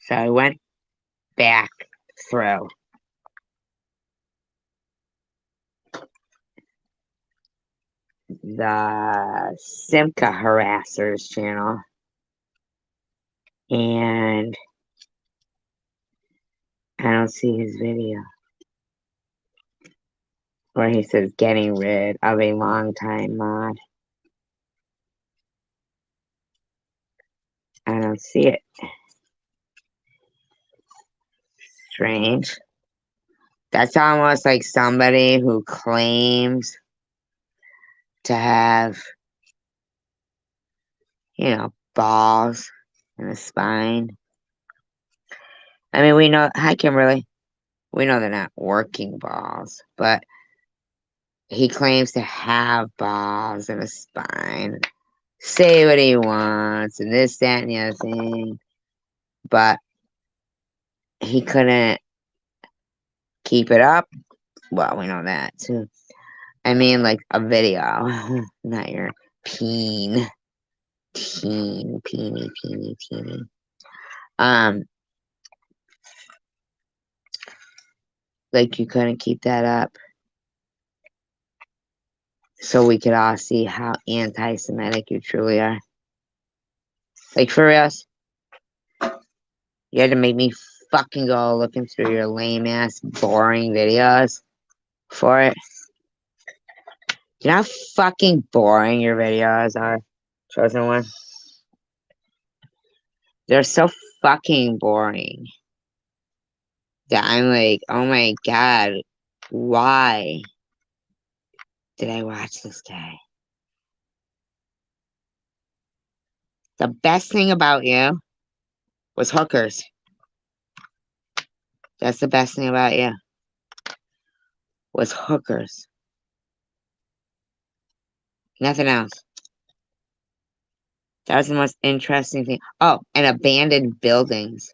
So I went back through the Simca Harassers channel, and I don't see his video where he says getting rid of a longtime mod. I don't see it. Strange. That's almost like somebody who claims to have, balls in the spine. I mean, we know, hi Kimberly, we know they're not working balls, but he claims to have balls in the spine. Say what he wants, and this, that, and the other thing, but he couldn't keep it up. Well, we know that too. I mean, like a video, not your peeny. Like you couldn't keep that up, so we could all see how anti-Semitic you truly are. Like for real, you had to make me fucking go looking through your lame ass, boring videos for it. You know how fucking boring your videos are, chosen one? They're so fucking boring that I'm like, oh my god, why did I watch this guy? The best thing about you was hookers. That's the best thing about you. Was hookers. Nothing else. That was the most interesting thing. Oh, and abandoned buildings.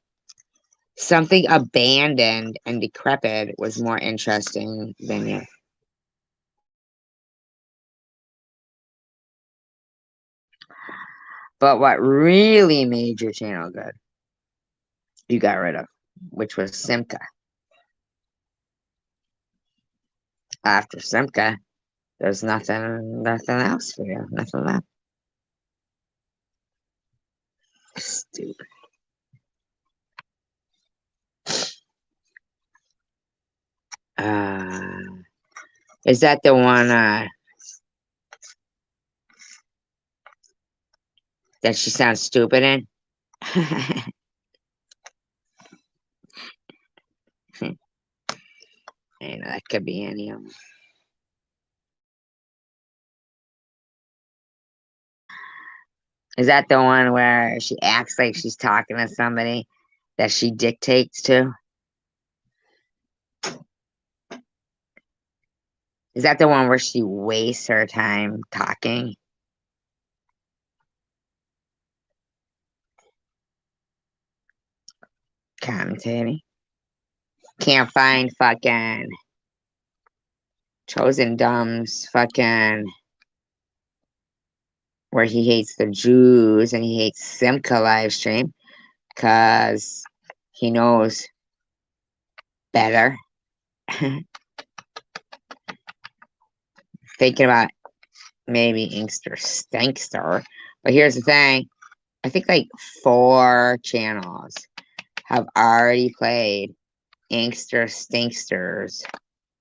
Something abandoned and decrepit was more interesting than you. But what really made your channel good, you got rid of, which was Simca. After Simca, there's nothing else for you. Nothing left. Stupid. Is that the one that she sounds stupid in? That could be any of them. Is that the one where she acts like she's talking to somebody that she dictates to? Is that the one where she wastes her time talking? Commentating? Can't find fucking Chosen Dumb's fucking where he hates the Jews and he hates Simca live stream because he knows better. Thinking about maybe Inkster Stankster. But here's the thing. I think like 4 channels have already played Inkster Stinksters.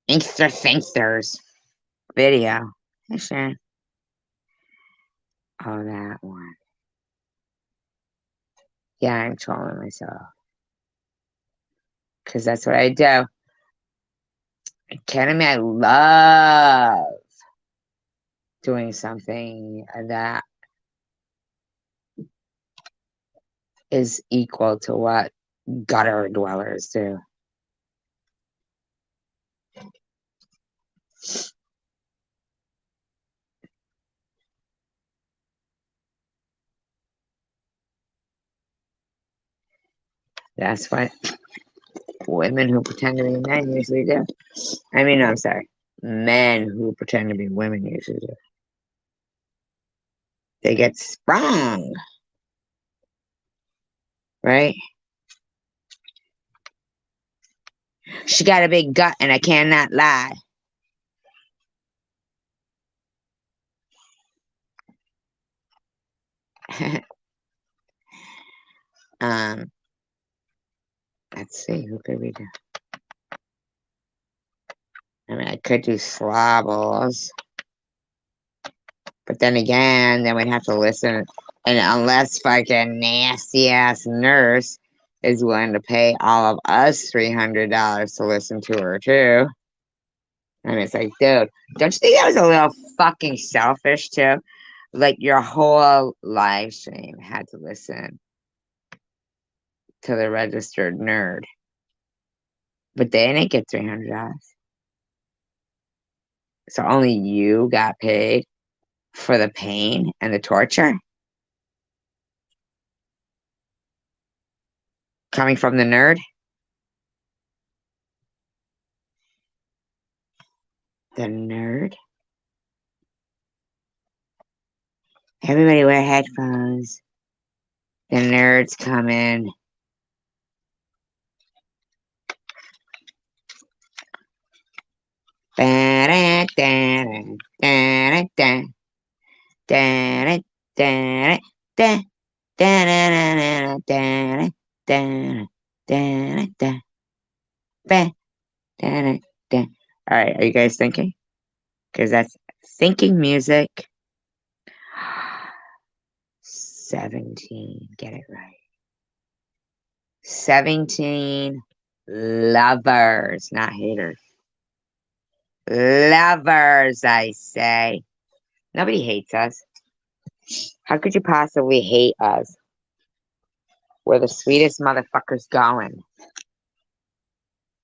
Inkster Stinksters video. Hey, Sharon. Oh, that one. Yeah, I'm trolling myself. Because that's what I do. Kidding me? I love doing something that is equal to what gutter dwellers do. That's what women who pretend to be men usually do. I mean, no, I'm sorry. Men who pretend to be women usually do. They get sprung. Right? She got a big gut and I cannot lie. um, let's see, who could we do? I mean, I could do Slobbles, but then again, then we'd have to listen. And unless fucking nasty ass nurse is willing to pay all of us $300 to listen to her too. And it's like, dude, don't you think that was a little fucking selfish too? Like your whole live stream had to listen to the registered nerd. But they didn't get $300. So only you got paid for the pain and the torture coming from the nerd. The nerd. Everybody wear headphones. The nerds come in. All right, are you guys thinking? Because that's thinking music. 17, get it right. 17 lovers, not haters. Lovers, I say. Nobody hates us. How could you possibly hate us? We're the sweetest motherfuckers going.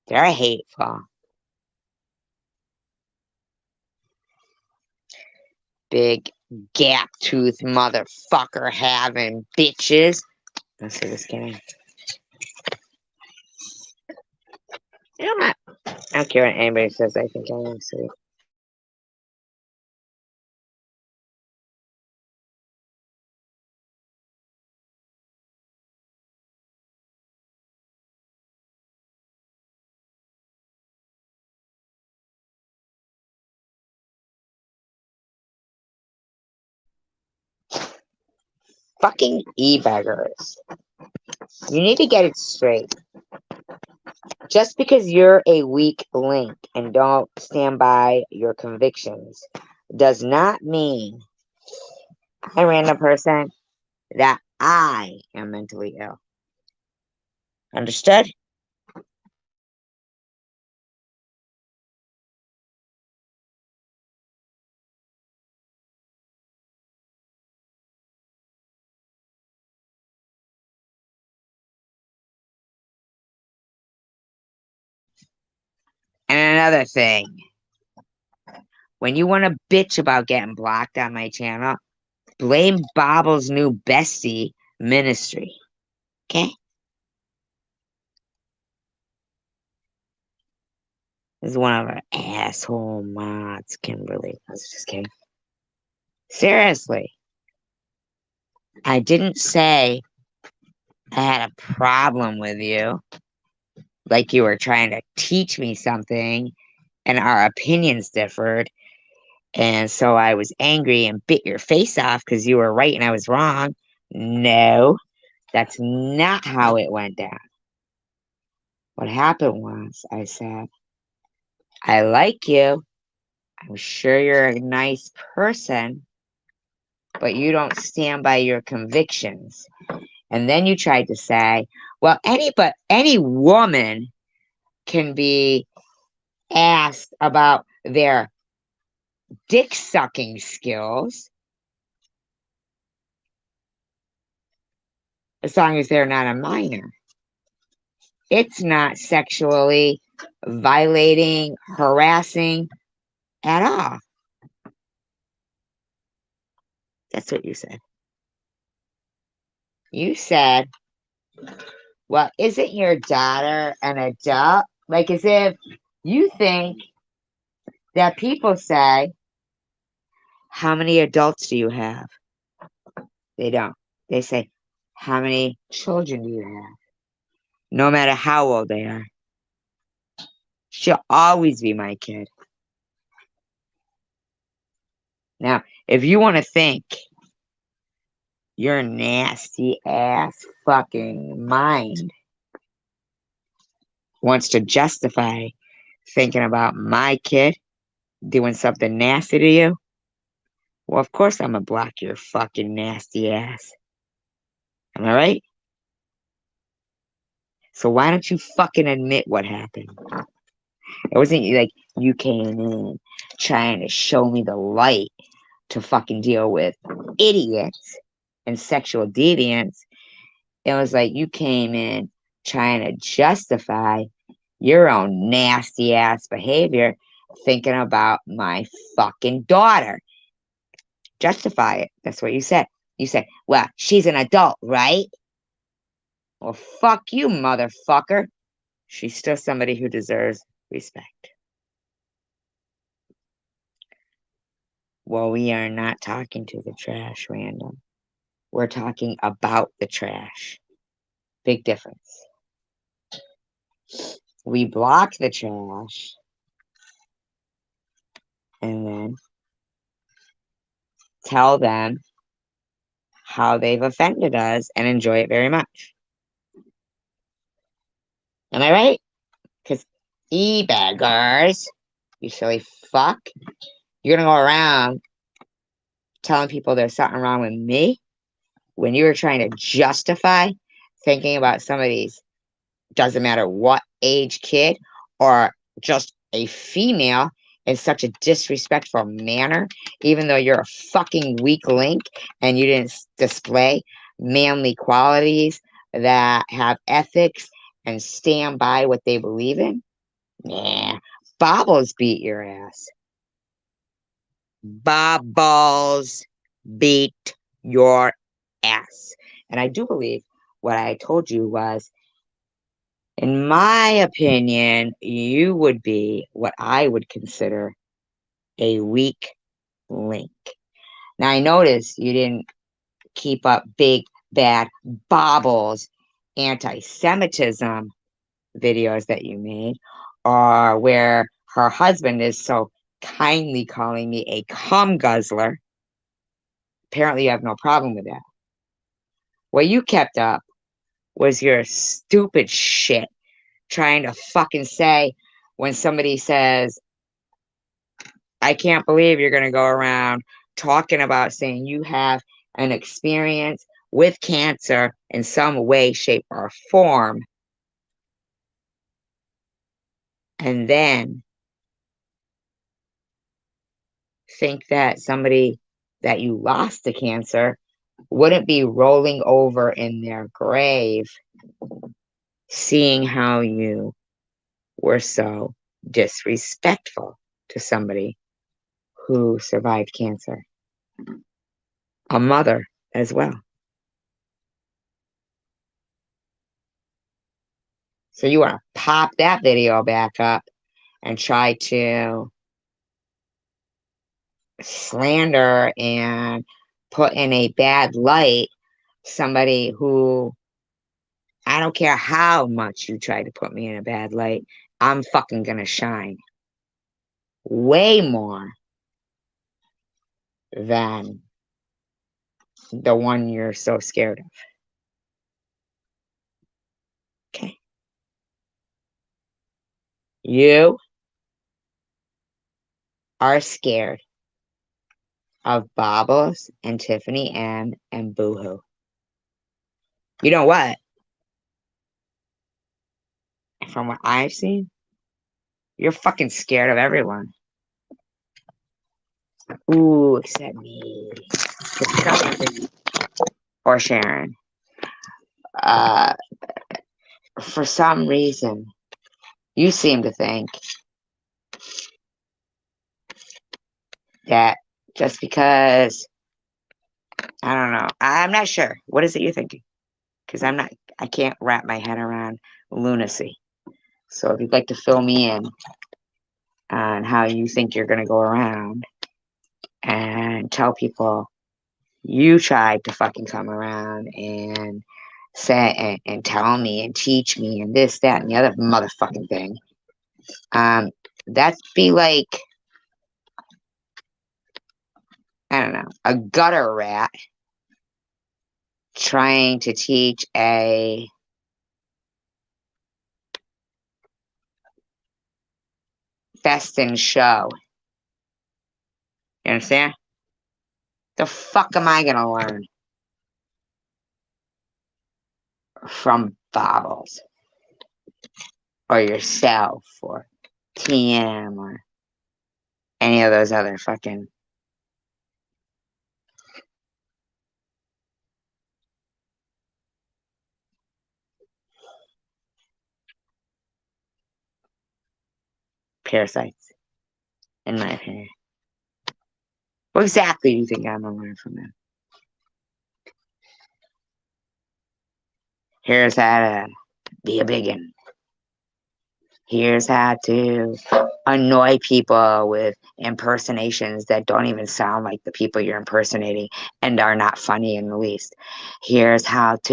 They're hateful. Big gap tooth motherfucker having bitches. I'm just kidding. You know what? I don't care what anybody says. I think I am sweet. Fucking e-beggars. You need to get it straight. Just because you're a weak link and don't stand by your convictions does not mean, a random person, that I am mentally ill. Understood? And another thing, when you want to bitch about getting blocked on my channel, blame Bobble's new bestie ministry. Okay? This is one of our asshole mods, Kimberly. I was just kidding. Seriously. I didn't say I had a problem with you, like you were trying to teach me something and our opinions differed. And so I was angry and bit your face off because you were right and I was wrong. No, that's not how it went down. What happened was I said, I like you. I'm sure you're a nice person, but you don't stand by your convictions. And then you tried to say, well, any woman can be asked about their dick sucking skills as long as they're not a minor. It's not sexually violating, harassing at all. That's what you said. You said, well, isn't your daughter an adult? Like as if you think that people say, how many adults do you have? They don't. They say, how many children do you have? No matter how old they are. She'll always be my kid. Now, if you want to think your nasty ass fucking mind wants to justify thinking about my kid doing something nasty to you, well, of course I'm gonna block your fucking nasty ass. Am I right? So why don't you fucking admit what happened? It wasn't like you came in trying to show me the light to fucking deal with idiots and sexual deviants. It was like you came in trying to justify your own nasty ass behavior, thinking about my fucking daughter. Justify it. That's what you said. You said, well, she's an adult, right? Well, fuck you, motherfucker. She's still somebody who deserves respect. Well, we are not talking to the trash random. We're talking about the trash. Big difference. We block the trash and then tell them how they've offended us and enjoy it very much. Am I right? Because e-baggers, you silly fuck, you're going to go around telling people there's something wrong with me when you were trying to justify thinking about somebody's, doesn't matter what age kid or just a female in such a disrespectful manner, even though you're a fucking weak link and you didn't display manly qualities that have ethics and stand by what they believe in. Nah, Bobbles beat your ass. Bobbles beat your ass. And I do believe what I told you was, in my opinion, you would be what I would consider a weak link. Now, I noticed you didn't keep up big, bad Bobbles anti-Semitism videos that you made, or where her husband is so kindly calling me a cum guzzler. Apparently, you have no problem with that. What you kept up was your stupid shit trying to fucking say when somebody says, I can't believe you're going to go around talking about saying you have an experience with cancer in some way, shape, or form. And then think that somebody that you lost to cancer wouldn't be rolling over in their grave seeing how you were so disrespectful to somebody who survived cancer. A mother as well. So you want to pop that video back up and try to slander and put in a bad light somebody who, I don't care how much you try to put me in a bad light, I'm fucking gonna shine way more than the one you're so scared of. Okay. You are scared of Bobbles and Tiffany M and Boohoo. You know what? From what I've seen, you're fucking scared of everyone. Ooh, except me. Or Sharon. For some reason, you seem to think that just because, I don't know, I'm not sure. What is it you're thinking? Because I can't wrap my head around lunacy. So if you'd like to fill me in on how you think you're going to go around and tell people you tried to fucking come around and say and tell me and teach me and this, that, and the other motherfucking thing. That'd be like, I don't know, a gutter rat trying to teach a best in show. You understand? The fuck am I gonna learn from Bobbles or yourself or TM or any of those other fucking parasites, in my opinion? What exactly do you think I'm gonna learn from them? Here's how to be a biggin. Here's how to annoy people with impersonations that don't even sound like the people you're impersonating and are not funny in the least. Here's how to,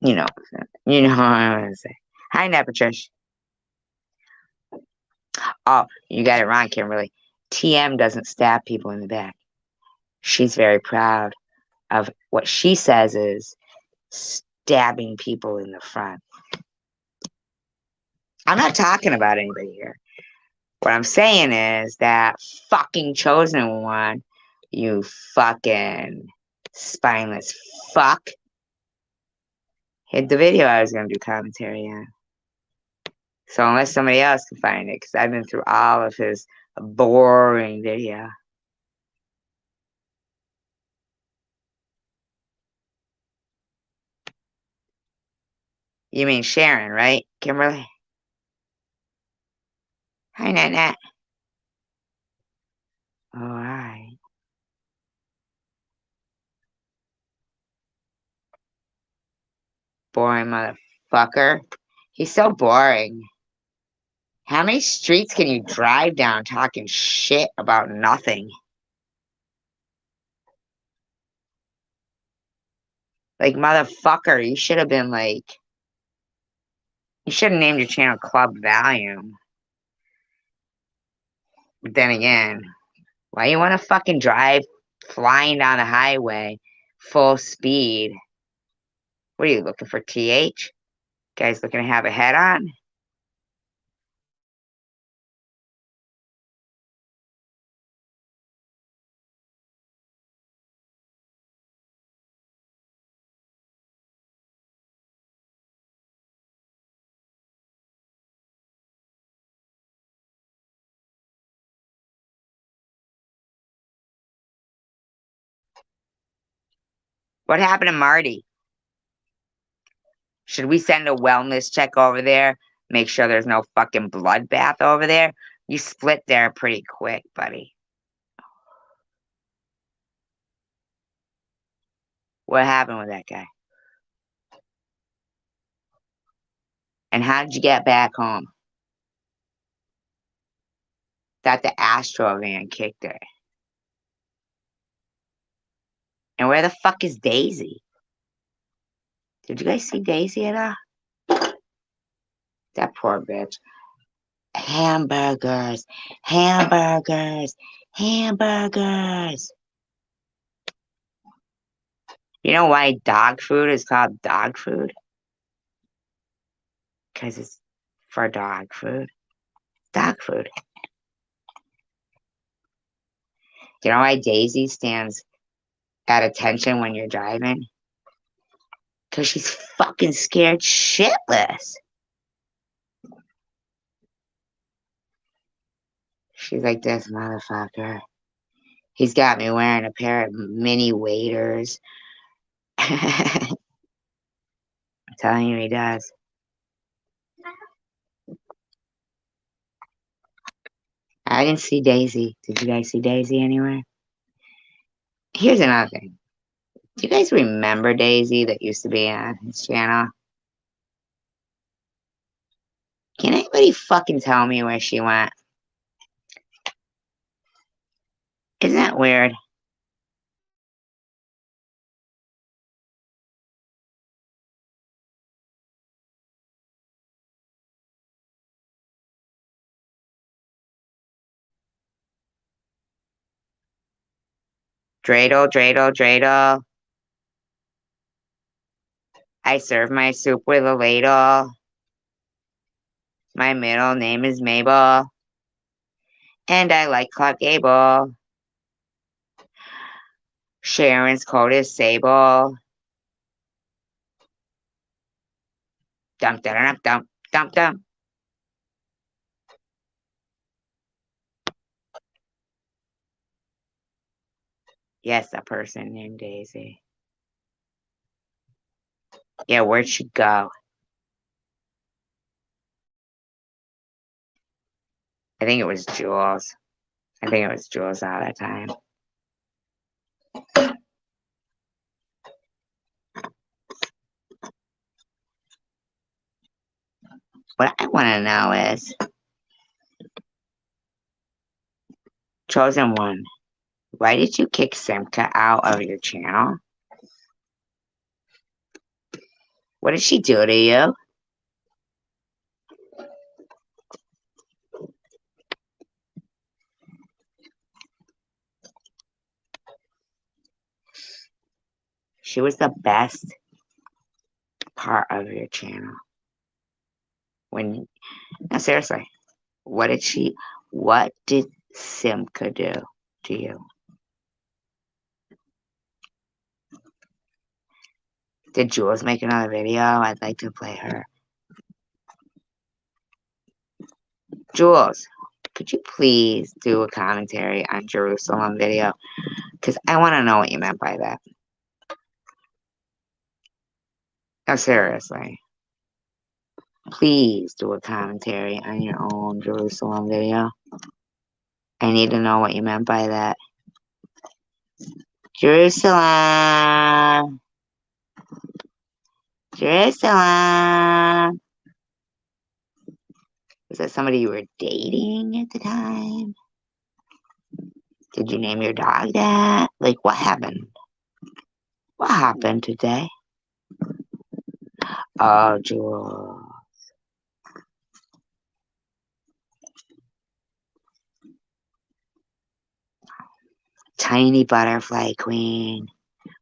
you know, you know what I'm gonna say. Hi, Nepatrish. Oh, you got it wrong, Kimberly. TM doesn't stab people in the back. She's very proud of what she says is stabbing people in the front. I'm not talking about anybody here. What I'm saying is that fucking chosen one, you fucking spineless fuck, hit the video I was going to do commentary on. So unless somebody else can find it, because I've been through all of his boring video. You mean Sharon, right, Kimberly? Hi, Nat. All right. Boring motherfucker. He's so boring. How many streets can you drive down talking shit about nothing? Like, motherfucker, you should have been like, you should have named your channel Club Volume. But then again, why you want to fucking drive flying down the highway full speed? What are you looking for, TH? Guys looking to have a head on? What happened to Marty? Should we send a wellness check over there? Make sure there's no fucking bloodbath over there? You split there pretty quick, buddy. What happened with that guy? And how did you get back home? That the Astro van kicked her. And where the fuck is Daisy? Did you guys see Daisy at all? That poor bitch. Hamburgers, hamburgers, hamburgers. You know why dog food is called dog food? Because it's for dog food. Dog food. You know why Daisy stands at attention when you're driving? Because she's fucking scared shitless. She's like, this motherfucker. He's got me wearing a pair of mini waders. I'm telling you, he does. I didn't see Daisy. Did you guys see Daisy anywhere? Here's another thing. Do you guys remember Daisy that used to be on his channel? Can anybody fucking tell me where she went? Isn't that weird? Dreidel, dreidel, dreidel. I serve my soup with a ladle. My middle name is Mabel. And I like Clark Gable. Sharon's coat is sable. Dump, dump, dump, dump, dump. Yes, a person named Daisy. Yeah, where'd she go? I think it was Jules. I think it was Jules all that time. What I want to know is, Chosen One, why did you kick Simka out of your channel? What did she do to you? She was the best part of your channel. No, seriously, what did Simka do to you? Did Jules make another video? I'd like to play her. Jules, could you please do a commentary on Jerusalem video? Because I want to know what you meant by that. No, seriously. Please do a commentary on your own Jerusalem video. I need to know what you meant by that. Jerusalem. Jerusalem. Was that somebody you were dating at the time? Did you name your dog that? Like, what happened? What happened today? Oh, Jules. Tiny butterfly queen.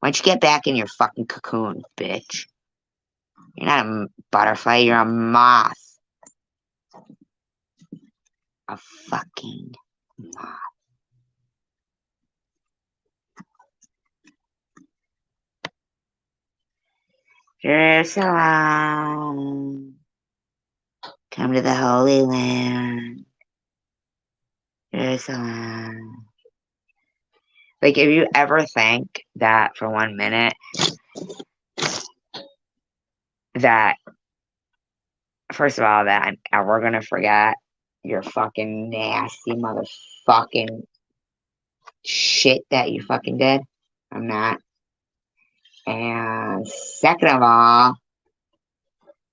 Why don't you get back in your fucking cocoon, bitch? You're not a butterfly, you're a moth. A fucking moth. Jerusalem. Come to the Holy Land. Jerusalem. Like, if you ever think that for 1 minute, that, first of all, that I'm ever gonna forget your fucking nasty motherfucking shit that you fucking did, I'm not. And second of all,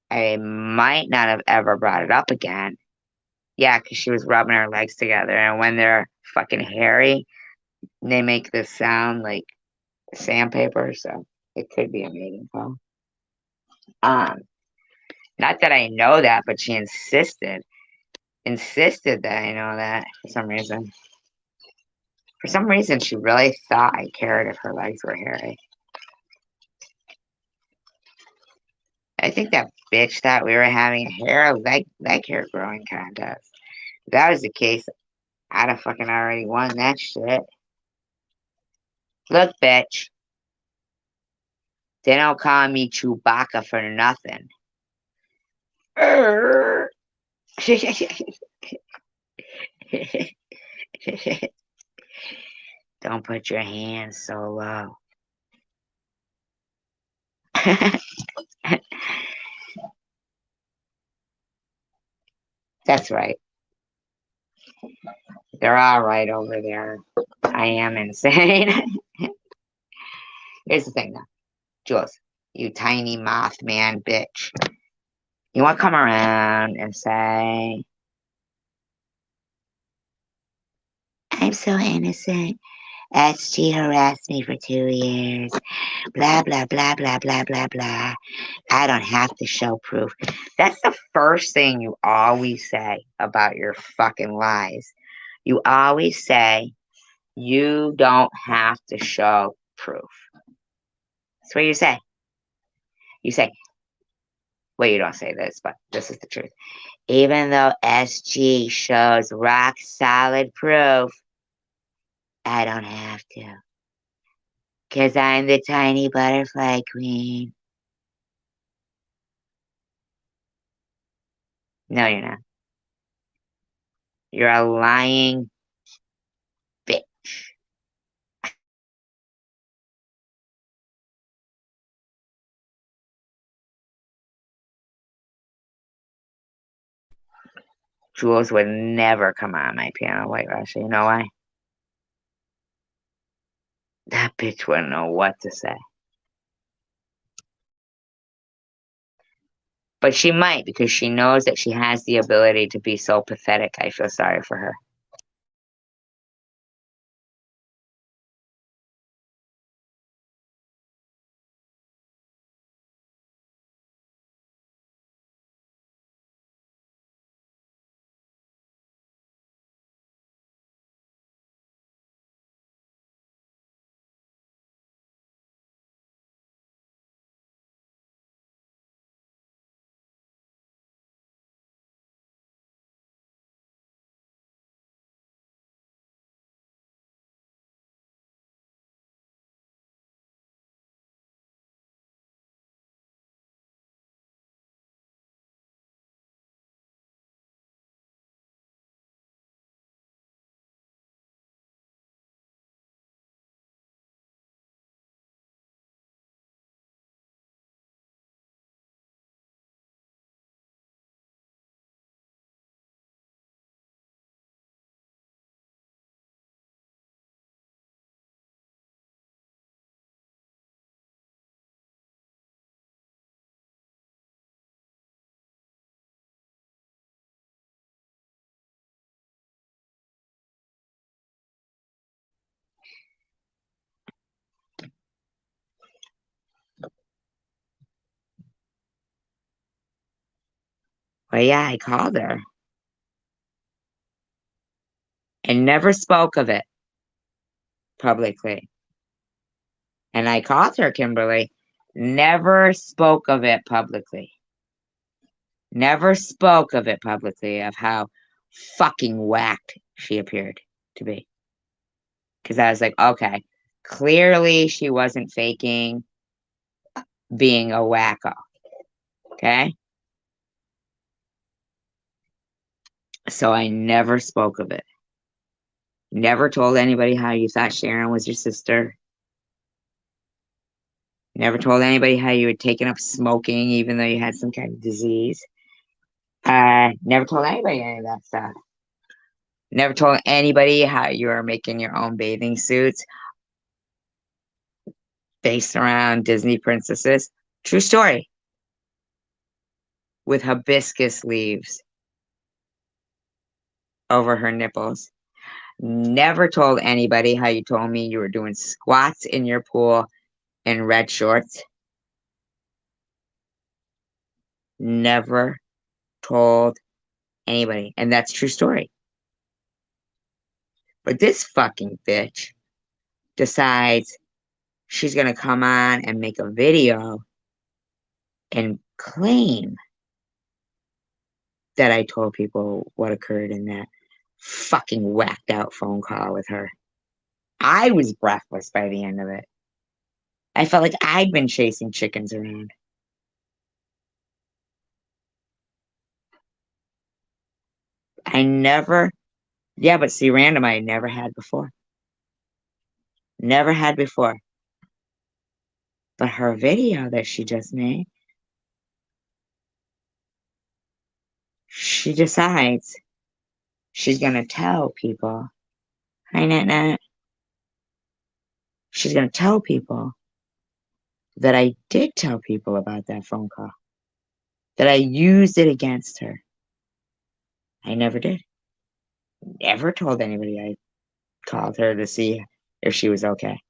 I might not have ever brought it up again. Yeah, because she was rubbing her legs together, and when they're fucking hairy, they make this sound like sandpaper, so it could be a mating call. Not that I know that, but she insisted that I know that for some reason. For some reason, she really thought I cared if her legs were hairy. I think that bitch thought we were having a leg hair growing contest. If that was the case, I'd have fucking already won that shit. Look, bitch. They don't call me Chewbacca for nothing. Don't put your hands so low. That's right. They're all right over there. I am insane. Here's the thing, though. Jules, you tiny Mothman bitch. You want to come around and say, I'm so innocent. SG harassed me for 2 years. Blah, blah, blah, blah, blah, blah, blah. I don't have to show proof. That's the first thing you always say about your fucking lies. You always say, You don't have to show proof. That's what you say. You say, well, you don't say this, but this is the truth. Even though SG shows rock solid proof, I don't have to. Because I'm the tiny butterfly queen. No, you're not. You're a lying bitch. Jules would never come on my piano white Russia. You know why? That bitch wouldn't know what to say. But she might, because she knows that she has the ability to be so pathetic. I feel sorry for her. Well, yeah, I called her and never spoke of it publicly. And I called her, Kimberly, never spoke of it publicly. Never spoke of it publicly, of how fucking whacked she appeared to be. Because I was like, okay, clearly she wasn't faking being a wacko. Okay? So I never spoke of it. Never told anybody how you thought Sharon was your sister. Never told anybody how you had taken up smoking even though you had some kind of disease. Never told anybody any of that stuff. Never told anybody how you are making your own bathing suits based around Disney princesses. True story. With hibiscus leaves over her nipples. Never told anybody how you told me you were doing squats in your pool in red shorts. Never told anybody. And that's true story. But this fucking bitch decides she's going to come on and make a video and claim that I told people what occurred in that fucking whacked out phone call with her. I was breathless by the end of it. I felt like I'd been chasing chickens around. I never, yeah, but see, random I never had before. Never had before. But her video that she just made, she decides she's going to tell people. Hi, Nat. She's going to tell people that I did tell people about that phone call, that I used it against her. I never did. Never told anybody I called her to see if she was okay.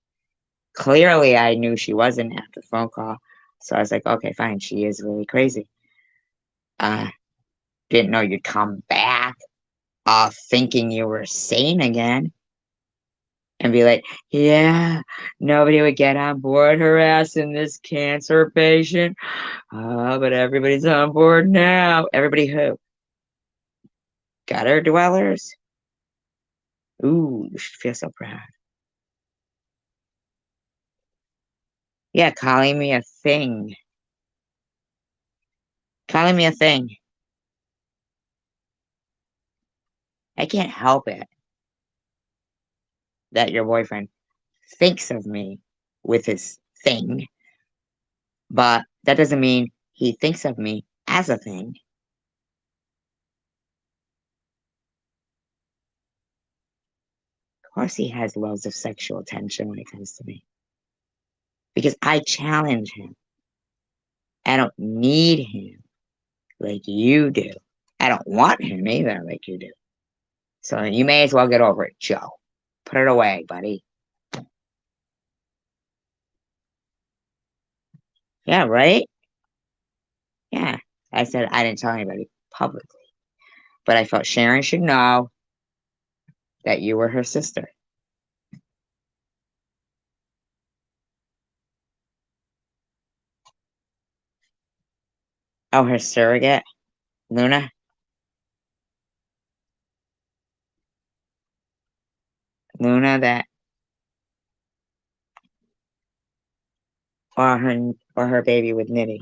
Clearly, I knew she wasn't after the phone call. So I was like, okay, fine. She is really crazy. Didn't know you'd come back thinking you were sane again. and be like, yeah, nobody would get on board harassing this cancer patient. But everybody's on board now. Everybody who? Gutter dwellers? Ooh, you should feel so proud. Yeah, calling me a thing. Calling me a thing. I can't help it that your boyfriend thinks of me with his thing, but that doesn't mean he thinks of me as a thing. Of course, he has loads of sexual tension when it comes to me because I challenge him. I don't need him like you do. I don't want him either like you do. So you may as well get over it, Joe. Put it away, buddy. Yeah, right? Yeah. I said I didn't tell anybody publicly, but I felt Sharon should know that you were her sister. Oh, her surrogate, Luna? Luna that or her baby with Nitty.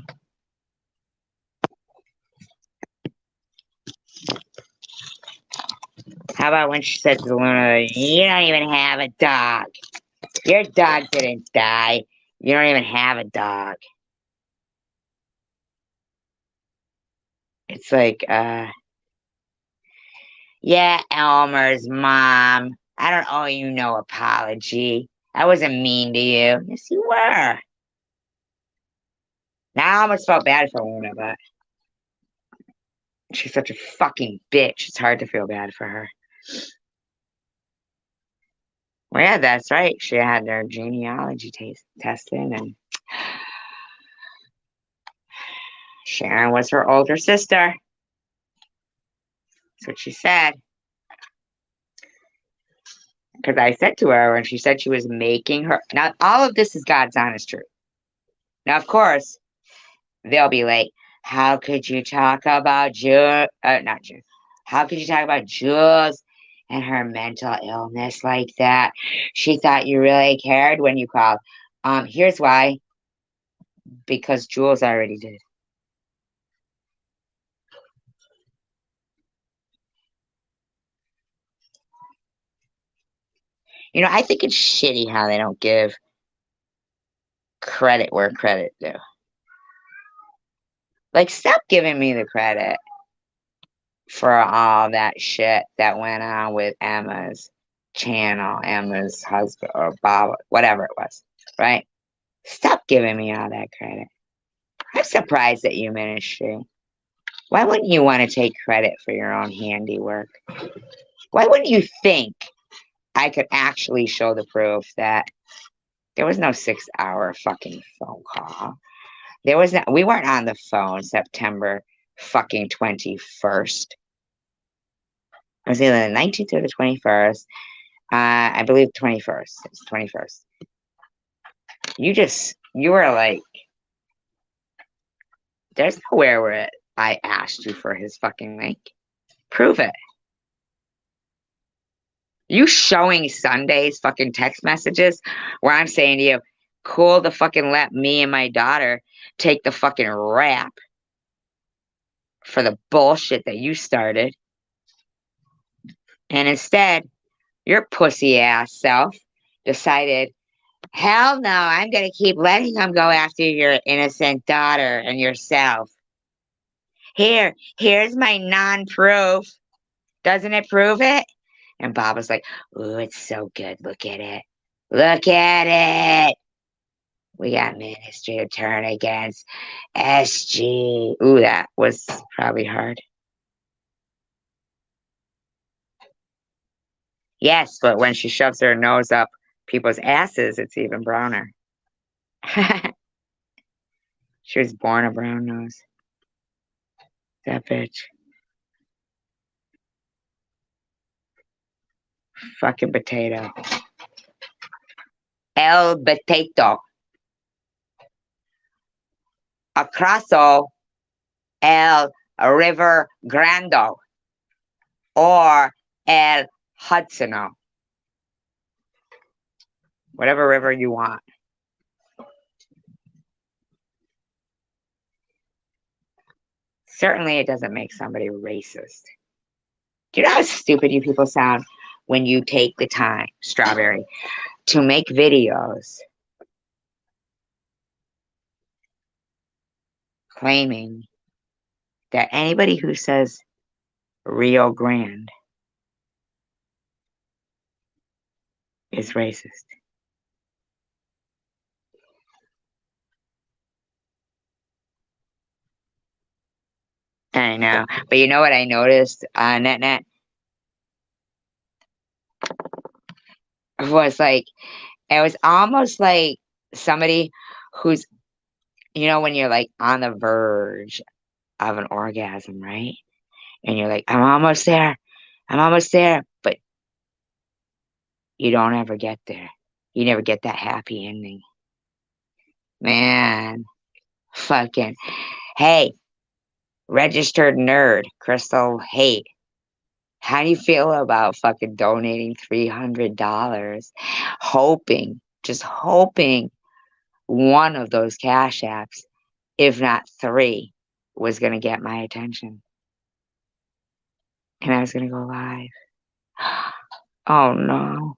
How about when she said to Luna, you don't even have a dog. Your dog didn't die. You don't even have a dog. It's like, yeah, Elmer's mom. I don't owe you no apology. I wasn't mean to you. Yes, you were. Now I almost felt bad for Luna, but she's such a fucking bitch. It's hard to feel bad for her. Well, yeah, that's right. She had their genealogy tested, and Sharon was her older sister. That's what she said. Because I said to her, and she said she was making her. Now, all of this is God's honest truth. Now, of course, they'll be like, how could you talk about Jules? Not Jules. How could you talk about Jules and her mental illness like that? She thought you really cared when you called. Here's why. Because Jules already did. You know, I think it's shitty how they don't give credit where credit due. Like, stop giving me the credit for all that shit that went on with Emma's channel, Emma's husband, or Bob, whatever it was, right? Stop giving me all that credit. I'm surprised at you, ministry. Why wouldn't you want to take credit for your own handiwork? Why wouldn't you think I could actually show the proof that there was no 6 hour fucking phone call? There was no, we weren't on the phone September fucking 21st. It was either the 19th or the 21st. I believe 21st. It's 21st. You were like, there's nowhere where I asked you for his fucking link. Prove it. You showing Sunday's fucking text messages where I'm saying to you, cool the fucking let me and my daughter take the fucking rap for the bullshit that you started. And instead, your pussy ass self decided, hell no, I'm going to keep letting him go after your innocent daughter and yourself. Here's my non-proof. Doesn't it prove it? And Bob was like, ooh, it's so good. Look at it. Look at it. We got ministry to turn against SG. Ooh, that was probably hard. Yes, but when she shoves her nose up people's asses, it's even browner. She was born a brown nose. That bitch. Fucking potato. el potato. Acrosso el River Grande, or el Hudsono. Whatever river you want. Certainly it doesn't make somebody racist. Do you know how stupid you people sound when you take the time, Strawberry, to make videos claiming that anybody who says Rio Grande is racist? I know. But you know what I noticed on NetNet? Was like, it was almost like somebody who's, when you're like on the verge of an orgasm, right? And you're like, I'm almost there. I'm almost there. But you don't ever get there. You never get that happy ending. Man, fucking, hey, registered nerd, Crystal, hey, how do you feel about fucking donating $300, just hoping one of those cash apps, if not three, was going to get my attention? And I was going to go live. Oh no.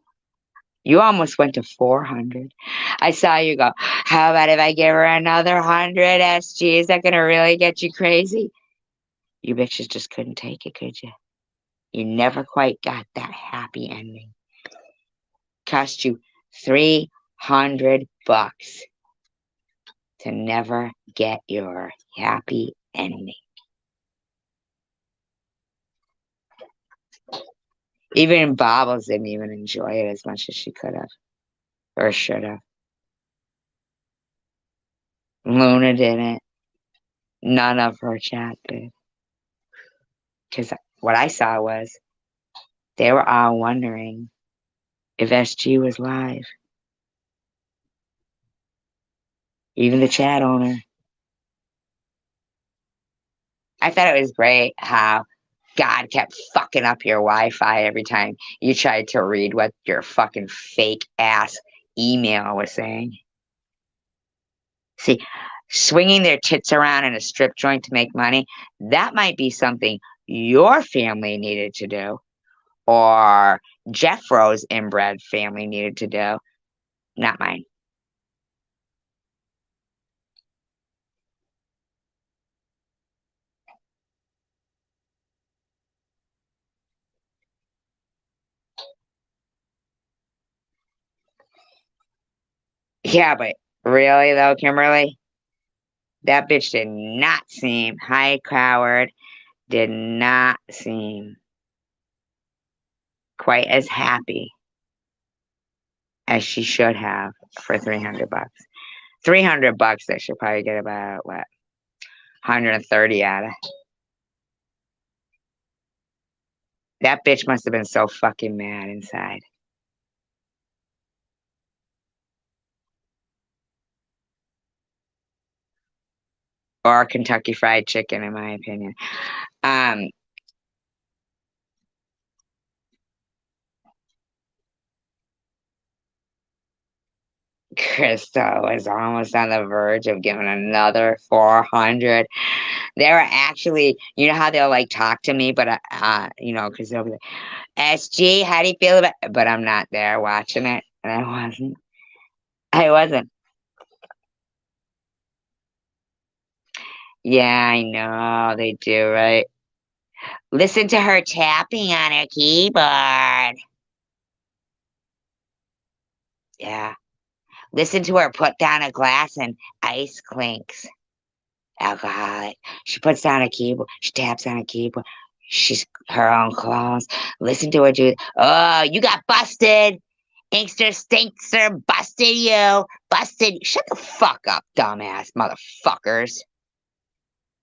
You almost went to 400. I saw you go, how about if I give her another 100 SG? Is that going to really get you crazy? You bitches just couldn't take it, could you? You never quite got that happy ending. Cost you $300 to never get your happy ending. Even Bobbles didn't even enjoy it as much as she could have or should have. Luna didn't. None of her chat did. Because what I saw was they were all wondering if SG was live. Even the chat owner. I thought it was great how God kept fucking up your Wi-Fi every time you tried to read what your fucking fake ass email was saying. See, swinging their tits around in a strip joint to make money, that might be something your family needed to do, or Jeffro's inbred family needed to do, not mine. Yeah, but really though, Kimberly, that bitch did not seem high-powered, did not seem quite as happy as she should have for $300. $300, they should probably get about what, 130 out of. That bitch must have been so fucking mad inside. Or Kentucky Fried Chicken, in my opinion. Crystal was almost on the verge of giving another 400. They were actually, you know how they'll like talk to me, but because they'll be like, SG, how do you feel about it? But I'm not there watching it, and I wasn't. Yeah, I know they do, right? Listen to her tapping on her keyboard. Yeah. Listen to her put down a glass and ice clinks. Alcoholic. She puts down a keyboard. She taps on a keyboard. She's her own clothes. Listen to her do. Oh, you got busted. Inkster stinkster busted you. Busted. Shut the fuck up, dumbass motherfuckers.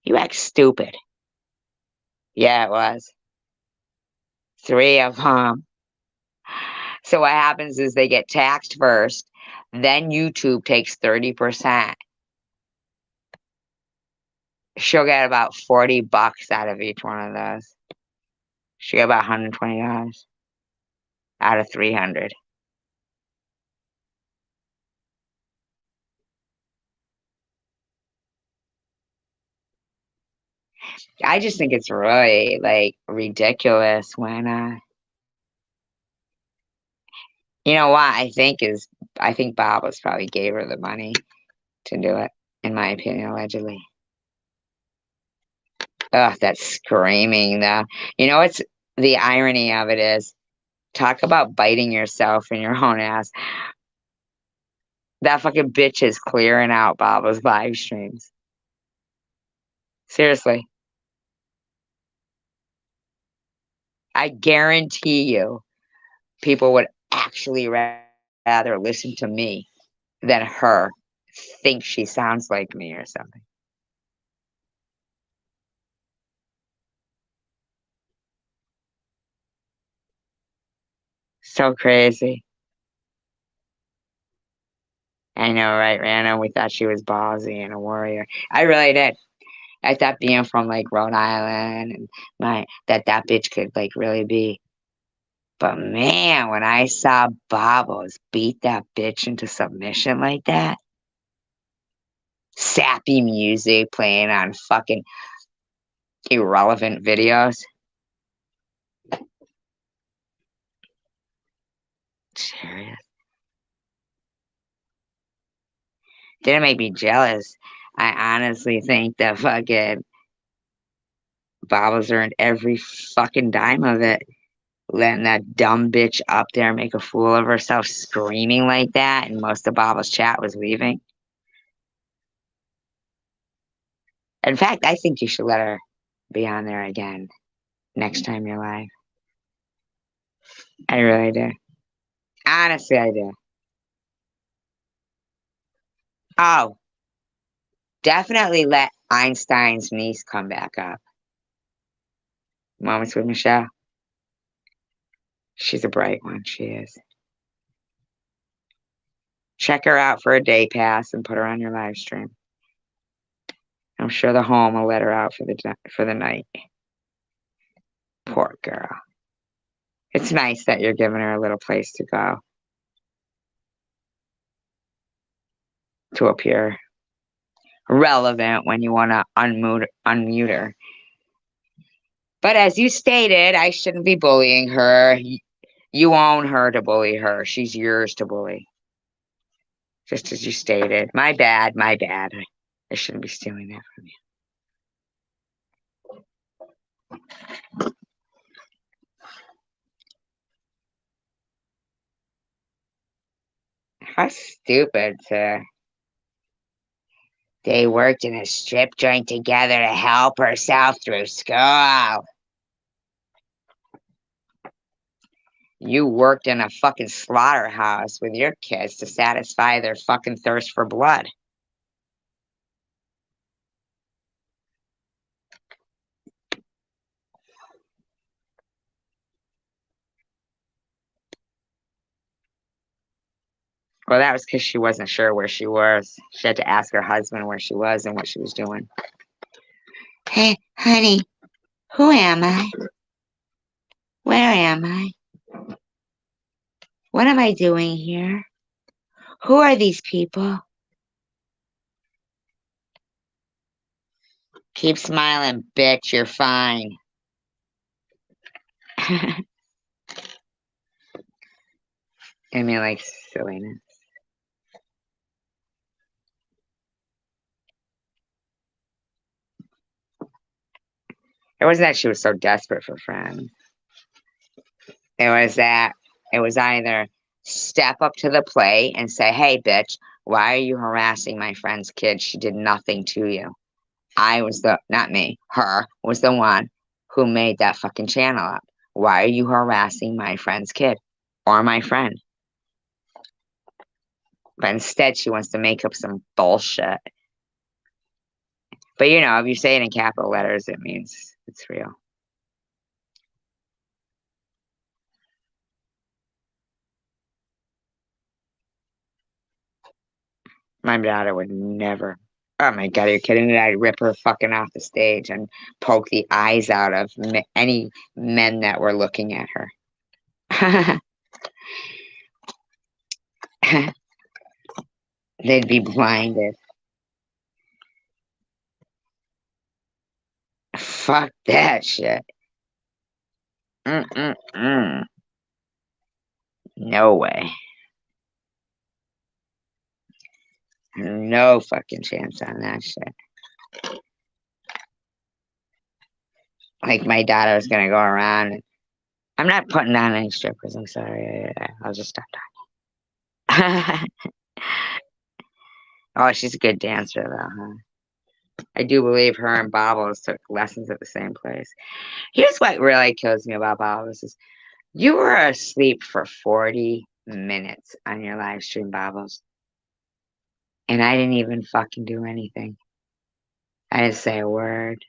You act stupid. Yeah, it was. 3 of them. So what happens is they get taxed first. Then YouTube takes 30%. She'll get about $40 out of each one of those. She'll get about $120 out of 300. I just think it's really like ridiculous when you know what I think Bob was probably gave her the money to do it, in my opinion, allegedly. Ugh, that's screaming though. You know what's the irony of it is, talk about biting yourself in your own ass. That fucking bitch is clearing out Baba's live streams. Seriously. I guarantee you people would actually rather listen to me than her think she sounds like me or something. So crazy. I know, right, Rana? We thought she was ballsy and a warrior. I really did. I thought being from like Rhode Island and that bitch could like really be. But man, when I saw Bobos beat that bitch into submission like that, sappy music playing on fucking irrelevant videos. Serious. Didn't make me jealous. I honestly think that fucking Bobos earned every fucking dime of it. Letting that dumb bitch up there make a fool of herself screaming like that, and most of Bobos chat was leaving. In fact, I think you should let her be on there again next time you're live. I really do. Honestly, I do. Oh, definitely let Einstein's niece come back up. Moments with Michelle. She's a bright one. She is. Check her out for a day pass and put her on your live stream. I'm sure the home will let her out for the night. Poor girl. It's nice that you're giving her a little place to go to appear relevant when you want to unmute her. But as you stated, I shouldn't be bullying her. You own her to bully her. She's yours to bully. Just as you stated. My bad, my bad. I shouldn't be stealing that from you. How stupid to... They worked in a strip joint together to help herself through school. You worked in a fucking slaughterhouse with your kids to satisfy their fucking thirst for blood. Well, that was because she wasn't sure where she was. She had to ask her husband where she was and what she was doing. Hey, honey, who am I? Where am I? What am I doing here? Who are these people? Keep smiling, bitch. You're fine. I mean, like, silliness. It wasn't that she was so desperate for friends. It was either step up to the plate and say, hey, bitch, why are you harassing my friend's kid? She did nothing to you. Not me, her was the one who made that fucking channel up. Why are you harassing my friend's kid or my friend? But instead, she wants to make up some bullshit. But you know, if you say it in capital letters, it means it's real. My daughter would never. Oh my God, are you kidding me? I'd rip her fucking off the stage and poke the eyes out of any men that were looking at her. They'd be blinded. Fuck that shit. Mm-mm-mm. No way. No fucking chance on that shit. Like my daughter was gonna go around. And, I'm not putting on any strippers. I'm sorry. I'll just stop talking. Oh, she's a good dancer though, huh? I do believe her and Bobbles took lessons at the same place. Here's what really kills me about Bobbles is you were asleep for 40 minutes on your live stream, Bobbles. And I didn't even fucking do anything. I didn't say a word.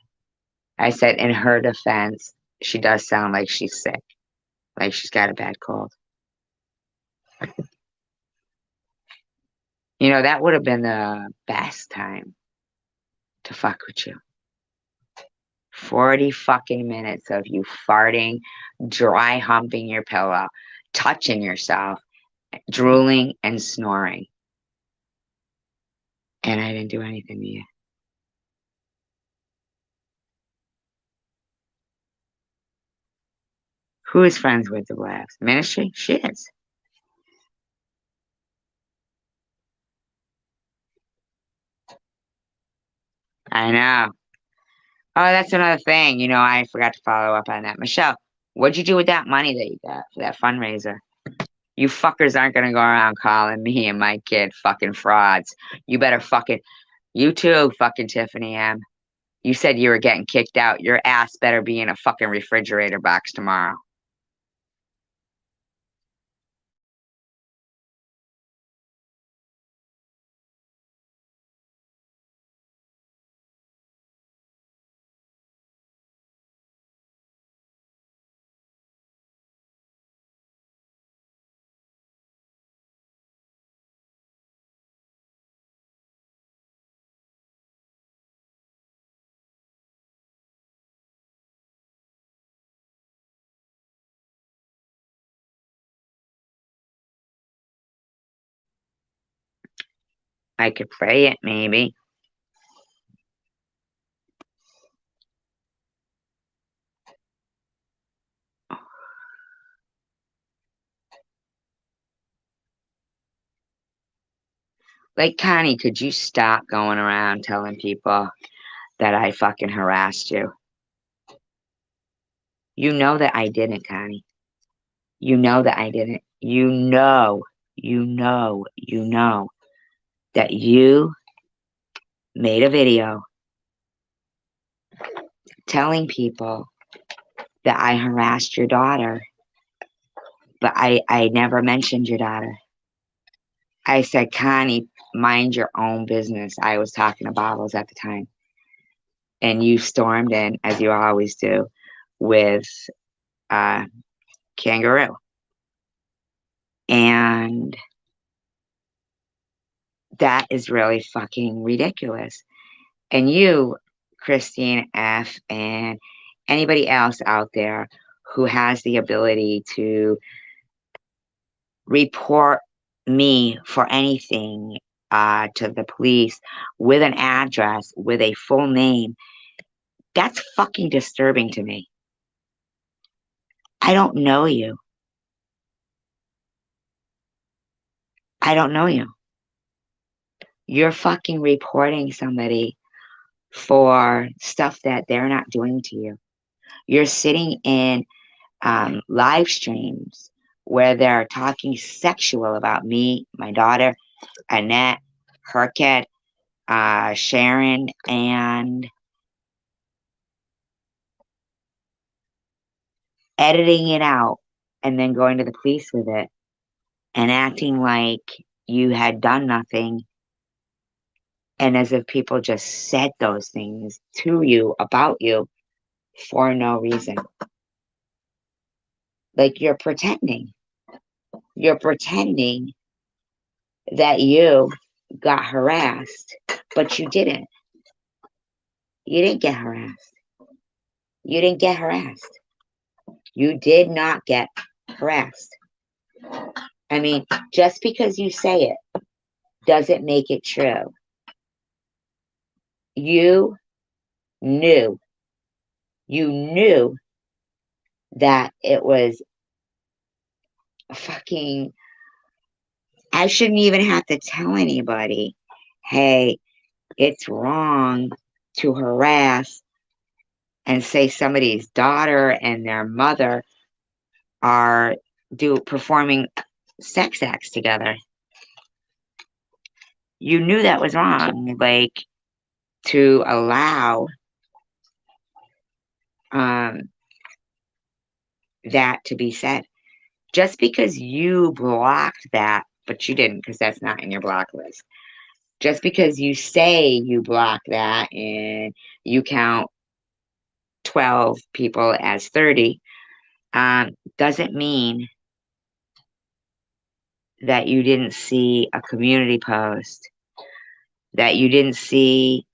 I said, in her defense, she does sound like she's sick, like she's got a bad cold. You know, that would have been the best time to fuck with you. 40 fucking minutes of you farting, dry humping your pillow, touching yourself, drooling and snoring. And I didn't do anything to you. Who is friends with the Blabs? Ministry? She is. I know. Oh, that's another thing. You know, I forgot to follow up on that. Michelle, what'd you do with that money that you got for that fundraiser? You fuckers aren't gonna go around calling me and my kid fucking frauds. You better fucking, you too, fucking Tiffany M. You said you were getting kicked out. Your ass better be in a fucking refrigerator box tomorrow. I could pray it, maybe. Like, Connie, could you stop going around telling people that I fucking harassed you? You know that I didn't, Connie. You know that I didn't. You know that you made a video telling people that I harassed your daughter, but I never mentioned your daughter. I said, Connie, mind your own business. I was talking to Bottles at the time. And you stormed in, as you always do, with Kangaroo. And that is really fucking ridiculous. And you, Christine F., and anybody else out there who has the ability to report me for anything to the police with an address, with a full name, that's fucking disturbing to me. I don't know you. I don't know you. You're fucking reporting somebody for stuff that they're not doing to you. You're sitting in live streams where they're talking sexual about me, my daughter, Annette, her kid, Sharon, and editing it out and then going to the police with it and acting like you had done nothing and as if people just said those things to you about you for no reason. Like you're pretending. You're pretending that you got harassed, but you didn't. You didn't get harassed. You didn't get harassed. You did not get harassed. I mean, just because you say it doesn't make it true. You knew, you knew that it was fucking, I shouldn't even have to tell anybody, hey, it's wrong to harass and say somebody's daughter and their mother are performing sex acts together. You knew that was wrong, like to allow that to be said. Just because you blocked that, but you didn't, because that's not in your block list. Just because you say you block that and you count 12 people as 30, doesn't mean that you didn't see a community post, that you didn't see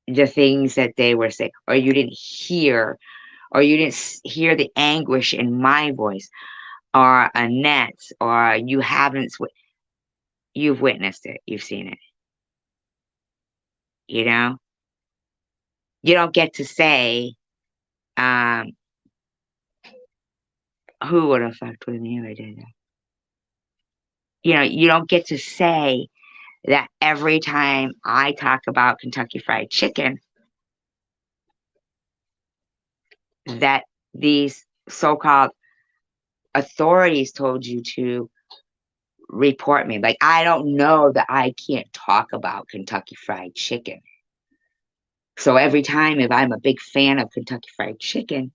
the things that they were saying, or you didn't hear, or you didn't hear the anguish in my voice, or Annette's, or you've witnessed it, you've seen it. You know, you don't get to say, who would have fucked with me if I did that? You know, you don't get to say that every time I talk about Kentucky Fried Chicken, that these so-called authorities told you to report me. Like, I don't know that I can't talk about Kentucky Fried Chicken. So every time, if I'm a big fan of Kentucky Fried Chicken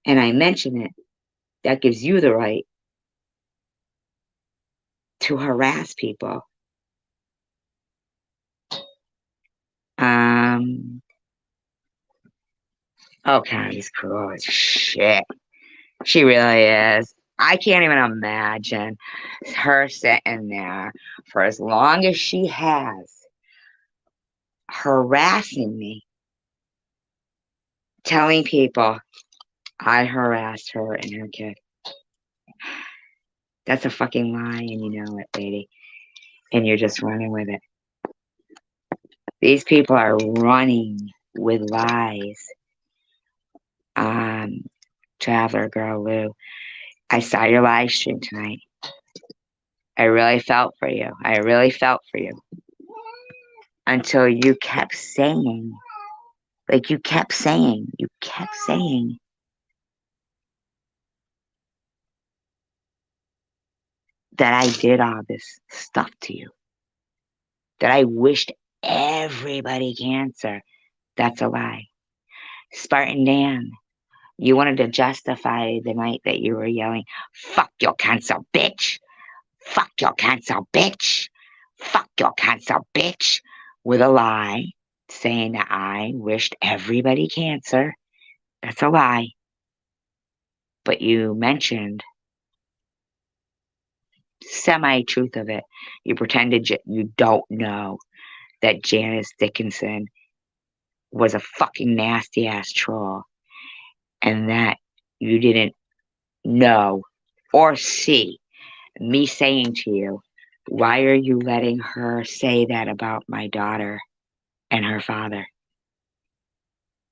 and I mention it, that gives you the right to harass people. Oh, Connie's cool as shit. She really is. I can't even imagine her sitting there for as long as she has, harassing me, telling people I harassed her and her kid. That's a fucking lie, and you know it, lady. And you're just running with it. These people are running with lies. Traveler Girl Lou, I saw your live stream tonight. I really felt for you. I really felt for you. Until you kept saying, like you kept saying that I did all this stuff to you. That I wished everybody cancer. That's a lie. Spartan Dan, you wanted to justify the night that you were yelling, fuck your cancer, bitch. Fuck your cancer, bitch. Fuck your cancer, bitch. With a lie, saying that I wished everybody cancer. That's a lie. But you mentioned semi-truth of it. You pretended you don't know that Janice Dickinson was a fucking nasty-ass troll and that you didn't know or see me saying to you, why are you letting her say that about my daughter and her father?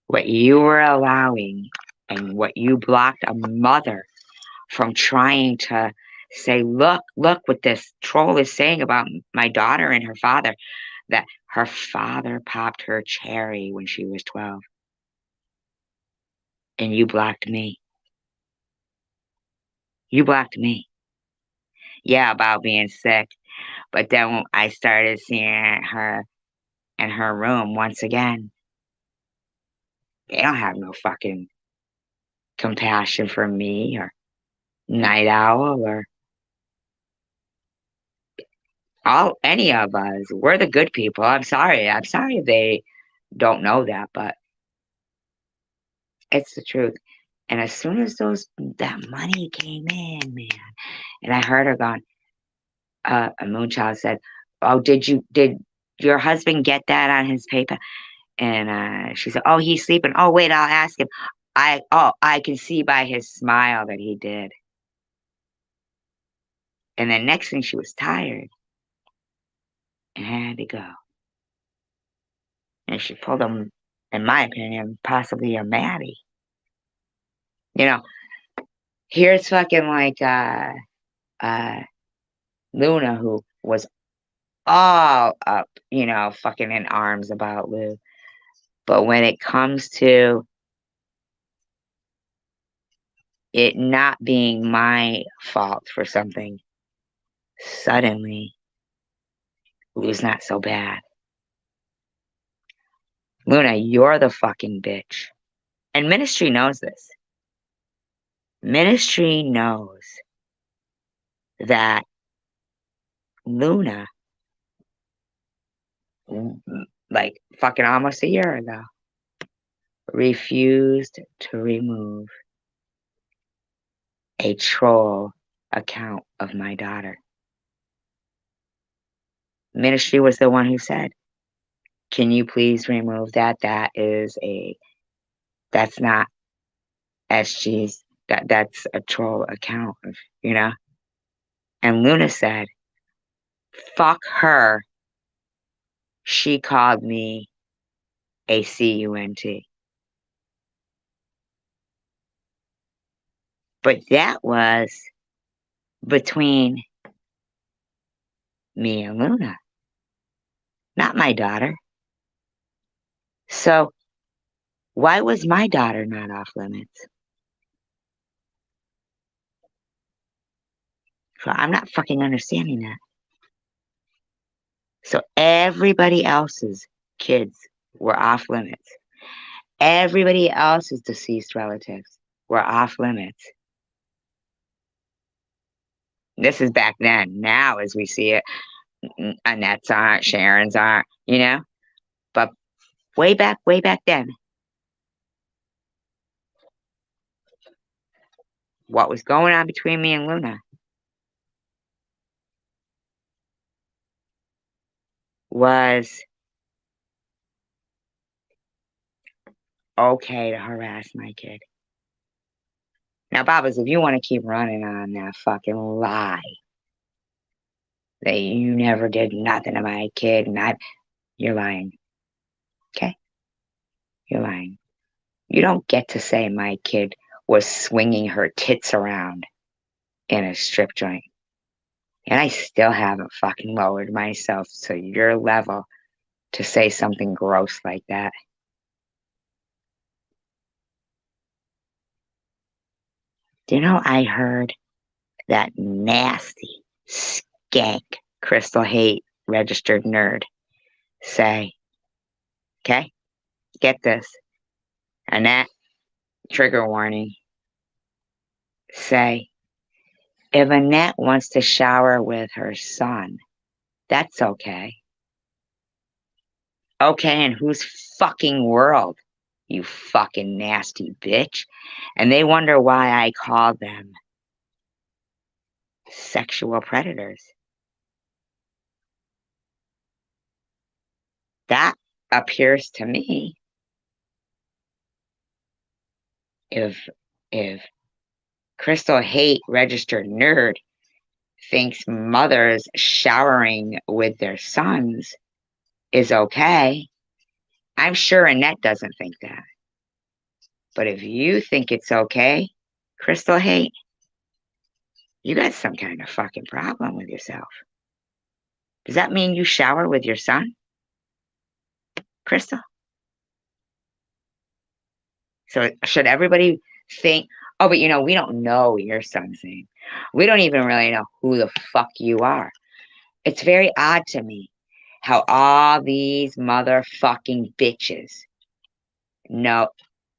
What you were allowing and what you blocked a mother from trying to say, look what this troll is saying about my daughter and her father, that her father popped her cherry when she was 12. And you blocked me. You blocked me. Yeah, about being sick. But then when I started seeing her in her room once again, they don't have no fucking compassion for me or Night Owl or any of us. We're the good people. I'm sorry they don't know that, but it's the truth. And as soon as that money came in, man, and I heard her going, a Moonchild said, "Oh, did your husband get that on his paper?" And she said, "Oh, he's sleeping. Oh, wait, I'll ask him. I can see by his smile that he did." And then next thing, she was tired and had to go. And she pulled him, in my opinion, possibly a Maddie. You know, here's fucking like uh Luna, who was all up, fucking in arms about Lou. But when it comes to it not being my fault for something, suddenly Lou's not so bad. Luna, you're the fucking bitch. And Ministry knows this. Ministry knows that Luna, like fucking almost a year ago, refused to remove a troll account of my daughter. Ministry was the one who said, "Can you please remove that? That's not SG's, that's a troll account, you know?" And Luna said, "Fuck her. She called me a cunt." But that was between me and Luna, not my daughter. So why was my daughter not off limits? So I'm not fucking understanding that. So everybody else's kids were off limits. Everybody else's deceased relatives were off limits. This is back then. Now, as we see it, Annette's aren't, Sharon's aren't, But way back then, what was going on between me and Luna was okay to harass my kid. Now, Babas, if you want to keep running on that fucking lie that you never did nothing to my kid, you're lying. Okay? You're lying. You don't get to say my kid was swinging her tits around in a strip joint. And I still haven't fucking lowered myself to your level to say something gross like that. Do you know I heard that nasty, skank, Crystal Hate registered nerd say, okay, get this, Annette, trigger warning, say, if Annette wants to shower with her son, that's okay. Okay, in whose fucking world, you fucking nasty bitch? And they wonder why I call them sexual predators. That appears to me, if Crystal Hate registered nerd thinks mothers showering with their sons is okay, I'm sure Annette doesn't think that. But if you think it's okay, Crystal Hate, you got some kind of fucking problem with yourself. Does that mean you shower with your son, Crystal? So should everybody think, oh, but we don't know your son's name. We don't even really know who the fuck you are. It's very odd to me how all these motherfucking bitches know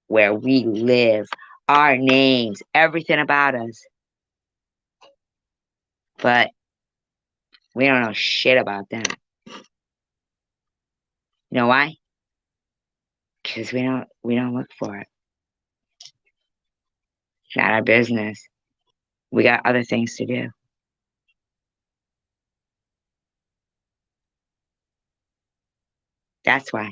where we live, our names, everything about us. But we don't know shit about them. You know why? Because we don't look for it. It's not our business. We got other things to do. That's why.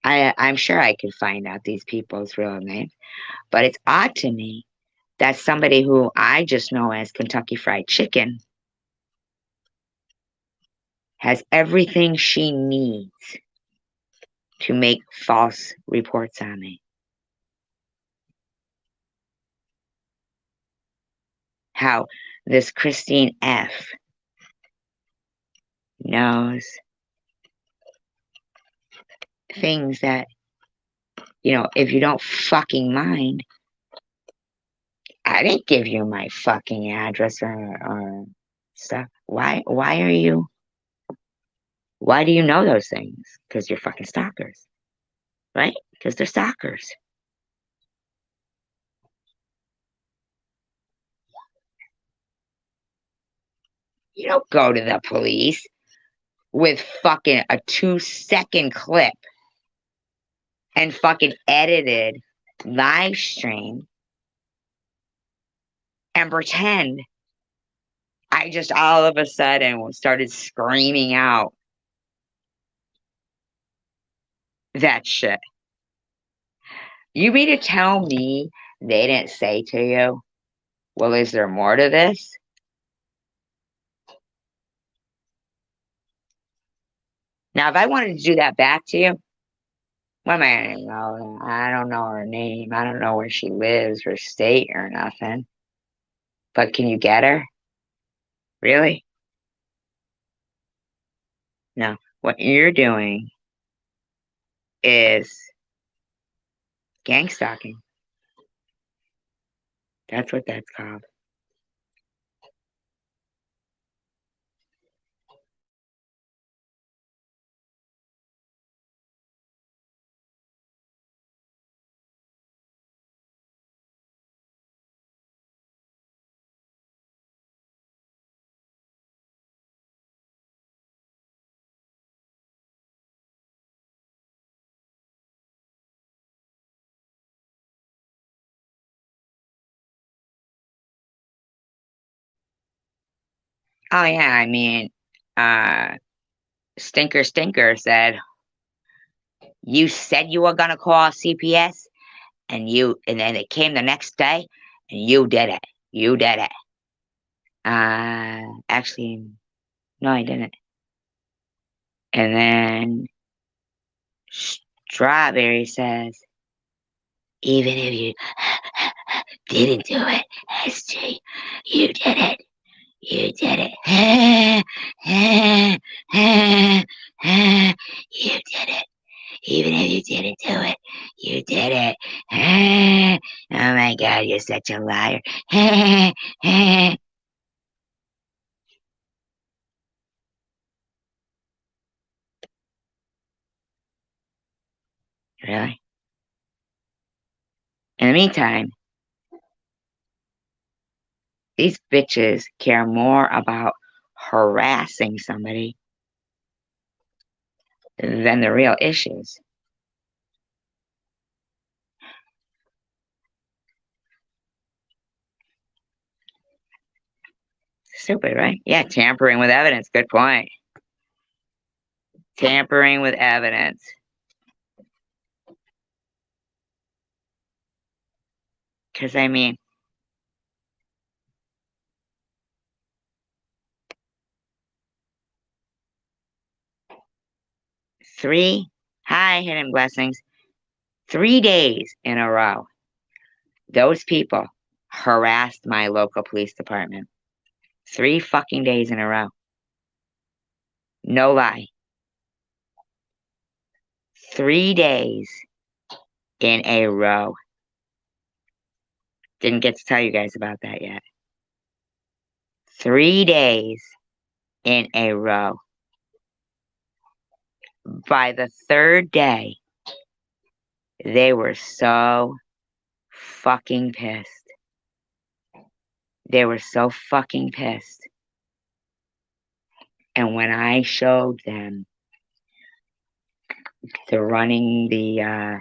I'm sure I could find out these people's real names, but it's odd to me that somebody who I just know as Kentucky Fried Chicken has everything she needs to make false reports on me. How this Christine F. knows things that, if you don't fucking mind, I didn't give you my fucking address or stuff. Why do you know those things? Because you're fucking stalkers, right? Because they're stalkers. You don't go to the police with fucking a 2-second clip and fucking edited live stream and pretend I just all of a sudden started screaming out that shit. You mean to tell me they didn't say to you, well, is there more to this? Now, if I wanted to do that back to you, what am I gonna know? I don't know her name. I don't know where she lives or state or nothing. But can you get her? Really? No. What you're doing is gang stalking. That's what that's called. Oh yeah, I mean, uh, Stinker said you said you were gonna call CPS, and then it came the next day, and you did it. You did it. Actually, no, I didn't. And then Strawberry says, even if you didn't do it, SG, you did it. You did it. You did it. Even if you didn't do it, you did it. Oh my God, you're such a liar. Really? In the meantime, these bitches care more about harassing somebody than the real issues. Stupid, right? Yeah, tampering with evidence. Good point. Tampering with evidence. Because, I mean, 3, hi, hidden blessings, 3 days in a row, those people harassed my local police department. 3 fucking days in a row. No lie. 3 days in a row. Didn't get to tell you guys about that yet. 3 days in a row. By the 3rd day, they were so fucking pissed. They were so fucking pissed. And when I showed them running the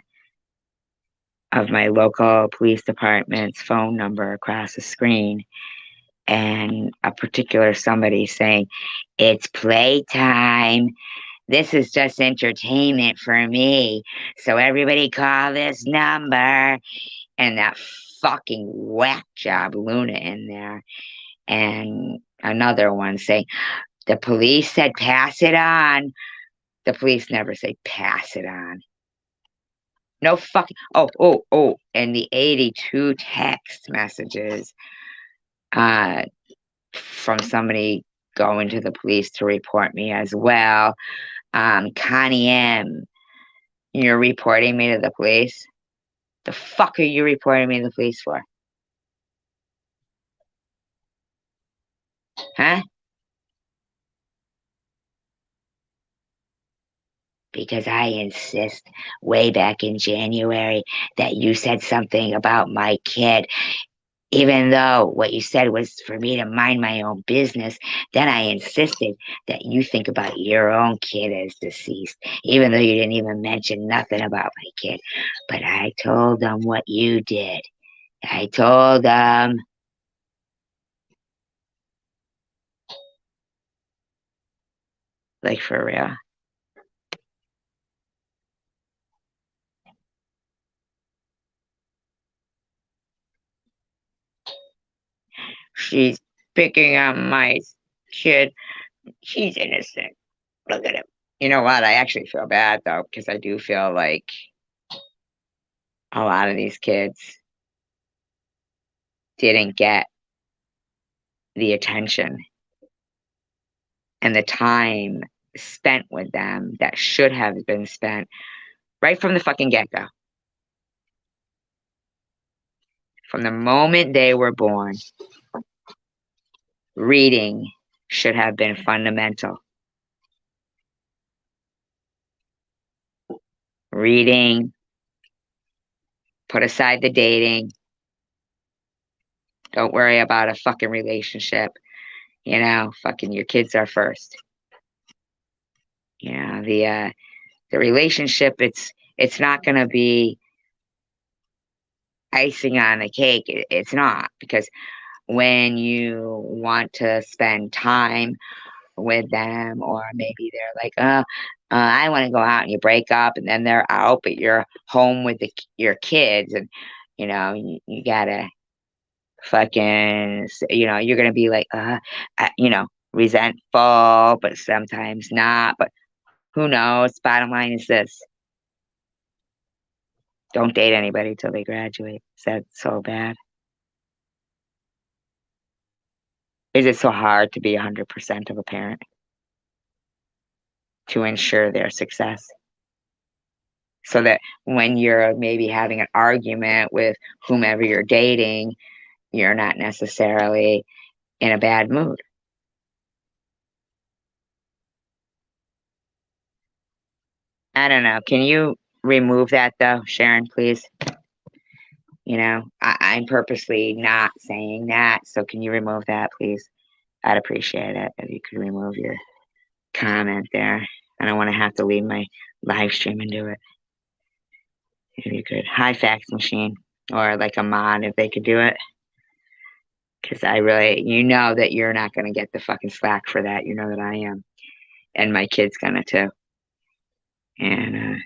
of my local police department's phone number across the screen, and a particular somebody saying, "It's playtime. This is just entertainment for me. So everybody call this number." And that fucking whack job Luna in there. And another one saying, "The police said pass it on." The police never say pass it on. No fucking. Oh. And the 82 text messages uh, from somebody going to the police to report me as well. Connie M, you're reporting me to the police? The fuck are you reporting me to the police for? Huh? Because I insist way back in January that you said something about my kid, even though what you said was for me to mind my own business. Then I insisted that you think about your own kid as deceased, even though you didn't even mention nothing about my kid. But I told them what you did. I told them. Like, for real. She's picking on my kid. He's innocent. Look at him. You know what? I actually feel bad though, because I do feel like a lot of these kids didn't get the attention and the time spent with them that should have been spent right from the fucking get-go. From the moment they were born, reading should have been fundamental. Reading, put aside the dating, don't worry about a fucking relationship. Fucking your kids are first. The relationship, it's not gonna be icing on the cake. It's not, because when you want to spend time with them, or maybe they're like, I want to go out, and you break up, and then they're out, but you're home with your kids, and you gotta fucking, you're gonna be like, resentful, but sometimes not. But who knows? Bottom line is this: don't date anybody till they graduate. Is that so bad? Is it so hard to be 100% of a parent to ensure their success? So that when you're maybe having an argument with whomever you're dating, you're not necessarily in a bad mood. I don't know. Can you remove that though, Sharon, please? I'm purposely not saying that. So can you remove that, please? I'd appreciate it if you could remove your comment there. I don't want to have to leave my live stream and do it. If you could. Hi, fax machine. Or like a mod, if they could do it. Because I really, that you're not going to get the fucking slack for that. You know that I am. And my kid's going to too. And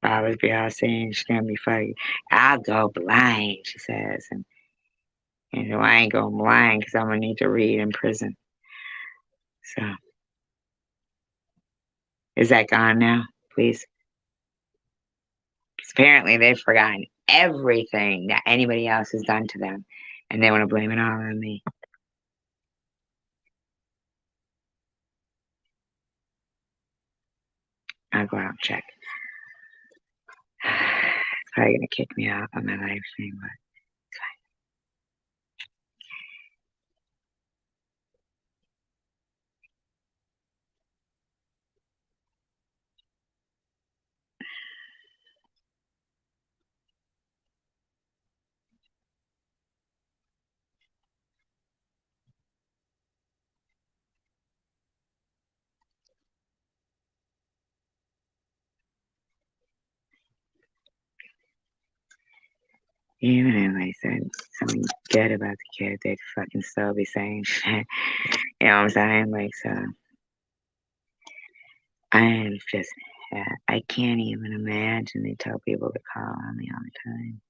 Bob's Beyonce, she's going to be fucking, "I'll go blind," she says. And I ain't going blind because I'm going to need to read in prison. So, is that gone now, please? Because apparently they've forgotten everything that anybody else has done to them. And they want to blame it all on me. I'll go out and check. It's probably going to kick me out on my live stream, but it's fine. Even if I said something good about the kid, they'd fucking still be saying shit. You know what I'm saying? Like, so I'm just, I can't even imagine they tell people to call on me all the time.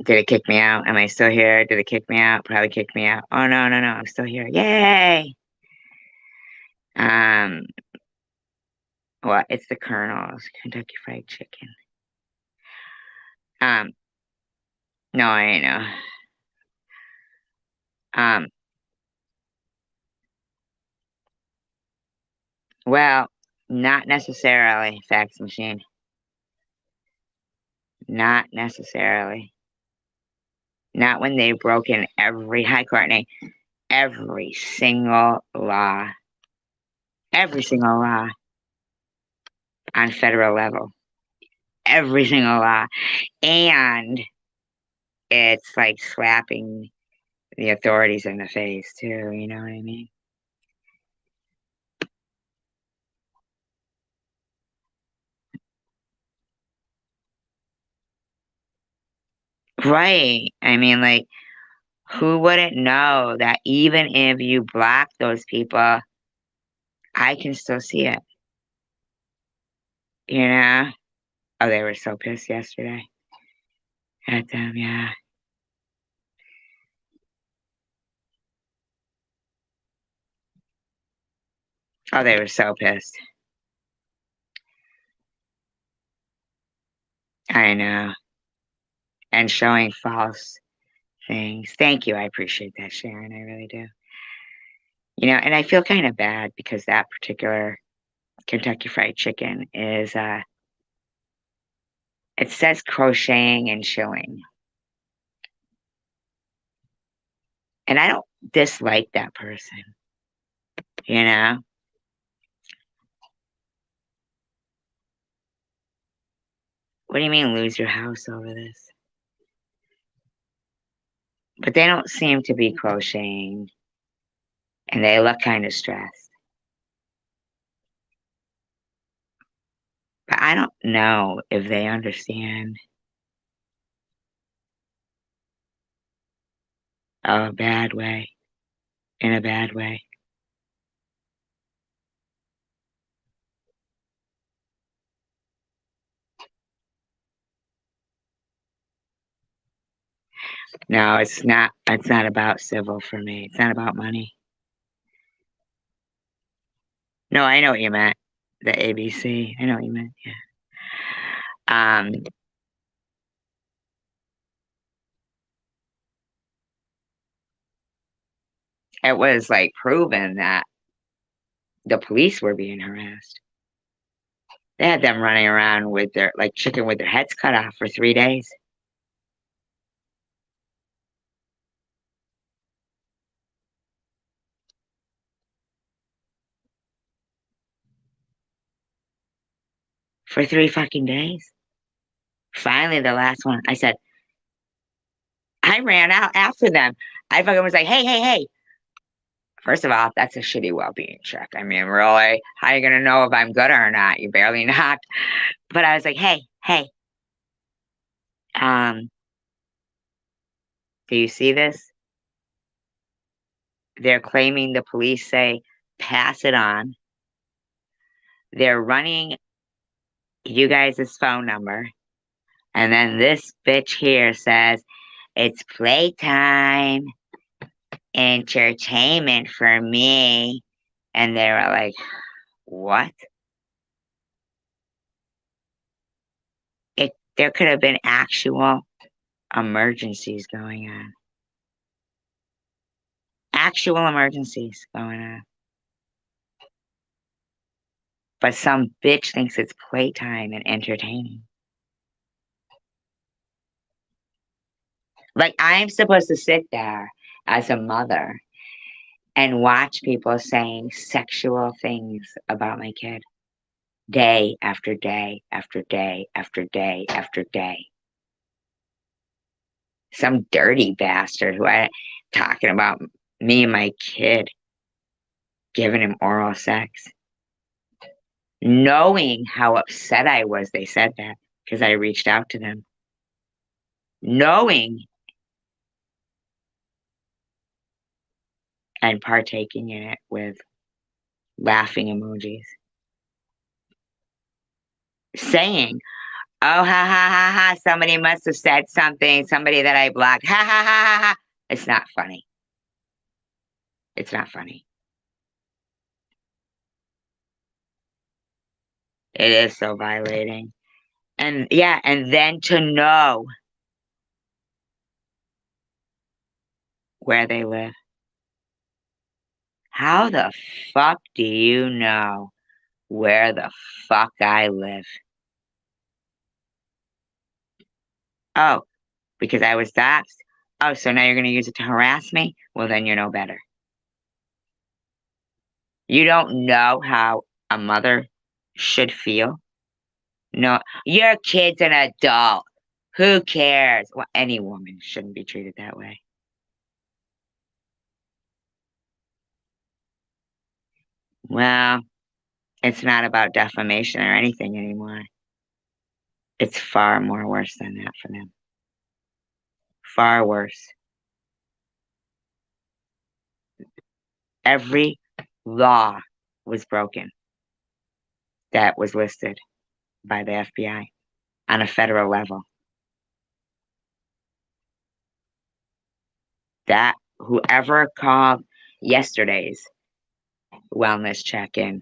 Did it kick me out? Am I still here? Did it kick me out? Probably kicked me out. Oh, no, no, no. I'm still here. Yay! Um, well, it's the Colonel's Kentucky Fried Chicken. No, I know. Um, well, not necessarily, fax machine. Not necessarily. Not when they've broken hi, Courtney, every single law on federal level. Every single law. And it's like slapping the authorities in the face, too. You know what I mean? Right. I mean, like, who wouldn't know that even if you block those people, I can still see it, you know? Oh, they were so pissed yesterday at them, yeah. Oh, they were so pissed. I know. And showing false things. Thank you. I appreciate that, Sharon. I really do. You know, and I feel kind of bad because that particular Kentucky Fried Chicken is, it says crocheting and chilling. And I don't dislike that person, you know? What do you mean lose your house over this? But they don't seem to be crocheting and they look kind of stressed. But I don't know if they understand a bad way, in a bad way. No, it's not about civil for me. It's not about money. No, I know what you meant. The ABC. I know what you meant. Yeah. Um, it was like proven that the police were being harassed. They had them running around with their like chicken with their heads cut off for 3 days. For 3 fucking days. Finally, the last one, I said, I ran out after them. I fucking was like, hey, hey, hey. First of all, that's a shitty well-being check. I mean, really, how are you gonna know if I'm good or not? You barely knocked. But I was like, hey, hey, Do you see this? They're claiming the police say, pass it on. They're running you guys' phone number. And then this bitch here says, it's playtime, entertainment for me. And they were like, what? There could have been actual emergencies going on. Actual emergencies going on. But some bitch thinks it's playtime and entertaining. Like, I'm supposed to sit there as a mother and watch people saying sexual things about my kid day after day after day after day after day. Some dirty bastard talking about me and my kid, giving him oral sex. Knowing how upset I was, they said that because I reached out to them. Knowing and partaking in it with laughing emojis. Saying, oh, ha ha ha ha, somebody must have said something, somebody that I blocked. Ha ha ha ha ha. It's not funny. It's not funny. It is so violating. And yeah, and then to know where they live. How the fuck do you know where the fuck I live? Oh, because I was doxxed? Oh, so now you're going to use it to harass me? Well, then you're no better. You don't know how a mother should feel? No, your kid's an adult. Who cares? Well, any woman shouldn't be treated that way. Well, it's not about defamation or anything anymore. It's far more worse than that for them. Far worse. Every law was broken that was listed by the FBI on a federal level. That whoever called yesterday's wellness check-in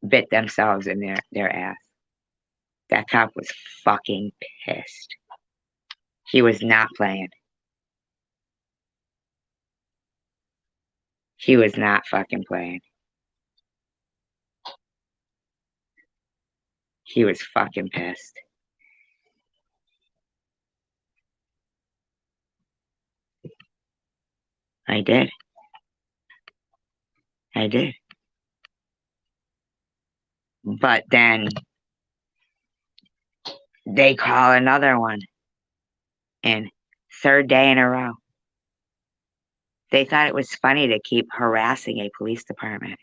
bit themselves in their ass. That cop was fucking pissed. He was not playing. He was not fucking playing. He was fucking pissed. I did. I did. But then they call another one. And third day in a row. They thought it was funny to keep harassing a police department.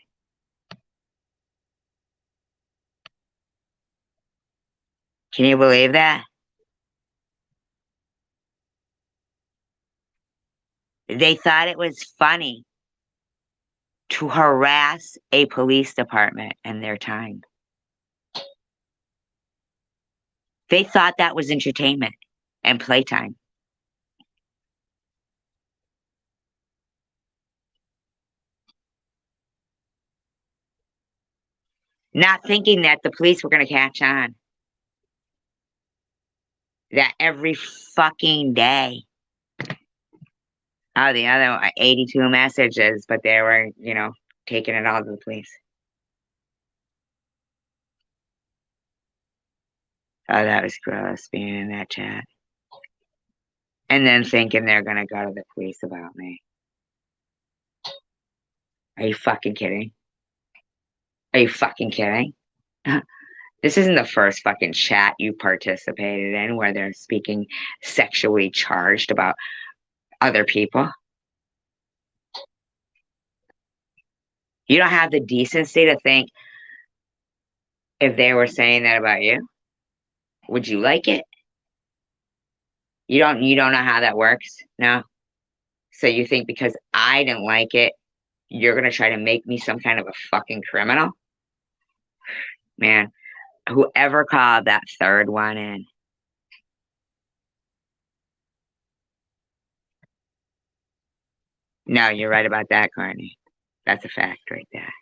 Can you believe that? They thought it was funny to harass a police department and their time. They thought that was entertainment and playtime. Not thinking that the police were going to catch on. That every fucking day. Oh, the other 82 messages, but they were, taking it all to the police. Oh, that was gross being in that chat. And then thinking they're going to go to the police about me. Are you fucking kidding? Are you fucking kidding? This isn't the first fucking chat you participated in where they're speaking sexually charged about other people. You don't have the decency to think if they were saying that about you, would you like it? You don't know how that works? No? So you think because I didn't like it, you're gonna try to make me some kind of a fucking criminal? Man, whoever called that third one in. No, you're right about that, Courtney. That's a fact right there.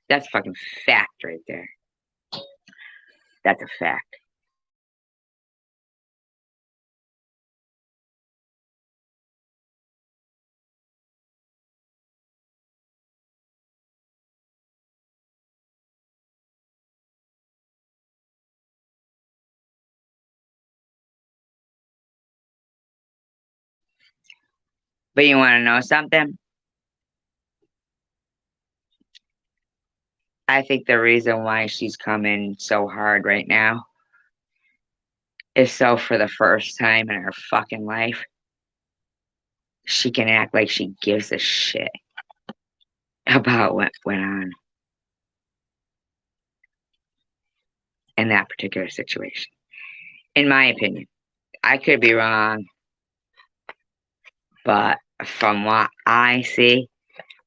That's a fucking fact right there. That's a fact. But you want to know something? I think the reason why she's coming so hard right now is so for the first time in her fucking life, she can act like she gives a shit about what went on in that particular situation. In my opinion, I could be wrong, but from what I see,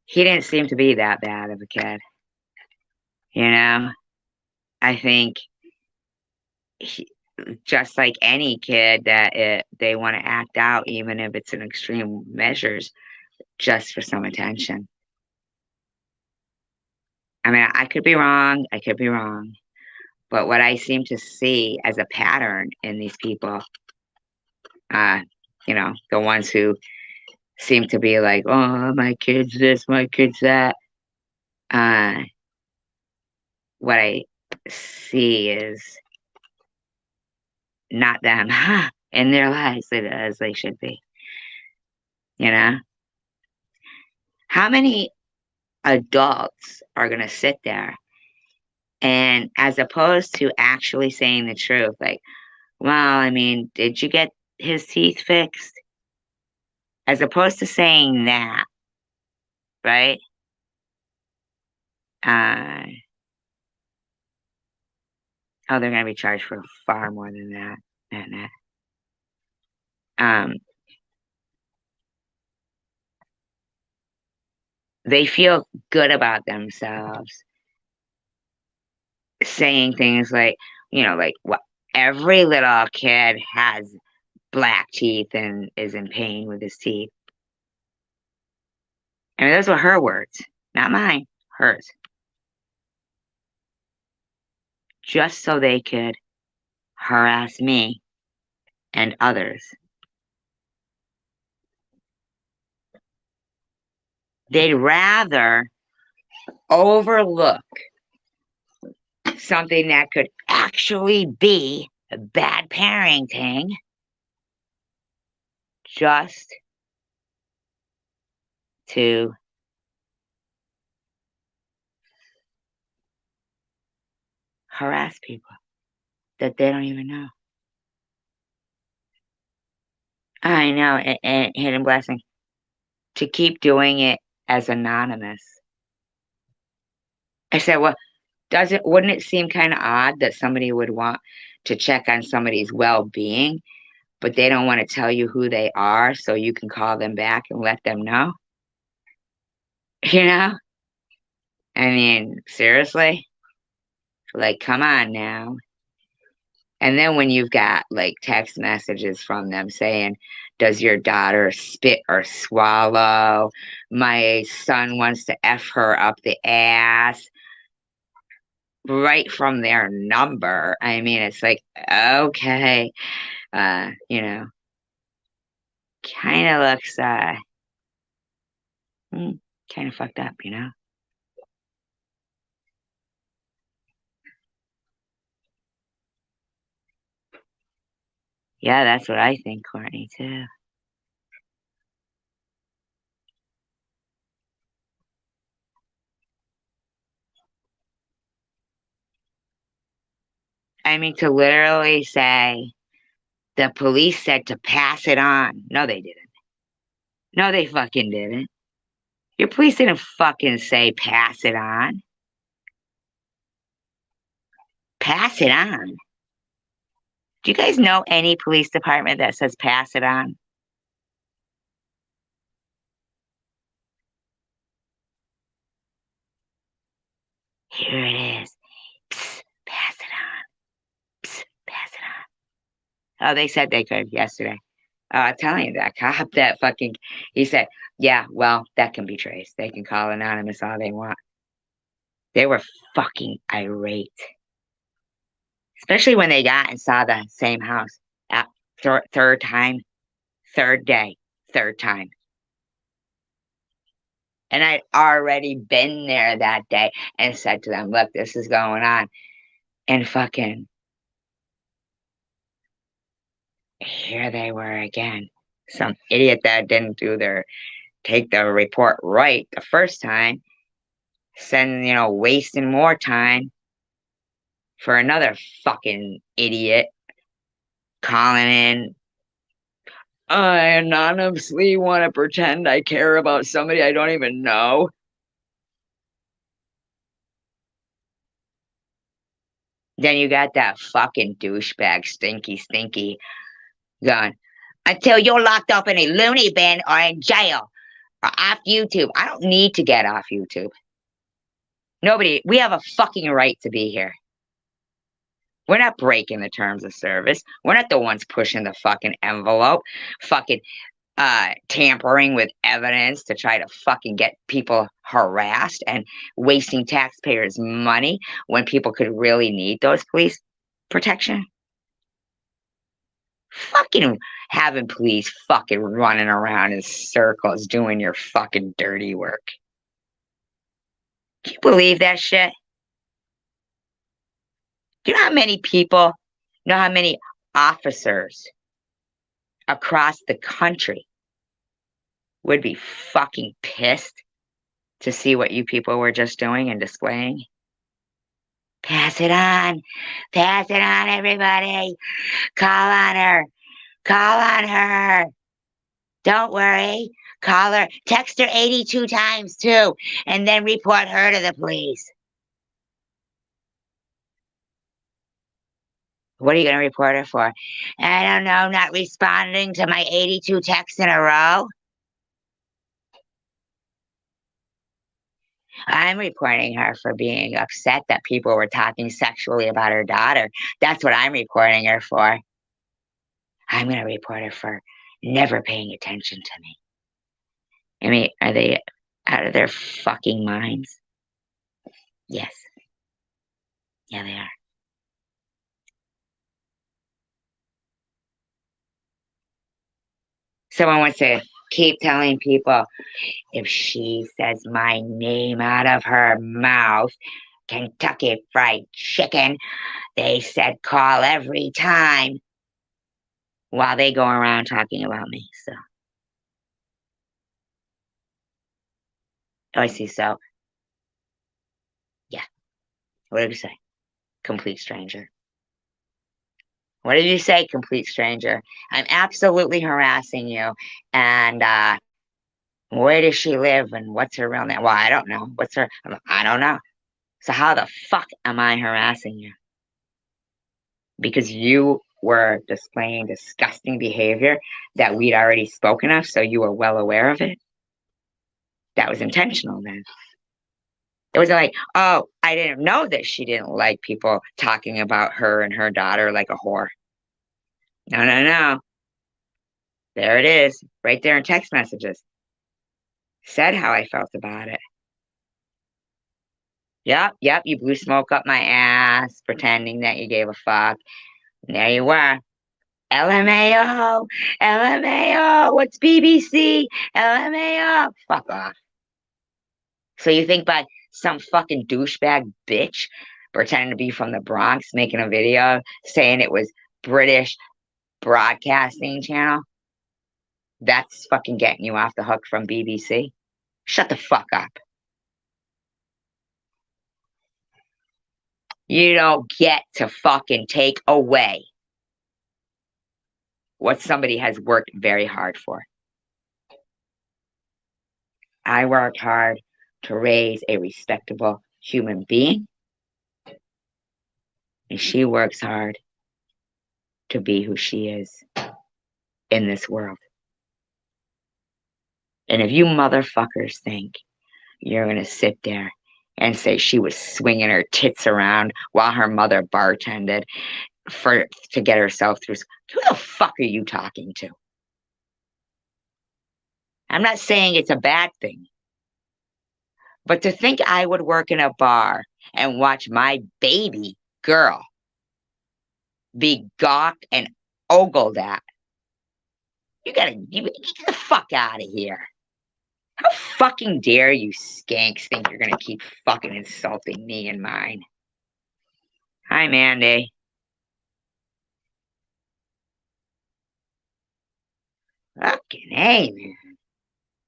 he didn't seem to be that bad of a kid. You know, I think he, just like any kid that they want to act out, even if it's in extreme measures, just for some attention. I mean, I could be wrong. I could be wrong. But what I seem to see as a pattern in these people, uh, the ones who seem to be like, oh, my kid's this, my kid's that. Uh, what I see is not them in their lives as they should be. You know, how many adults are going to sit there and, as opposed to actually saying the truth, like, well, I mean, did you get his teeth fixed? As opposed to saying that, right? Uh, oh, they're going to be charged for far more than that. Than that. Um, they feel good about themselves saying things like, like what every little kid has black teeth and is in pain with his teeth. I mean, those were her words, not mine, hers. Just so they could harass me and others. They'd rather overlook something that could actually be bad parenting just to harass people that they don't even know. I know, and hidden blessing. To keep doing it as anonymous. I said, well, wouldn't it seem kind of odd that somebody would want to check on somebody's well-being, but they don't want to tell you who they are so you can call them back and let them know? You know? I mean, seriously? Like, come on now. And then when you've got like text messages from them saying, does your daughter spit or swallow? My son wants to F her up the ass. Right from their number. I mean, it's like, okay, uh, you know, kind of looks kind of fucked up, Yeah, that's what I think, Courtney, too. I mean, to literally say the police said to pass it on. No, they didn't. No, they fucking didn't. Your police didn't fucking say pass it on. Pass it on. Do you guys know any police department that says pass it on? Here it is. Psst, pass it on. Psst, pass it on. Oh, they said they could yesterday. I'm telling you, that cop, he said, yeah, well, that can be traced. They can call anonymous all they want. They were fucking irate, especially when they got and saw the same house at third time, third day, third time. And I'd already been there that day and said to them, look, this is going on. And fucking here they were again. Some idiot that didn't take the report right the first time, wasting more time for another fucking idiot calling in. I anonymously want to pretend I care about somebody I don't even know. Then you got that fucking douchebag, stinky, going, until you're locked up in a loony bin or in jail or off YouTube. I don't need to get off YouTube. We have a fucking right to be here. We're not breaking the terms of service. We're not the ones pushing the fucking envelope, fucking tampering with evidence to try to fucking get people harassed and wasting taxpayers' money when people could really need those police protection. Fucking having police fucking running around in circles doing your fucking dirty work. Can you believe that shit? Do you know how many people, how many officers across the country would be fucking pissed to see what you people were just doing and displaying? Pass it on. Pass it on, everybody. Call on her. Call on her. Don't worry. Call her. Text her 82 times, too, and then report her to the police. What are you going to report her for? I don't know, not responding to my 82 texts in a row. I'm reporting her for being upset that people were talking sexually about her daughter. That's what I'm reporting her for. I'm going to report her for never paying attention to me. I mean, are they out of their fucking minds? Yes. Yeah, they are. Someone wants to keep telling people, if she says my name out of her mouth, Kentucky Fried Chicken, they said call every time while they go around talking about me. So, I see. So, yeah. What did you say? Complete stranger. What did you say, complete stranger? I'm absolutely harassing you. And where does she live and what's her real name? Well, I don't know. I don't know. So how the fuck am I harassing you? Because you were displaying disgusting behavior that we'd already spoken of, so you were well aware of it. That was intentional then. It was like, oh, I didn't know that she didn't like people talking about her and her daughter like a whore. No. There it is, right there in text messages. Said how I felt about it. Yep, you blew smoke up my ass, pretending that you gave a fuck. And there you were. LMAO, what's BBC? LMAO, fuck off. So you think by some fucking douchebag bitch pretending to be from the Bronx making a video saying it was British Broadcasting Channel, that's fucking getting you off the hook from BBC? Shut the fuck up. You don't get to fucking take away what somebody has worked very hard for. I worked hard to raise a respectable human being, and she works hard to be who she is in this world. And if you motherfuckers think you're going to sit there and say she was swinging her tits around while her mother bartended to get herself through, who the fuck are you talking to? I'm not saying it's a bad thing, but to think I would work in a bar and watch my baby girl be gawked and ogled at, you get the fuck out of here. How fucking dare you skanks think you're gonna keep fucking insulting me and mine? Hi, Mandy. Fucking hey, man.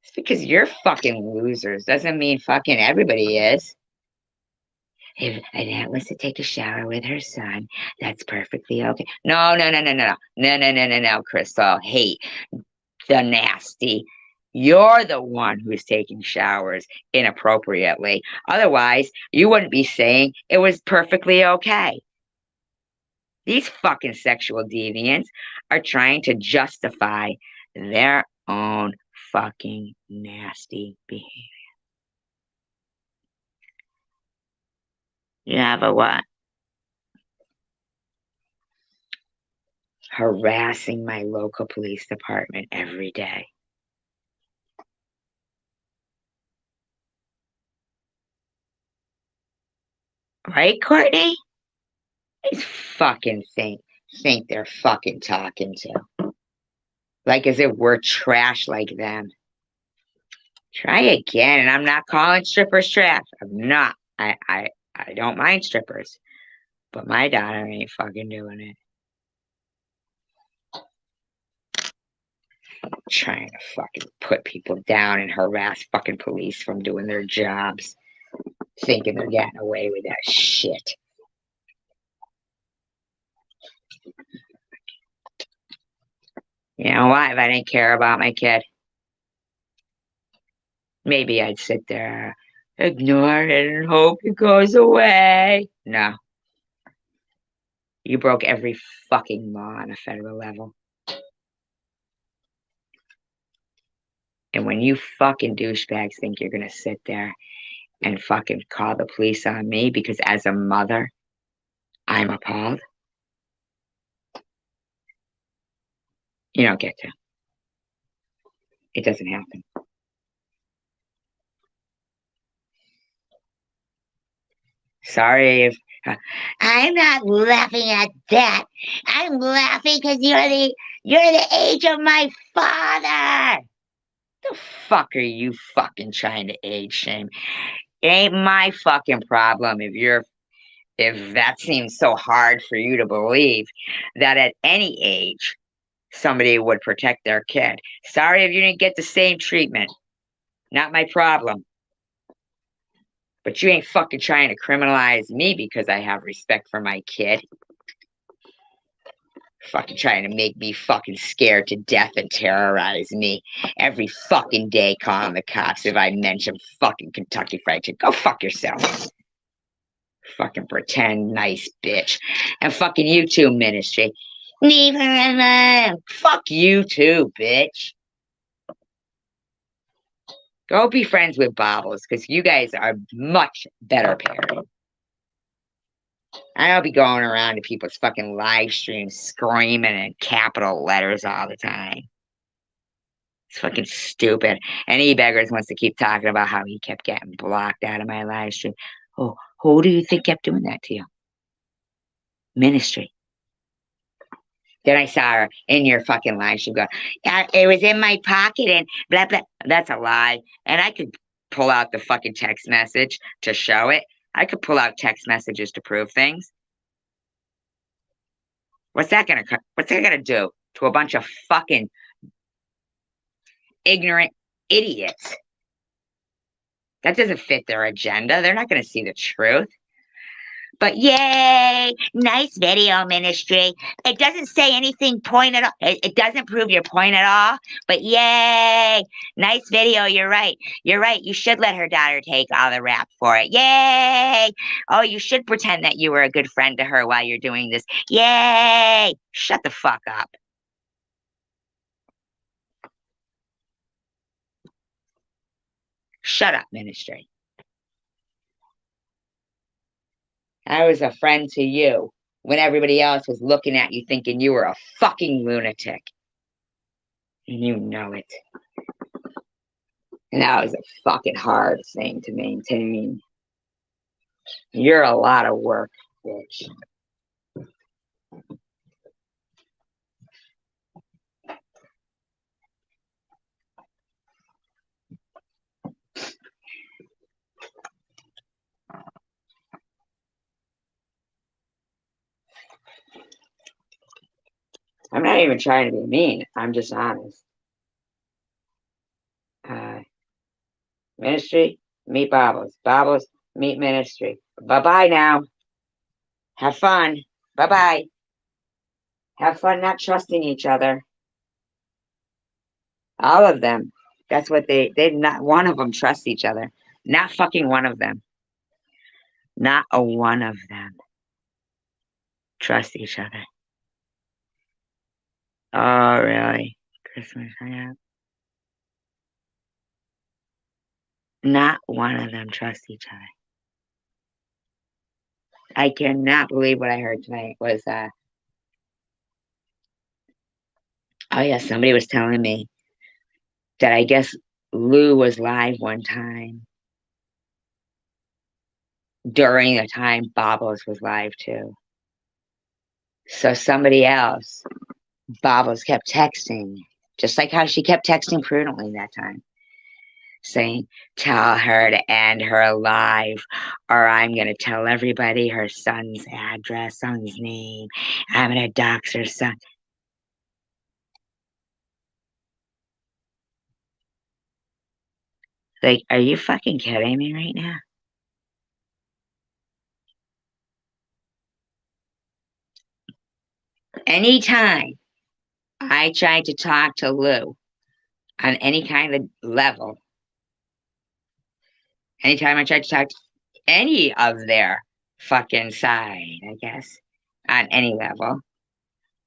Just because you're fucking losers doesn't mean fucking everybody is. If Annette wants to take a shower with her son, that's perfectly okay. No, Crystal. Hey, the nasty. You're the one who's taking showers inappropriately. Otherwise, you wouldn't be saying it was perfectly okay. These fucking sexual deviants are trying to justify their own fucking nasty behavior. You have a what? Harassing my local police department every day. Right, Courtney? These fucking think they're fucking talking to. Like as if we're trash like them. Try again, and I'm not calling strippers trash. I'm not. I don't mind strippers. But my daughter ain't fucking doing it. Trying to fucking put people down and harass fucking police from doing their jobs. Thinking they're getting away with that shit. You know what? If I didn't care about my kid, maybe I'd sit there, ignore it, and hope it goes away. No. You broke every fucking law on a federal level. And when you fucking douchebags think you're gonna sit there and fucking call the police on me because as a mother, I'm appalled, you don't get to. It doesn't happen. Sorry if I'm not laughing at that. I'm laughing because you're the age of my father. The fuck are you fucking trying to age shame? It ain't my fucking problem if that seems so hard for you to believe that at any age somebody would protect their kid. Sorry if you didn't get the same treatment. Not my problem. But you ain't fucking trying to criminalize me because I have respect for my kid. Fucking trying to make me fucking scared to death and terrorize me every fucking day, calling the cops if I mention fucking Kentucky Fried Chicken. Go fuck yourself. Fucking pretend nice bitch. And fucking you too, ministry. Leave her alone. Fuck you too, bitch. Go be friends with Bobbles, because you guys are much better paired. I don't be going around to people's fucking live streams screaming in capital letters all the time. It's fucking stupid. And E-Beggars wants to keep talking about how he kept getting blocked out of my live stream. Oh, who do you think kept doing that to you? Ministry. Then I saw her in your fucking live stream go, yeah, it was in my pocket and blah, blah. That's a lie. And I could pull out the fucking text message to show it. I could pull out text messages to prove things. What's that gonna do to a bunch of fucking ignorant idiots? That doesn't fit their agenda. They're not gonna see the truth. But yay, nice video, ministry. It doesn't say anything point at all. It doesn't prove your point at all. But yay, nice video. You're right. You're right. You should let her daughter take all the rap for it. Yay. Oh, you should pretend that you were a good friend to her while you're doing this. Yay. Shut the fuck up. Shut up, ministry. I was a friend to you when everybody else was looking at you thinking you were a fucking lunatic. And you know it. And that was a fucking hard thing to maintain. You're a lot of work, bitch. I'm not even trying to be mean. I'm just honest. Ministry, meet Bobbles. Bobbles, meet ministry. Bye-bye now. Have fun. Bye-bye. Have fun not trusting each other. All of them. That's what they not one of them trust each other. Not fucking one of them. Not a one of them trust each other. Oh, really? Christmas, yeah. Not one of them trust each other. I cannot believe what I heard tonight was oh yeah, somebody was telling me that I guess Lou was live one time during the time Bobbles was live too. So somebody else, Bobbles kept texting, just like how she kept texting prudently that time, saying, tell her to end her live, or I'm going to tell everybody her son's address, son's name. I'm going to dox her son. Like, are you fucking kidding me right now? Anytime I tried to talk to Lou on any kind of level, anytime I tried to talk to any of their fucking side, I guess, on any level,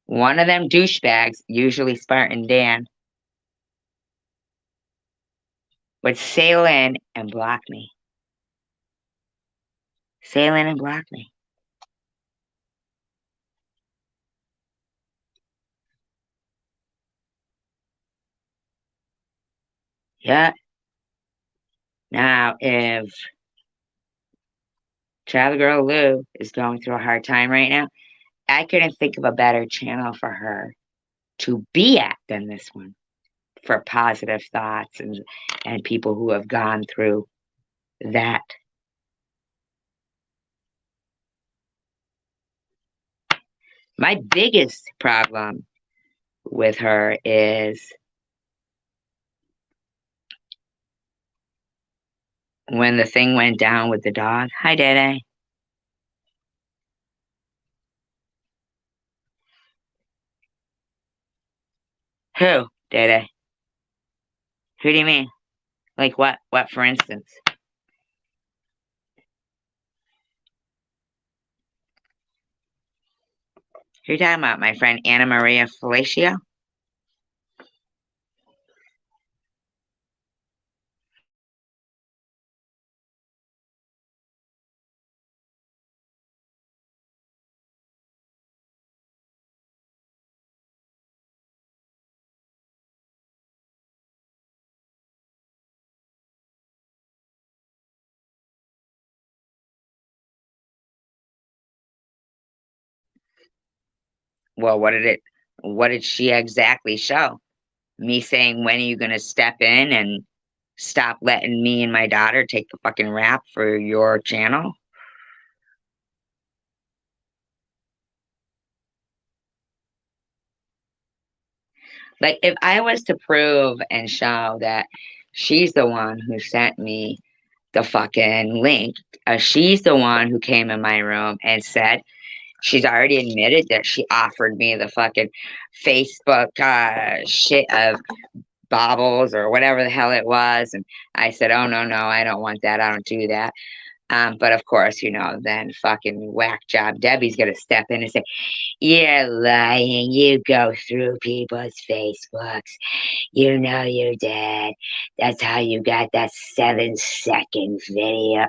one of them douchebags, usually Spartan Dan, would sail in and block me. Sail in and block me. Yeah. Now, if Travel Girl Lou is going through a hard time right now, I couldn't think of a better channel for her to be at than this one for positive thoughts and people who have gone through that. My biggest problem with her is when the thing went down with the dog. Hi, Dede. Who, Dede? Who do you mean? Like what? What, for instance? Who you talking about? My friend Anna Maria Felicio? Well, what did she exactly show? Me saying, when are you going to step in and stop letting me and my daughter take the fucking rap for your channel? Like, if I was to prove and show that she's the one who sent me the fucking link. She's the one who came in my room and said she's already admitted that she offered me the fucking Facebook shit of baubles or whatever the hell it was. And I said, oh, no, I don't want that. I don't do that. But of course, then fucking whack job Debbie's going to step in and say, you're lying. You go through people's Facebooks. You know you're dead. That's how you got that 7-second video.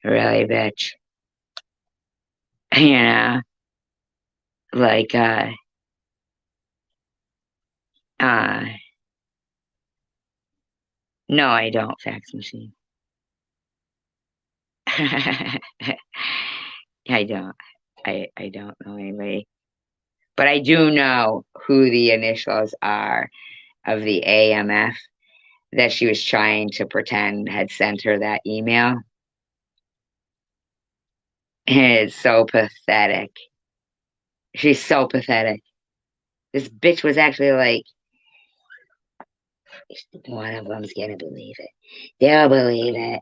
Really, bitch? You know, like, uh, no, I don't, fax machine. I don't. I don't know anybody. But I do know who the initials are of the AMF that she was trying to pretend had sent her that email. And it's so pathetic. She's so pathetic. This bitch was actually like, one of them's gonna believe it. They'll believe it.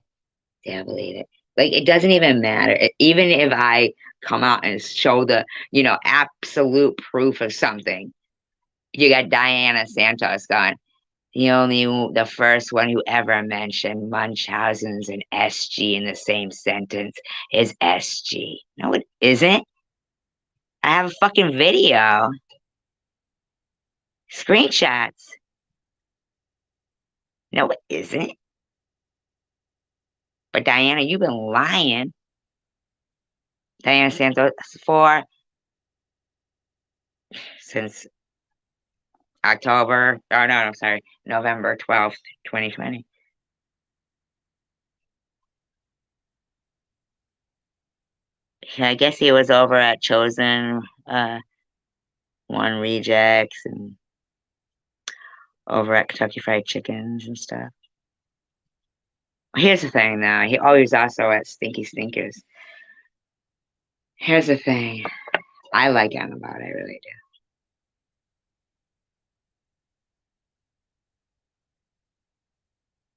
They'll believe it. Like, it doesn't even matter. Even if I come out and show the, absolute proof of something, you got Diana Santos going, the first one who ever mentioned Munchausen's and SG in the same sentence is SG. No, it isn't. I have a fucking video. Screenshots. No, it isn't. But Diana, you've been lying. Diana Santos since October, oh no, sorry, November 12th, 2020. I guess he was over at Chosen One Rejects and over at Kentucky Fried Chickens and stuff. Here's the thing, though. He always also at Stinky Stinkers. Here's the thing. I like him about it, I really do.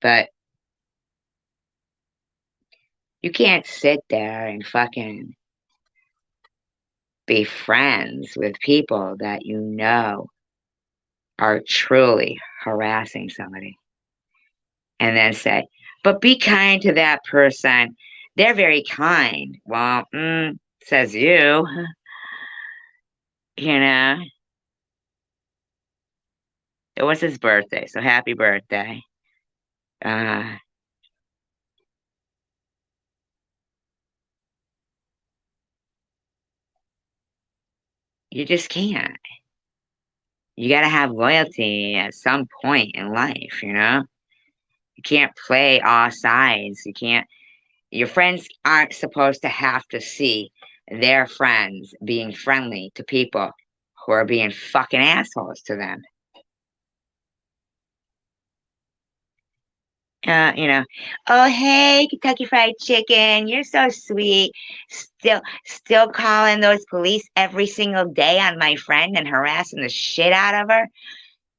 But you can't sit there and fucking be friends with people that you know are truly harassing somebody and then say, but be kind to that person. They're very kind. Well, says you. You know, it was his birthday, so happy birthday. Uh, you just can't. You got to have loyalty at some point in life, You can't play all sides. You can't, your friends aren't supposed to have to see their friends being friendly to people who are being fucking assholes to them. Oh, hey, Kentucky Fried Chicken, you're so sweet. Still calling those police every single day on my friend and harassing the shit out of her.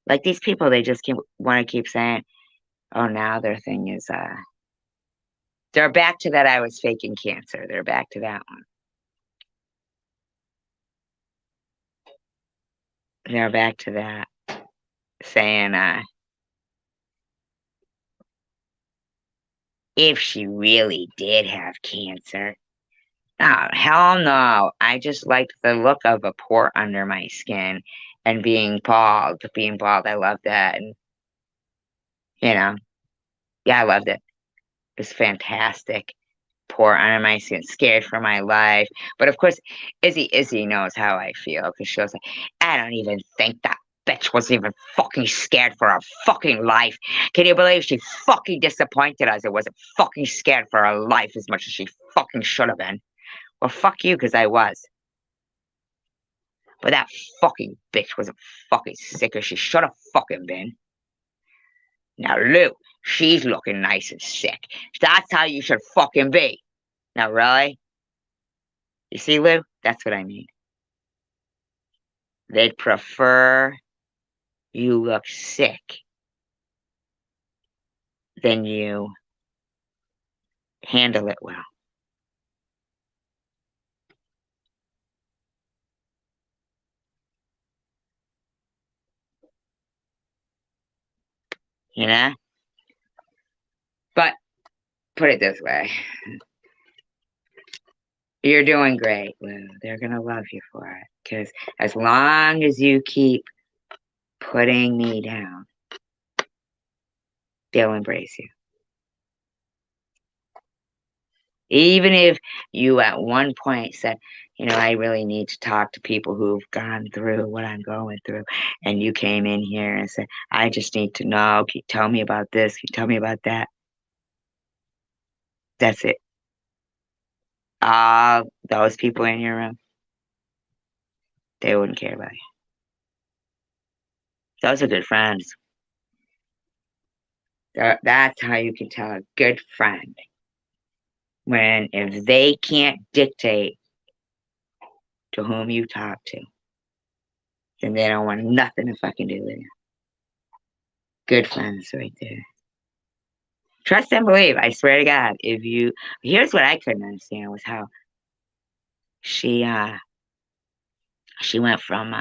Like, these people, they just want to keep saying, oh, now their thing is, they're back to that I was faking cancer. They're back to that one. They're back to that, saying, if she really did have cancer. Oh, hell no. I just liked the look of a pore under my skin and being bald. Being bald, I love that. And, yeah, I loved it. It was fantastic. Pore under my skin, scared for my life. But of course, Izzy knows how I feel because she was like, I don't even think that bitch was even fucking scared for her fucking life. Can you believe she fucking disappointed us? It wasn't fucking scared for her life as much as she fucking should have been. Well, fuck you, because I was. But that fucking bitch wasn't fucking sick as she should have fucking been. Now, Lou, she's looking nice and sick. That's how you should fucking be. Now, really? You see, Lou? That's what I mean. They'd prefer you look sick than you handle it well. You know? But put it this way. You're doing great, Lou. They're going to love you for it. Because as long as you keep putting me down, they'll embrace you. Even if you at one point said, I really need to talk to people who've gone through what I'm going through. And you came in here and said, I just need to know. Can you tell me about this? Can you tell me about that? That's it. All those people in your room, they wouldn't care about you. Those are good friends. That's how you can tell a good friend. When if they can't dictate to whom you talk to, then they don't want nothing to fucking do with you. Good friends right there. Trust and believe. I swear to God. Here's what I couldn't understand was how she went from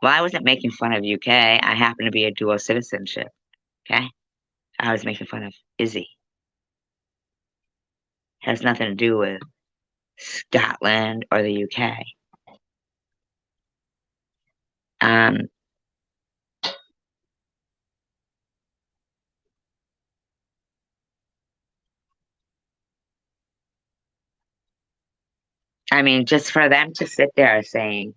well, I wasn't making fun of UK. I happen to be a dual citizenship. Okay, I was making fun of Izzy. Has nothing to do with Scotland or the UK. I mean, just for them to sit there saying,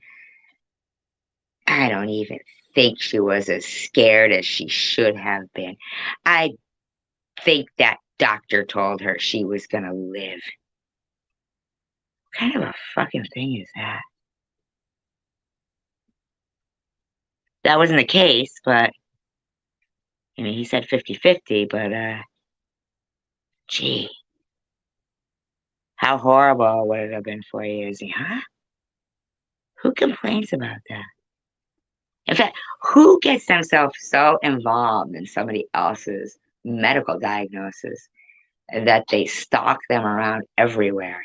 I don't even think she was as scared as she should have been. I think that doctor told her she was going to live. What kind of a fucking thing is that? That wasn't the case, but he said 50-50, but gee, how horrible would it have been for you, Izzy, huh? Who complains about that? In fact, who gets themselves so involved in somebody else's medical diagnosis that they stalk them around everywhere?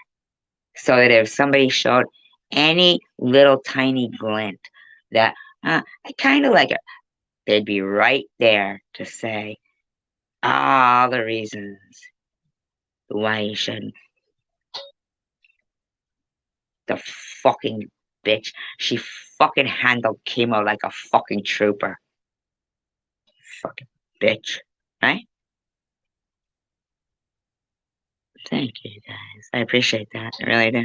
So that if somebody showed any little tiny glint that, I kind of like it, they'd be right there to say all the reasons why you shouldn't. The fucking bitch. She fucking handled chemo like a fucking trooper. Fucking bitch. Right? Thank you, guys. I appreciate that. I really do.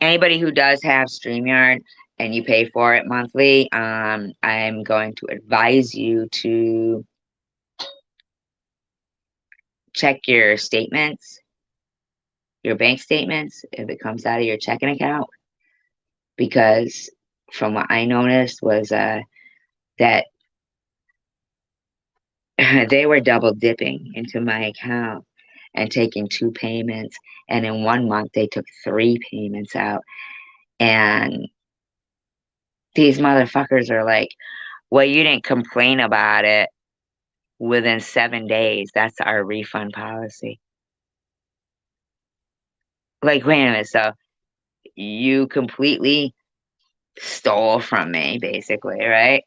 Anybody who does have StreamYard and you pay for it monthly, I'm going to advise you to check your statements, your bank statements, if it comes out of your checking account. Because from what I noticed was that they were double dipping into my account and taking 2 payments. And in 1 month, they took 3 payments out. And these motherfuckers are like, well, you didn't complain about it within 7 days. That's our refund policy. Like, wait a minute. So you completely stole from me, basically, right?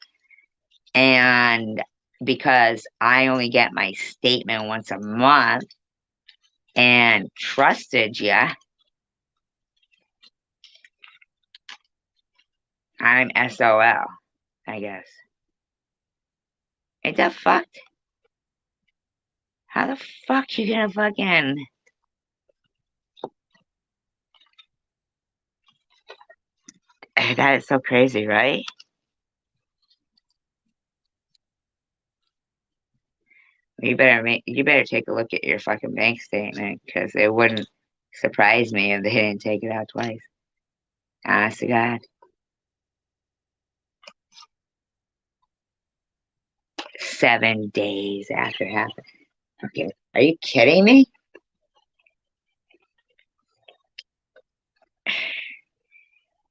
And because I only get my statement once a month and trusted you, I'm SOL, I guess. Ain't that fucked? How the fuck you gonna fucking... That is so crazy, right? You better take a look at your fucking bank statement, because it wouldn't surprise me if they didn't take it out twice. Honest to God. 7 days after it happened. Okay. Are you kidding me?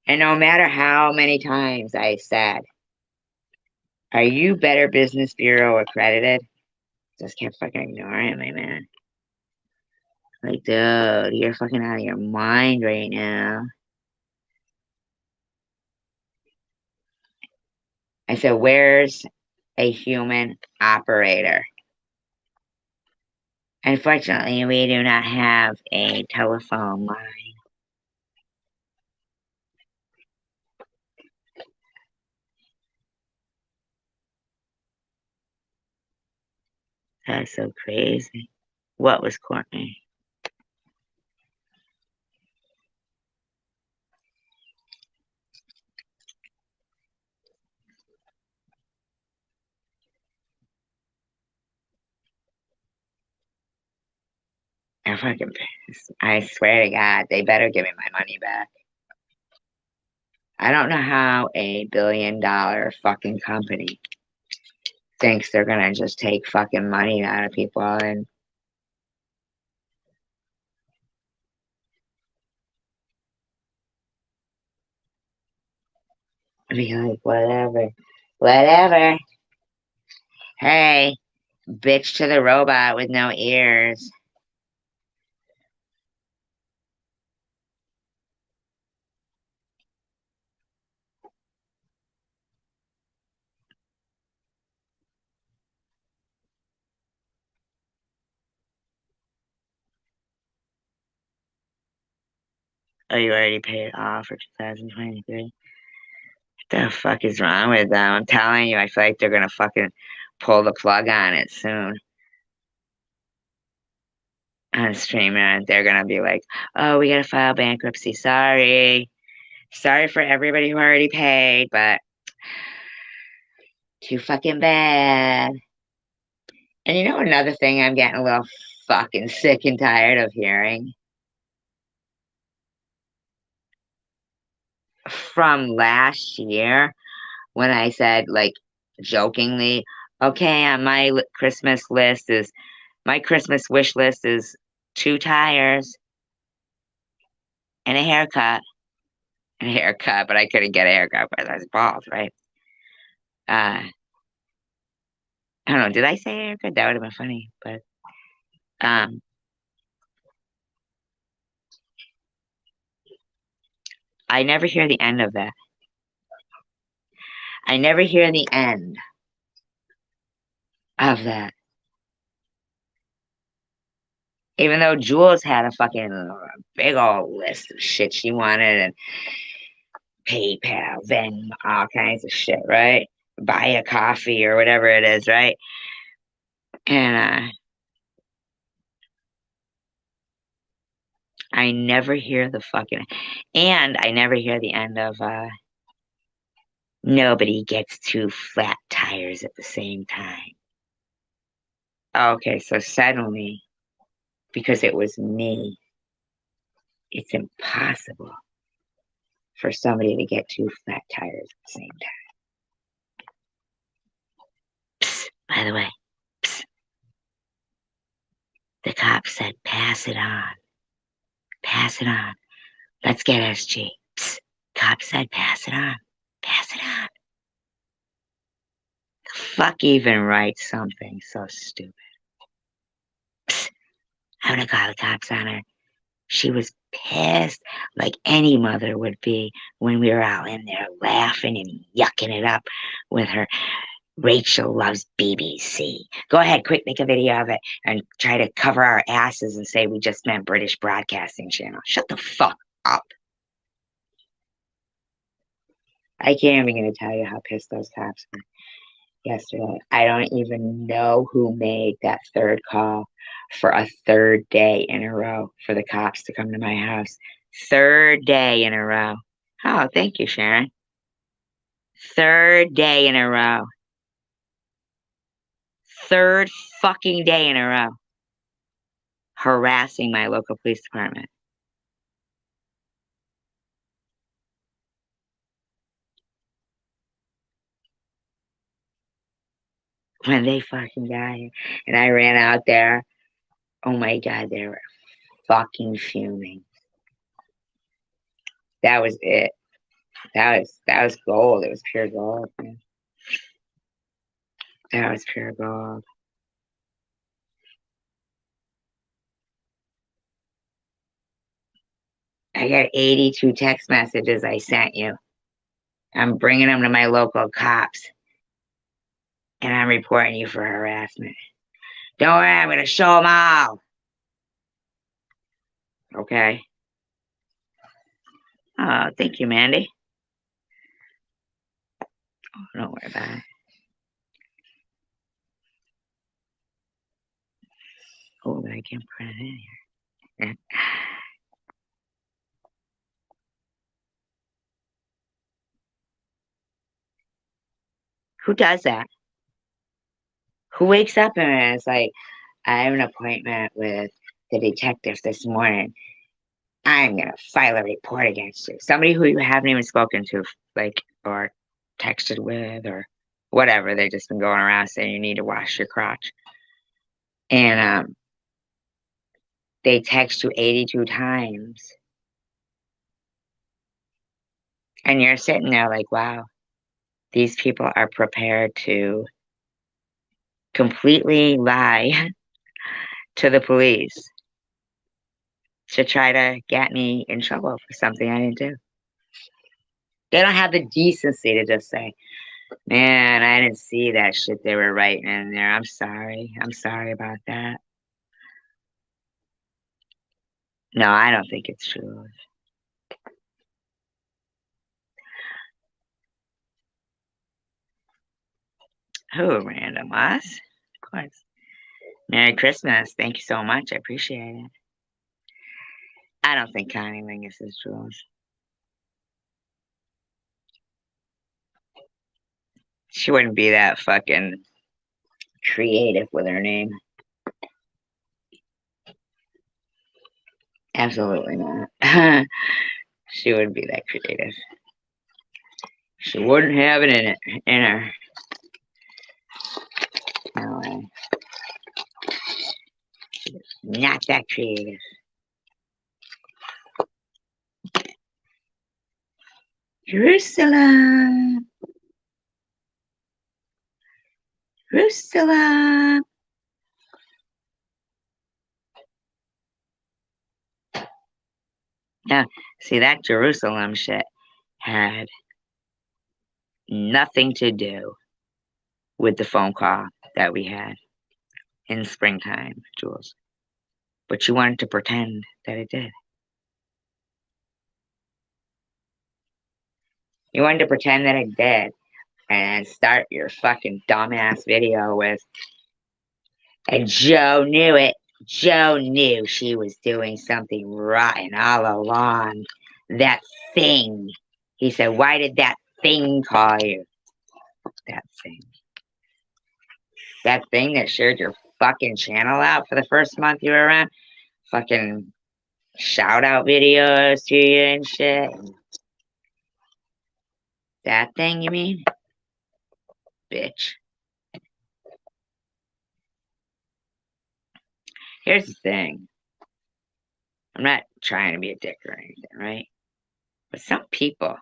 And no matter how many times I said, are you Better Business Bureau accredited? Just kept fucking ignoring me, man. Like, dude, you're fucking out of your mind right now. I said, where's a human operator? Unfortunately, we do not have a telephone line. That's so crazy. What was Courtney? I'm fucking pissed. I swear to God, they better give me my money back. I don't know how a billion-dollar fucking company thinks they're gonna just take fucking money out of people and be like, whatever, whatever. Hey, bitch to the robot with no ears. Oh, you already paid off for 2023? What the fuck is wrong with them? I'm telling you, I feel like they're gonna fucking pull the plug on it soon. On streamer, they're gonna be like, oh, we gotta file bankruptcy. Sorry. Sorry for everybody who already paid, but too fucking bad. And you know another thing I'm getting a little fucking sick and tired of hearing? From last year, when I said, like, jokingly, okay, on my Christmas list is, my Christmas wish list is 2 tires and a haircut. And a haircut, but I couldn't get a haircut because I was bald, right? I don't know, did I say haircut? That would have been funny, but um, I never hear the end of that. I never hear the end of that. Even though Jules had a fucking big old list of shit she wanted, and PayPal, Venmo, all kinds of shit, right? Buy a coffee or whatever it is, right? And I never hear the fucking, and I never hear the end of nobody gets 2 flat tires at the same time. Okay, so suddenly, because it was me, it's impossible for somebody to get 2 flat tires at the same time. Psst, by the way, psst, the cop said, pass it on. Pass it on. Let's get SG. Psst, cop said, pass it on. Pass it on. The fuck even writes something so stupid? Psst, I'm gonna call the cops on her. She was pissed, like any mother would be, when we were all in there laughing and yucking it up with her Rachel loves BBC. Go ahead, quick, make a video of it and try to cover our asses and say we just meant British Broadcasting Channel. Shut the fuck up. I can't even gonna tell you how pissed those cops were yesterday. I don't even know who made that 3rd call for a 3rd day in a row for the cops to come to my house. 3rd day in a row. Oh, thank you, Sharon. 3rd day in a row. Third fucking day in a row. Harassing my local police department. When they fucking got here. And I ran out there. Oh my God, they were fucking fuming. That was it. That was gold. It was pure gold, man. That was pure gold. I got 82 text messages I sent you. I'm bringing them to my local cops. And I'm reporting you for harassment. Don't worry, I'm going to show them all. Okay. Oh, thank you, Mandy. Oh, don't worry about it. Oh, but I can't put it in here. Who does that? Who wakes up and is like, I have an appointment with the detective this morning. I'm going to file a report against you. Somebody who you haven't even spoken to, like, or texted with, or whatever. They've just been going around saying you need to wash your crotch. And they text you 82 times. And you're sitting there like, wow, these people are prepared to completely lie to the police to try to get me in trouble for something I didn't do. They don't have the decency to just say, man, I didn't see that shit they were writing in there. I'm sorry. I'm sorry about that. No, I don't think it's true. Who, random? Us? Of course. Merry Christmas. Thank you so much. I appreciate it. I don't think Connie Lingus is Jules. She wouldn't be that fucking creative with her name. Absolutely not. She wouldn't be that creative. She wouldn't have it in her. No way. Not that creative. Jerusalem. Jerusalem. Yeah, see, that Jerusalem shit had nothing to do with the phone call that we had in springtime, Jules. But you wanted to pretend that it did. You wanted to pretend that it did and start your fucking dumbass video with, and Joe knew it. Joe knew she was doing something rotten all along. That thing. He said, why did that thing call you? That thing. That thing that shared your fucking channel out for the first month you were around. Fucking shout out videos to you and shit. That thing, you mean? Bitch. Here's the thing. I'm not trying to be a dick or anything, right? But some people,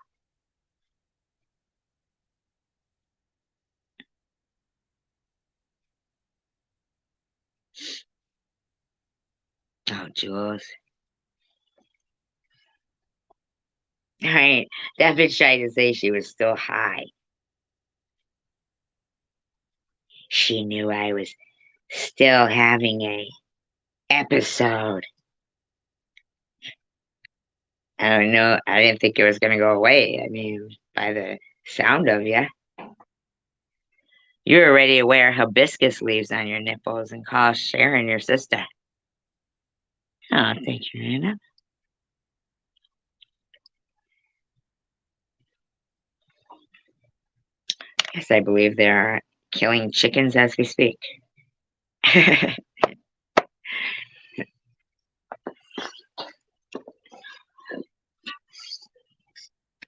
oh, Jules. All right, that bitch tried to say she was still high. She knew I was still having a episode. I don't know. I didn't think it was gonna go away. I mean, by the sound of you. You were ready to wear hibiscus leaves on your nipples and call Sharon your sister. Oh, thank you, Anna. Yes, I believe they are killing chickens as we speak.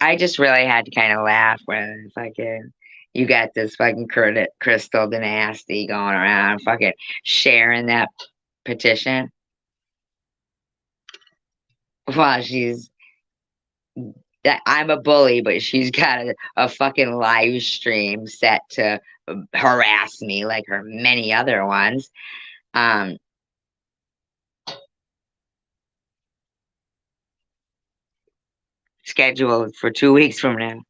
I just really had to kind of laugh when fucking you got this fucking Crystal Dynasty going around fucking sharing that petition while she's that I'm a bully, but she's got a fucking live stream set to harass me like her many other ones. Um, Scheduled for 2 weeks from now.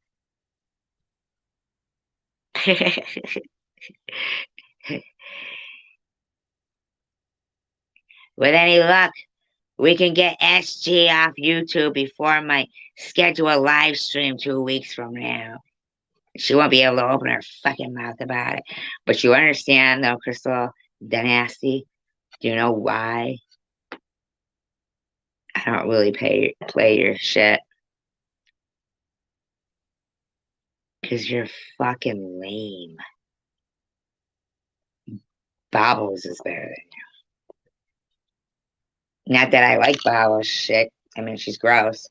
With any luck, we can get SG off YouTube before my scheduled live stream 2 weeks from now. She won't be able to open her fucking mouth about it. But you understand, though, Crystal Dynasty? Do you know why I don't really play your shit? Because you're fucking lame. Bobbles is better than you. Not that I like Bobbles shit. I mean, she's gross.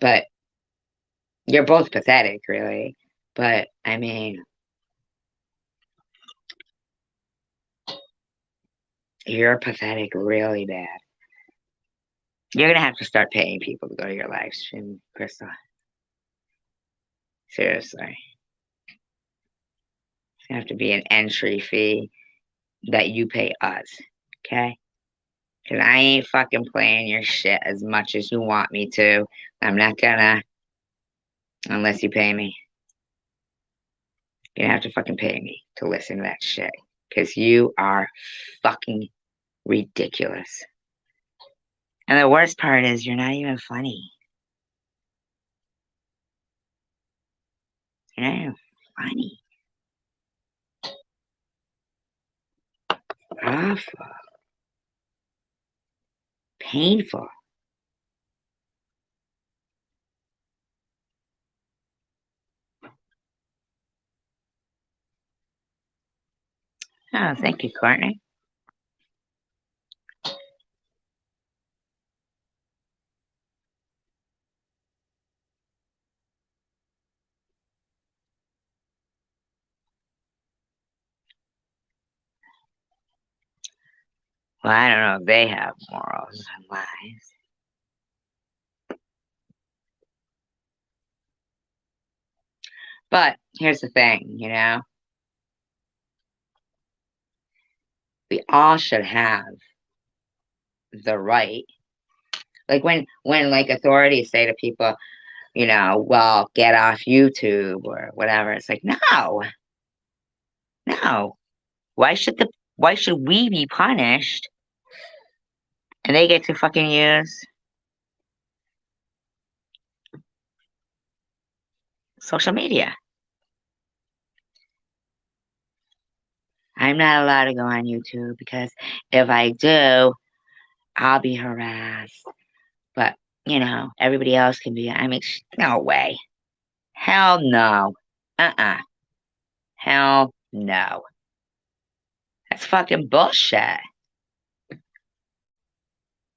But you're both pathetic, really. But, I mean, you're pathetic really bad. You're going to have to start paying people to go to your live stream, Crystal. Seriously. It's going to have to be an entry fee that you pay us, okay? Because I ain't fucking playing your shit as much as you want me to. I'm not gonna, unless you pay me. You're gonna have to fucking pay me to listen to that shit. Because you are fucking ridiculous. And the worst part is you're not even funny. You're not even funny. Awful. Painful. Oh, thank you, Courtney. Well, I don't know if they have morals and lives. But here's the thing, we all should have the right. Like when like authorities say to people, well, get off YouTube or whatever. It's like, no. Why should we be punished and they get to fucking use social media? I'm not allowed to go on YouTube because if I do, I'll be harassed. But, everybody else can be. I mean, no way. Hell no. Hell no. That's fucking bullshit.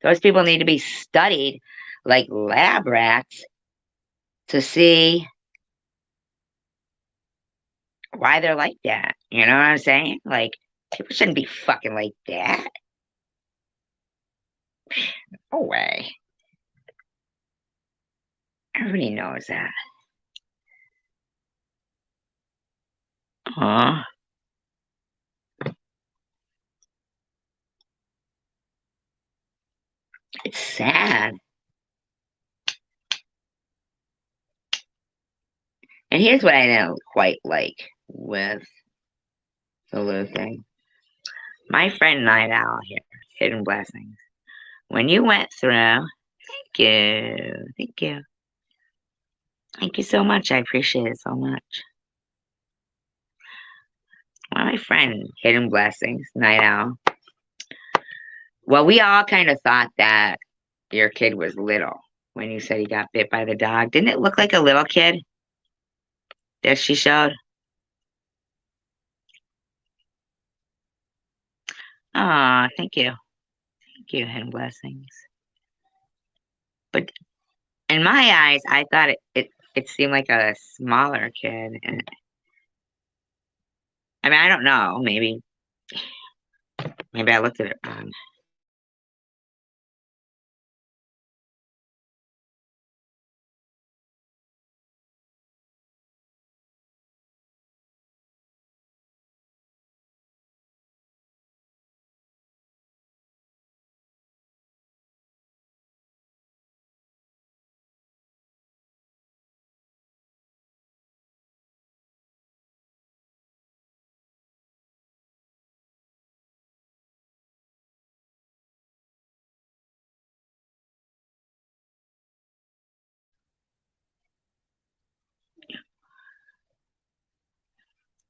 Those people need to be studied like lab rats to see why they're like that. You know what I'm saying? Like, people shouldn't be fucking like that. No way. Everybody knows that. Huh? It's sad. And here's what I don't quite like with the Lou thing. My friend Night Owl here, Hidden Blessings. When you went through, thank you. Thank you so much. I appreciate it so much. My friend, Hidden Blessings, Night Owl. Well, we all kind of thought that your kid was little when you said he got bit by the dog. Didn't it look like a little kid that she showed? Oh, thank you. Thank you, and blessings. But in my eyes, I thought it seemed like a smaller kid. And I mean, I don't know. Maybe I looked at it wrong.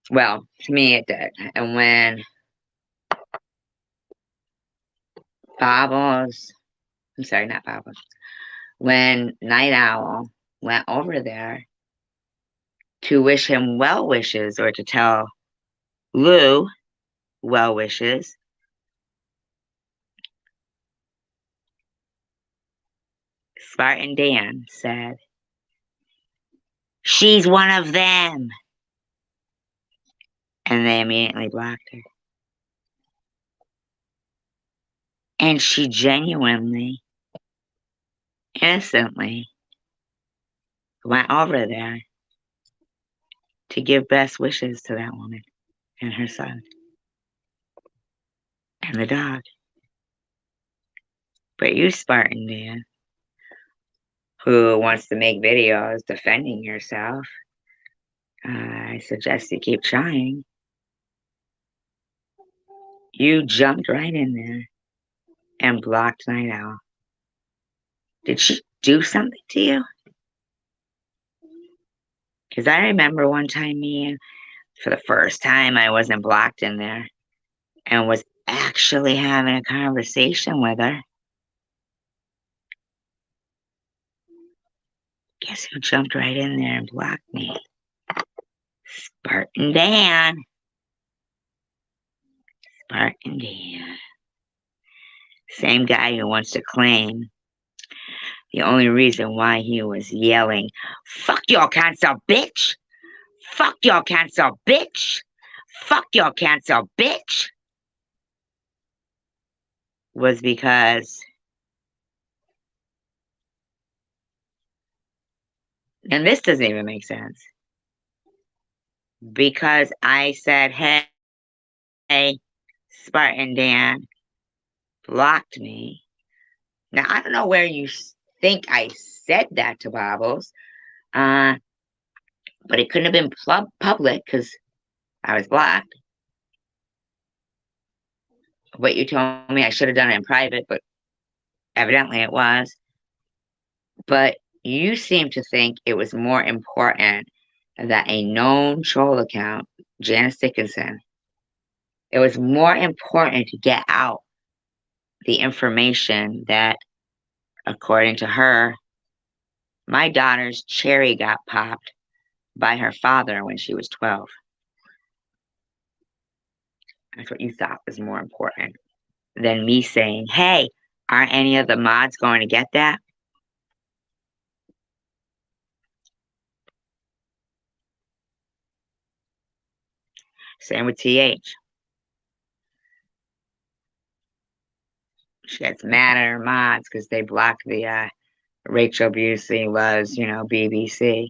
Well, to me, it did. And when Bobbles, I'm sorry, not Bobbles, when Night Owl went over there to wish him well wishes or to tell Lou well wishes, Spartan Dan said, "She's one of them." And they immediately blocked her. And she genuinely, innocently went over there to give best wishes to that woman and her son and the dog. But you, Spartan Dan, who wants to make videos defending yourself, I suggest you keep trying. You jumped right in there and blocked Night Owl. Did she do something to you? Because I remember one time for the first time, I wasn't blocked in there and was actually having a conversation with her. Guess who jumped right in there and blocked me? Spartan Dan. Spartan Dan. Same guy who wants to claim the only reason why he was yelling, "Fuck your cancer, bitch! Fuck your cancer, bitch! Fuck your cancer, bitch!" was because, and this doesn't even make sense, because I said, "Hey, Spartan Dan blocked me." Now, I don't know where you think I said that to Bobbles, but it couldn't have been public because I was blocked. But you told me I should have done it in private, but evidently it was. But you seem to think it was more important that a known troll account, Janice Dickinson, it was more important to get out the information that, according to her, my daughter's cherry got popped by her father when she was 12. That's what you thought was more important than me saying, "Hey, aren't any of the mods going to get that?" Same with TH. She gets mad at her mods because they blocked the Rachel Busey was, BBC,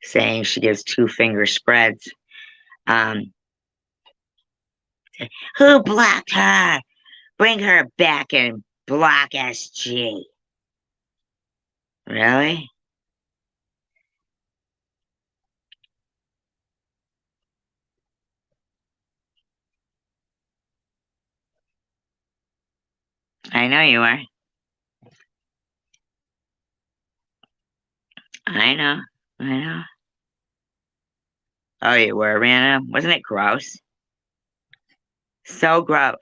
saying she gives two-finger spreads. Um, who blocked her? Bring her back and block SG. Really? I know you are. I know. I know. Oh, you were, random? Wasn't it gross? So gross.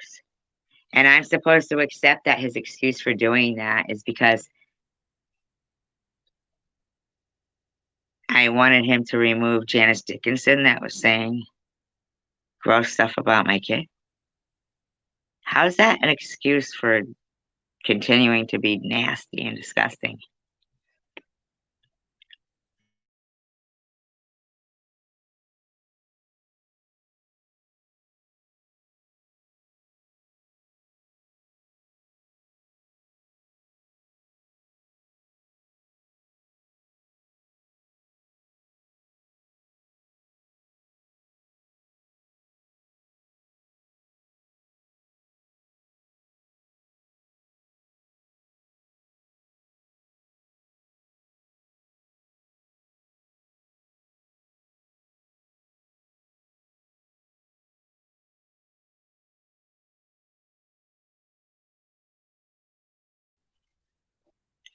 And I'm supposed to accept that his excuse for doing that is because I wanted him to remove Janice Dickinson that was saying gross stuff about my kid. How's that an excuse for continuing to be nasty and disgusting?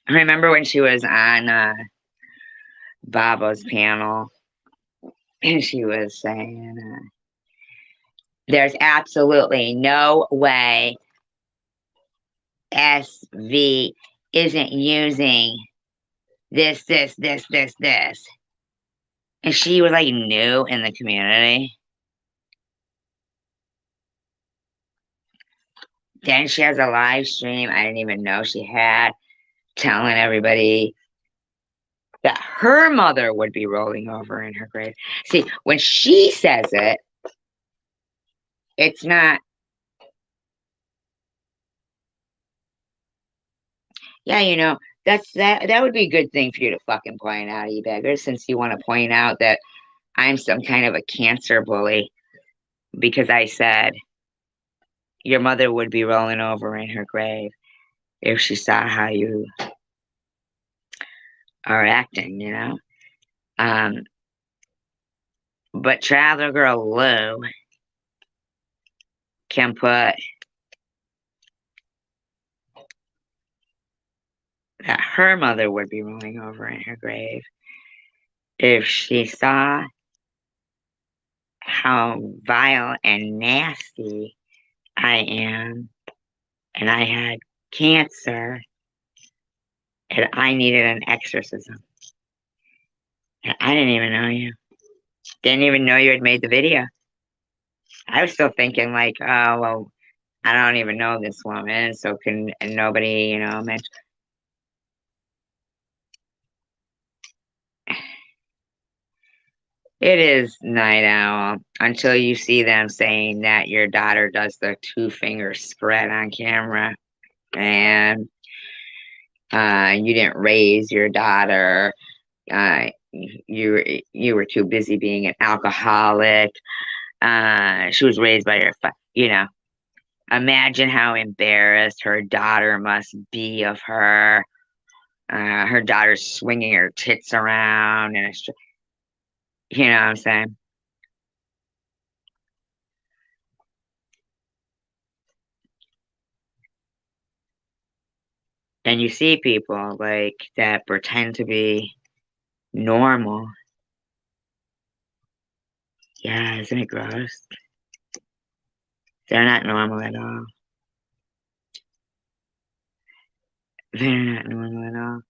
I remember when she was on Babo's panel, and she was saying, there's absolutely no way SV isn't using this. And she was like new in the community. Then she has a live stream I didn't even know she had, telling everybody that her mother would be rolling over in her grave. See, when she says it, it's not, yeah, that would be a good thing for you to fucking point out, you beggars, since you want to point out that I'm some kind of a cancer bully because I said your mother would be rolling over in her grave if she saw how you are acting. Um, but Traveler Girl Lou can put that her mother would be rolling over in her grave if she saw how vile and nasty I am, and I had cancer, and I needed an exorcism. And I didn't even know you. Didn't even know you had made the video. I was still thinking like, oh, well, I don't even know this woman, so can nobody, mention. It is night owl until you see them saying that your daughter does the 2-finger spread on camera, and you didn't raise your daughter. You were too busy being an alcoholic. She was raised by your. Imagine how embarrassed her daughter must be of her. Her daughter's swinging her tits around, and you know what I'm saying. And you see people like that pretend to be normal. Yeah, isn't it gross? They're not normal at all. They're not normal at all.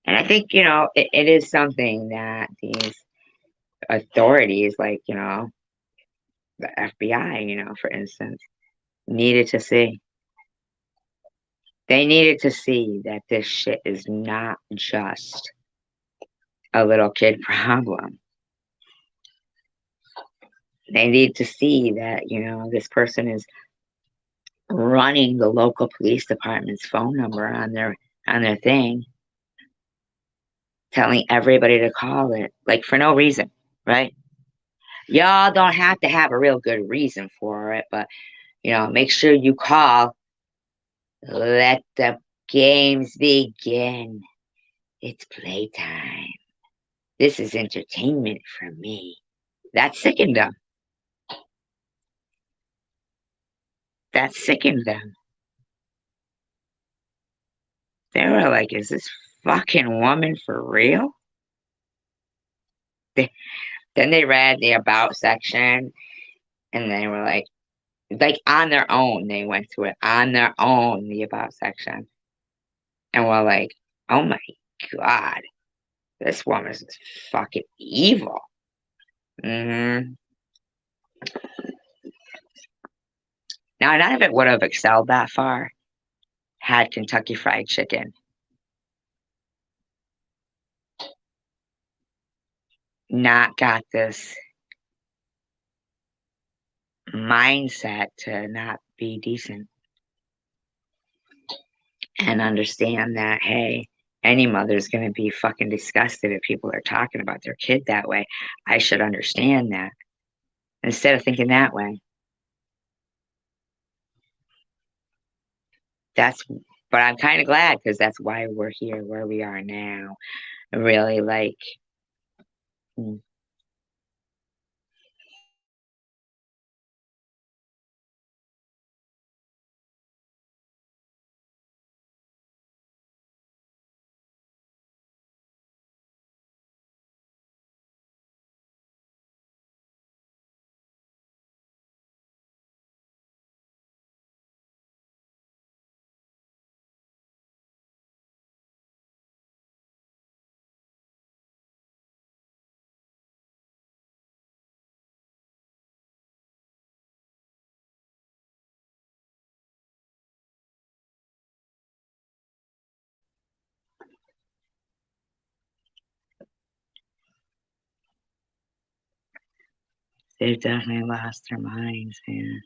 And I think, it is something that these authorities, like, the FBI, for instance, needed to see. They needed to see that this shit is not just a little kid problem. They need to see that, this person is running the local police department's phone number on their thing, telling everybody to call it, like for no reason, right? Y'all don't have to have a real good reason for it, but make sure you call. Let the games begin. It's playtime. This is entertainment for me. That sickened them. That sickened them. They were like, is this fucking woman for real? Then they read the about section, and they were like on their own, they went to it on their own, the about section. And we're like, oh my God, this woman is fucking evil. Mm-hmm. Now, none of it would have excelled that far had Kentucky Fried Chicken not got this mindset to not be decent and understand that, hey, any mother's going to be fucking disgusted if people are talking about their kid that way. I should understand that instead of thinking that way. But I'm kind of glad because that's why we're here where we are now. Really, like, they've definitely lost their minds, man.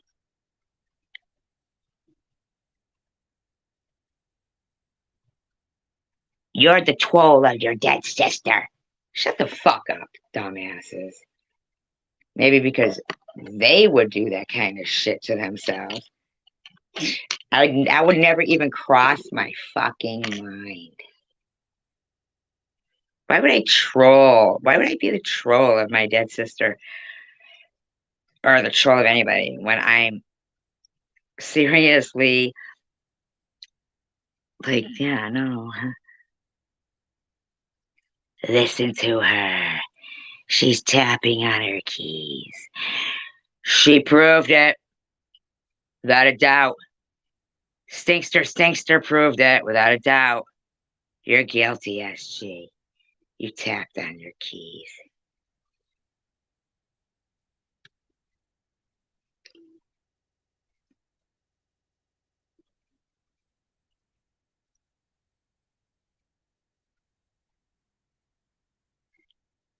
You're the troll of your dead sister. Shut the fuck up, dumbasses. Maybe because they would do that kind of shit to themselves. I would never even cross my fucking mind. Why would I troll? Why would I be the troll of my dead sister or the troll of anybody when I'm seriously like, yeah, no. Listen to her. She's tapping on her keys. She proved it. Without a doubt. Stinkster proved it without a doubt. You're guilty, SG. You tapped on your keys.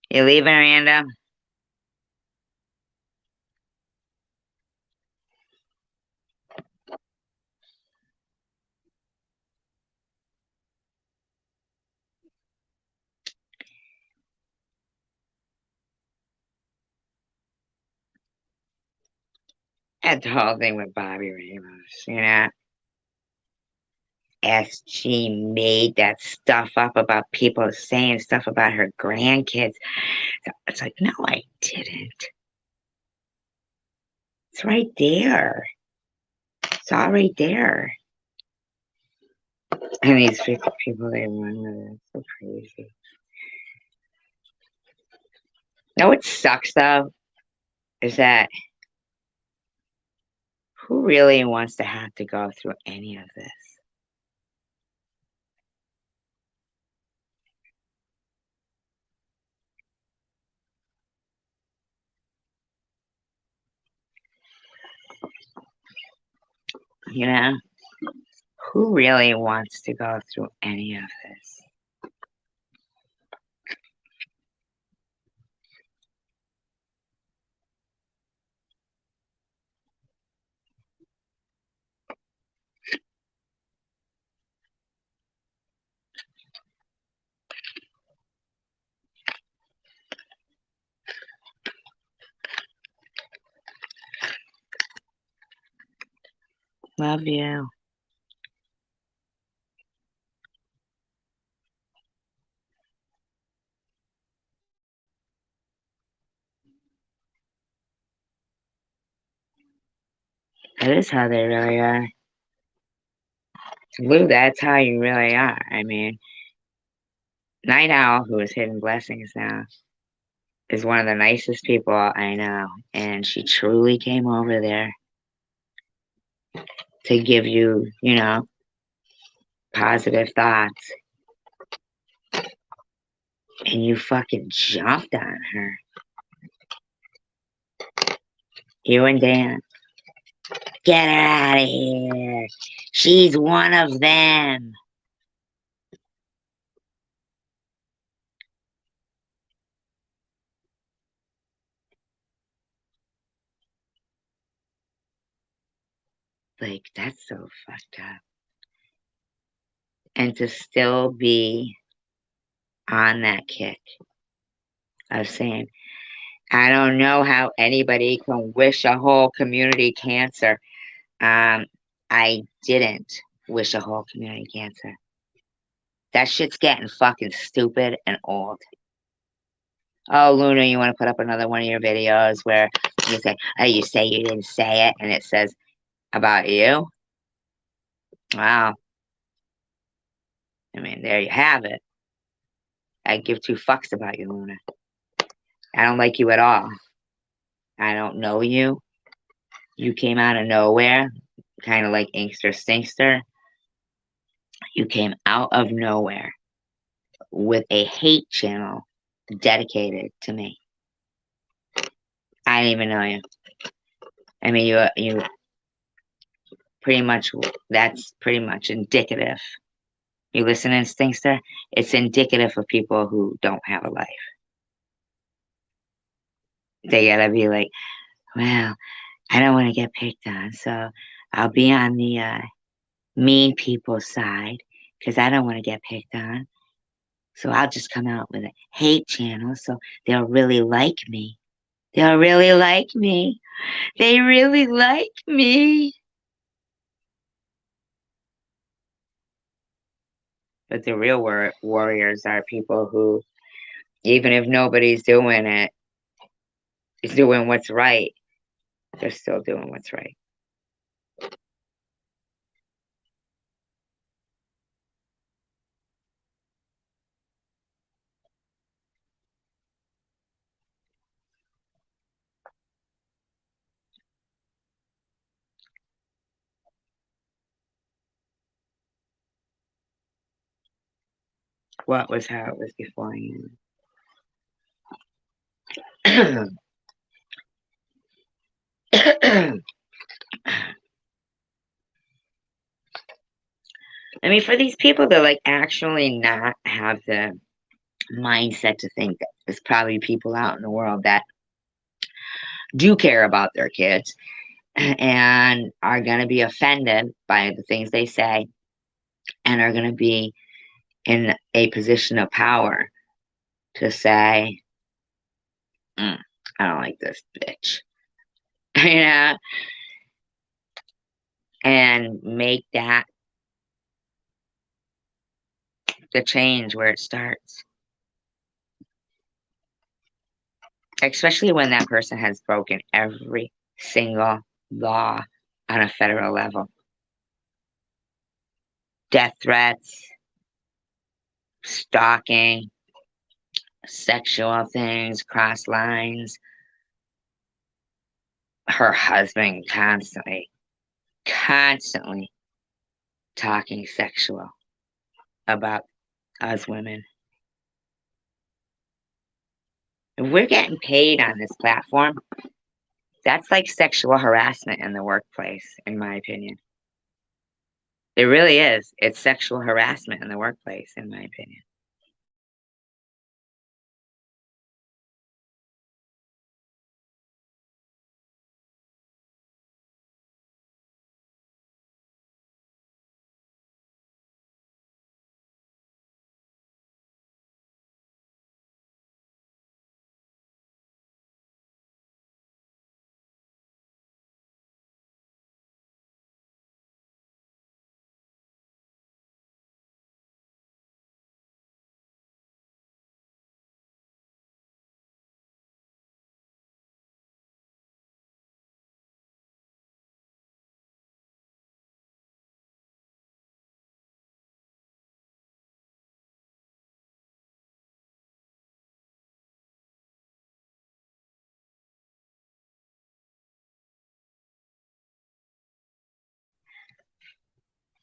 You leaving, Amanda? That's the whole thing with Bobby Ramos, you know? SG made that stuff up about people saying stuff about her grandkids. It's like, no, I didn't. It's right there. It's all right there. And these people, they run with it. It's so crazy. You know what sucks, though? Is that who really wants to have to go through any of this? You know? Who really wants to go through any of this? Love you. That is how they really are. Lou, that's how you really are. I mean, Night Owl, who is Hidden Blessings now, is one of the nicest people I know. And she truly came over there to give you, you know, positive thoughts. And you fucking jumped on her. You and Dan. Get her out of here. She's one of them. Like, that's so fucked up. And to still be on that kick of saying, I don't know how anybody can wish a whole community cancer. I didn't wish a whole community cancer. That shit's getting fucking stupid and old. Oh, Luna, you want to put up another one of your videos where you say, oh, you say you didn't say it, and it says about you? Wow. I mean, there you have it. I give two fucks about you, Luna. I don't like you at all. I don't know you. You came out of nowhere, kind of like Inkster Stinkster. You came out of nowhere with a hate channel dedicated to me. I didn't even know you. I mean, you pretty much, that's pretty much indicative. You listening, Stinkster? It's indicative of people who don't have a life. They gotta be like, well, I don't want to get picked on, so I'll be on the mean people's side because I don't want to get picked on. So I'll just come out with a hate channel so they'll really like me. They'll really like me. They really like me. But the real warriors are people who, even if nobody's doing it, is doing what's right. They're still doing what's right. What was how it was beforehand. I mean, for these people to like actually not have the mindset to think that there's probably people out in the world that do care about their kids and are going to be offended by the things they say and are going to be in a position of power to say, I don't like this bitch, you know, and make that the change where it starts. Especially when that person has broken every single law on a federal level. Death threats, stalking, sexual things, cross lines. Her husband constantly talking sexual about us women. If we're getting paid on this platform, that's like sexual harassment in the workplace, in my opinion. It really is. It's sexual harassment in the workplace, in my opinion.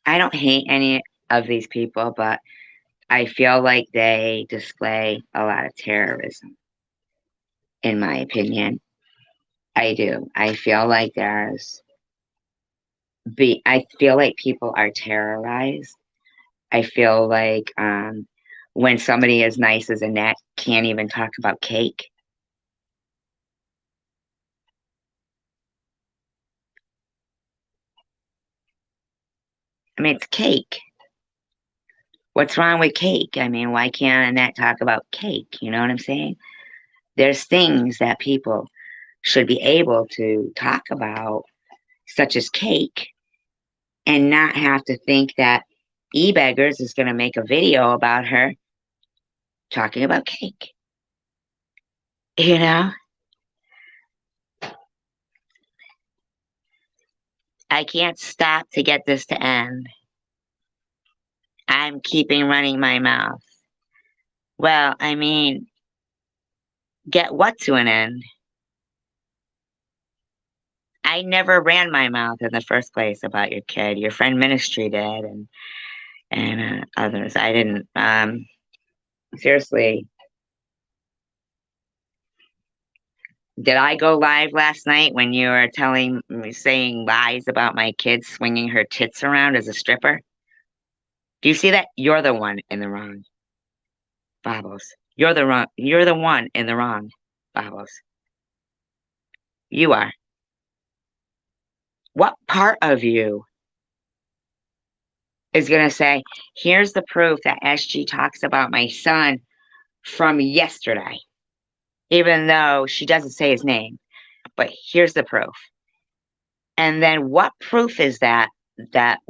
I don't hate any of these people, but I feel like they display a lot of terrorism, in my opinion. I do. I feel like there's I feel like people are terrorized. I feel like when somebody as nice as Annette can't even talk about cake. I mean, it's cake. What's wrong with cake? I mean, why can't Annette talk about cake? You know what I'm saying? There's things that people should be able to talk about, such as cake, and not have to think that eBeggars is going to make a video about her talking about cake. You know? I can't stop to get this to end. I'm keeping running my mouth. Well, I mean, get what to an end? I never ran my mouth in the first place about your kid. Your friend Ministry did, and others. I didn't. Seriously, did I go live last night when you were saying lies about my kid swinging her tits around as a stripper? Do you see that? You're the one in the wrong, Bobbles. You're the wrong. You're the one in the wrong, Bobbles. You are. What part of you is going to say, here's the proof that SG talks about my son from yesterday, even though she doesn't say his name, but here's the proof. And then what proof is that that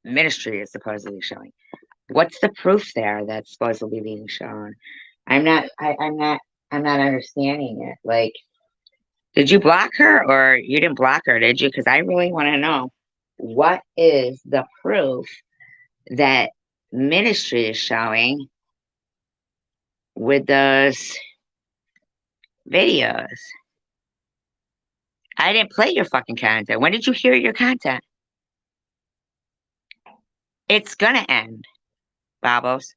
Ministry is supposedly showing? What's the proof there that's supposedly being shown? I'm not understanding it. Like, did you block her or you didn't block her, did you? Because I really want to know what is the proof that Ministry is showing with those videos. I didn't play your fucking content. When did you hear your content? It's gonna end, Babos.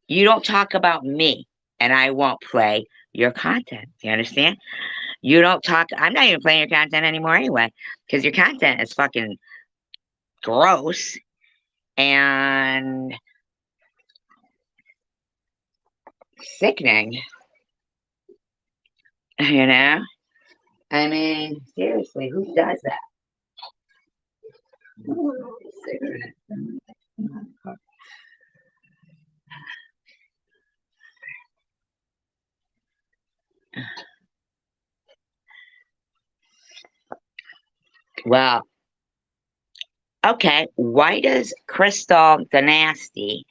You don't talk about me, and I won't play your content. Do you understand? You don't talk. I'm not even playing your content anymore anyway, because your content is fucking gross and sickening. You know? I mean, seriously, who does that? Cigarette. Well, okay. Why does Crystal the Nasty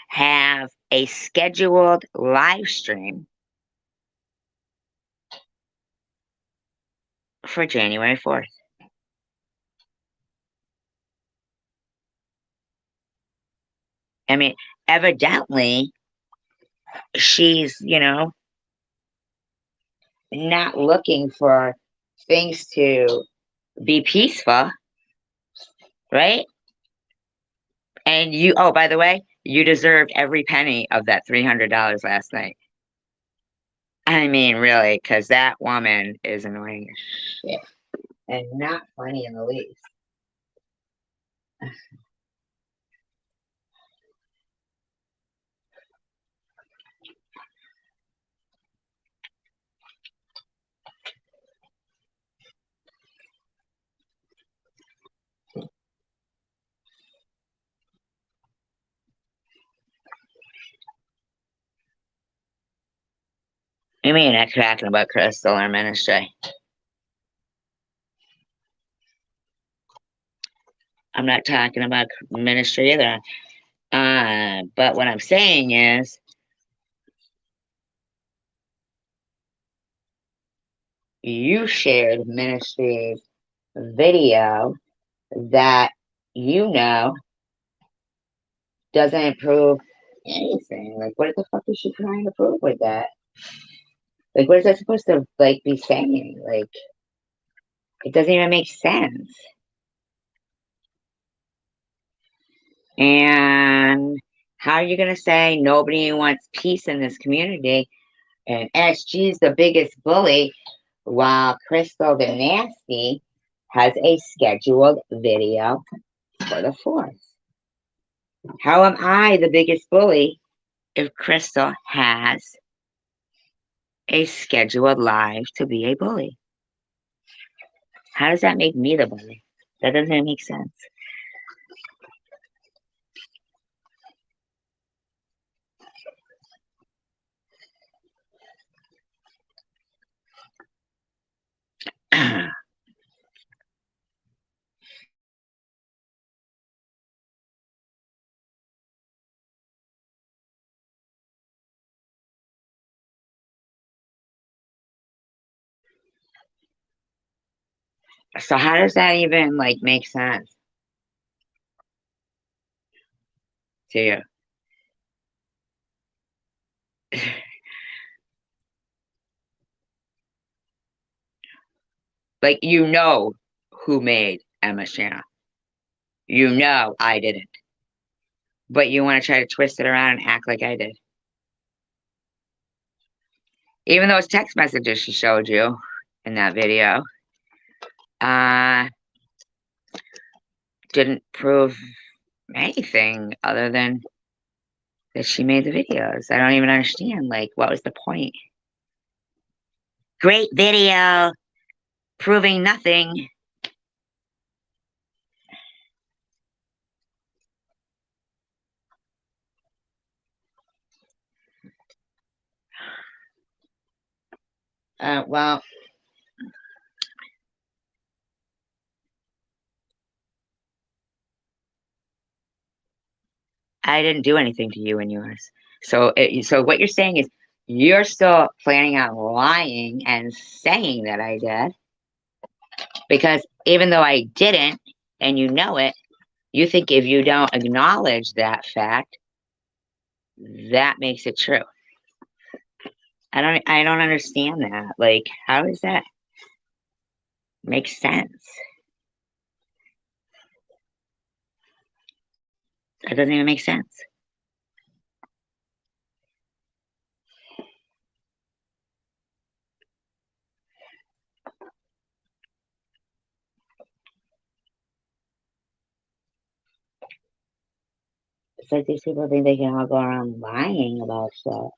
have a scheduled live stream for January 4th? I mean, evidently, she's, not looking for things to be peaceful, right? And oh, by the way, you deserved every penny of that $300 last night. I mean, really, because that woman is annoying as shit and not funny in the least. You mean not talking about Crystal or Ministry? I'm not talking about Ministry either. But what I'm saying is, you shared Ministry's video that doesn't prove anything. Like, what the fuck is she trying to prove with that? Like, what is that supposed to be saying? Like, it doesn't even make sense. And how are you gonna say nobody wants peace in this community and SG's the biggest bully while Crystal the Nasty has a scheduled video for the 4th. How am I the biggest bully if Crystal has a scheduled live to be a bully? How does that make me the bully? That doesn't make sense. So how does that even like make sense to you? Like, you know who made Emma's channel. You know I didn't. But you want to try to twist it around and act like I did. Even those text messages she showed you in that video didn't prove anything other than that she made the videos. I don't even understand. Like, what was the point? Great video, proving nothing. Well, I didn't do anything to you and yours. So what you're saying is you're still planning on lying and saying that I did. Because even though I didn't, and you know it, you think if you don't acknowledge that fact, that makes it true. I don't understand that. Like, how does that make sense? That doesn't even make sense. It's like these people think they can all go around lying about stuff.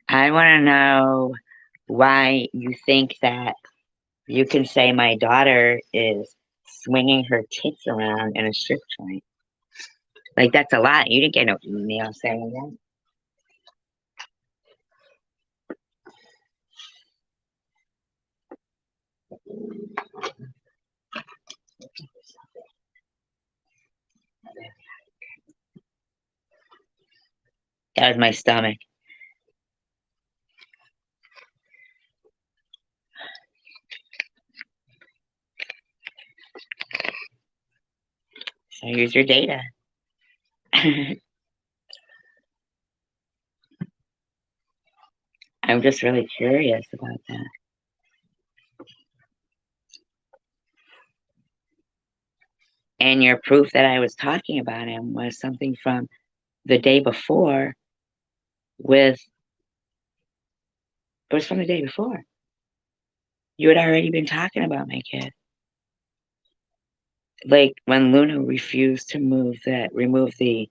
I want to know why you think that you can say my daughter is swinging her tits around in a strip joint. Like, that's a lot. You didn't get no email saying that. That was my stomach. So use your data. I'm just really curious about that. And your proof that I was talking about him was something from the day before it was from the day before. You had already been talking about my kid. Like when Luna refused to remove the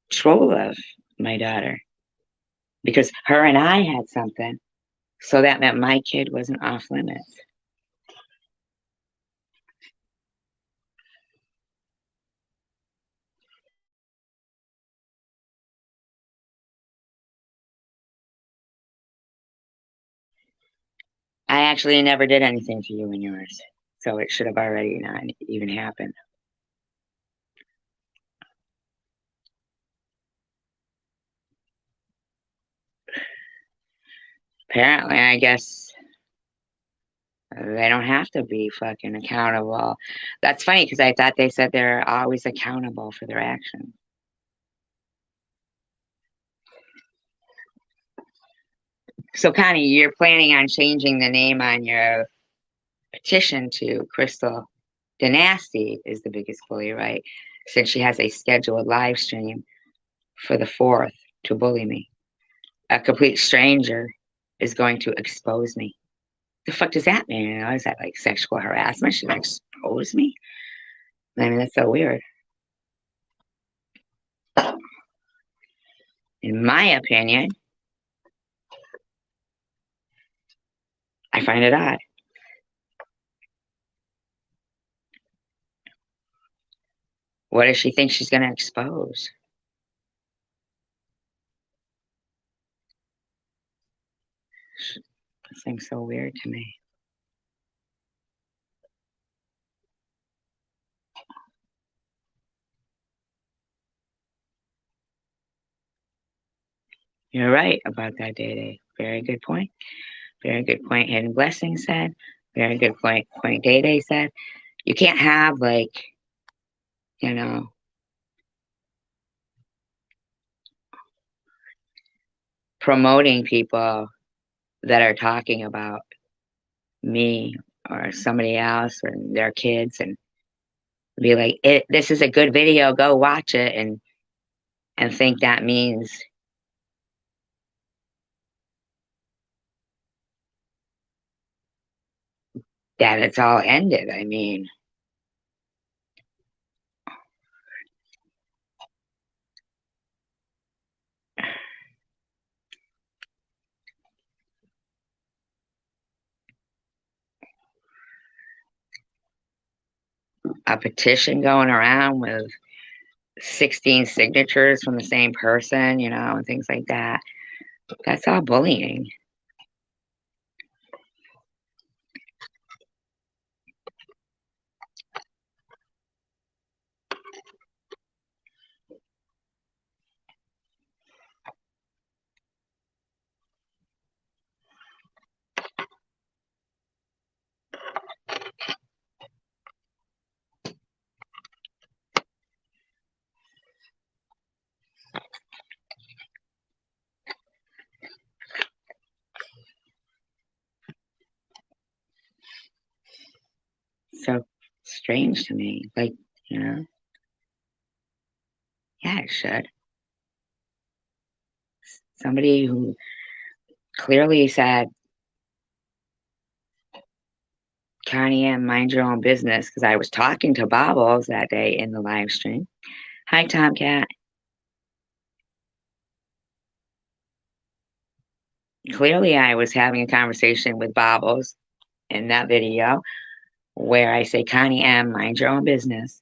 troll of my daughter. Because her and I had something. So that meant my kid wasn't off limits. I actually never did anything to you and yours. So it should have already not even happened. Apparently, I guess they don't have to be fucking accountable. That's funny because I thought they said they're always accountable for their actions. So, Connie, you're planning on changing the name on your petition to Crystal Dynasty is the biggest bully, right? Since she has a scheduled live stream for the 4th to bully me. a complete stranger is going to expose me. The fuck does that mean? You know, is that like sexual harassment? Should I expose me? I mean, that's so weird. In my opinion, I find it odd. What does she think she's going to expose? That seems so weird to me. You're right about that, Day Day. Very good point. Very good point. Hidden Blessing said. Very good point. Day Day said. You can't have like, you know, promoting people that are talking about me or somebody else or their kids and be like, this is a good video, go watch it, and think that means that it's all ended. I mean, a petition going around with 16 signatures from the same person, you know, and things like that. That's all bullying. So strange to me. Like, you know, yeah, it should. Somebody who clearly said, Connie M, mind your own business, because I was talking to Bobbles that day in the live stream. Hi, Tomcat. Clearly, I was having a conversation with Bobbles in that video where I say, Connie M, mind your own business.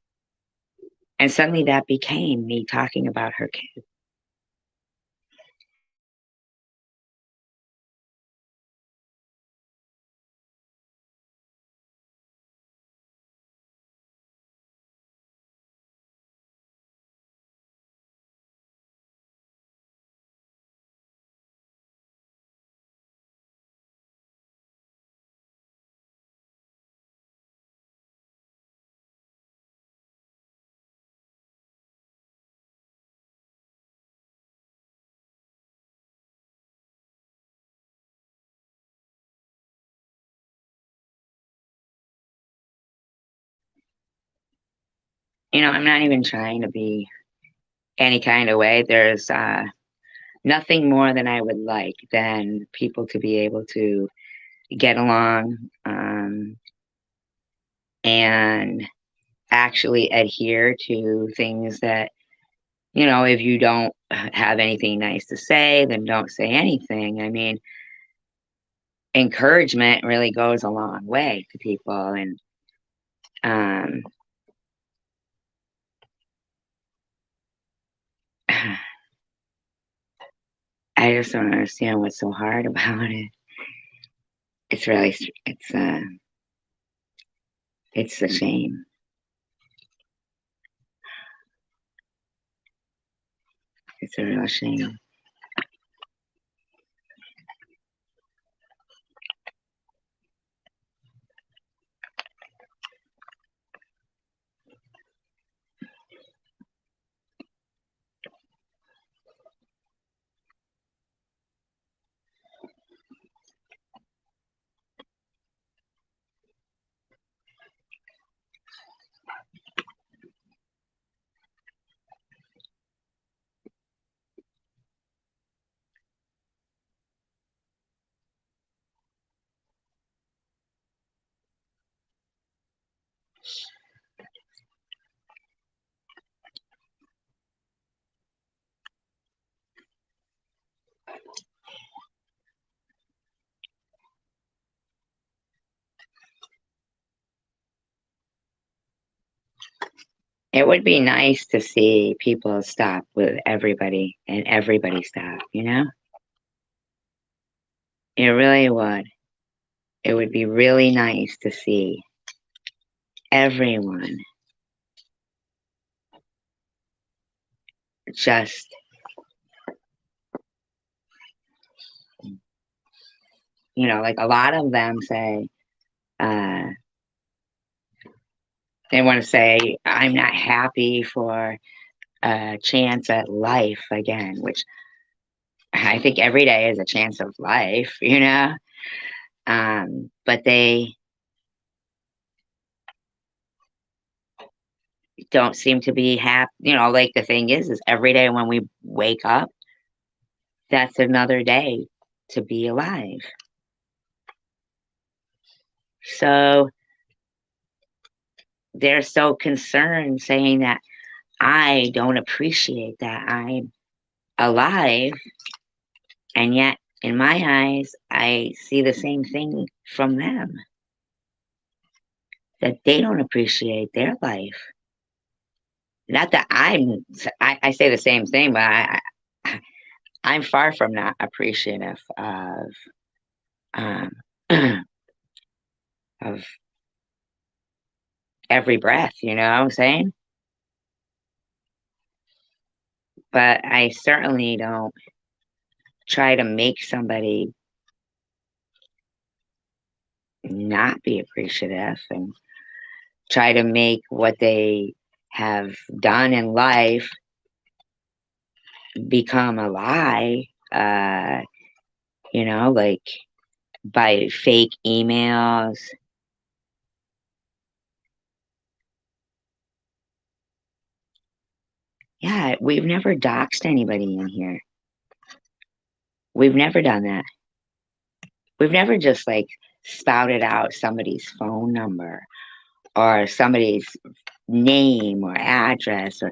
And suddenly that became me talking about her kid. You know, I'm not even trying to be any kind of way. There's nothing more than I would like than people to be able to get along and actually adhere to things that, you know, if you don't have anything nice to say, then don't say anything. I mean, encouragement really goes a long way to people. And um, I just don't understand what's so hard about it. It's really, it's a shame. It's a real shame. It would be nice to see people stop with everybody and everybody stop, you know? It really would. It would be really nice to see everyone just, like a lot of them say, uh, they want to say, I'm not happy for a chance at life again, which I think every day is a chance of life, you know? But they don't seem to be happy. Like the thing is every day when we wake up, that's another day to be alive. So they're so concerned saying that I don't appreciate that I'm alive. And yet, in my eyes, I see the same thing from them, that they don't appreciate their life. Not that I say the same thing, but I'm far from not appreciative um, of every breath, you know what I'm saying? But I certainly don't try to make somebody not be appreciative and try to make what they have done in life become a lie, like by fake emails. Yeah, we've never doxed anybody in here. We've never done that. We've never just like spouted out somebody's phone number or somebody's name or address, or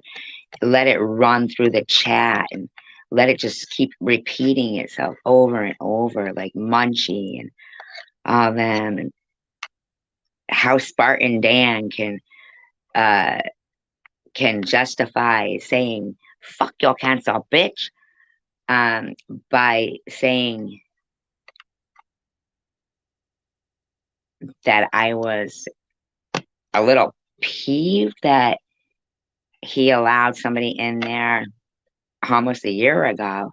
let it run through the chat and let it just keep repeating itself over and over, like Munchie and all them, and how Spartan Dan can justify saying "fuck your cancer, bitch" by saying that I was a little peeved that he allowed somebody in there almost a year ago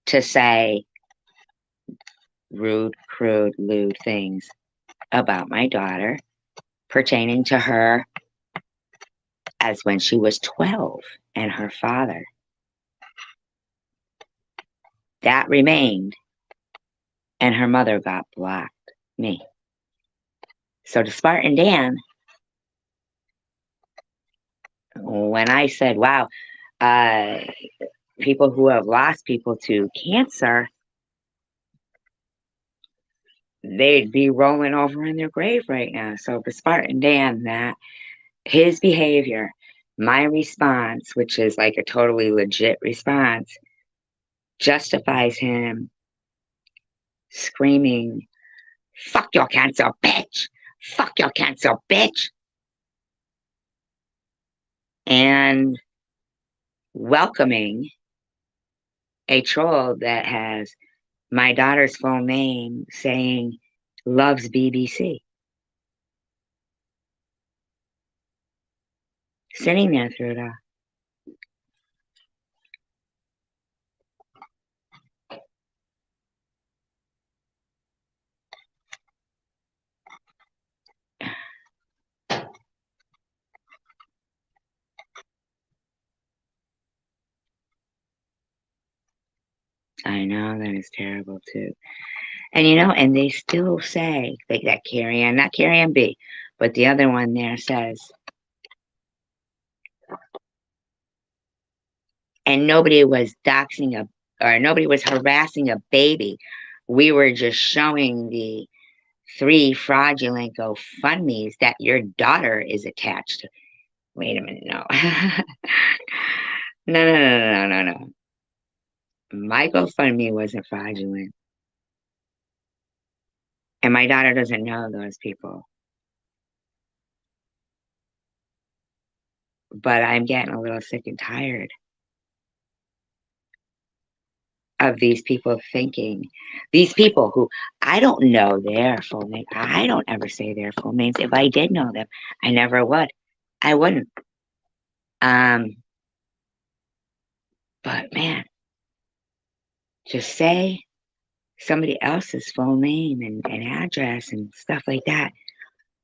to say rude, crude, lewd things about my daughter pertaining to her as when she was 12 and her father. That remained, and her mother got blocked. Me. So to Spartan Dan, when I said, wow, uh, people who have lost people to cancer, they'd be rolling over in their grave right now. So for Spartan Dan, that his behavior, my response, which is like a totally legit response, justifies him screaming, "Fuck your cancer, bitch! Fuck your cancer, bitch!" And welcoming a troll that has my daughter's full name saying loves BBC. Sitting there through it all. I know that is terrible too. And and they still say, like that Carrie Ann, not Carrie Ann B, but the other one there says, and nobody was nobody was harassing a baby. We were just showing the 3 fraudulent GoFundMes that your daughter is attached to. Wait a minute, no. No, no, no, no, no, no. My GoFundMe wasn't fraudulent. And my daughter doesn't know those people. but I'm getting a little sick and tired of these people thinking, these people who I don't know their full name. I don't ever say their full names. If I did know them, I never would. I wouldn't. Um, but man, just say somebody else's full name and address and stuff like that.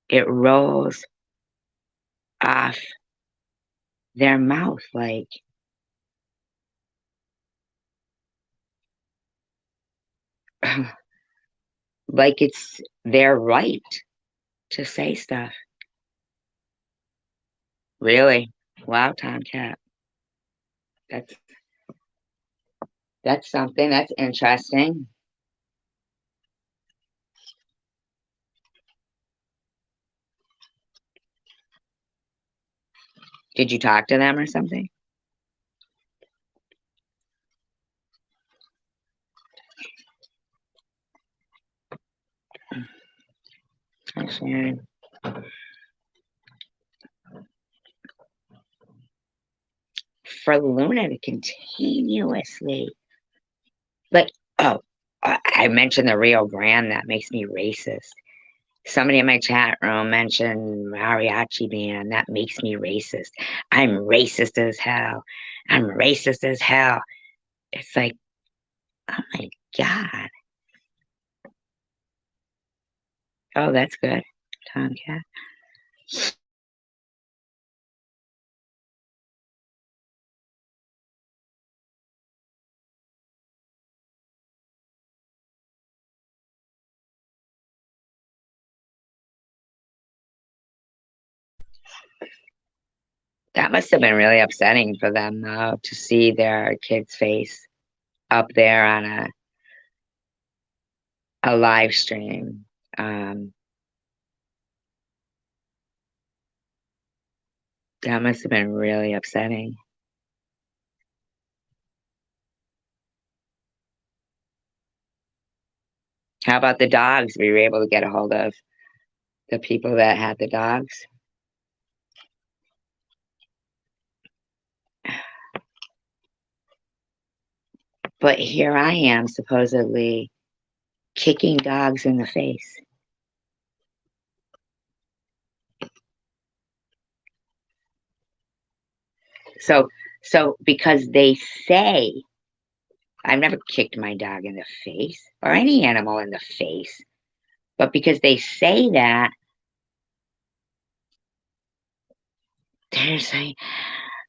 It rolls off their mouth like it's their right to say stuff. Really? Wow, Tomcat. That's that's something. That's interesting. Did you talk to them or something? Hi, Sharon. For Luna to continuously, like, oh, I mentioned the Rio Grande. That makes me racist. Somebody in my chat room mentioned mariachi band. That makes me racist. I'm racist as hell. I'm racist as hell. It's like, oh my God. Oh, that's good, Tomcat. That must have been really upsetting for them, though, to see their kid's face up there on a live stream. That must have been really upsetting. How about the dogs? Were you able to get a hold of the people that had the dogs? But here I am, supposedly kicking dogs in the face. So because they say, I've never kicked my dog in the face or any animal in the face, but because they say that, they're saying,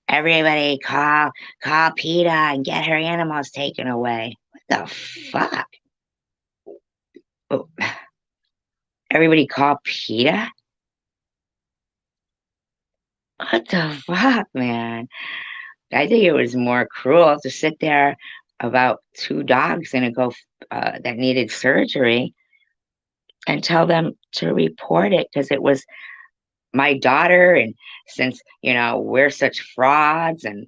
everybody call PETA and get her animals taken away. What the fuck? Oh, everybody call PETA? What the fuck, man? I think it was more cruel to sit there about two dogs that needed surgery and tell them to report it because it was my daughter, and since we're such frauds and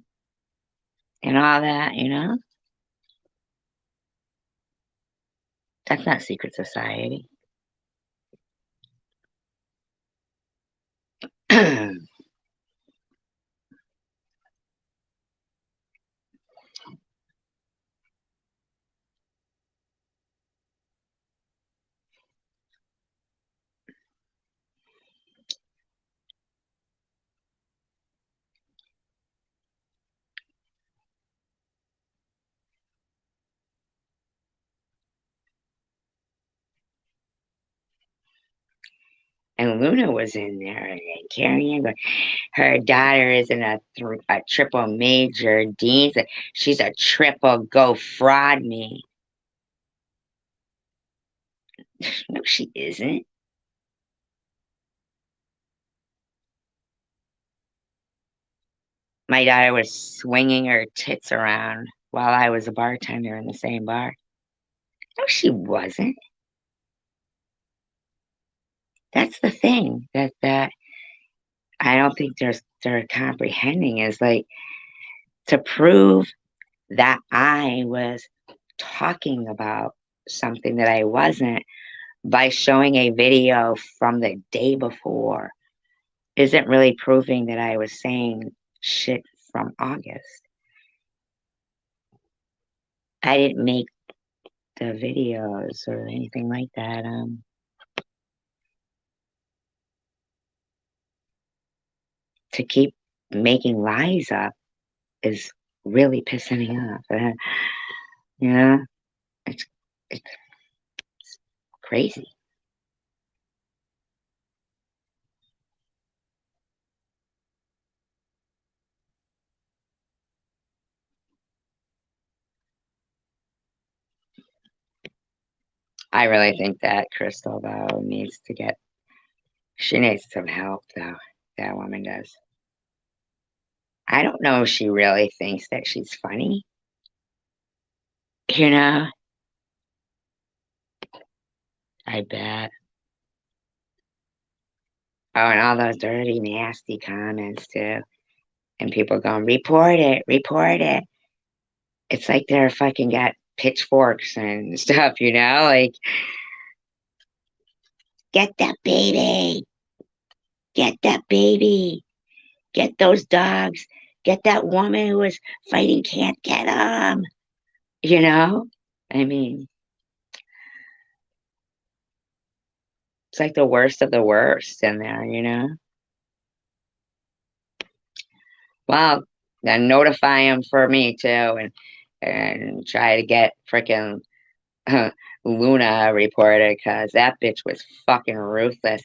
all that, that's not secret society. And Luna was in there, and Carrie Ann, her daughter is in a triple major. She's a triple go fraud me. No, she isn't. My daughter was swinging her tits around while I was a bartender in the same bar. No, she wasn't. That's the thing that I don't think they're comprehending is like to prove that I was talking about something that I wasn't by showing a video from the day before isn't really proving that I was saying shit from August. I didn't make the videos or anything like that. To keep making lies up is really pissing me off. Yeah, it's it's crazy. I really think that Crystal though needs to get. She needs some help though. That woman does. I don't know if she really thinks that she's funny. You know, I bet. Oh, and all those dirty, nasty comments too. And people going, report it, report it. It's like they're fucking got pitchforks and stuff, you know? Like, get that baby. Get that baby. Get those dogs. Get that woman who was fighting can't get them. You know? I mean, it's like the worst of the worst in there, you know? Well, then notify him for me too, and try to get freaking Luna reported because that bitch was fucking ruthless,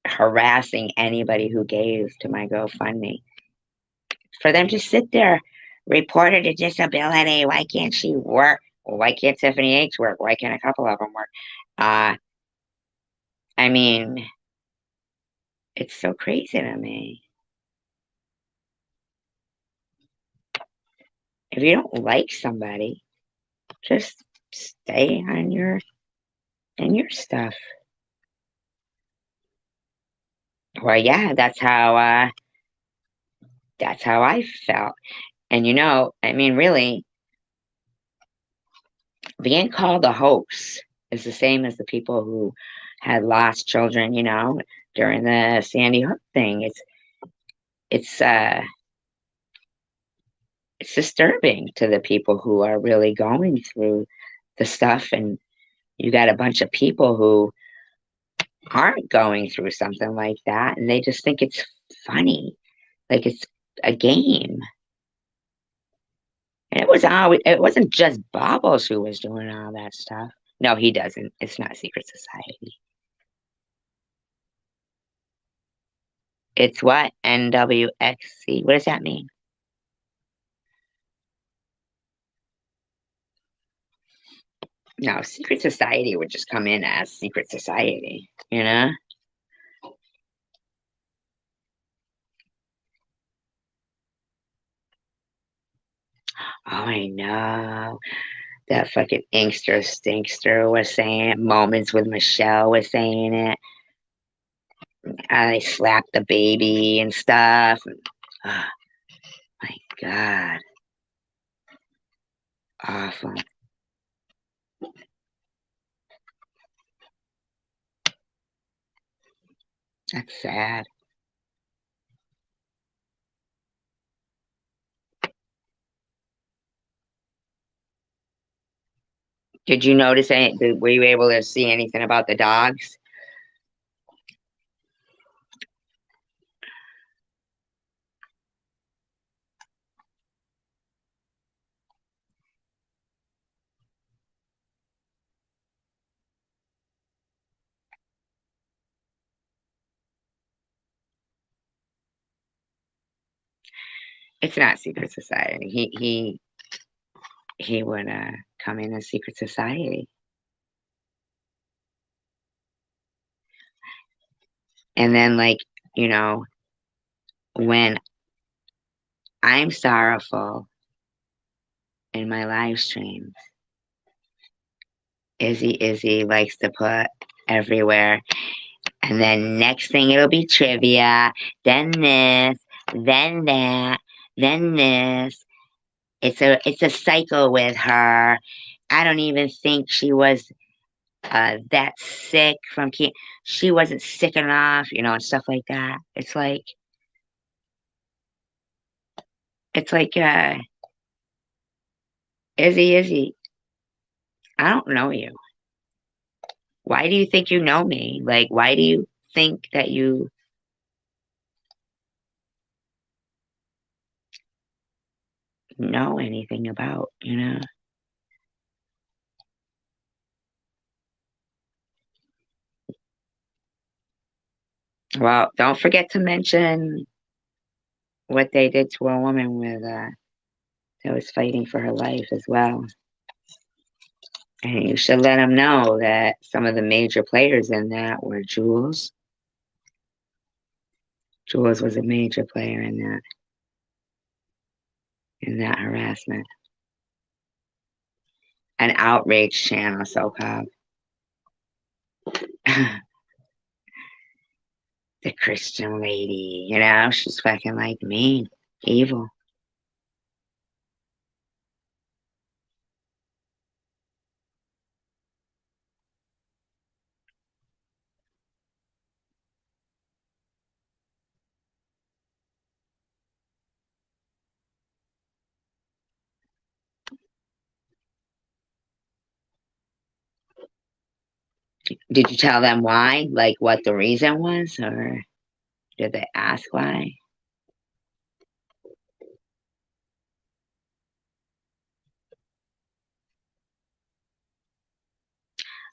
harassing anybody who gave to my GoFundMe. For them to sit there, reported a disability. Why can't she work? Well, why can't Tiffany H work? Why can't a couple of them work? I mean, it's so crazy to me. If you don't like somebody, just stay on your stuff. Well, yeah, that's how I felt. And you know, I mean, really, being called a hoax is the same as the people who had lost children, you know, during the Sandy Hook thing. It's uh it's disturbing to the people who are really going through the stuff, and you got a bunch of people who aren't going through something like that and they just think it's funny, like it's a game. And it wasn't just Bobbles who was doing all that stuff. No, he doesn't. It's not secret society. It's what? NWXC. What does that mean? No, secret society would just come in as secret society, you know? Oh, I know. That fucking inkster stinkster was saying it. Moments with Michelle was saying it. They slapped the baby and stuff. Oh, my God. Awful. That's sad. Did you notice any? Were you able to see anything about the dogs? It's not secret society. He would come in as secret society. And then, like, you know, when I'm sorrowful in my live streams, Izzy likes to put everywhere. And then next thing it'll be trivia, then this, then that, then this. It's a cycle with her. I don't even think she was that sick from she wasn't sick enough, you know, and stuff like that. It's like It's like, Izzy, I don't know you. Why do you think you know me? Like, why do you think that you know anything about, you know? Well, don't forget to mention what they did to a woman that was fighting for her life as well. And you should let them know that some of the major players in that were Jules. Jules was a major player in that harassment. An outrage channel, so called. The Christian lady, she's fucking like mean, evil. Did you tell them why? Like what the reason was? Or did they ask why?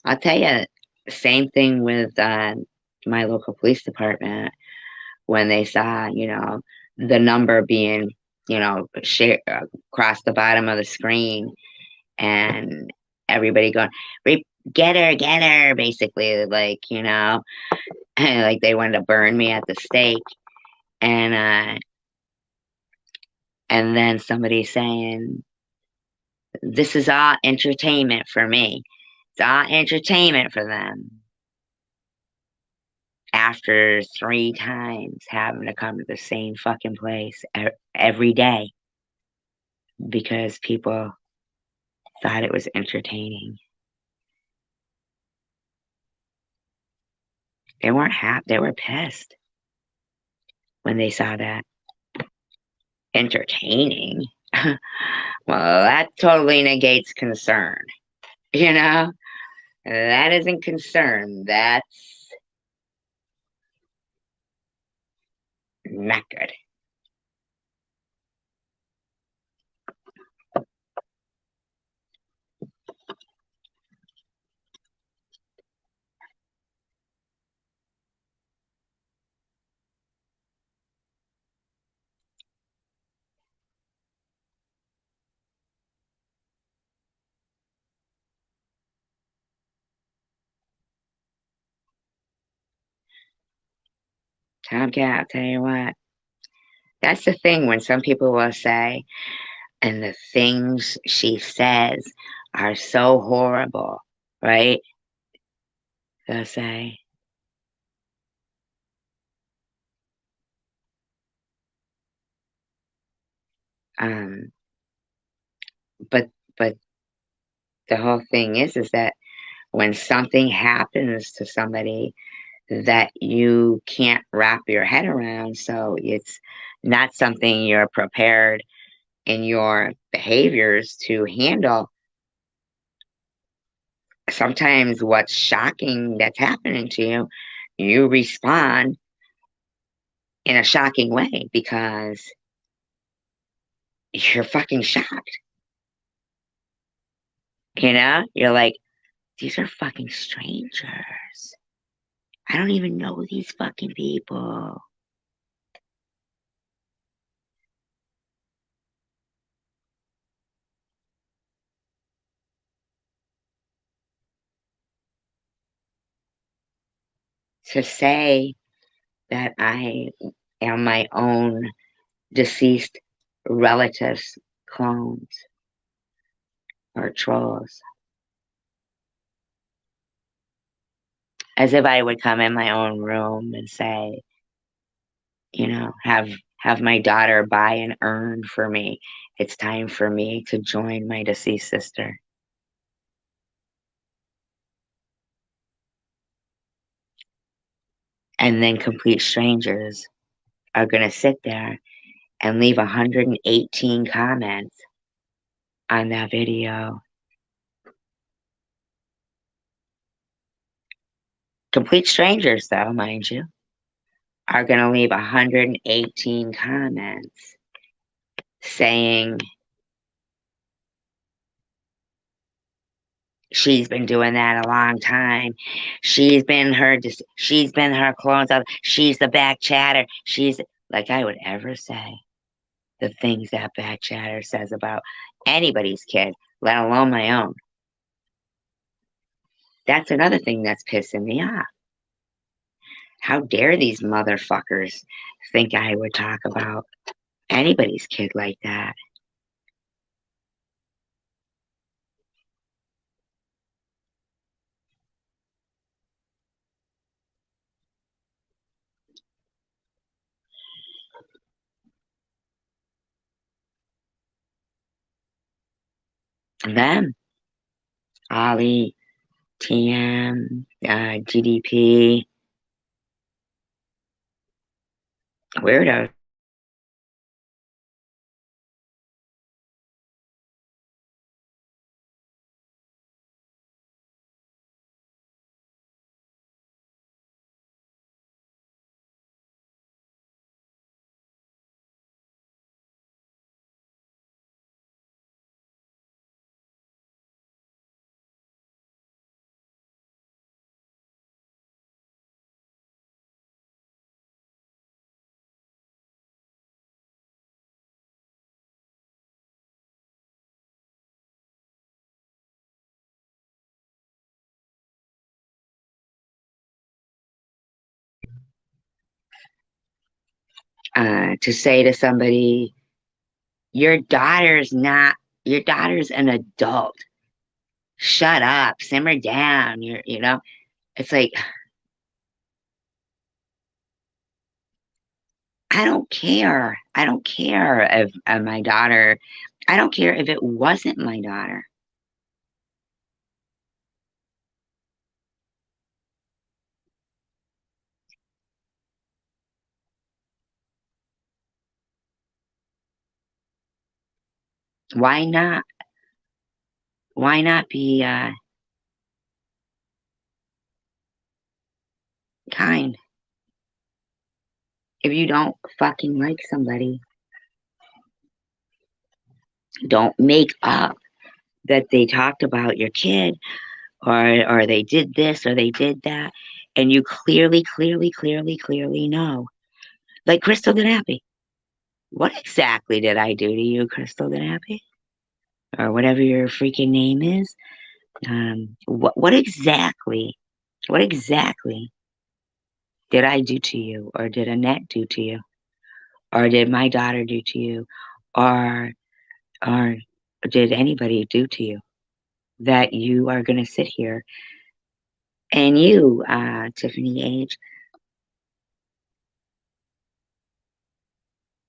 I'll tell you, same thing with my local police department when they saw, the number being, across the bottom of the screen and everybody going, get her, basically, like, like they wanted to burn me at the stake. And then somebody saying, this is all entertainment for me. It's all entertainment for them. After 3 times having to come to the same fucking place every day because people thought it was entertaining. They weren't happy. They were pissed when they saw that. Entertaining? Well, that totally negates concern. You know? That isn't concern. That's not good. Tomcat, I'll tell you what. That's the thing when some people will say, and the things she says are so horrible, right? They'll say, um, but but the whole thing is that when something happens to somebody that you can't wrap your head around, so it's not something you're prepared in your behaviors to handle. Sometimes what's shocking that's happening to you, you respond in a shocking way because you're fucking shocked. You're like, these are fucking strangers. I don't even know these fucking people. To say that I am my own deceased relatives' clones or trolls. As if I would come in my own room and say, have my daughter buy an urn for me. It's time for me to join my deceased sister. And then complete strangers are going to sit there and leave 118 comments on that video. Complete strangers, though, mind you, are going to leave 118 comments saying she's been doing that a long time. She's been her clone's up. She's the back chatter. She's like I would ever say the things that back chatter says about anybody's kid, let alone my own. That's another thing that's pissing me off. How dare these motherfuckers think I would talk about anybody's kid like that? Them, Ollie, TM, GDP, weirdos. To say to somebody, your daughter's an adult. Shut up, simmer down. It's like, I don't care. I don't care if my daughter, I don't care if it wasn't my daughter. Why not? Why not be kind? If you don't fucking like somebody, don't make up that they talked about your kid or they did this or they did that. And you clearly know. Like Crystal Danapi. What exactly did I do to you, Crystal Danapi? Or whatever your freaking name is? What exactly did I do to you? Or did Annette do to you? Or did my daughter do to you? Or did anybody do to you that you are going to sit here and you, Tiffany Age,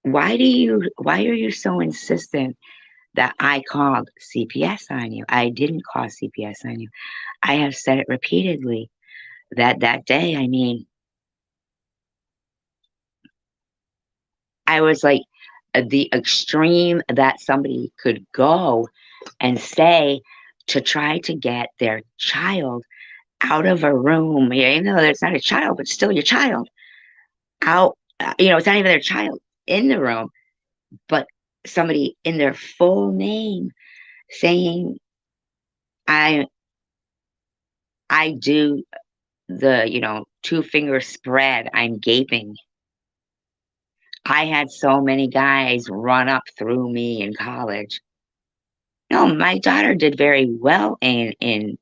why are you so insistent that I called CPS on you? I didn't call CPS on you. I have said it repeatedly that day, I mean, I was like the extreme that somebody could go and say to try to get their child out of a room, even though it's not a child, but still your child out, it's not even their child in the room, but somebody in their full name saying, I do the, two-finger spread, I'm gaping. I had so many guys run up through me in college. No, my daughter did very well in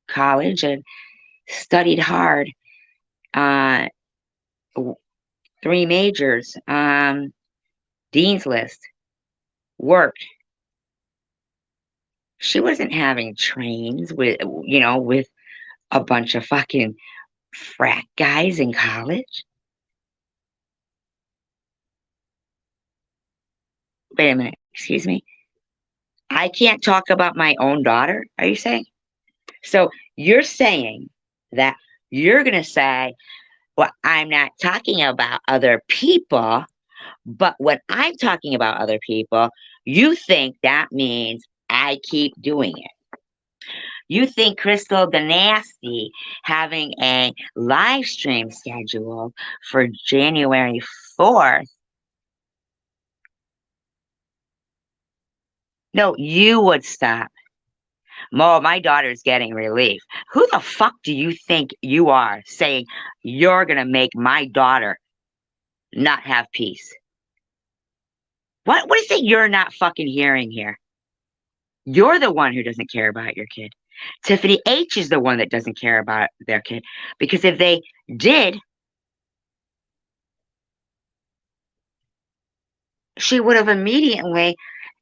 college and studied hard. 3 majors, dean's list, worked. She wasn't having trains with a bunch of fucking frat guys in college. Wait a minute, excuse me. I can't talk about my own daughter, are you saying? So you're saying that you're going to say, well, I'm not talking about other people, But when I'm talking about other people, you think that means I keep doing it. You think Crystal the Nasty having a live stream scheduled for January 4th. No, you would stop. Mo, my daughter's getting relief. Who the fuck do you think you are saying you're going to make my daughter not have peace? What is it you're not fucking hearing here? You're the one who doesn't care about your kid. Tiffany H is the one that doesn't care about their kid. Because if they did, she would have immediately,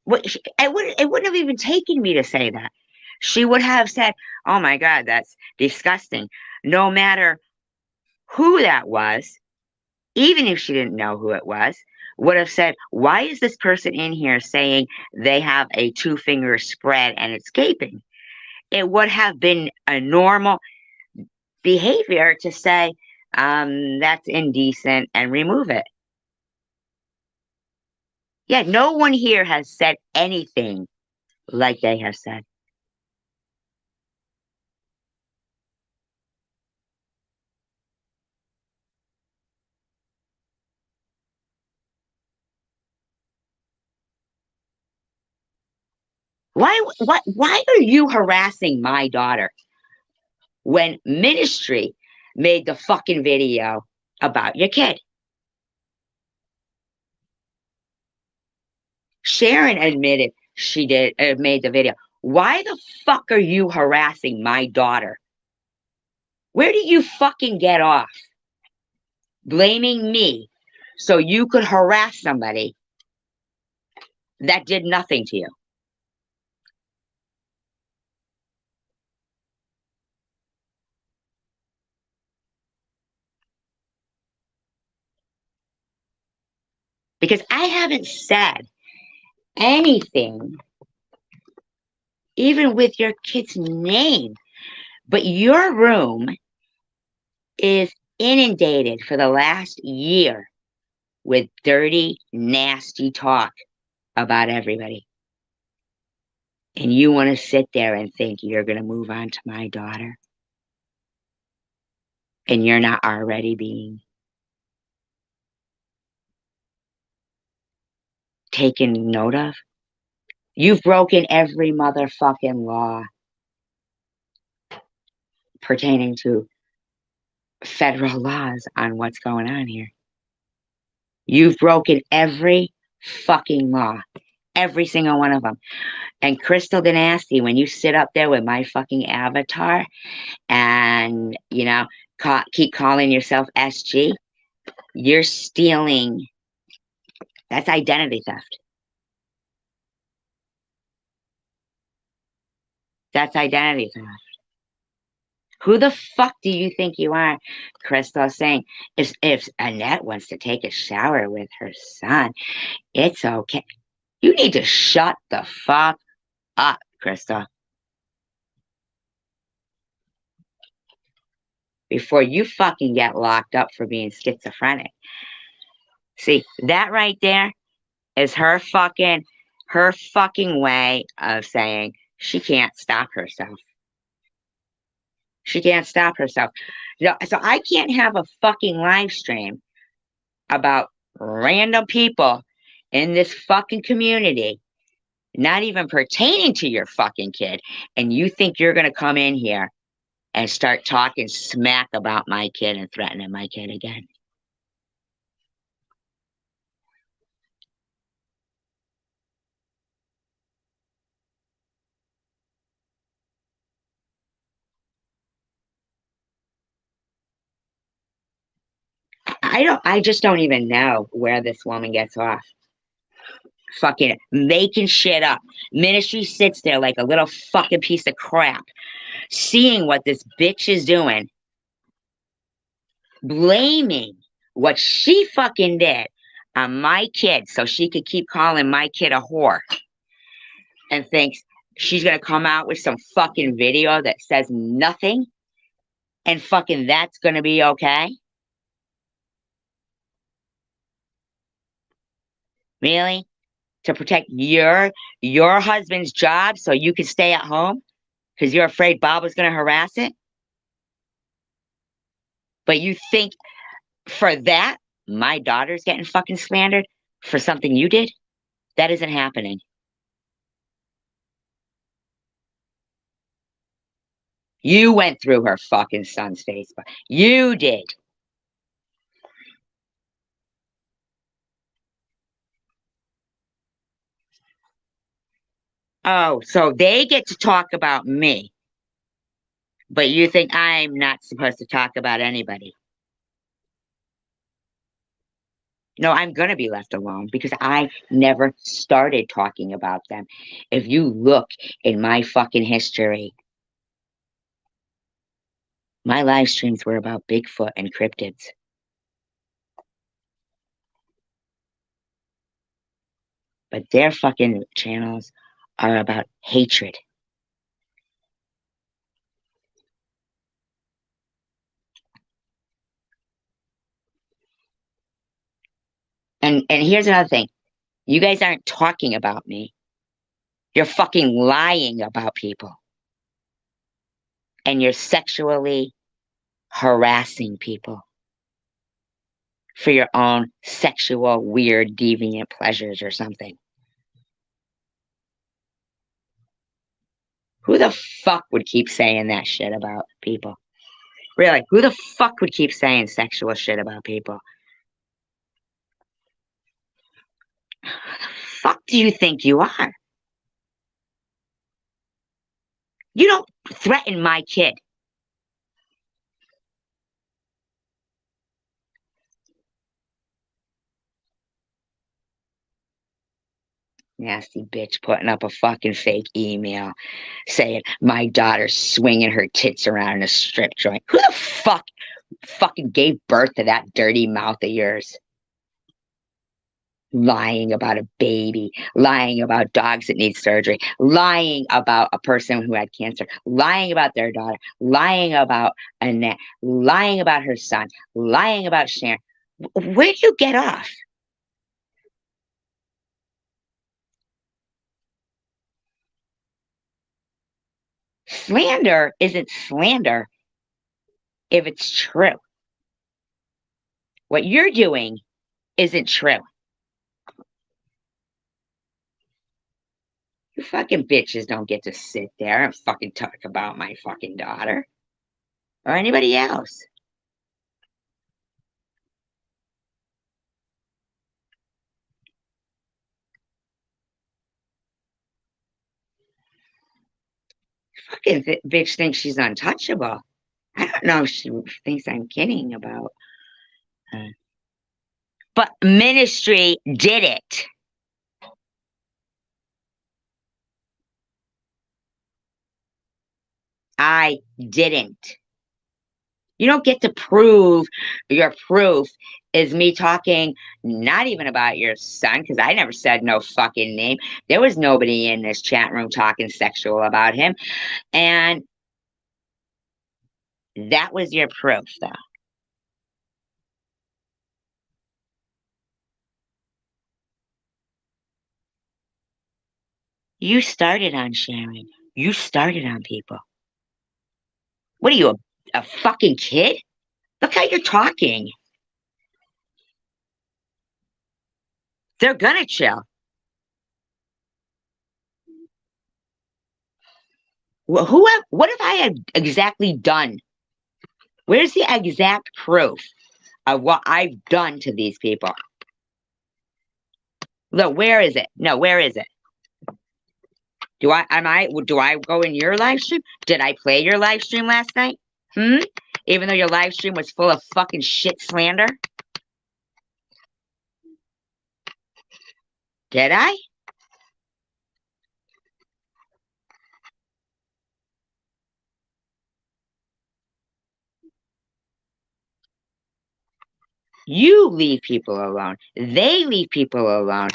it wouldn't have even taken me to say that. She would have said, oh my God, that's disgusting. No matter who that was, even if she didn't know who it was, would have said, why is this person in here saying they have a two-finger spread and it's gaping? It would have been a normal behavior to say, that's indecent and remove it. Yeah, no one here has said anything like they have said. Why are you harassing my daughter when Ministry made the fucking video about your kid? Sharon admitted she made the video. Why the fuck are you harassing my daughter? Where did you fucking get off blaming me so you could harass somebody that did nothing to you? Because I haven't said anything, even with your kid's name, but your room is inundated for the last year with dirty, nasty talk about everybody. And you want to sit there and think you're going to move on to my daughter? And you're not already being taken note of? You've broken every motherfucking law pertaining to federal laws on what's going on here. You've broken every fucking law, every single one of them. And Crystal the Nasty, when you sit up there with my fucking avatar and, keep calling yourself SG, you're stealing. That's identity theft. That's identity theft. Who the fuck do you think you are, Crystal, saying if Annette wants to take a shower with her son, it's okay. You need to shut the fuck up, Crystal. Before you fucking get locked up for being schizophrenic. See, that right there is her fucking way of saying she can't stop herself. She can't stop herself. So I can't have a fucking live stream about random people in this fucking community, not even pertaining to your fucking kid, and you think you're going to come in here and start talking smack about my kid and threatening my kid again. I just don't even know where this woman gets off. Fucking making shit up. Ministry sits there like a little fucking piece of crap, seeing what this bitch is doing, blaming what she fucking did on my kid so she could keep calling my kid a whore, and thinks she's gonna come out with some fucking video that says nothing and fucking that's gonna be okay. Really? To protect your husband's job so you can stay at home because you're afraid Bob was going to harass it? But you think for that, my daughter's getting fucking slandered for something you did? That isn't happening. You went through her fucking son's Facebook. You did. Oh, so they get to talk about me, but you think I'm not supposed to talk about anybody? No, I'm going to be left alone because I never started talking about them. If you look in my fucking history, my live streams were about Bigfoot and cryptids. But their fucking channels are about hatred. And here's another thing. You guys aren't talking about me. You're fucking lying about people. And you're sexually harassing people for your own sexual, weird, deviant pleasures or something. Who the fuck would keep saying that shit about people? Really, who the fuck would keep saying sexual shit about people? Who the fuck do you think you are? You don't threaten my kid. Nasty bitch putting up a fucking fake email saying my daughter's swinging her tits around in a strip joint. Who the fuck fucking gave birth to that dirty mouth of yours? Lying about a baby, lying about dogs that need surgery, lying about a person who had cancer, lying about their daughter, lying about Annette, lying about her son, lying about Sharon. Where'd you get off? Slander isn't slander if it's true. What you're doing isn't true. You fucking bitches don't get to sit there and fucking talk about my fucking daughter or anybody else. Fucking bitch thinks she's untouchable. I don't know if she thinks I'm kidding about her. But ministry did it. I didn't. You don't get to prove your proof is me talking not even about your son, because I never said no fucking name. There was nobody in this chat room talking sexual about him. And that was your proof, though. You started on sharing. You started on people. What are you, a fucking kid? Look how you're talking. They're gonna chill. Well, what have I exactly done? Where's the exact proof of what I've done to these people? Look, where is it? No, where is it? Do I go in your live stream? Did I play your live stream last night? Even though your live stream was full of fucking shit slander? Did I? You leave people alone. They leave people alone.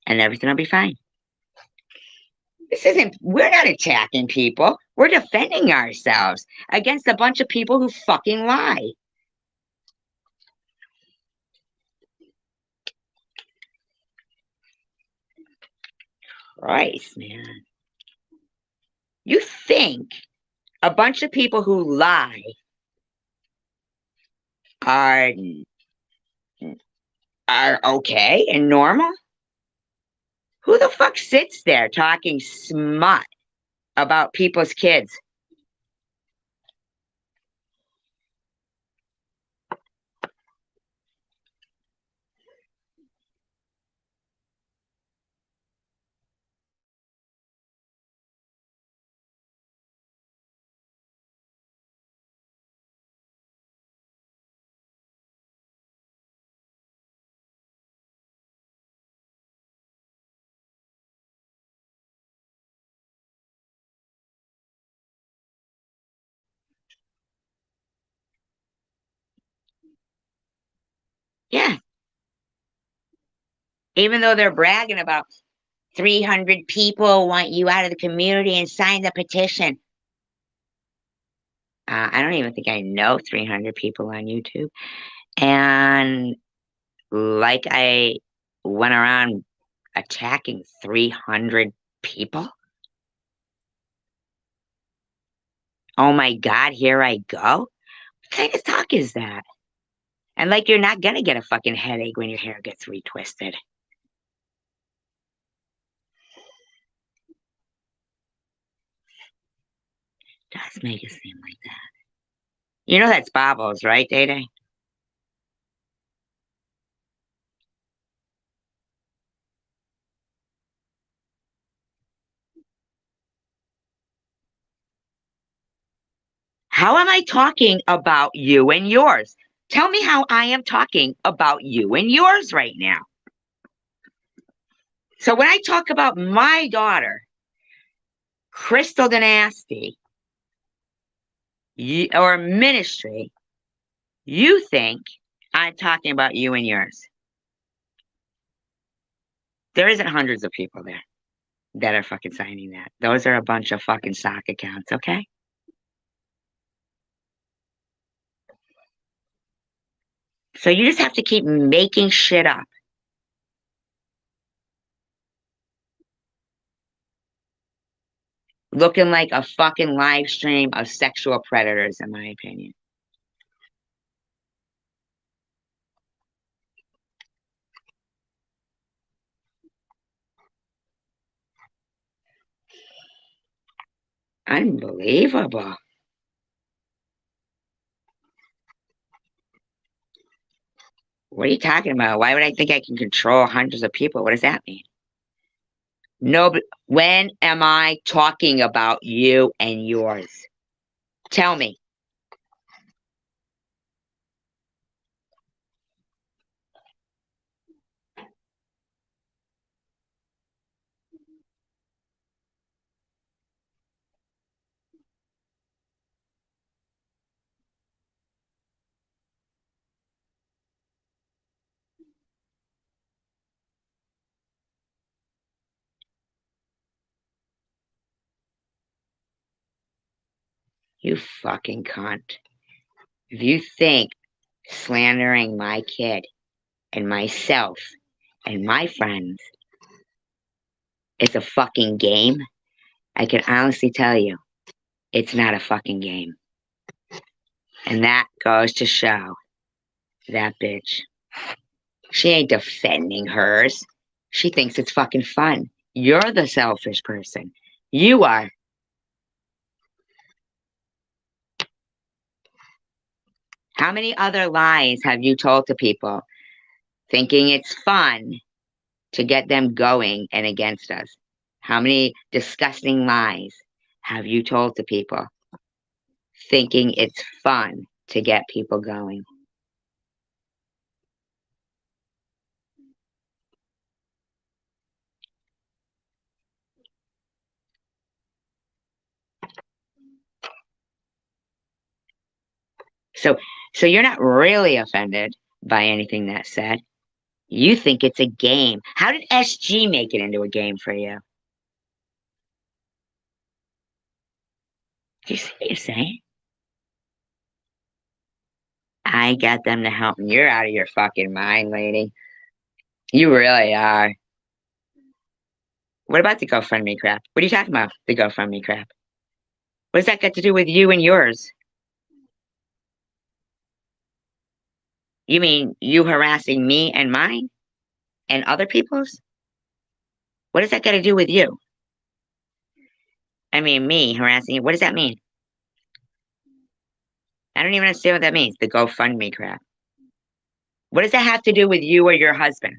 And everything will be fine. We're not attacking people. We're defending ourselves against a bunch of people who fucking lie. Christ, man. You think a bunch of people who lie are okay and normal? Who the fuck sits there talking smut about people's kids? Yeah. Even though they're bragging about 300 people want you out of the community and sign the petition. I don't even think I know 300 people on YouTube. And like I went around attacking 300 people. Oh my God, here I go. What kind of talk is that? And like you're not gonna get a fucking headache when your hair gets retwisted. Does make it seem like that. You know that's Bobbles, right, Day Day? How am I talking about you and yours? Tell me how I am talking about you and yours right now. So when I talk about my daughter, Crystal Dynasty, or ministry, you think I'm talking about you and yours. There isn't hundreds of people there that are fucking signing that. Those are a bunch of fucking sock accounts, okay? So you just have to keep making shit up. Looking like a fucking live stream of sexual predators, in my opinion. Unbelievable. What are you talking about? Why would I think I can control hundreds of people? What does that mean? No, but when am I talking about you and yours? Tell me. You fucking cunt. If you think slandering my kid and myself and my friends is a fucking game, I can honestly tell you it's not a fucking game. And that goes to show that bitch. She ain't defending hers. She thinks it's fucking fun. You're the selfish person. You are. How many other lies have you told to people thinking it's fun to get them going and against us? How many disgusting lies have you told to people thinking it's fun to get people going? So, so you're not really offended by anything that's said. You think it's a game. How did SG make it into a game for you? Do you see what you're saying? I got them to help me. You're out of your fucking mind, lady. You really are. What about the GoFundMe crap? What are you talking about, the GoFundMe crap? What does that got to do with you and yours? You mean you harassing me and mine and other people's? What does that got to do with you? I mean, me harassing you. What does that mean? I don't even understand what that means, the GoFundMe crap. What does that have to do with you or your husband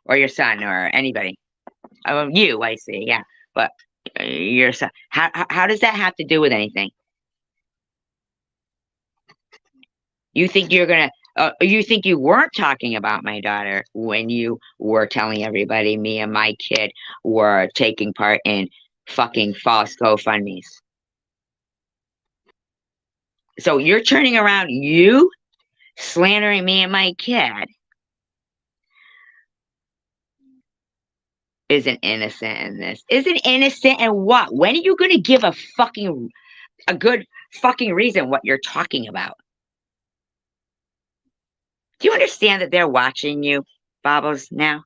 or your son or anybody? Oh, you, I see, yeah. But your son, how does that have to do with anything? You think you're gonna, you think you weren't talking about my daughter when you were telling everybody me and my kid were taking part in fucking false GoFundMes. So you're turning around, you slandering me and my kid isn't innocent in this. Isn't innocent in what? When are you gonna give a good fucking reason what you're talking about? Do you understand that they're watching you, Bobbles, now?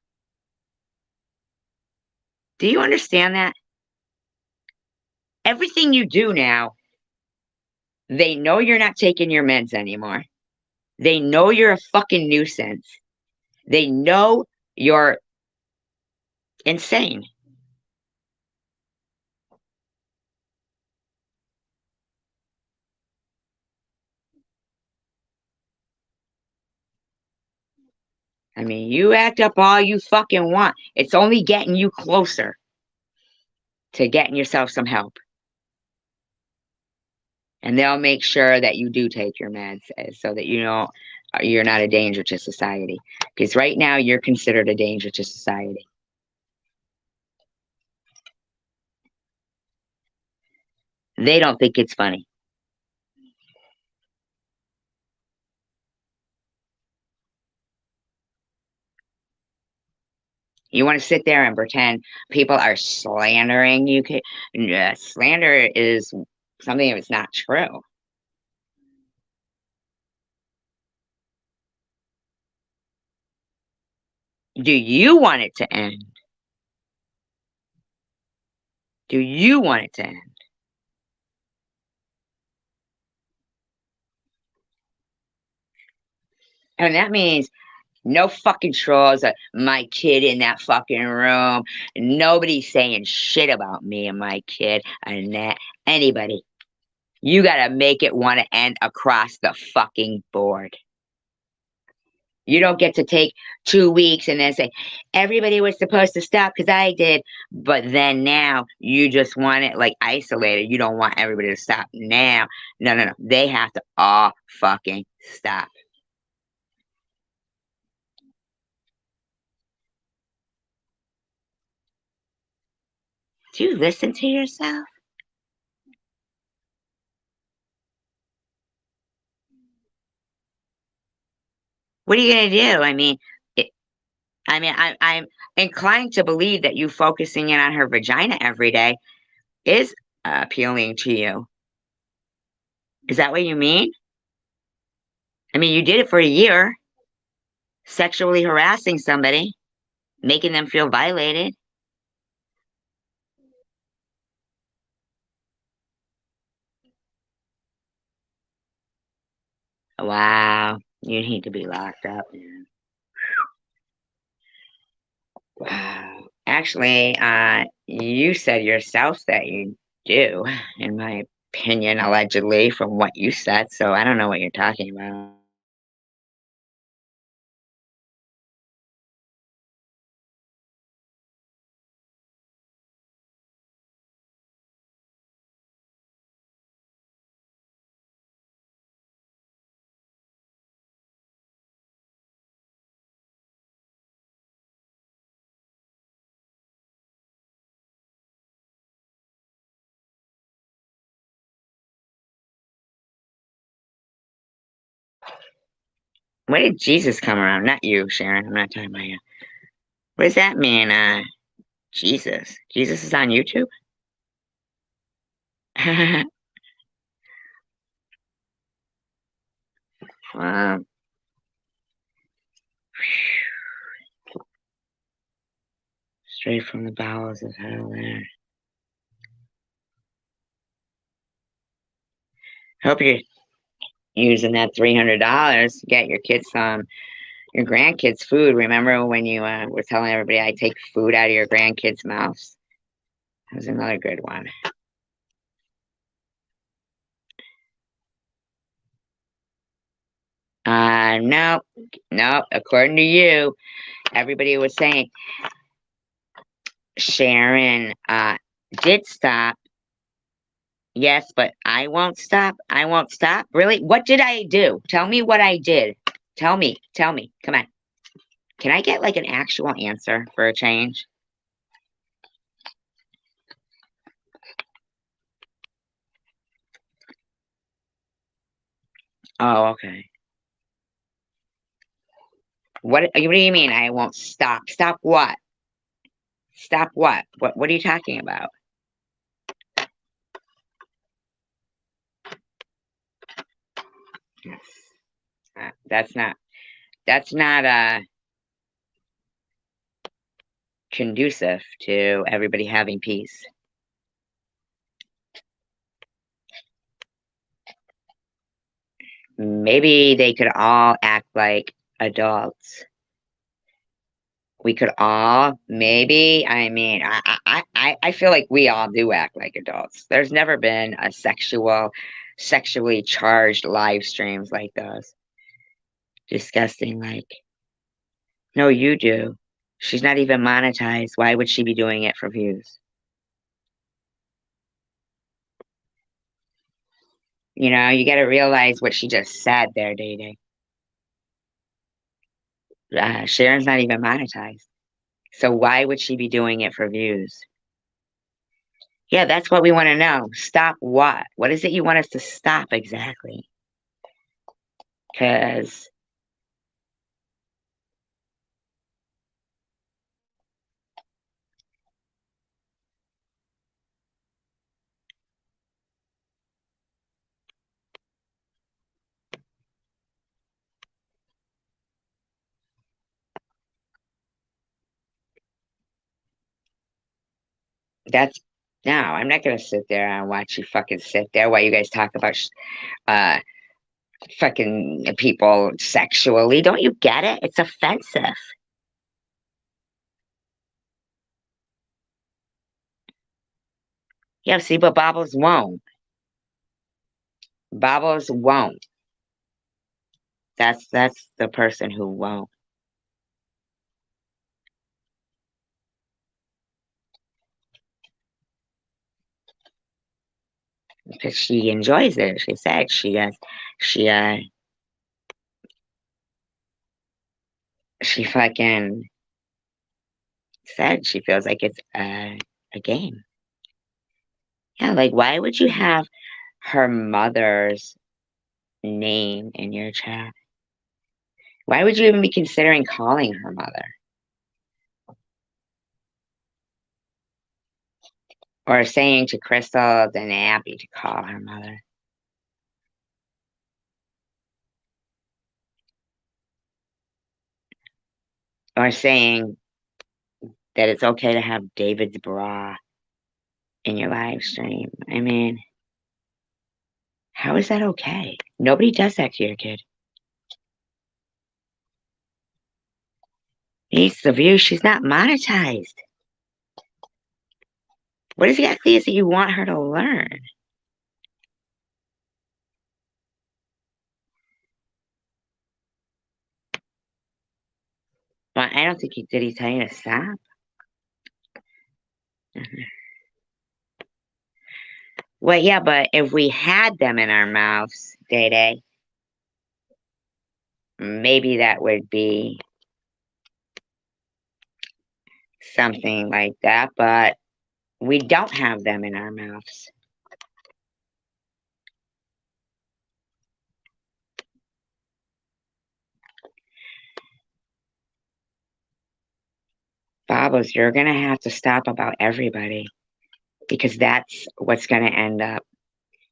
Do you understand that? Everything you do now, they know you're not taking your meds anymore. They know you're a fucking nuisance. They know you're insane. I mean, you act up all you fucking want. It's only getting you closer to getting yourself some help. And they'll make sure that you do take your meds so that you know you're not a danger to society. Because right now you're considered a danger to society. They don't think it's funny. You want to sit there and pretend people are slandering you? Slander is something that's not true. Do you want it to end? Do you want it to end? And that means no fucking trolls, my kid in that fucking room. Nobody's saying shit about me and my kid and that. Anybody. You gotta make it want to end across the fucking board. You don't get to take 2 weeks and then say, everybody was supposed to stop because I did. But then now you just want it like isolated. You don't want everybody to stop now. No, no, no. They have to all fucking stop. Do you listen to yourself? What are you gonna do? I'm inclined to believe that you focusing in on her vagina every day is appealing to you. Is that what you mean? I mean, you did it for a year, sexually harassing somebody, making them feel violated. Wow, you need to be locked up, man. Wow. Actually, you said yourself that you do, in my opinion, allegedly, from what you said. So I don't know what you're talking about. When did Jesus come around? Not you, Sharon. I'm not talking about you. What does that mean? Jesus. Jesus is on YouTube? Well, Straight from the bowels of hell there. Hope you're using that $300 to get your kids your grandkids food. Remember when you were telling everybody I take food out of your grandkids' mouths? That was another good one. No. According to you, everybody was saying Sharon did stop. Yes, but I won't stop. I won't stop. Really? What did I do? Tell me what I did. Tell me. Come on. Can I get like an actual answer for a change? Oh, okay. What do you mean I won't stop? Stop what? Stop what? What are you talking about? Yes. That's not conducive to everybody having peace. Maybe they could all act like adults. We could all, maybe. I mean, I feel like we all do act like adults. There's never been a sexually charged live streams like those. Disgusting, like, no, you do. She's not even monetized. Why would she be doing it for views? You know, you got to realize what she just said there, Day Day. Sharon's not even monetized. So why would she be doing it for views? Yeah, that's what we want to know. Stop what? What is it you want us to stop exactly? Because that's no, I'm not gonna sit there and watch you fucking sit there while you guys talk about uh fucking people sexually. Don't you get it? It's offensive. Yeah, see, but Bobbles won't. Bobbles won't. That's the person who won't. Because she enjoys it. She said she she fucking said she feels like it's a game. Yeah, like why would you have her mother's name in your chat? Why would you even be considering calling her mother? Or saying to Crystal and Abby to call her mother? Or saying that it's okay to have David's bra in your live stream. I mean, how is that okay? Nobody does that to your kid. Needs the view. She's not monetized. What exactly is it you want her to learn? Well, I don't think did he tell you to stop? Well, yeah, but if we had them in our mouths, Day Day, maybe that would be something like that, but we don't have them in our mouths. Babos, you're going to have to stop about everybody because that's what's going to end up.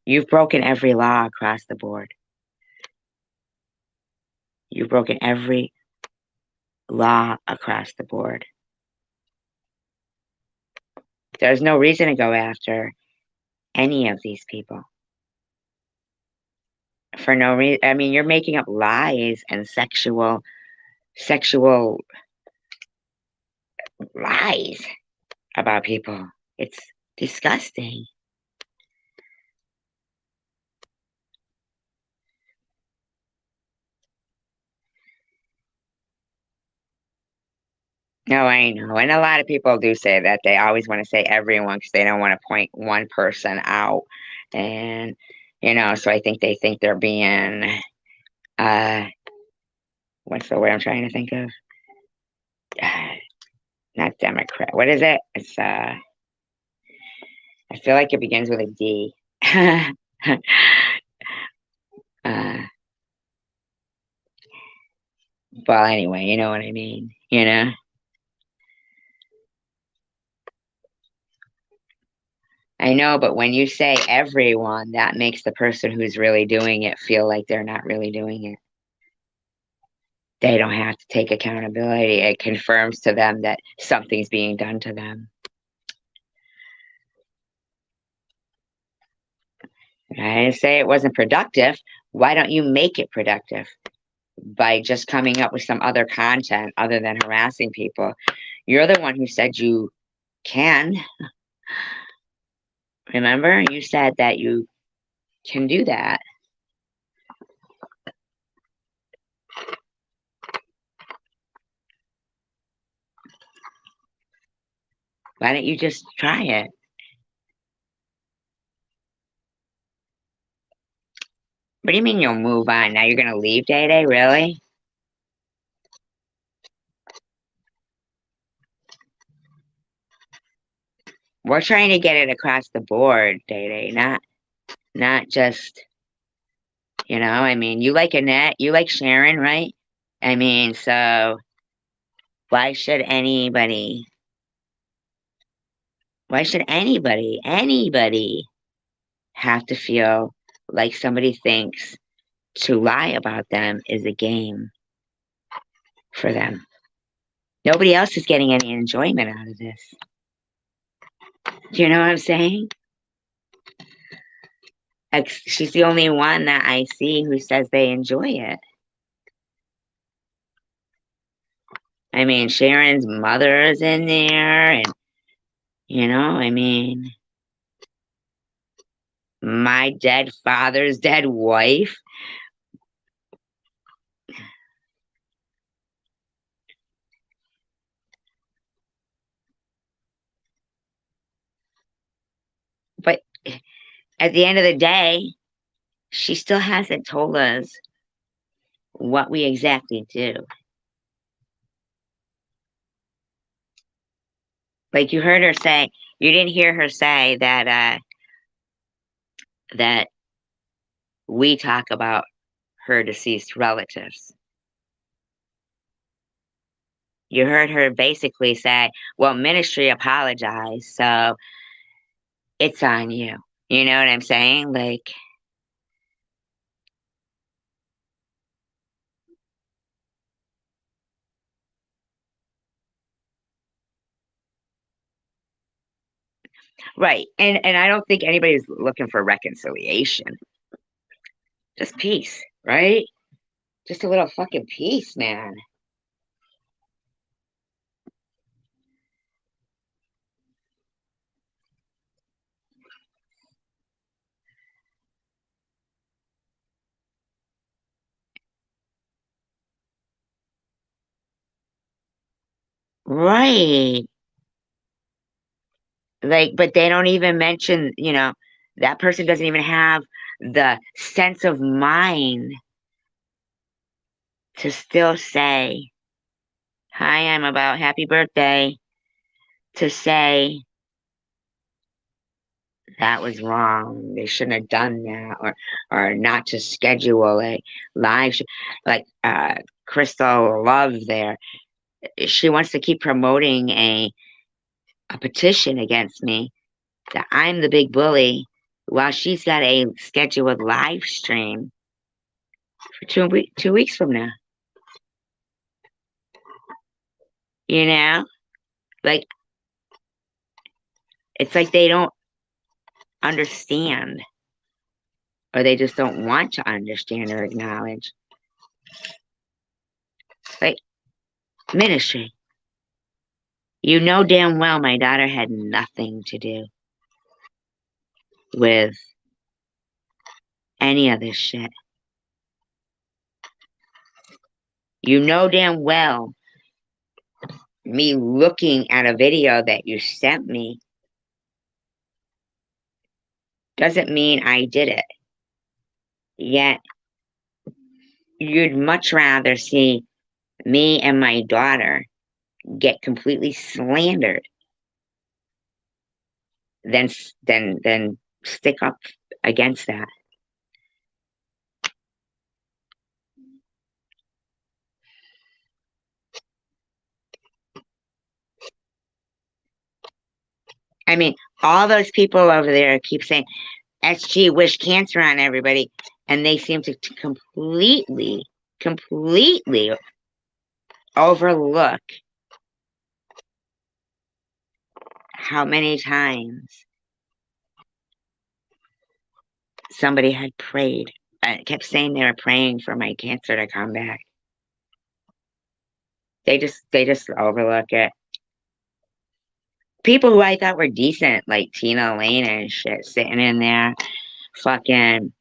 You've broken every law across the board. You've broken every law across the board. There's no reason to go after any of these people for no reason. I mean, you're making up lies and sexual lies about people. It's disgusting. No, I know. And a lot of people do say that. They always want to say everyone because they don't want to point one person out. And, so I think they think they're being, uh, what's the word I'm trying to think of? Not Democrat. What is it? It's, I feel like it begins with a D. uh, well, anyway, you know what I mean. I know, but when you say everyone, that makes the person who's really doing it feel like they're not really doing it. They don't have to take accountability. It confirms to them that something's being done to them. I didn't say it wasn't productive. Why don't you make it productive? By just coming up with some other content other than harassing people. You're the one who said you can. Remember? You said that you can do that. Why don't you just try it? What do you mean you'll move on? Now you're going to leave Day Day? Really? We're trying to get it across the board, Day Day, not just, I mean, you like Annette, you like Sharon, right? I mean, so why should anybody anybody have to feel like somebody thinks to lie about them is a game for them? Nobody else is getting any enjoyment out of this. Do you know what I'm saying? She's the only one that I see who says they enjoy it. I mean, Sharon's mother is in there, and I mean, my dead father's dead wife. But at the end of the day, she still hasn't told us what we exactly do. Like you heard her say, you didn't hear her say that that we talk about her deceased relatives. You heard her basically say, well, ministry apologized, so it's on you. You know what I'm saying? Like, right. And I don't think anybody's looking for reconciliation. Just peace, right? Just a little fucking peace, man. Right. Like, but they don't even mention, that person doesn't even have the sense of mind to still say, hi, I'm about happy birthday, to say that was wrong. They shouldn't have done that, or not to schedule a live like Crystal Love there. She wants to keep promoting a petition against me that I'm the big bully while she's got a scheduled live stream for 2 weeks from now. Like It's like they don't understand, or they just don't want to understand or acknowledge. Like, ministry. You know damn well my daughter had nothing to do with any of this shit. You know damn well me looking at a video that you sent me doesn't mean I did it. Yet, you'd much rather see me and my daughter get completely slandered than stick up against that. I mean, all those people over there keep saying SG wish cancer on everybody, and they seem to completely overlook how many times somebody had prayed. I kept saying they were praying for my cancer to come back. They just overlook it. People who I thought were decent, like Tina Lane and shit, sitting in there, fucking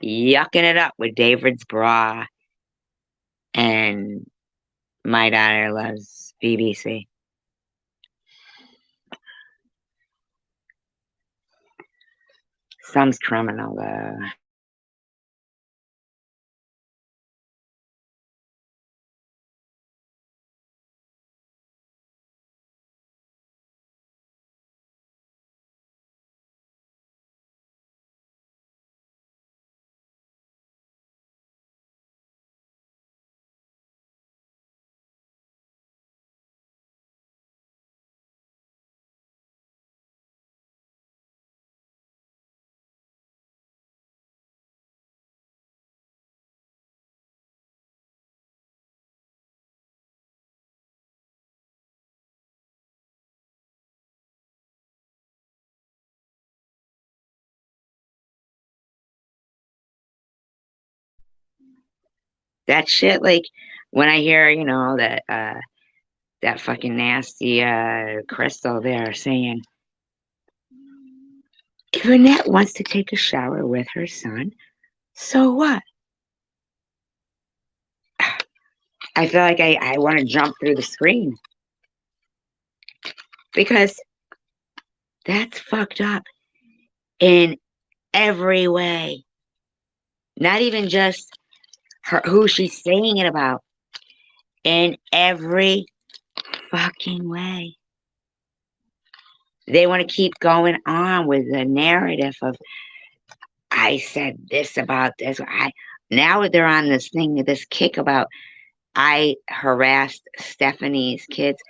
yucking it up with David's bra, and my daughter loves BBC. Some's criminal though. That shit, like when I hear, that fucking nasty Crystal there saying, if Annette wants to take a shower with her son, so what? I feel like I want to jump through the screen because that's fucked up in every way. Not even just her, who she's saying it about, in every fucking way. They want to keep going on with the narrative of, I said this about this. Now they're on this thing, this kick about I harassed Stephanie's kids.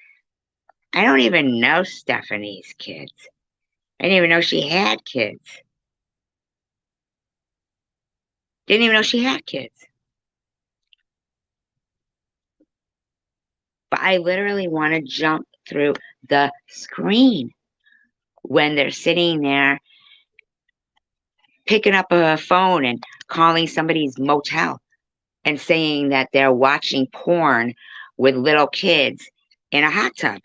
I don't even know Stephanie's kids. I didn't even know she had kids. Didn't even know she had kids. But I literally want to jump through the screen when they're sitting there picking up a phone and calling somebody's motel and saying that they're watching porn with little kids in a hot tub.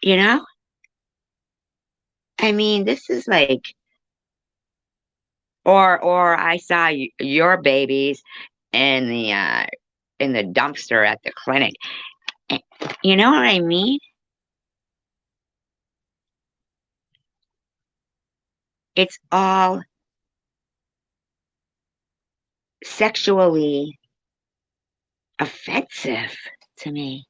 You know? I mean, this is like, or I saw your babies in the dumpster at the clinic. You know what I mean? It's all sexually offensive to me.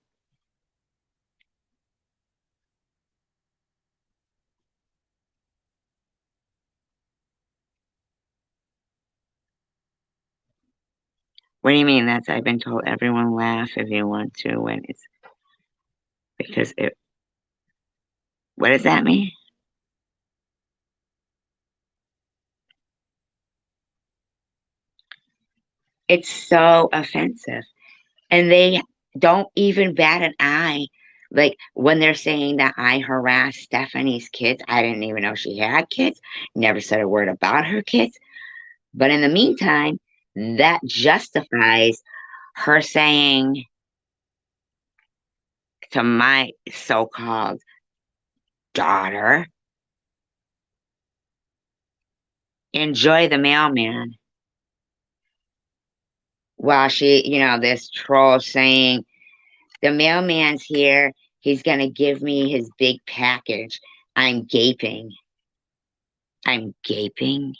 What do you mean? That's I've been told everyone laugh if you want to when it's because it. What does that mean? It's so offensive, and they don't even bat an eye. Like when they're saying that I harassed Stephanie's kids, I didn't even know she had kids, never said a word about her kids. But in the meantime, that justifies her saying to my so called daughter, enjoy the mailman. While this troll saying, the mailman's here. He's going to give me his big package. I'm gaping. I'm gaping.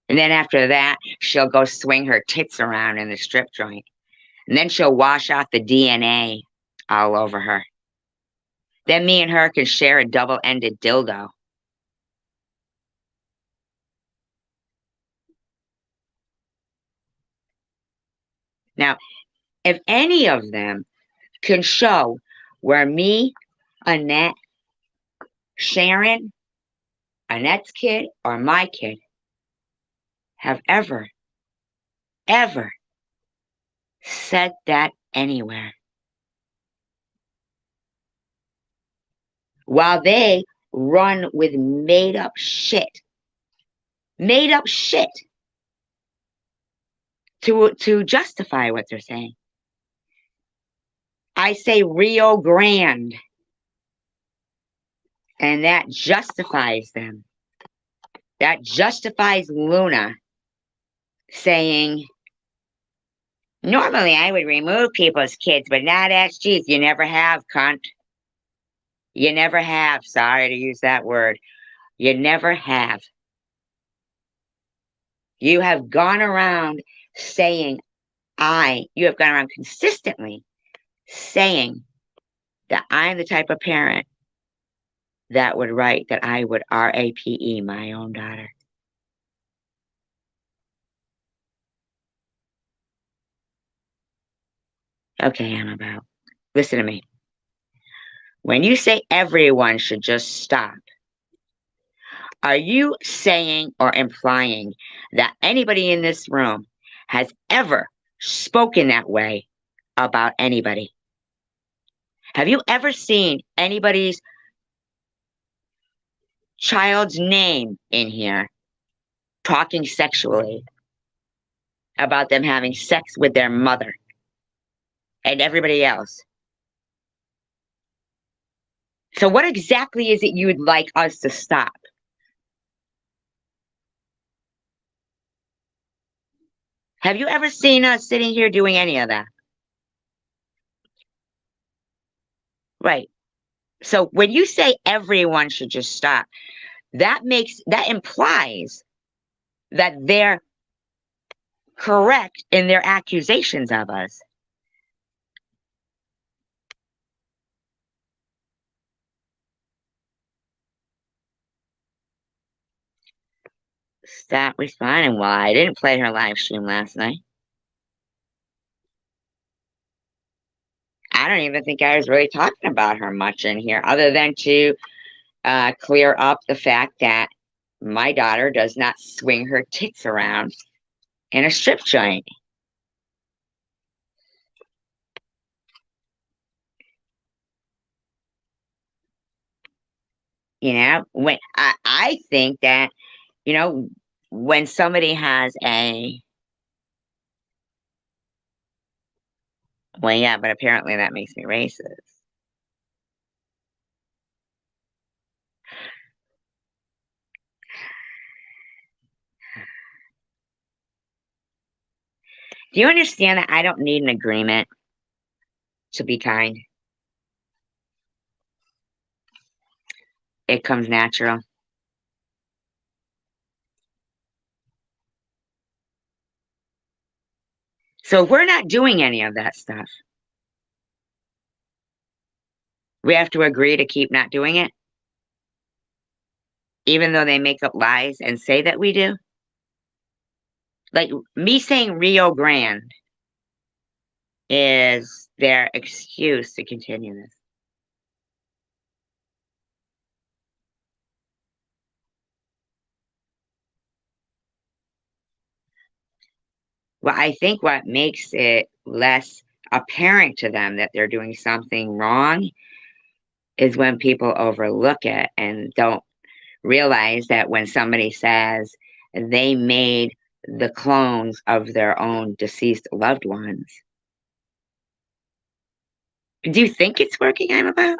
And then after that, she'll go swing her tits around in the strip joint. And then she'll wash out the DNA all over her. Then me and her can share a double-ended dildo. Now, if any of them can show where me, Annette, Sharon, Annette's kid, or my kid have ever said that anywhere, while they run with made up shit to justify what they're saying. I say Rio Grande, and that justifies them. That justifies Luna saying, normally I would remove people's kids, but not SGs. You never have, cunt. You never have. Sorry to use that word. You never have. You have gone around saying you have gone around consistently saying that I'm the type of parent that would write that I would RAPE my own daughter. Okay, Annabelle, listen to me. When you say everyone should just stop, are you saying or implying that anybody in this room has ever spoken that way about anybody? Have you ever seen anybody's child's name in here talking sexually about them having sex with their mother and everybody else? So what exactly is it you would like us to stop? Have you ever seen us sitting here doing any of that? Right. So when you say everyone should just stop, that implies that they're correct in their accusations of us. Stop responding. Well, I didn't play her live stream last night. I don't even think I was really talking about her much in here, other than to clear up the fact that my daughter does not swing her tits around in a strip joint. When I think that, when somebody has well, yeah, but apparently that makes me racist. Do you understand that I don't need an agreement to be kind? It comes natural. So we're not doing any of that stuff. We have to agree to keep not doing it, even though they make up lies and say that we do. Like me saying Rio Grande is their excuse to continue this. Well, I think what makes it less apparent to them that they're doing something wrong is when people overlook it and don't realize that when somebody says they made the clones of their own deceased loved ones. Do you think it's working, I'm about?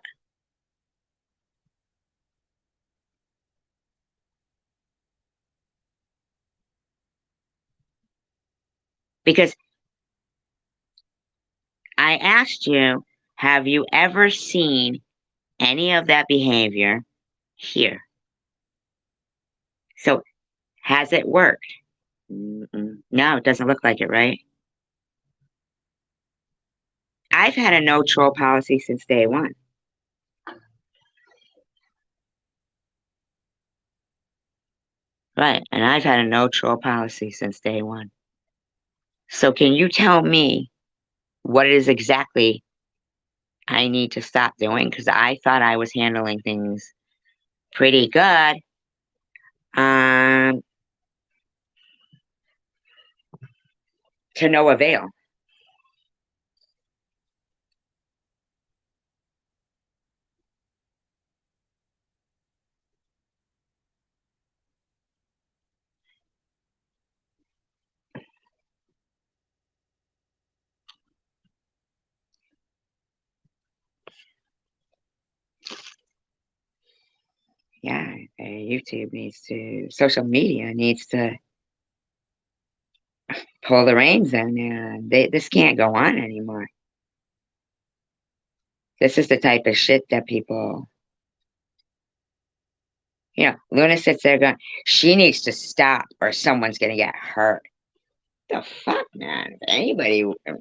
Because I asked you, have you ever seen any of that behavior here? So, has it worked? No, it doesn't look like it, right? I've had a no troll policy since day one. Right, and I've had a no troll policy since day one. So, can you tell me what it is exactly I need to stop doing? Because I thought I was handling things pretty good. Um, to no avail. Yeah, YouTube needs to, social media needs to pull the reins in. This can't go on anymore. This is the type of shit that people, Luna sits there going, she needs to stop or someone's going to get hurt. The fuck, man? If anybody, it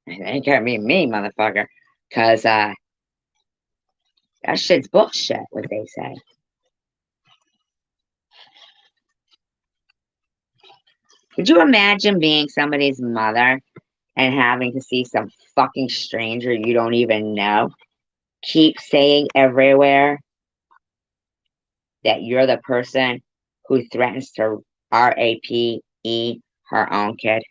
ain't gonna be me, motherfucker. Because that shit's bullshit, what they say. Could you imagine being somebody's mother and having to see some fucking stranger you don't even know keep saying everywhere that you're the person who threatens to RAPE her own kid?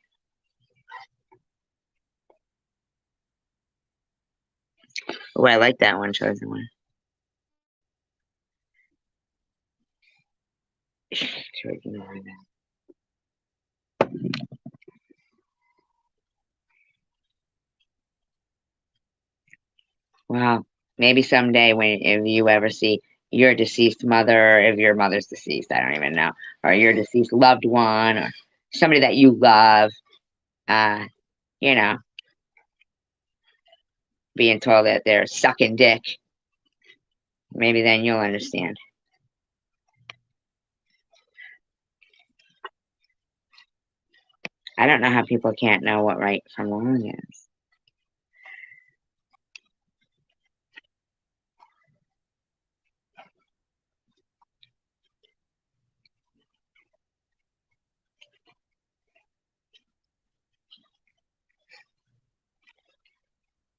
Oh, I like that one, chosen one. To ignore that. Wow. Maybe someday if you ever see your deceased mother, if your mother's deceased, I don't even know, or your deceased loved one, or somebody that you love, uh, you know, being told that they're sucking dick, maybe then you'll understand. I don't know how people can't know what right from wrong is.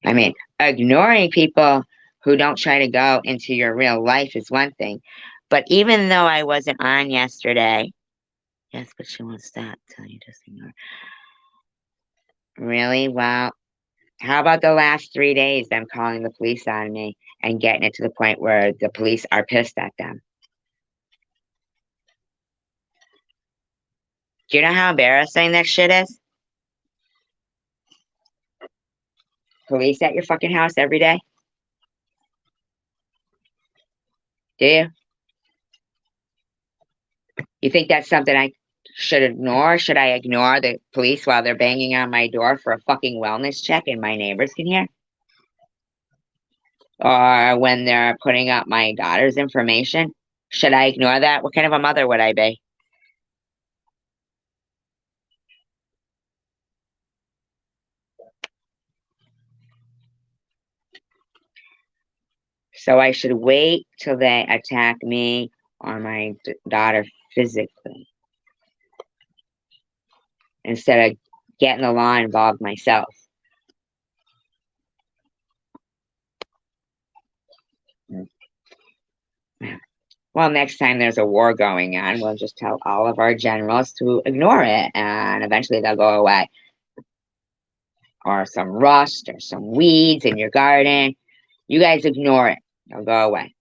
I mean, ignoring people who don't try to go into your real life is one thing. But even though I wasn't on yesterday, yes, but she won't stop till you just ignore. Really? Well, how about the last 3 days, them calling the police on me and getting it to the point where the police are pissed at them? Do you know how embarrassing that shit is? Police at your fucking house every day? Do you? You think that's something I should ignore? Should I ignore the police while they're banging on my door for a fucking wellness check and my neighbors can hear? Or when they're putting up my daughter's information? Should I ignore that? What kind of a mother would I be? So I should wait till they attack me or my daughter physically instead of getting the law involved myself. Well, next time there's a war going on, we'll just tell all of our generals to ignore it and eventually they'll go away. or some rust or some weeds in your garden, you guys ignore it. They'll go away.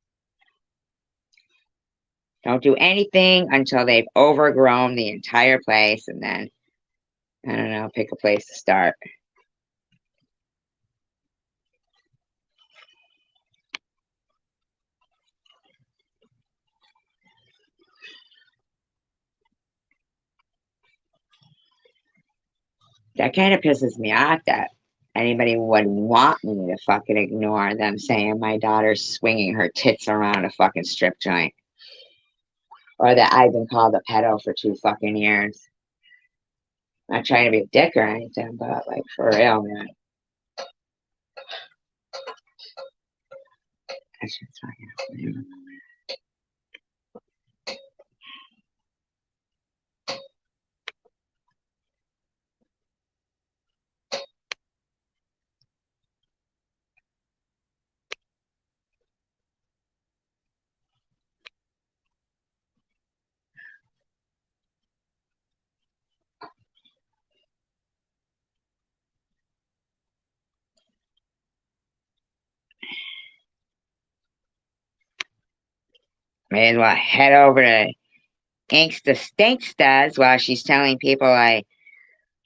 Don't do anything until they've overgrown the entire place, and then, I don't know, pick a place to start. That kind of pisses me off that anybody would want me to fucking ignore them saying my daughter's swinging her tits around a fucking strip joint. Or that I've been called a pedo for 2 fucking years. Not trying to be a dick or anything, but like for real, man. That shit's fucking. May as well head over to Inksta Stinkstas while she's telling people I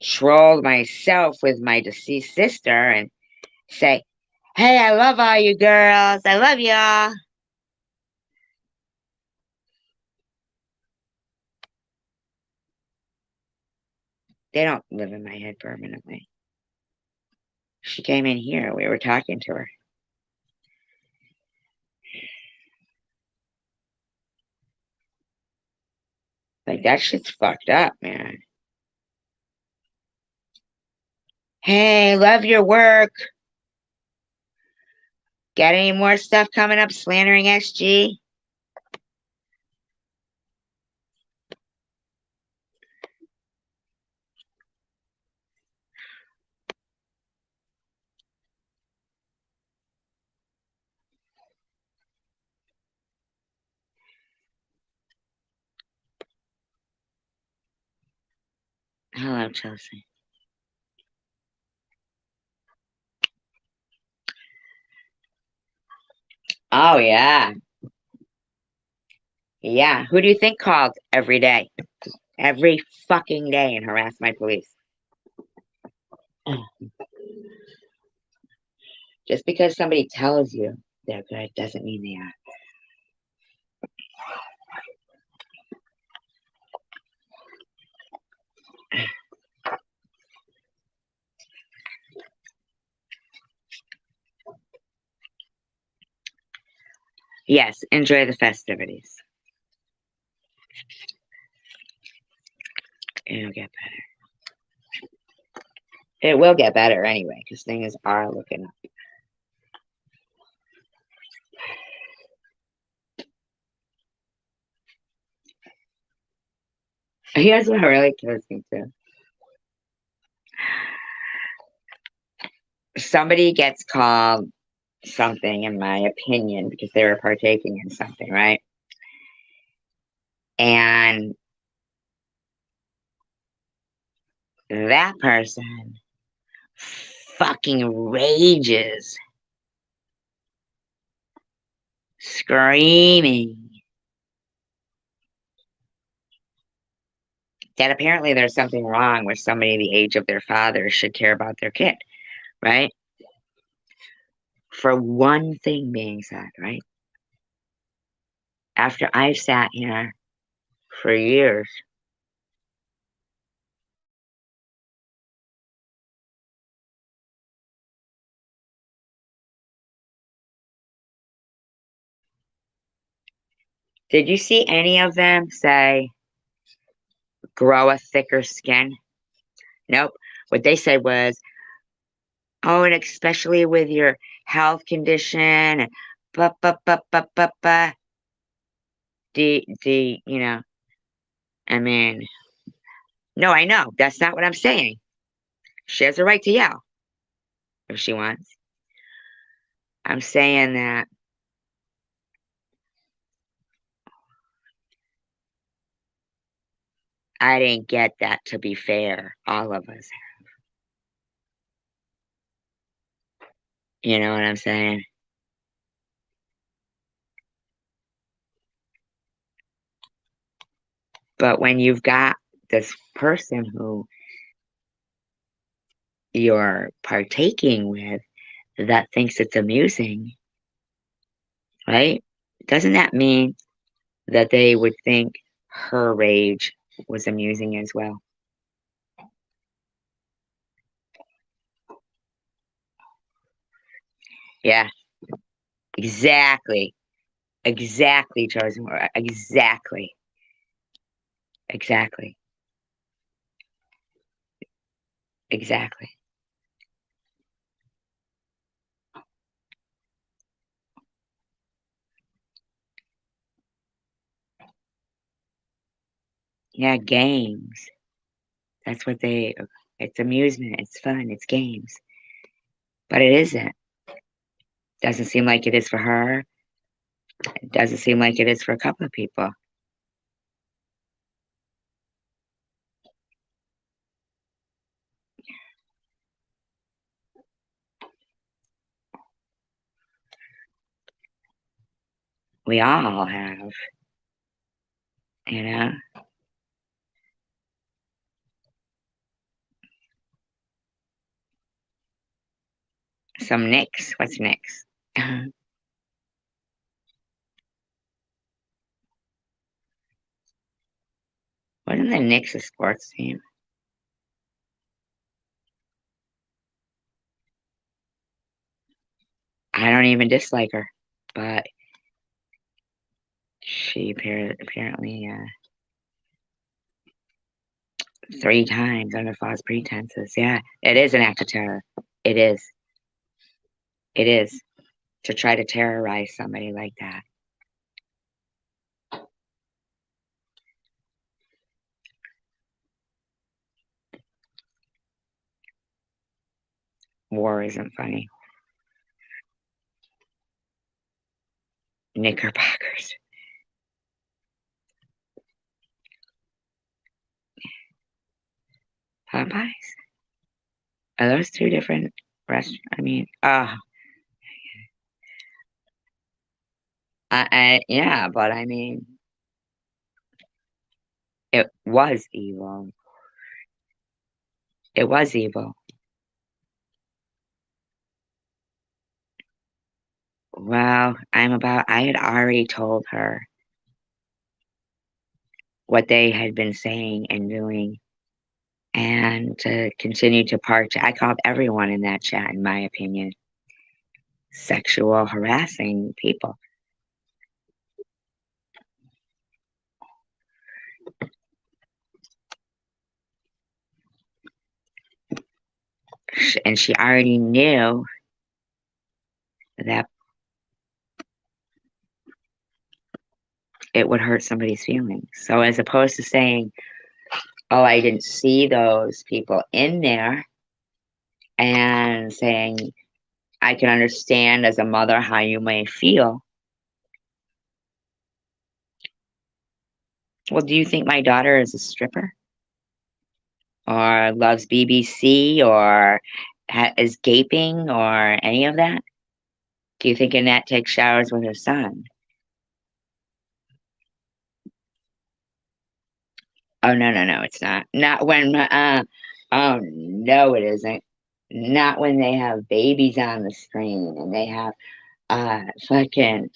trolled myself with my deceased sister and say, hey, I love all you girls. I love y'all. They don't live in my head permanently. She came in here. We were talking to her. Like, that shit's fucked up, man. Hey, love your work. Got any more stuff coming up slandering SG? Hello, Chelsea. Oh, yeah. Yeah. Who do you think called every day? Every fucking day and harassed my police? Just because somebody tells you they're good doesn't mean they are. Yes, enjoy the festivities. It'll get better. It will get better anyway, because things are looking up. Here's what really kills me too. Somebody gets called something, in my opinion, because they were partaking in something, right? And that person fucking rages, screaming that apparently there's something wrong with somebody the age of their father should care about their kid, right? For one thing being said, right? After I've sat here for years did you see any of them say, grow a thicker skin? Nope. What they said was, oh, and especially with your health condition, and you know, I mean, no, I know. That's not what I'm saying. She has a right to yell if she wants. I'm saying that I didn't get that, to be fair. All of us. You know what I'm saying? But when you've got this person who you're partaking with that thinks it's amusing, right? Doesn't that mean that they would think her rage was amusing as well? Yeah, exactly. Exactly, chosen word. Exactly. Exactly. Exactly. Yeah, games. That's what it's amusement, it's fun, it's games. But it isn't. Doesn't seem like it is for her. It doesn't seem like it is for a couple of people. We all have, you know? Some Knicks. What's Knicks? Wasn't the Knicks a sports team? I don't even dislike her, but she apparently 3 times under false pretenses. Yeah, it is an act of terror. It is. It is to try to terrorize somebody like that. War isn't funny. Knickerbockers. Popeyes. Are those two different restaurants? I mean, yeah, but I mean, it was evil. It was evil. Well, I had already told her what they had been saying and doing, and to continue to I called everyone in that chat, in my opinion, sexual harassing people. And she already knew that it would hurt somebody's feelings. So as opposed to saying, oh, I didn't see those people in there, and saying, I can understand as a mother how you may feel. Well, do you think my daughter is a stripper? Or loves BBC, or is gaping, or any of that? Do you think Annette takes showers with her son? Oh, no, no, no, it's not. Not when, oh, no, it isn't. Not when they have babies on the screen and they have, fucking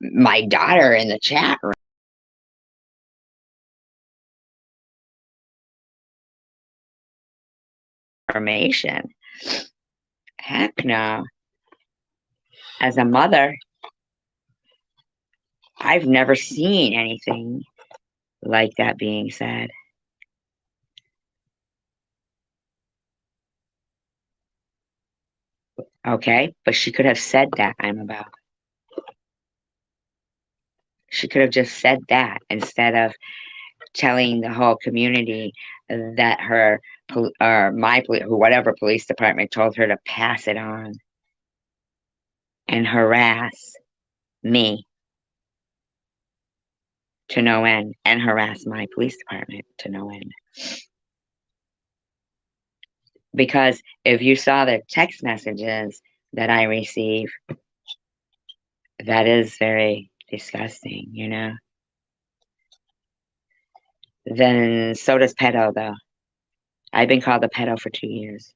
my daughter in the chat room. Information. Heck no. As a mother, I've never seen anything like that being said. Okay, but she could have said that I'm about. She could have just said that instead of telling the whole community that her or my whatever police department told her to pass it on and harass me to no end and harass my police department to no end. Because if you saw the text messages that I receive, that is very disgusting, you know? Then so does pedo, though. I've been called a pedo for 2 years.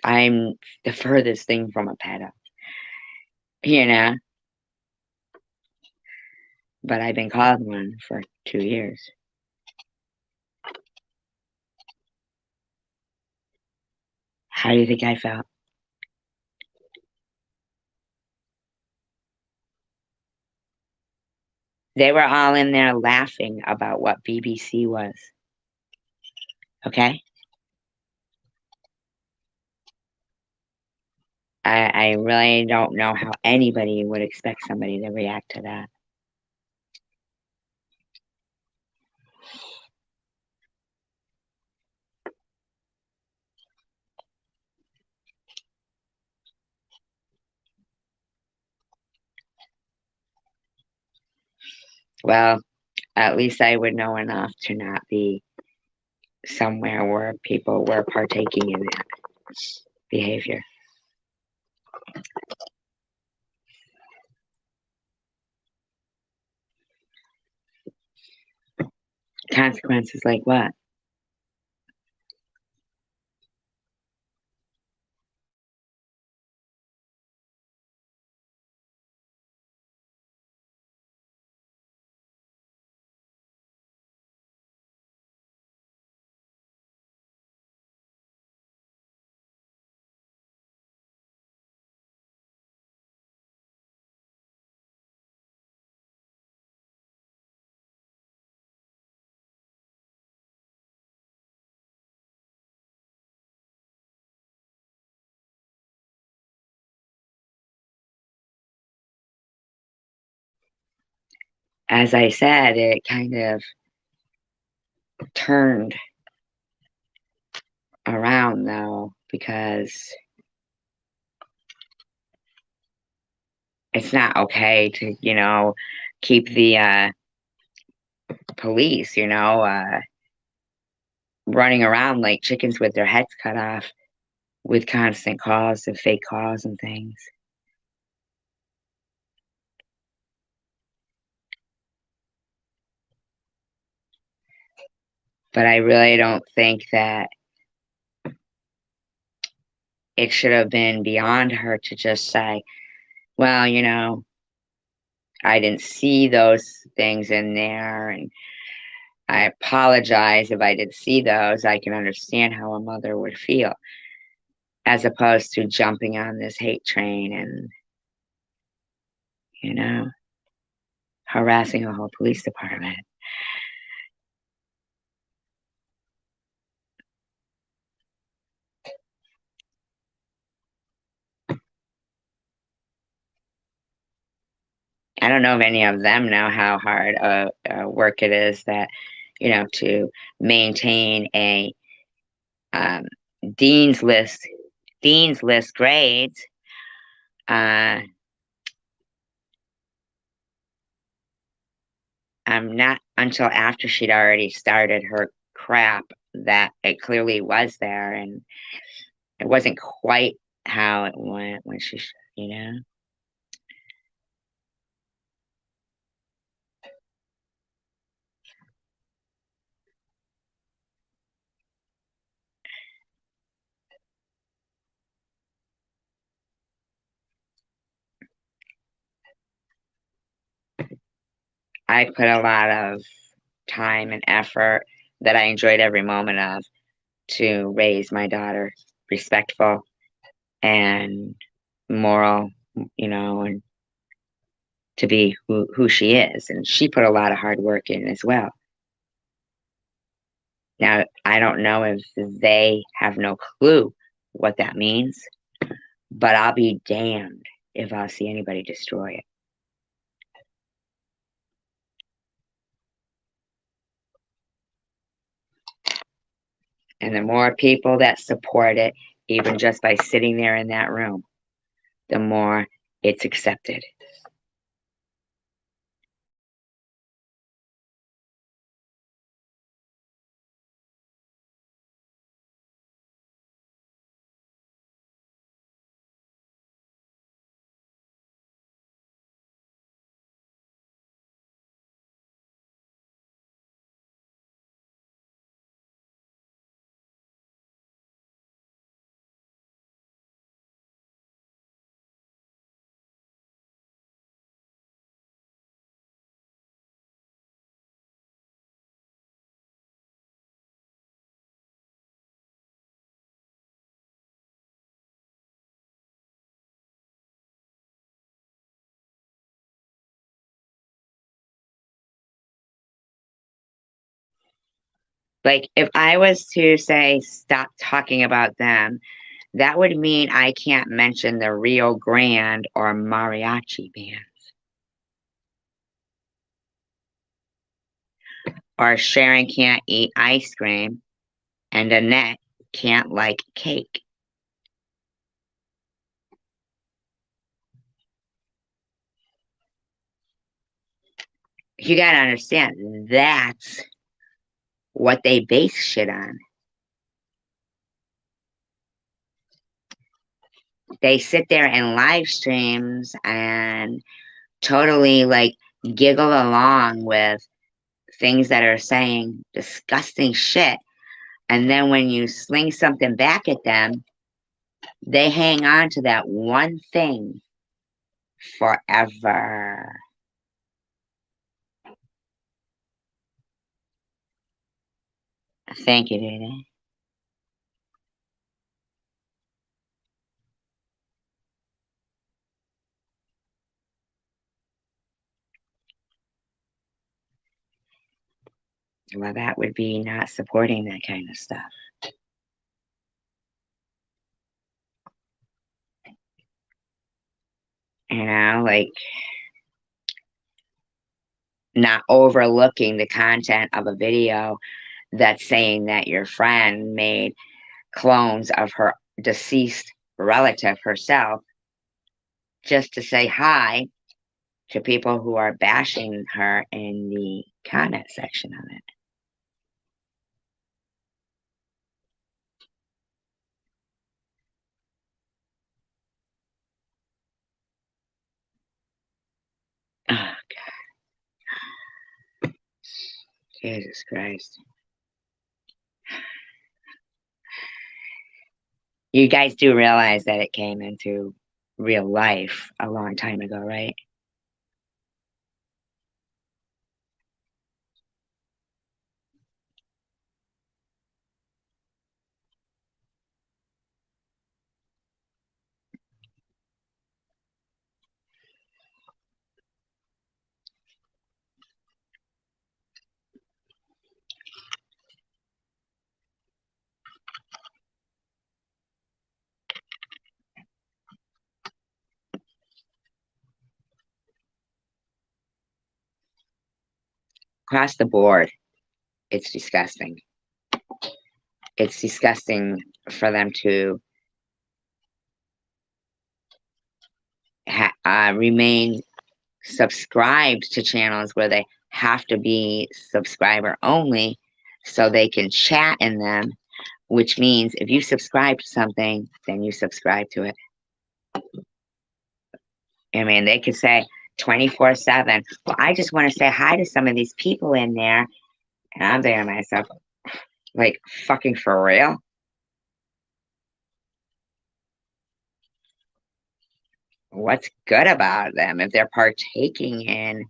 I'm the furthest thing from a pedo, you know? But I've been called one for 2 years. How do you think I felt? They were all in there laughing about what BBC was. Okay? I really don't know how anybody would expect somebody to react to that. Well, at least I would know enough to not be somewhere where people were partaking in that behavior. Consequences like what? As I said, it kind of turned around though, because it's not okay to, keep the police, running around like chickens with their heads cut off with constant calls and fake calls and things. But I really don't think that it should have been beyond her to just say, well, I didn't see those things in there, and I apologize if I did see those. I can understand how a mother would feel, as opposed to jumping on this hate train and, harassing a whole police department. I don't know if any of them know how hard a work it is that, to maintain a um, dean's list, dean's list grades. Not until after she'd already started her crap that it clearly was there, and it wasn't quite how it went when she. I put a lot of time and effort that I enjoyed every moment of to raise my daughter respectful and moral, and to be who she is. And she put a lot of hard work in as well. Now, I don't know if they have no clue what that means, but I'll be damned if I'll see anybody destroy it. And the more people that support it, even just by sitting there in that room, the more it's accepted. Like, if I was to say stop talking about them, that would mean I can't mention the Rio Grande or mariachi band. Or Sharon can't eat ice cream, and Annette can't like cake. You gotta understand, that's what they base shit on. They sit there in live streams and totally like giggle along with things that are saying disgusting shit. And then when you sling something back at them, they hang on to that one thing forever. Thank you, Dana. Well, that would be not supporting that kind of stuff. You know, like not overlooking the content of a video that's saying that your friend made clones of her deceased relative herself just to say hi to people who are bashing her in the comment section of it. Oh, God. Jesus Christ. You guys do realize that it came into real life a long time ago, right? Across the board, it's disgusting. It's disgusting for them to remain subscribed to channels where they have to be subscriber only so they can chat in them, which means if you subscribe to something, then you subscribe to it. I mean, they could say 24/7, well, I just want to say hi to some of these people in there. And I'm thinking to myself, like, fucking for real? What's good about them if they're partaking in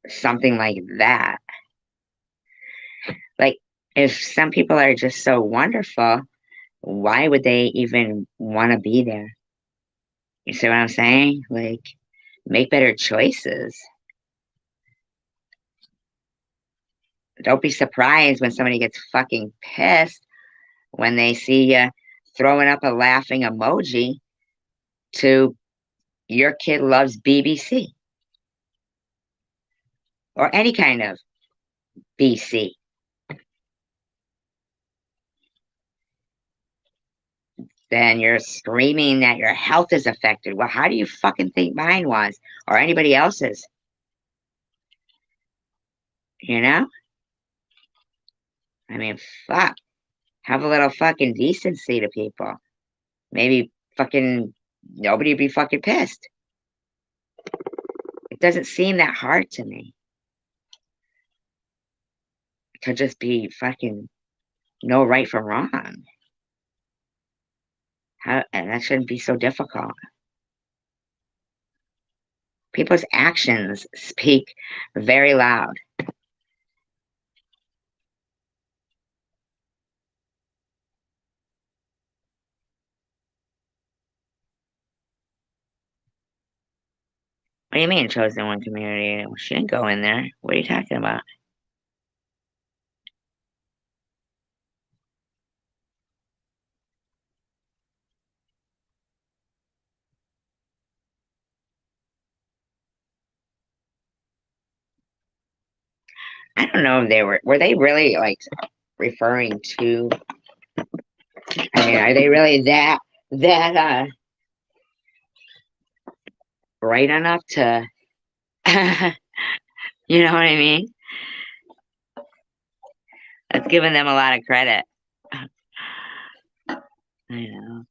something like that? Like, if some people are just so wonderful, why would they even want to be there? You see what I'm saying? Like, make better choices. Don't be surprised when somebody gets fucking pissed when they see you throwing up a laughing emoji to your kid loves BBC or any kind of BC. Then you're screaming that your health is affected. Well, how do you fucking think mine was or anybody else's? You know? I mean, fuck. Have a little fucking decency to people. Maybe fucking nobody would be fucking pissed. It doesn't seem that hard to me. It could just be fucking no right from wrong. And that shouldn't be so difficult. People's actions speak very loud. What do you mean, chosen one community? Well, she didn't go in there. What are you talking about? I don't know if were they really like referring to, I mean, are they really that bright enough to, you know what I mean? That's giving them a lot of credit. I know.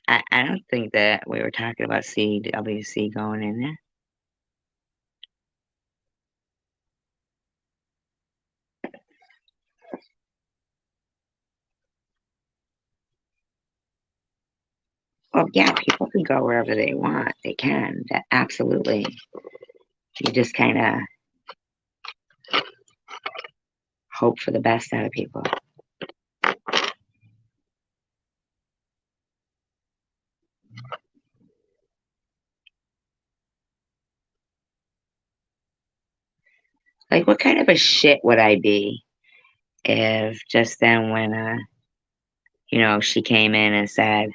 I don't think that we were talking about CWC going in there. Well, yeah, people can go wherever they want. They can. Absolutely. You just kind of hope for the best out of people. Like, what kind of a shit would I be if just then when, she came in and said,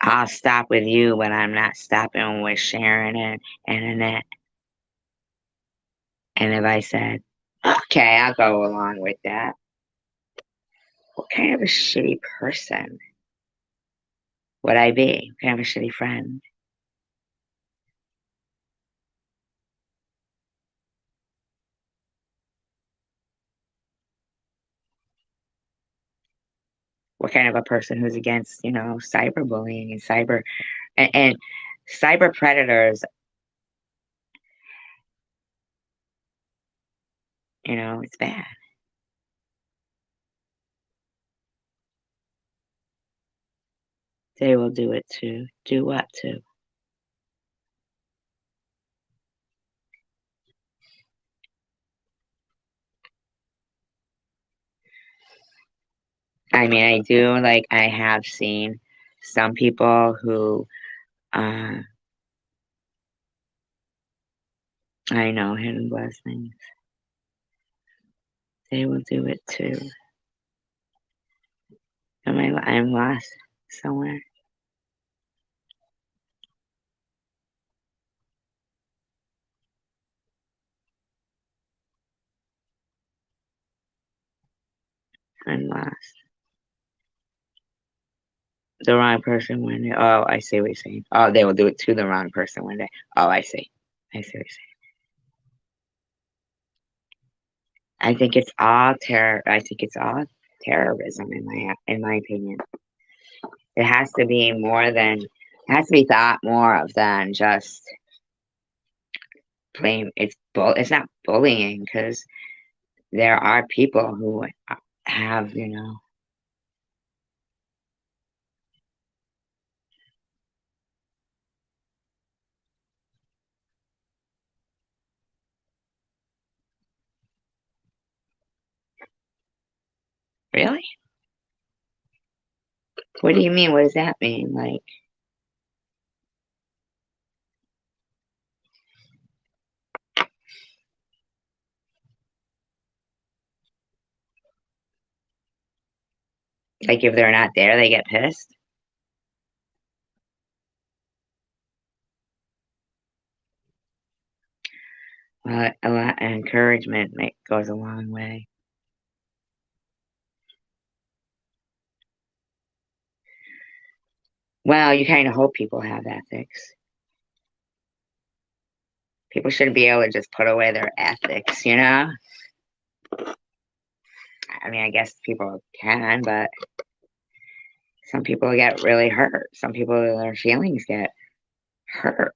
I'll stop with you, but I'm not stopping with Sharon and Annette. And if I said, okay, I'll go along with that. What kind of a shitty person would I be? What kind of a shitty friend? What kind of a person who's against, cyberbullying and and cyber predators, it's bad. They will do it too. Do what to? I mean, I have seen some people who, uh, I know, hidden blessings. They will do it too. I'm lost somewhere. I'm lost. The wrong person one day. Oh, I see what you're saying. Oh, they will do it to the wrong person one day. Oh, I see. I see what you're saying. I think it's all terror. I think it's all terrorism in my opinion. It has to be more than it has to be thought more of than just blame. It's not bullying because there are people who have really. What do you mean? What does that mean? Like if they're not there, they get pissed. Well, a lot of encouragement goes a long way. Well, you kind of hope people have ethics. People shouldn't be able to just put away their ethics. I mean, I guess people can, but some people get really hurt. Some people, their feelings get hurt.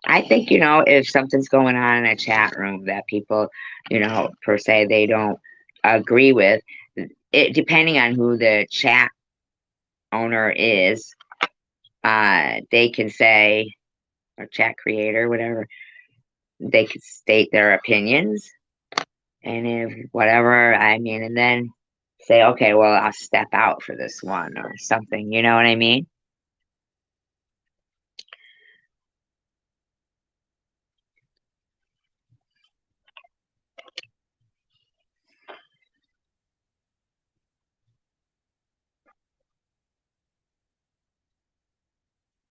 I think, if something's going on in a chat room that people, per se, they don't agree with, it depending on who the chat owner is, they can say, or chat creator, whatever, they could state their opinions, and if whatever, I mean, and then say, okay, well, I'll step out for this one or something. You know what I mean?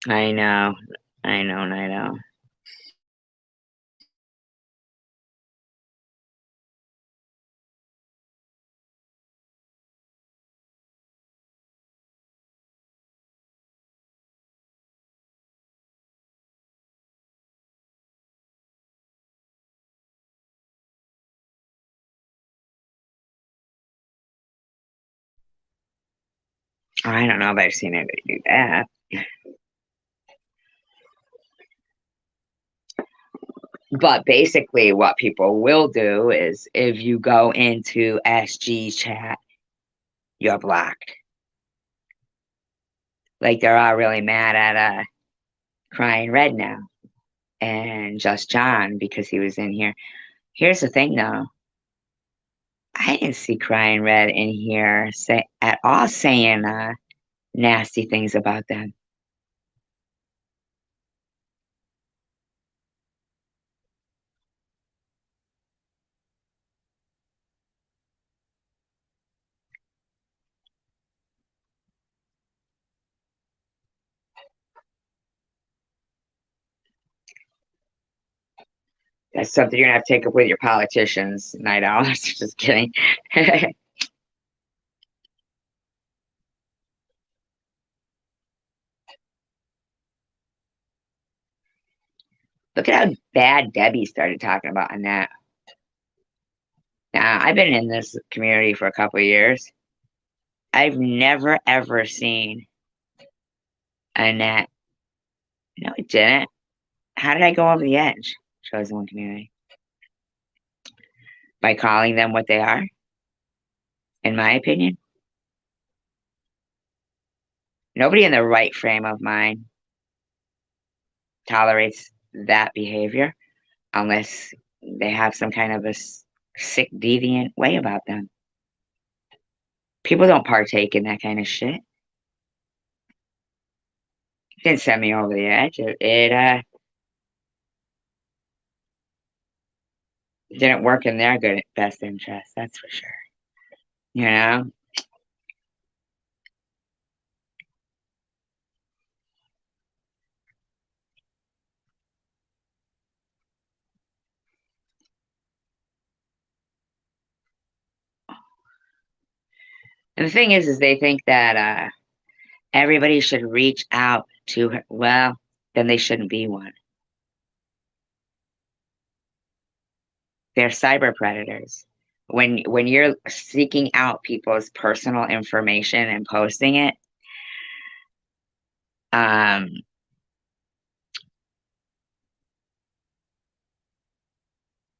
I know, I know, I know. I don't know if I've seen anybody do that. But basically, what people will do is if you go into SG chat, you're blocked. Like they're all really mad at Crying Red now and Just John because he was in here. Here's the thing though. I didn't see Crying Red in here say at all saying nasty things about them. That's something you're gonna have to take up with your politicians, night owls. Just kidding. Look at how bad Debbie started talking about Annette. Now, I've been in this community for a couple of years. I've never ever seen Annette. No, it didn't. How did I go over the edge? Chosen one community. By calling them what they are, in my opinion. Nobody in the right frame of mind tolerates that behavior unless they have some kind of a sick, deviant way about them. People don't partake in that kind of shit. It didn't send me over the edge. It didn't work in their good best interest, that's for sure. You know? And the thing is they think that everybody should reach out to her. Well, then they shouldn't be one. They're cyber predators. When you're seeking out people's personal information and posting it, um,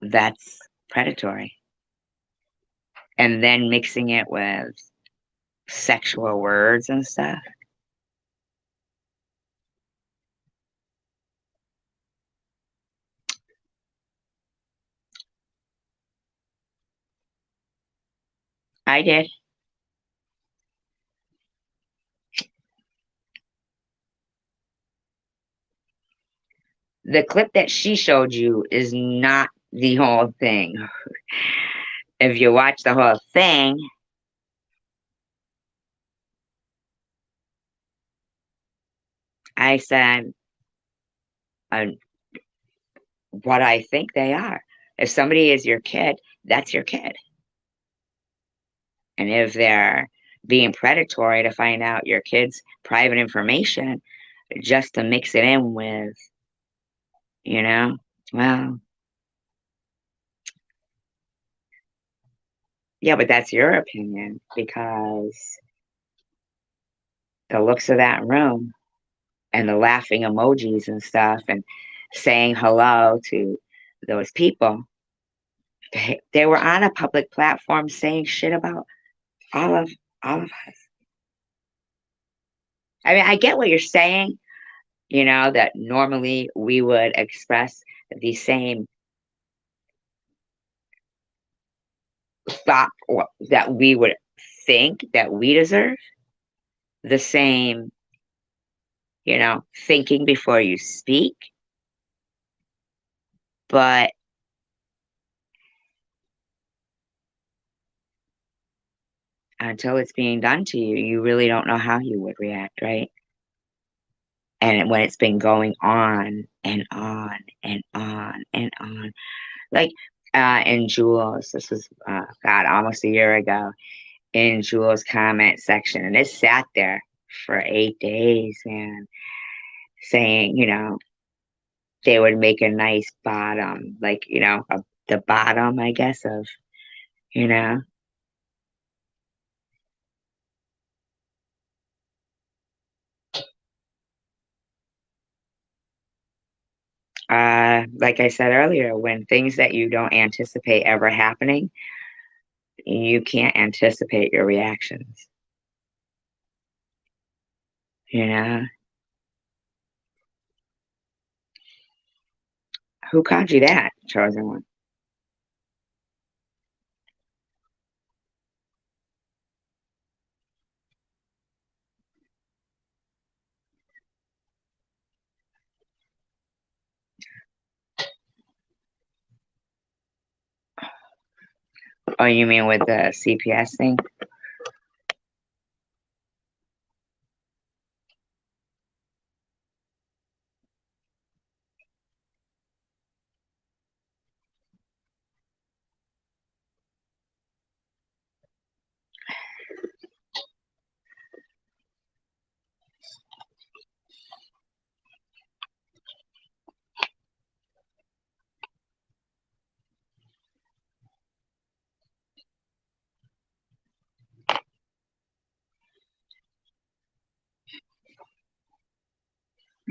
that's predatory. And then mixing it with sexual words and stuff. I did. The clip that she showed you is not the whole thing. If you watch the whole thing, I said uh, what I think they are. If somebody is your kid, that's your kid. And if they're being predatory to find out your kid's private information just to mix it in with, you know, well, yeah, but that's your opinion because the looks of that room and the laughing emojis and stuff and saying hello to those people, they were on a public platform saying shit about all of all of us. I mean, I get what you're saying, that normally we would express the same thought that we would think that we deserve the same, thinking before you speak. But until it's being done to you, you really don't know how you would react, right? And when it's been going on and on and on and on, like in Jules, this was, God, almost a year ago, in Jules' comment section, and it sat there for 8 days, man, saying, they would make a nice bottom, like, the bottom, I guess, of, you know, like I said earlier, when things that you don't anticipate ever happening, you can't anticipate your reactions, you know? Who called you that, chosen one? Oh, you mean with the CPS thing?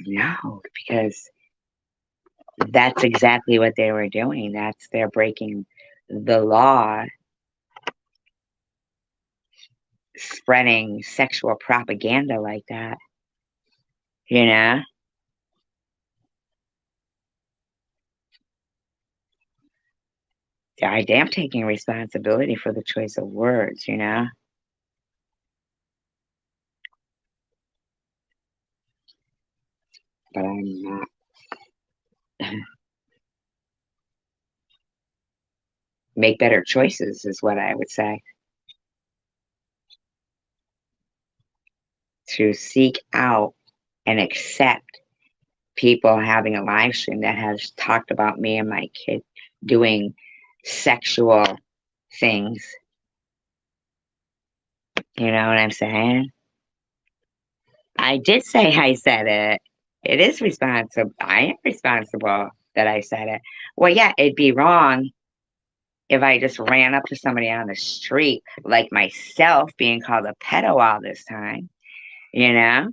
No, because that's exactly what they were doing. They're breaking the law, spreading sexual propaganda like that, you know? I am taking responsibility for the choice of words, but I'm not. Make better choices is what I would say. To seek out and accept people having a live stream that has talked about me and my kid doing sexual things. You know what I'm saying? I did say I said it. It is responsible. I am responsible that I said it. Well, yeah, it'd be wrong if I just ran up to somebody on the street, like myself being called a pedo all this time, you know?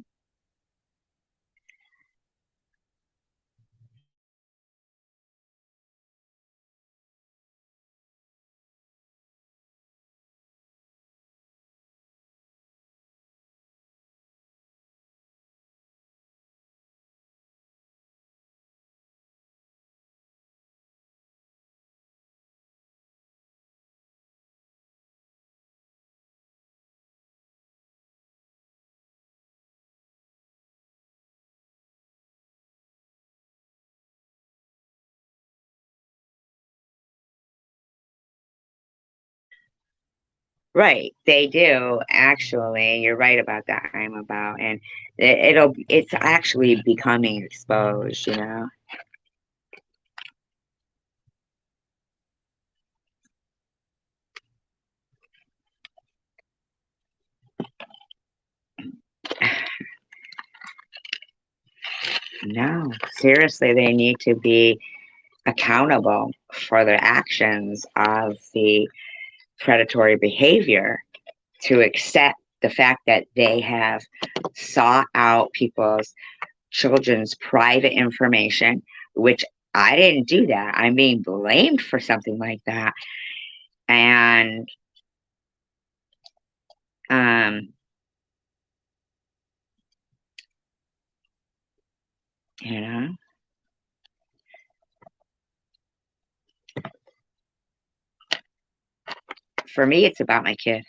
Right, they do actually. You're right about that. I'm about, and it's actually becoming exposed. No, seriously, they need to be accountable for their actions of the predatory behavior, to accept the fact that they have sought out people's children's private information, which I didn't do that. I'm being blamed for something like that. And um, you know, For me, it's about my kid.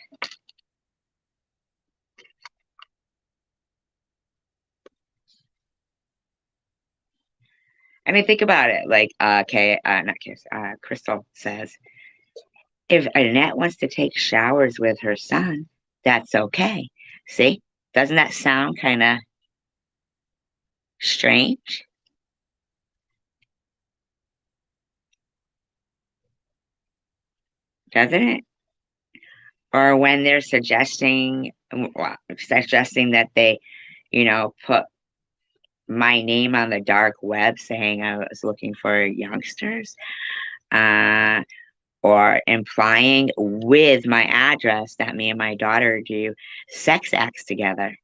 I mean, think about it. Like, not Kiss, Crystal says, if Annette wants to take showers with her son, that's okay. See, doesn't that sound kind of strange? Doesn't it? Or when they're suggesting that they, put my name on the dark web saying I was looking for youngsters, uh, or implying with my address that me and my daughter do sex acts together.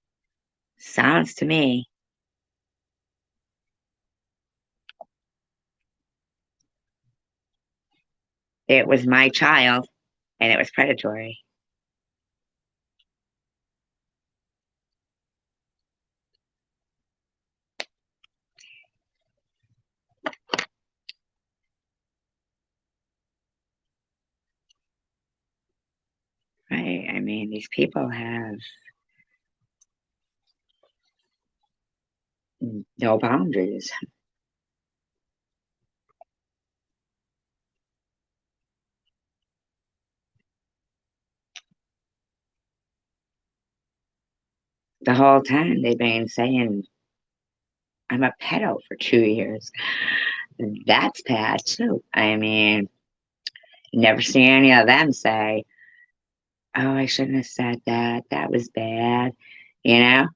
Sounds to me. It was my child and it was predatory. Right? I mean, these people have no boundaries. The whole time they've been saying I'm a pedo for 2 years. That's bad too. I mean, never see any of them say, "Oh, I shouldn't have said that. That was bad," you know.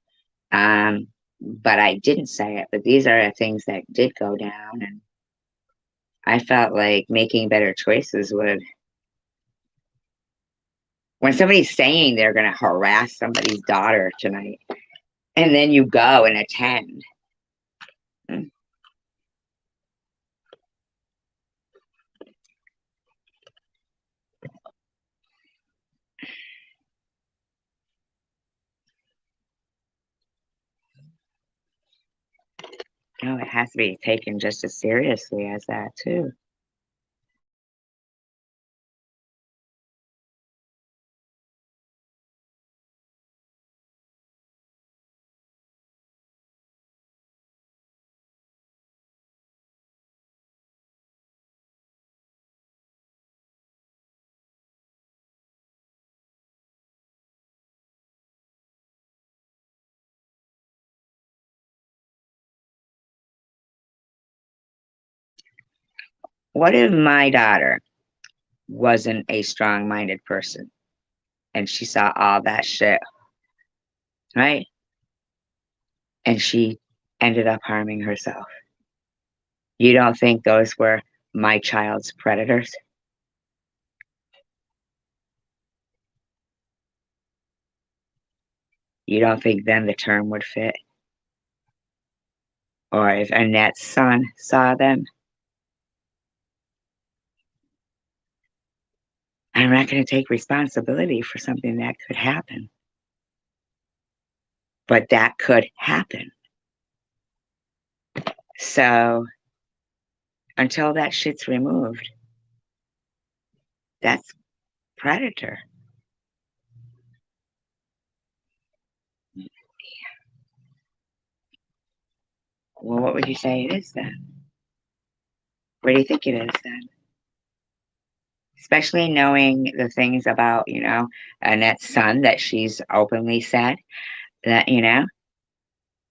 But I didn't say it. But these are the things that did go down, and I felt like making better choices would. When somebody's saying they're going to harass somebody's daughter tonight, and then you go and attend. Mm. No, it has to be taken just as seriously as that too. What if my daughter wasn't a strong-minded person and she saw all that shit, right? And she ended up harming herself. You don't think those were my child's predators? You don't think then the term would fit? Or if Annette's son saw them? I'm not going to take responsibility for something that could happen. But that could happen. So until that shit's removed, that's predator. Well, what would you say it is then? What do you think it is then? Especially knowing the things about, Annette's son that she's openly said that,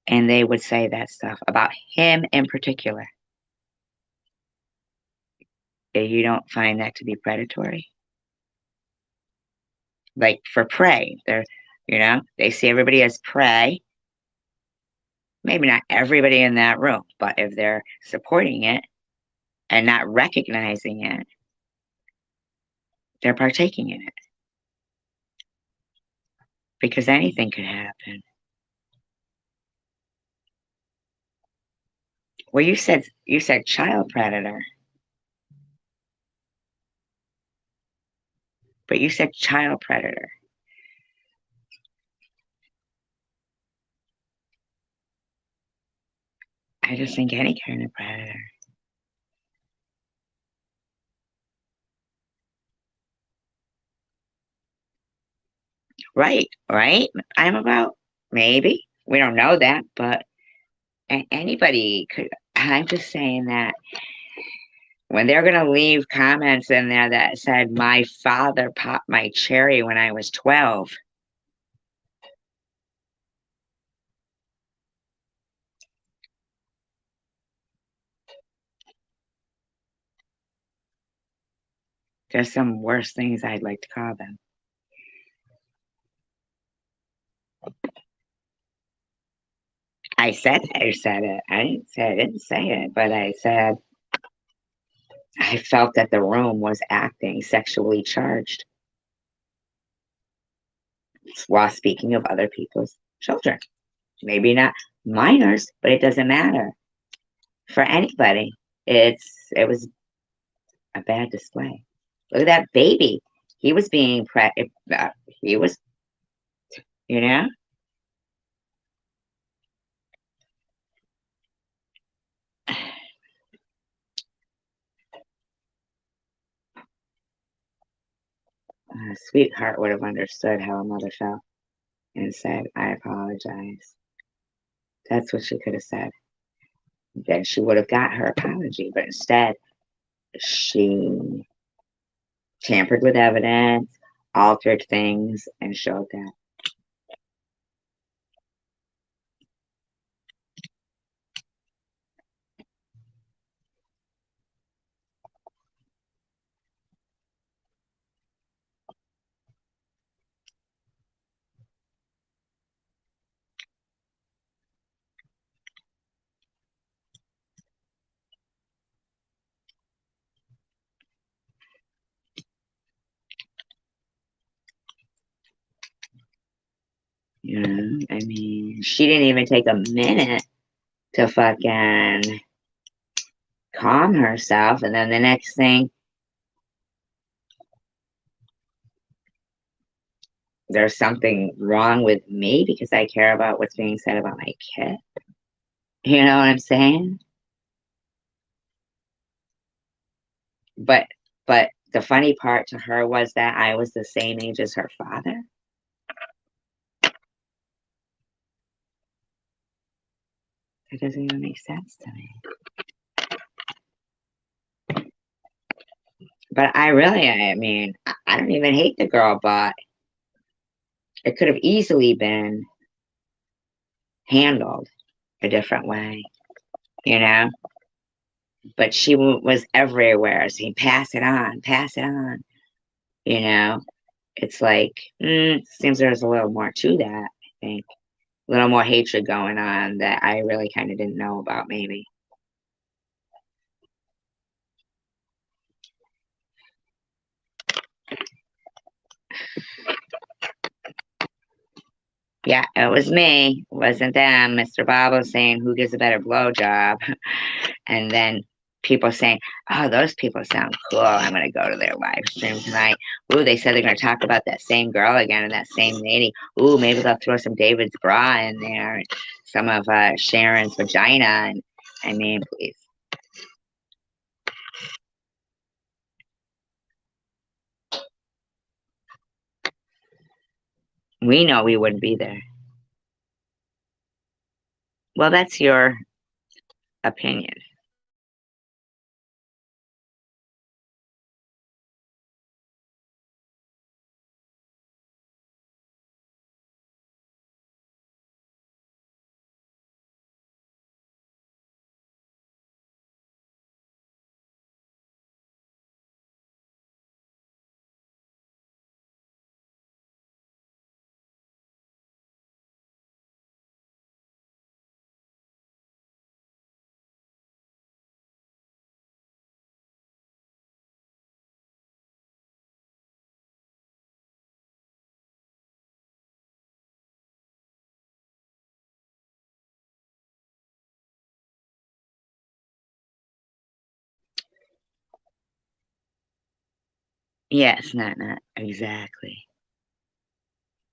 and they would say that stuff about him in particular. You don't find that to be predatory? Like for prey, they see everybody as prey. Maybe not everybody in that room, but if they're supporting it and not recognizing it, they're partaking in it because anything could happen. Well, you said child predator, but you said child predator. I just think any kind of predator. Right, right. I'm about maybe. We don't know that, but anybody could. I'm just saying that when they're going to leave comments in there that said, my father popped my cherry when I was 12. There's some worse things I'd like to call them. I said it. I didn't say it, but I said I felt that the room was acting sexually charged while speaking of other people's children. Maybe not minors, but it doesn't matter. For anybody, it was a bad display. Look at that baby. He was being he was, you know. Sweetheart would have understood how a mother felt and said, I apologize. That's what she could have said. Then she would have got her apology, but instead she tampered with evidence, altered things, and showed that. You know, I mean, she didn't even take a minute to fucking calm herself, and then the next thing, there's something wrong with me because I care about what's being said about my kid. You know what I'm saying? But but the funny part to her was that I was the same age as her father. It doesn't even make sense to me. But I mean, I don't even hate the girl, but it could have easily been handled a different way, you know? But she was everywhere saying, pass it on, pass it on, you know? It's like, seems there's a little more to that, I think. A little more hatred going on that I really kind of didn't know about, maybe. Yeah, it was me. It wasn't them. Mr. Bob was saying, who gives a better blowjob? And then people saying, oh, those people sound cool. I'm going to go to their live stream tonight. Ooh, they said they're going to talk about that same girl again and that same lady. Ooh, maybe they'll throw some David's bra in there, some of Sharon's vagina. And I mean, please. We know we wouldn't be there. Well, that's your opinion. Yes, not exactly.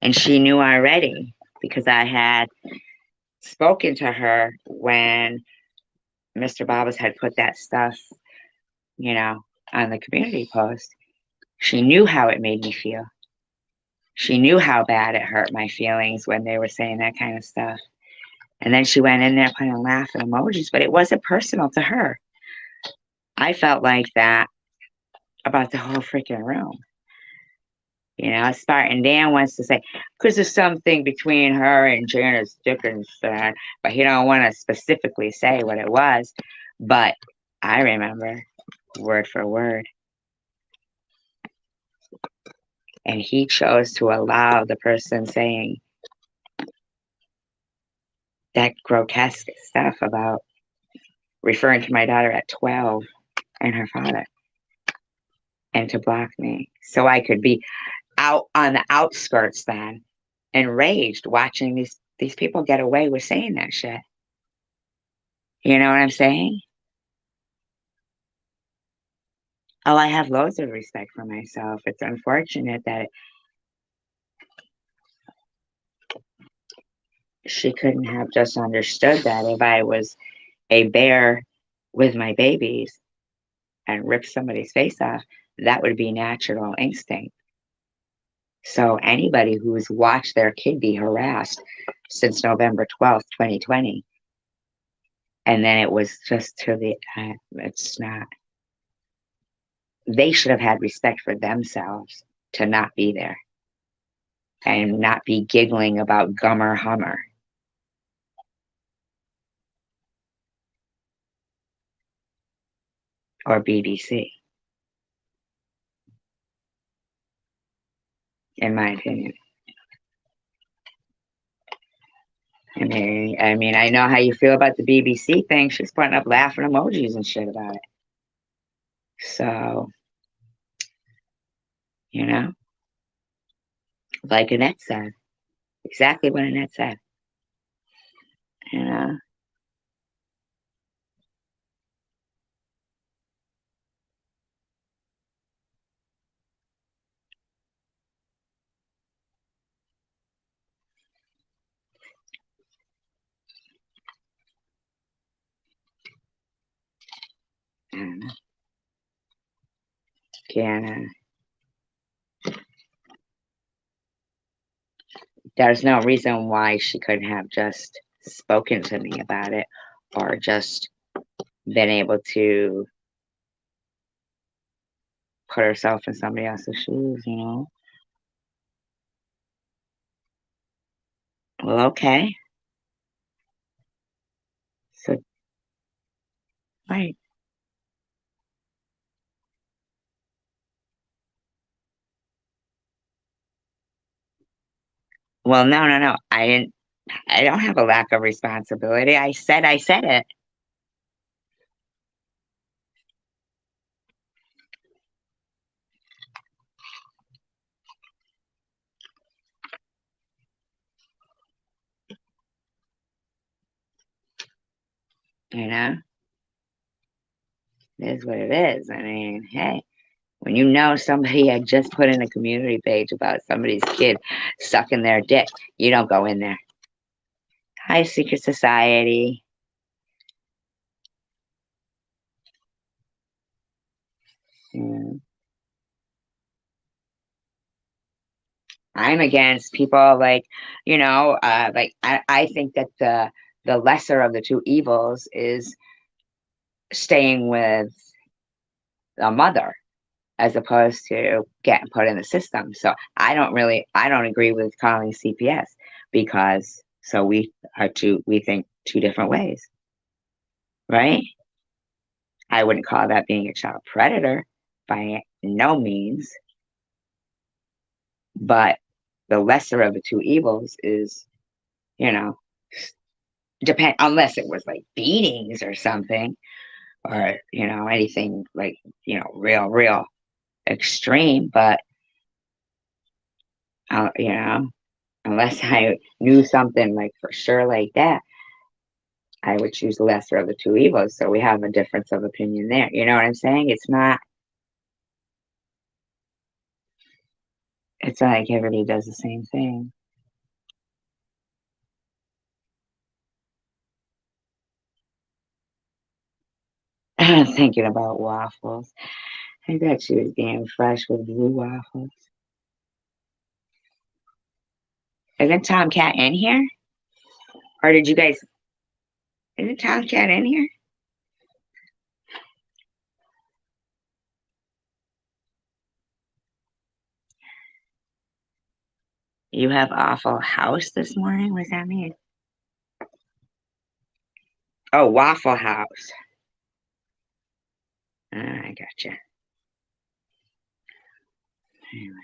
And she knew already because I had spoken to her when Mr. Bobbas had put that stuff, you know, on the community post. She knew how it made me feel. She knew how bad it hurt my feelings when they were saying that kind of stuff. And then she went in there putting laughing emojis, but it wasn't personal to her. I felt like that about the whole freaking room. You know, Spartan Dan wants to say, because there's something between her and Janice Dickinson, but he don't want to specifically say what it was. But I remember word for word. And he chose to allow the person saying that grotesque stuff about referring to my daughter at 12 and her father, and to block me. So I could be out on the outskirts then, enraged, watching these people get away with saying that shit. You know what I'm saying? Oh, I have loads of respect for myself. It's unfortunate that she couldn't have just understood that if I was a bear with my babies and ripped somebody's face off, that would be natural instinct. So anybody who's watched their kid be harassed since November 12th, 2020, and then it was just to the, it's not, they should have had respect for themselves to not be there and not be giggling about Gummer Hummer. Or BBC, in my opinion. I know how you feel about the BBC thing. She's putting up laughing emojis and shit about it. So, you know, like Annette said, exactly what Annette said. You know, I don't know. Can, there's no reason why she couldn't have just spoken to me about it, or just been able to put herself in somebody else's shoes, you know? Well, okay. So, right. Well, no, no, no. I don't have a lack of responsibility. I said it. You know, it is what it is. I mean, hey, when you know somebody had just put in a community page about somebody's kid sucking their dick, you don't go in there. Hi, secret society. Mm. I'm against people like, like I think that the lesser of the two evils is staying with a mother as opposed to getting put in the system. So I don't agree with calling CPS, because so we think two different ways, right? I wouldn't call that being a child predator by no means, but the lesser of the two evils is, you know, depend unless it was like beatings or something, or anything like real extreme, but unless I knew something like for sure like that, I would choose the lesser of the two evils. So we have a difference of opinion there. You know what I'm saying? It's not like everybody does the same thing. I'm thinking about waffles. I bet she was damn fresh with blue waffles. Isn't Tomcat in here? Or did you guys... Isn't Tomcat in here? You have awful house this morning? What does that mean? Oh, Waffle House. I gotcha. Anyway.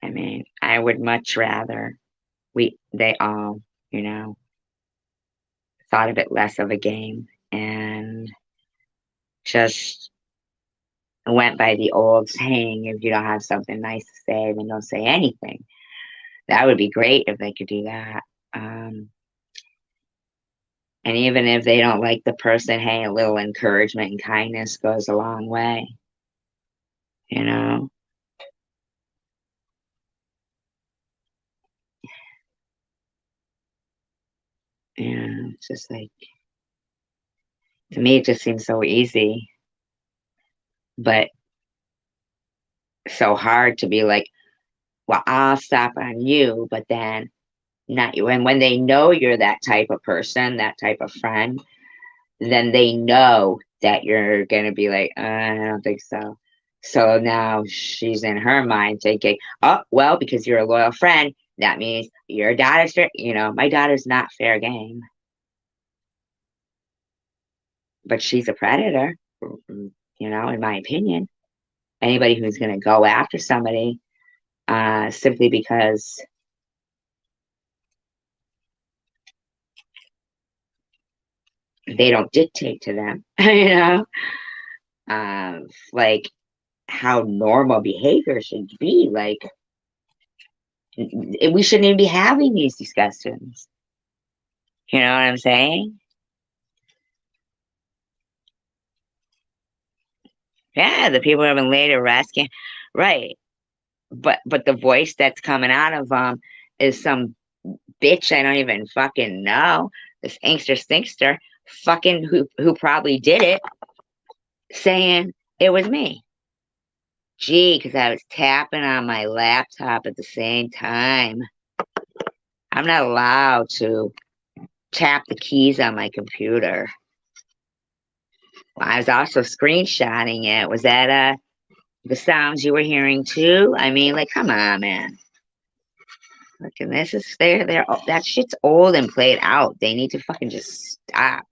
I mean, I would much rather they all, you know, thought of it less of a game and just went by the old saying, if you don't have something nice to say, then don't say anything. That would be great if they could do that. And even if they don't like the person, hey, a little encouragement and kindness goes a long way, you know? And it's just like, to me, it just seems so easy, but so hard to be like, well, I'll stop on you, but then not you. And when they know you're that type of person, that type of friend, then they know that you're going to be like, I don't think so. So now she's in her mind thinking, oh, well, because you're a loyal friend, that means your daughter's fair. You know, my daughter's not fair game, but she's a predator, you know, in my opinion. Anybody who's going to go after somebody simply because they don't dictate to them, you know, like how normal behavior should be. Like, we shouldn't even be having these discussions. You know what I'm saying? Yeah, the people who have been laid arrested, right? But the voice that's coming out of them is some bitch I don't even fucking know. This inkster stinkster, fucking who probably did it, saying it was me. Gee, because I was tapping on my laptop at the same time. I'm not allowed to tap the keys on my computer. Well, I was also screenshotting it. Was that the sounds you were hearing too? I mean, like, come on, man. Look, and this is there. That shit's old and played out. They need to fucking just stop.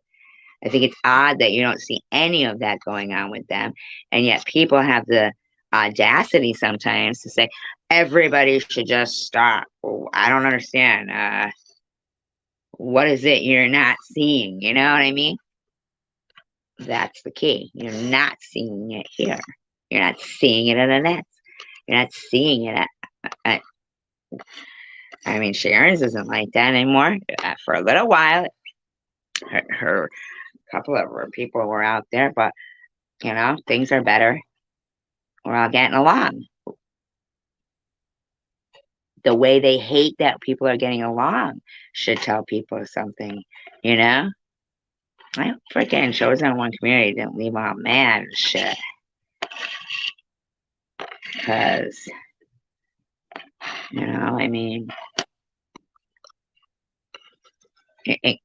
I think it's odd that you don't see any of that going on with them, and yet people have the audacity sometimes to say everybody should just stop. Well, I don't understand. What is it you're not seeing? You know what I mean? That's the key. You're not seeing it here. You're not seeing it in the nets. You're not seeing it at I mean, Sharon's isn't like that anymore. For a little while, her couple of her people were out there, but you know, things are better. We're all getting along. The way they hate that people are getting along should tell people something, you know? I freaking chosen one community didn't leave all mad and shit. Because, you know, I mean,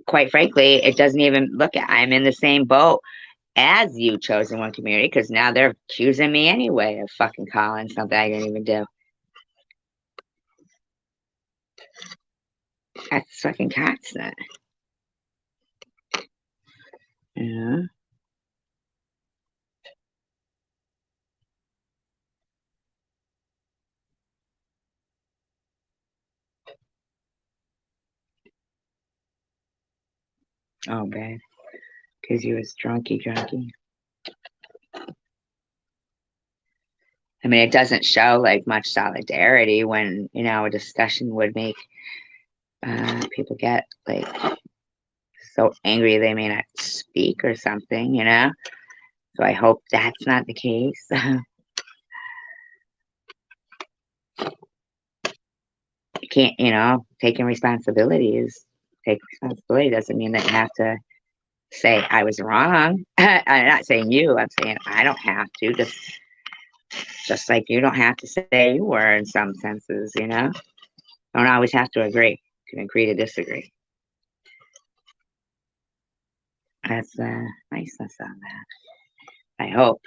quite frankly, it doesn't even look at, I'm in the same boat as you, chosen one community, because now they're accusing me anyway of fucking calling something I didn't even do. That's fucking constant. Yeah. Oh, bad. Because you was drunky. I mean, it doesn't show like much solidarity when, you know, a discussion would make people get like so angry they may not speak or something, you know? So I hope that's not the case. can't, taking responsibility is take responsibility doesn't mean that you have to say I was wrong. I'm not saying you, I'm saying I don't have to, just like you don't have to say you were in some senses, Don't always have to agree. You can agree to disagree. That's niceness on that. I hope.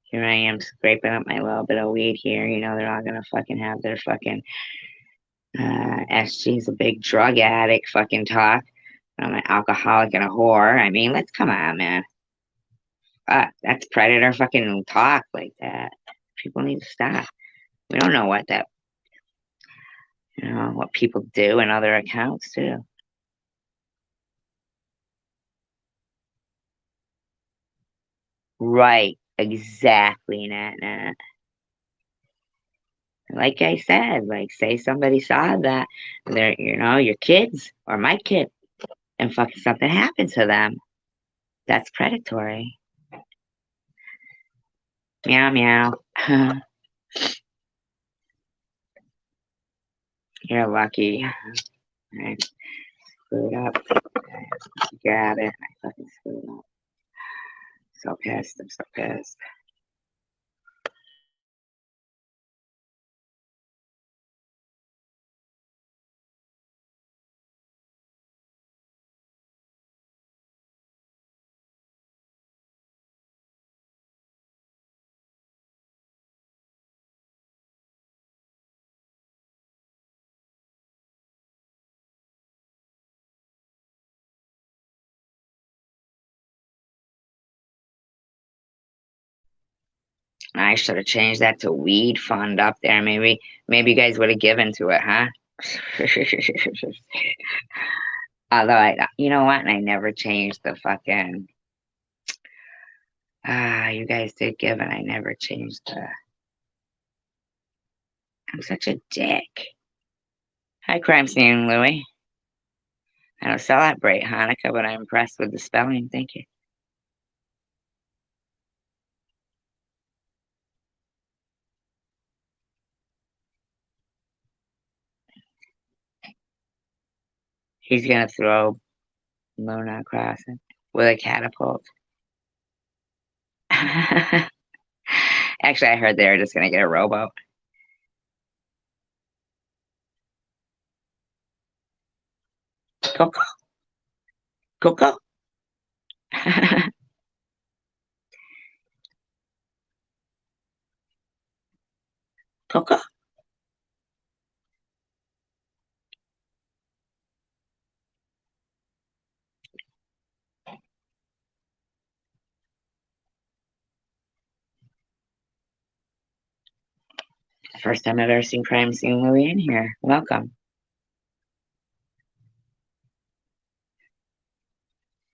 Here I am scraping up my little bit of weed here. They're all gonna fucking have their fucking SG's a big drug addict fucking talk. I'm an alcoholic and a whore. I mean, let's come on, man. That's predator fucking talk like that. People need to stop. We don't know what what people do in other accounts too. Right, exactly, Nat. Like I said, like say somebody saw that they're, your kids or my kid, and fucking something happened to them. That's predatory. Meow meow. You're lucky. I screwed up. Got it. I fucking screwed up. So pissed. I'm so pissed. I should have changed that to weed fund up there. Maybe you guys would have given to it, huh? Although you know what? I never changed the fucking. You guys did give, and I never changed the. I'm such a dick. Hi, crime scene, Louie. I don't celebrate Hanukkah, but I'm impressed with the spelling. Thank you. He's gonna throw Luna across it with a catapult. Actually, I heard they were just gonna get a rowboat. Coco. Coco. Coco. First time I've ever seen crime scene Louie in here. Welcome.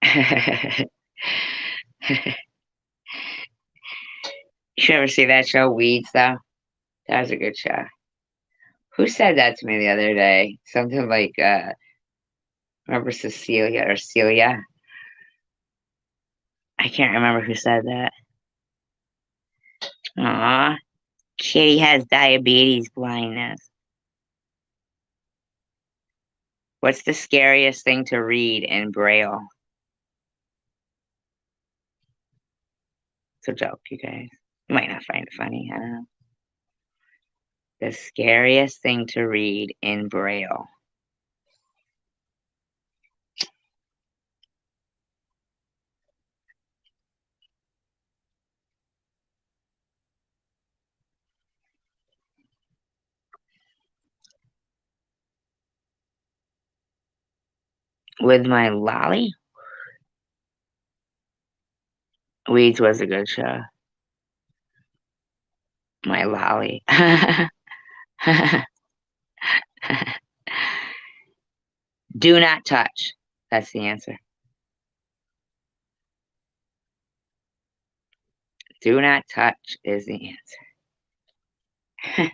You should ever see that show, Weeds, though? That was a good show. Who said that to me the other day? Something like, remember Cecilia or Celia? I can't remember who said that. Aw, Kitty has diabetes blindness. What's the scariest thing to read in Braille? It's a joke, you guys. You might not find it funny. I don't know. The scariest thing to read in Braille. With my lolly? Weeds was a good show. My lolly. Do not touch. That's the answer. Do not touch is the answer.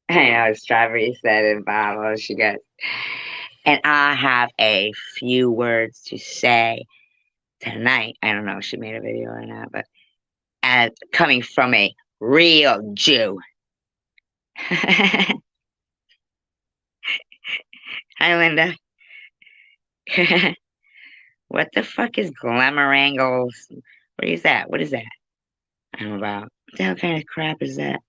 I know Strawberry said in Bible she got And I have a few words to say tonight. I don't know if she made a video or not, but as coming from a real Jew. Hi, Linda. What the fuck is glamour angles? What is that? What is that? I'm about. What the hell kind of crap is that?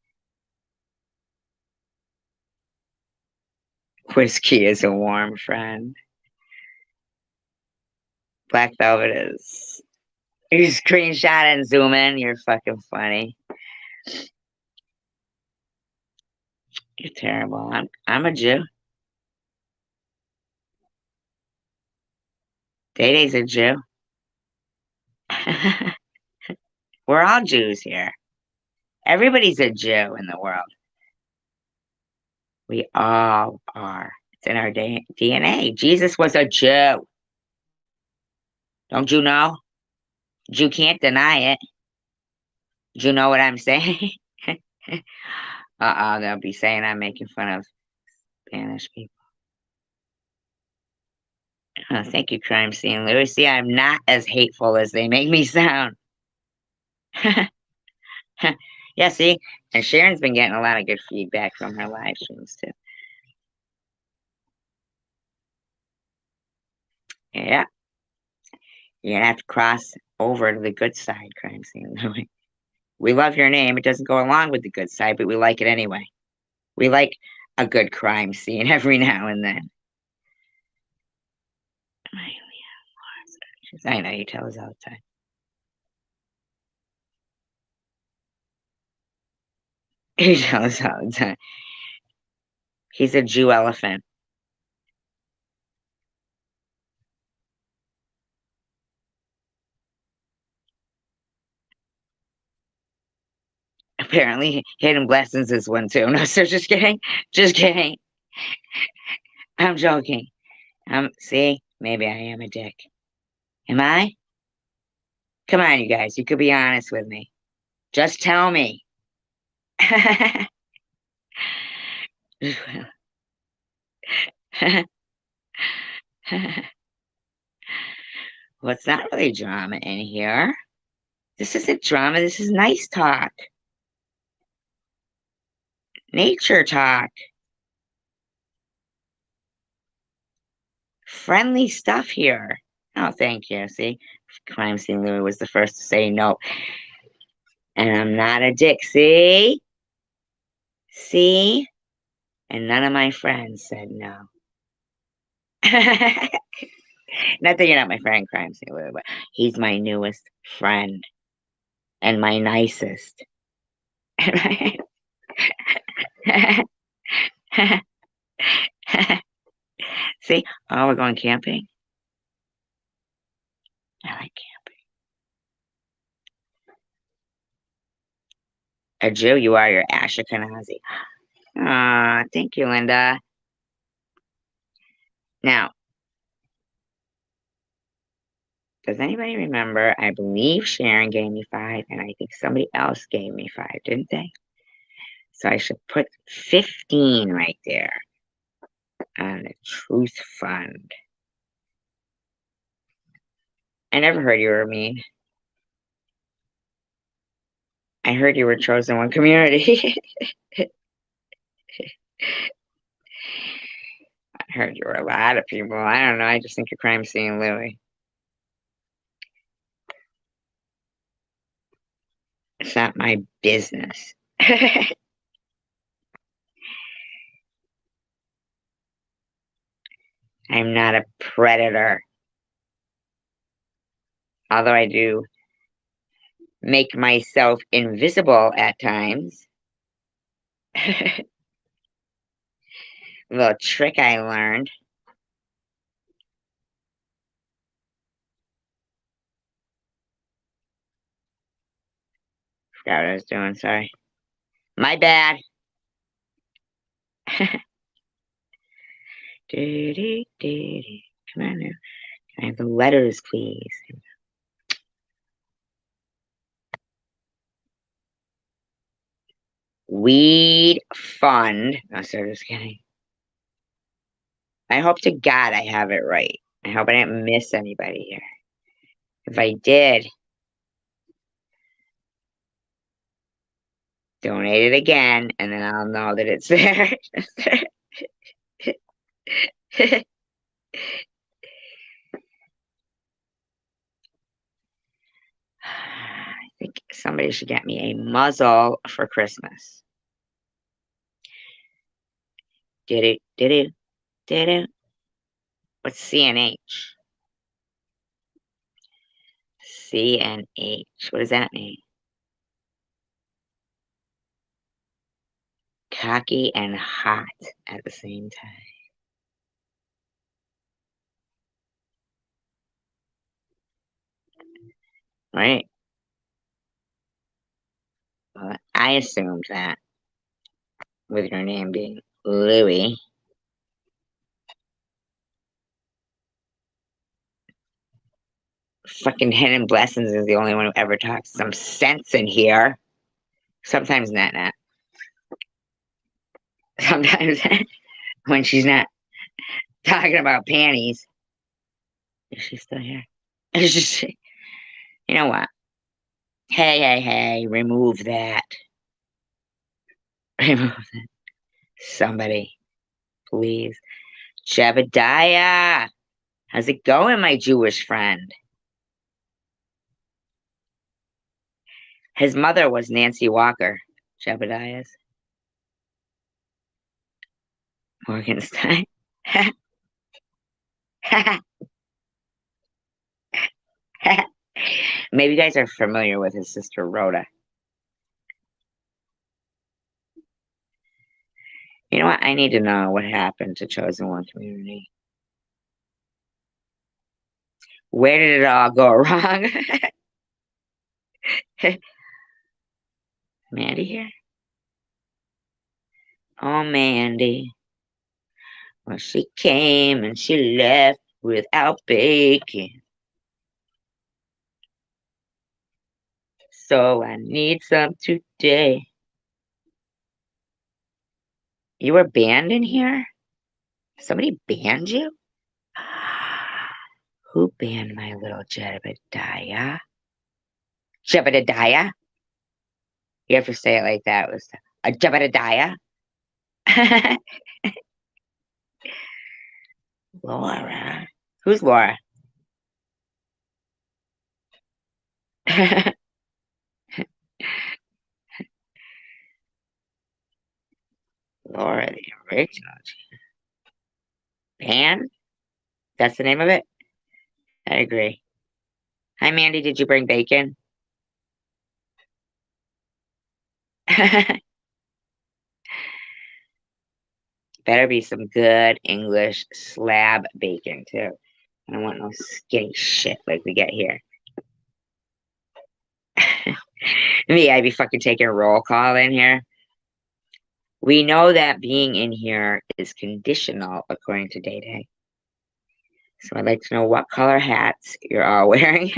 Whiskey is a warm friend. Black Velvet is. You screenshot and zoom in. You're fucking funny. You're terrible. I'm a Jew. Day Day's a Jew. We're all Jews here. Everybody's a Jew in the world. We all are. It's in our DNA. Jesus was a Jew. Don't you know? You can't deny it. Do you know what I'm saying? They'll be saying I'm making fun of Spanish people. Oh, thank you, crime scene Louis. See, I'm not as hateful as they make me sound. Yeah, see? And Sharon's been getting a lot of good feedback from her live streams, too. Yeah. You're going to have to cross over to the good side, crime scene Louis. We love your name. It doesn't go along with the good side, but we like it anyway. We like a good crime scene every now and then. I know you tell us all the time. You tell us all the time. He's a Jew elephant. Apparently, hidden blessings is one too. No, so just kidding. Just kidding. I'm joking. See, maybe I am a dick. Am I? Come on, you guys. You could be honest with me. Just tell me. Well, it's not really drama in here. This isn't drama. This is nice talk. Nature talk. Friendly stuff here. Oh, thank you. See, crime scene Louis was the first to say no. And I'm not a dick. See? See? And none of my friends said no. Not that you're not my friend, crime scene Louis, but he's my newest friend and my nicest. See? Oh, we're going camping. I like camping. A Jew, you are your Ashkenazi. Ah, thank you, Linda. Now, does anybody remember? I believe Sharon gave me 5, and I think somebody else gave me 5, didn't they? So I should put 15 right there on the Truth Fund. I never heard you were mean. I heard you were chosen one community. I heard you were a lot of people. I don't know. I just think you're crime scene Louis. It's not my business. I'm not a predator. Although I do make myself invisible at times. A little trick I learned. Forgot what I was doing, sorry. My bad. Come on now. Can I have the letters, please? Weed fund. Oh, sorry, just kidding. I hope to God I have it right. I hope I didn't miss anybody here. If I did, donate it again, and then I'll know that it's there. I think somebody should get me a muzzle for Christmas. Did it, did it, did it. What's CNH? CNH. What does that mean? Cocky and hot at the same time. Right? Well, I assumed that with your name being Louie. Fucking Hidden Blessings is the only one who ever talks some sense in here. Sometimes not. Sometimes when she's not talking about panties. Is she still here? It's just, you know what? Hey, remove that. Remove that. Somebody, please. Jebediah, how's it going, my Jewish friend? His mother was Nancy Walker, Jebediah's. Morgenstein. Maybe you guys are familiar with his sister Rhoda. You know what? I need to know what happened to Chosen One Community. Where did it all go wrong? Mandy here? Oh, Mandy. Well, she came and she left without bacon. So I need some today. You were banned in here? Somebody banned you? Who banned my little Jebediah? Jebediah? You have to say it like that. It was a Jebediah? Laura. Who's Laura? Laura, the original. Pan? That's the name of it? I agree. Hi, Mandy. Did you bring bacon? Better be some good English slab bacon, too. I don't want no skinny shit like we get here. Me, I'd be fucking taking a roll call in here. We know that being in here is conditional according to Day Day. So I'd like to know what color hats you're all wearing.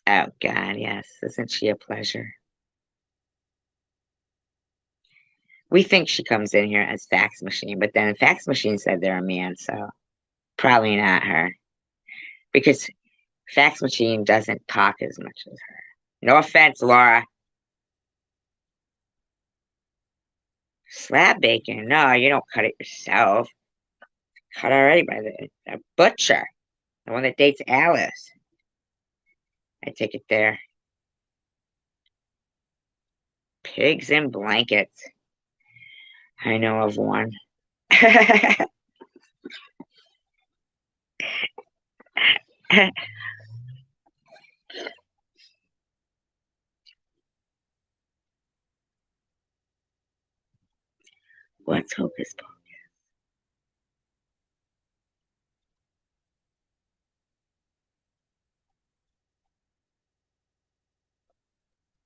Oh, God, yes. Isn't she a pleasure? We think she comes in here as Fax Machine, but then Fax Machine said they're a man, so probably not her. Because Fax Machine doesn't talk as much as her. No offense, Laura. Slab bacon? No, you don't cut it yourself. Cut already by the butcher, the one that dates Alice. I take it there. Pigs in blankets. I know of one. What's Hocus Pocus?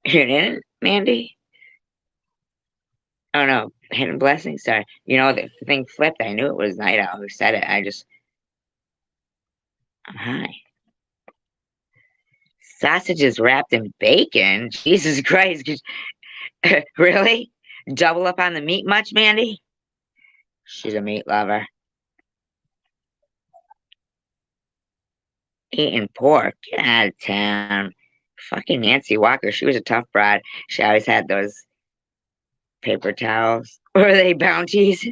You didn't, Mandy? Oh no, Hidden Blessings. Sorry. You know, the thing flipped. I knew it was Night Owl who said it. I'm high. Sausages wrapped in bacon? Jesus Christ. Really? Double up on the meat much, Mandy? She's a meat lover. Eating pork. Get out of town. Fucking Nancy Walker. She was a tough broad. She always had those paper towels. Or were they bounties?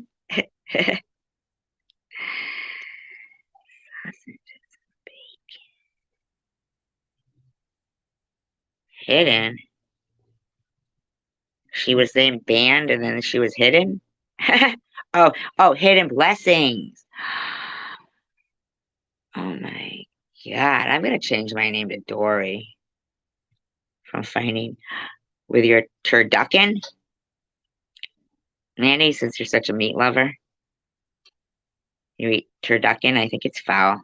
Hidden. She was then banned and then she was hidden. oh, hidden blessings. Oh my God. I'm gonna change my name to Dory from finding with your turducken. Nanny, since you're such a meat lover, you eat turducken. I think it's foul.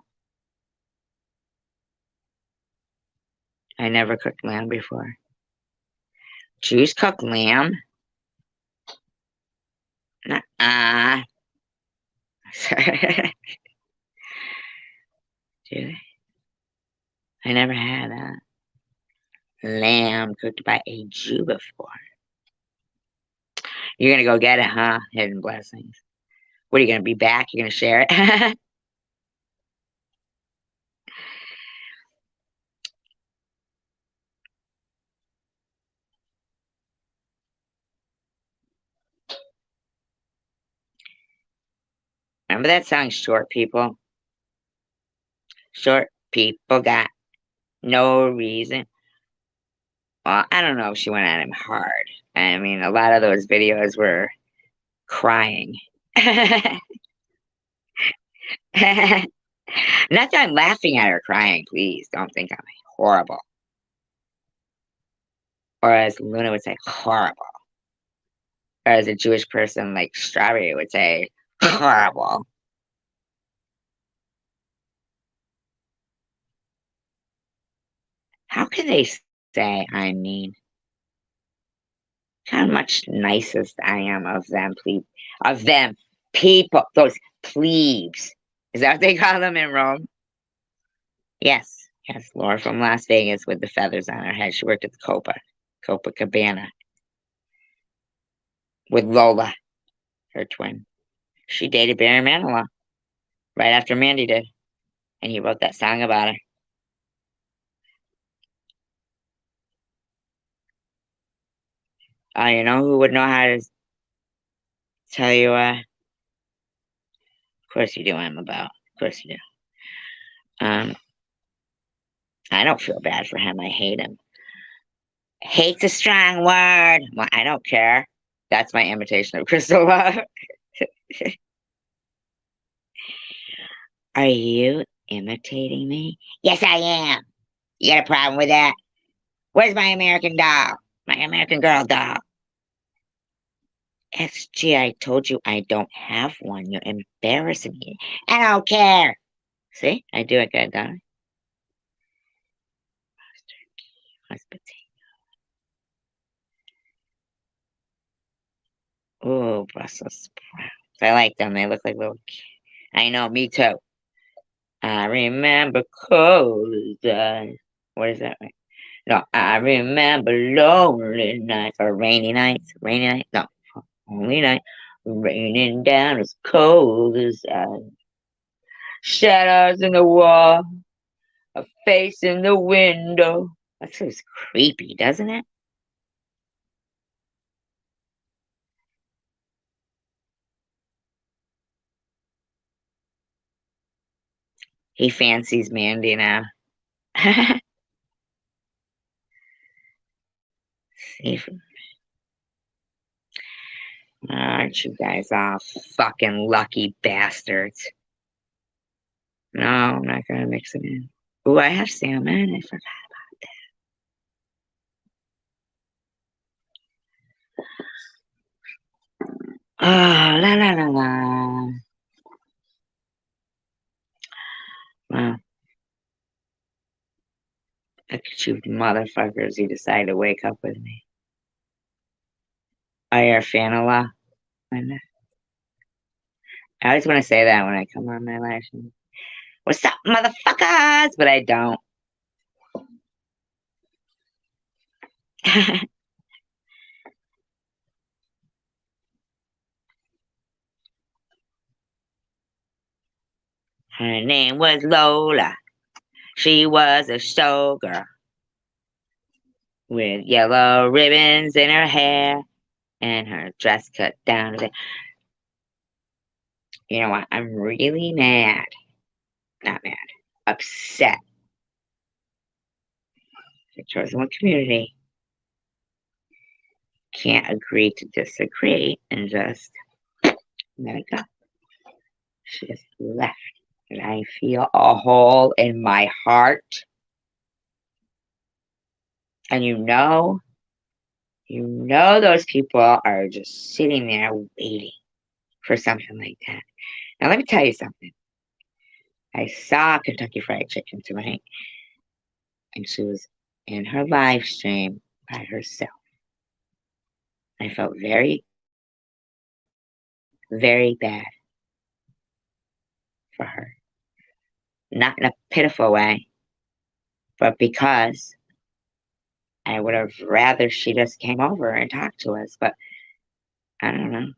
I never cooked lamb before. Jews cook lamb? Nuh-uh. Do they? I never had lamb cooked by a Jew before. You're gonna go get it, huh? Hidden blessings. What are you gonna be back? You're gonna share it? Remember that song, Short People? Short people got no reason. Well, I don't know if she went at him hard. I mean, a lot of those videos were crying. Not that I'm laughing at her crying, please. Don't think I'm horrible. Or as Luna would say, horrible. Or as a Jewish person like Strawberry would say, horrible. How can they say I'm mean? How much nicest I am of them, please. Of them, people, those plebes. Is that what they call them in Rome? Yes, yes, Laura from Las Vegas with the feathers on her head. She worked at the Copacabana with Lola, her twin. She dated Barry Manilow right after Mandy did, and he wrote that song about her. You know who would know how to tell you? Of course you do. I'm about. Of course you do. I don't feel bad for him. I hate him. Hate's a strong word. Well, I don't care. That's my imitation of Crystal Love. Are you imitating me? Yes, I am. You got a problem with that? Where's my American doll? My American Girl doll. SG, I told you I don't have one. You're embarrassing me. I don't care. See, I do it good, don't I? Ooh, Brussels sprouts. I like them. They look like little. I know, me too. I remember cold days. What is that? No, I remember lonely nights or rainy nights. Rainy night? No, only night. Raining down as cold as ice. Shadows in the wall, a face in the window. That seems creepy, doesn't it? He fancies Mandy now. Aren't you guys all fucking lucky bastards? No, I'm not gonna mix it in. Ooh, I have salmon. I forgot. Oh, la la la la. Wow. Look at you motherfuckers. You decided to wake up with me. Are you a fan of law? I always want to say that when I come on my live. What's up, motherfuckers? But I don't. Her name was Lola. She was a showgirl with yellow ribbons in her hair and her dress cut down. You know what? I'm really mad. Not mad. Upset. The chosen one community can't agree to disagree and just let it go. She just left. And I feel a hole in my heart. And you know those people are just sitting there waiting for something like that. Now let me tell you something. I saw Kentucky Fried Chicken tonight, and she was in her live stream by herself. I felt very, very bad for her. Not in a pitiful way, but because I would have rather she just came over and talked to us. But I don't know.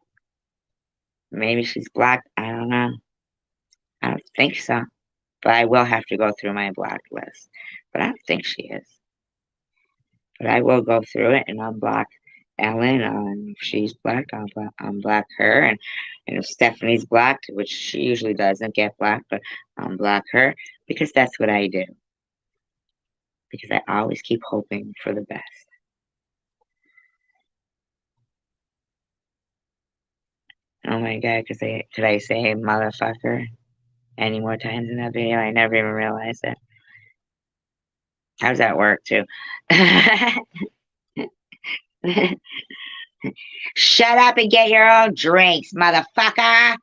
Maybe she's blocked. I don't know. I don't think so. But I will have to go through my blocked list. But I don't think she is. But I will go through it and unblock Ellen. If she's blocked, I'll unblock her. And if Stephanie's blocked, which she usually doesn't get blocked, but unblock her because that's what I do. Because I always keep hoping for the best. Oh my God, could I say motherfucker any more times in that video? I never even realized it. How does that work too? Shut up and get your own drinks, motherfucker!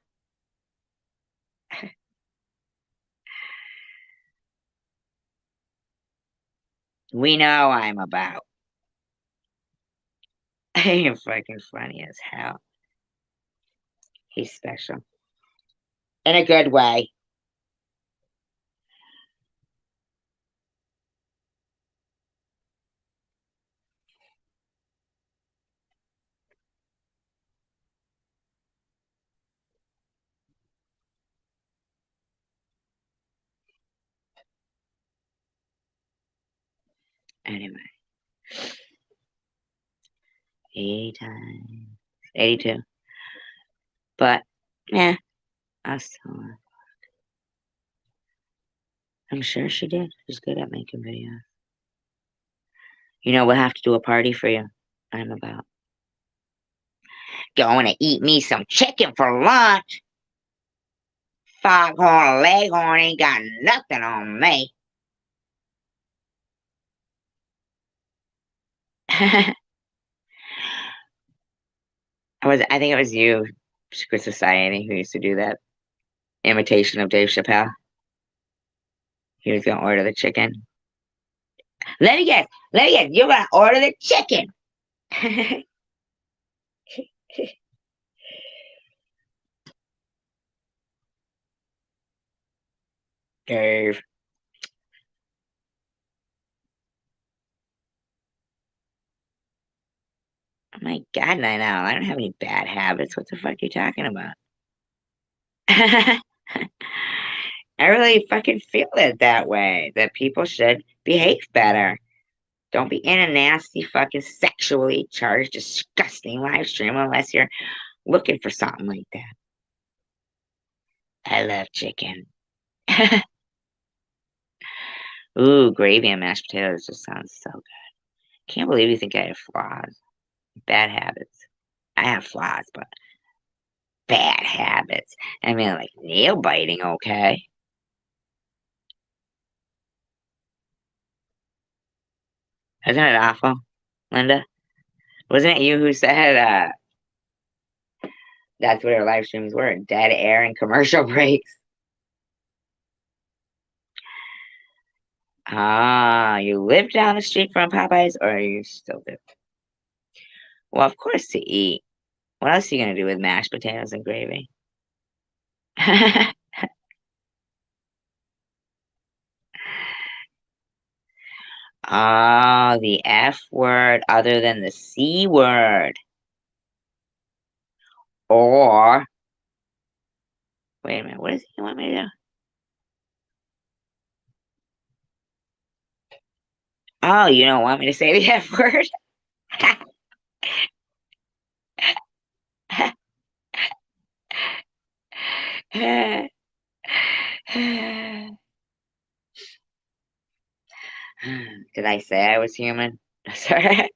We know I'm about. You're fucking funny as hell. He's special. In a good way. Anyway. 80 times. 82. But, yeah, I saw her. I'm sure she did. She's good at making videos. You know, we'll have to do a party for you. I'm about. Going to eat me some chicken for lunch. Foghorn Leghorn ain't got nothing on me. I think it was you, Secret Society, who used to do that imitation of Dave Chappelle. He was gonna order the chicken. Let me guess. You're gonna order the chicken. Dave. Oh my God, I know. I don't have any bad habits. What the fuck are you talking about? I really fucking feel it that way. That people should behave better. Don't be in a nasty fucking sexually charged, disgusting live stream unless you're looking for something like that. I love chicken. Ooh, gravy and mashed potatoes just sounds so good. Can't believe you think I have flaws. Bad habits. I have flaws, but bad habits. I mean, like nail biting, okay? Isn't it awful, Linda? Wasn't it you who said that's what our live streams were? Dead air and commercial breaks. Ah, you live down the street from Popeyes, or you still do? Well, of course to eat. What else are you gonna do with mashed potatoes and gravy? Ah, the F word other than the C word. Or, wait a minute, what does he want me to do? Oh, you don't want me to say the F word? Did I say I was human? Sorry.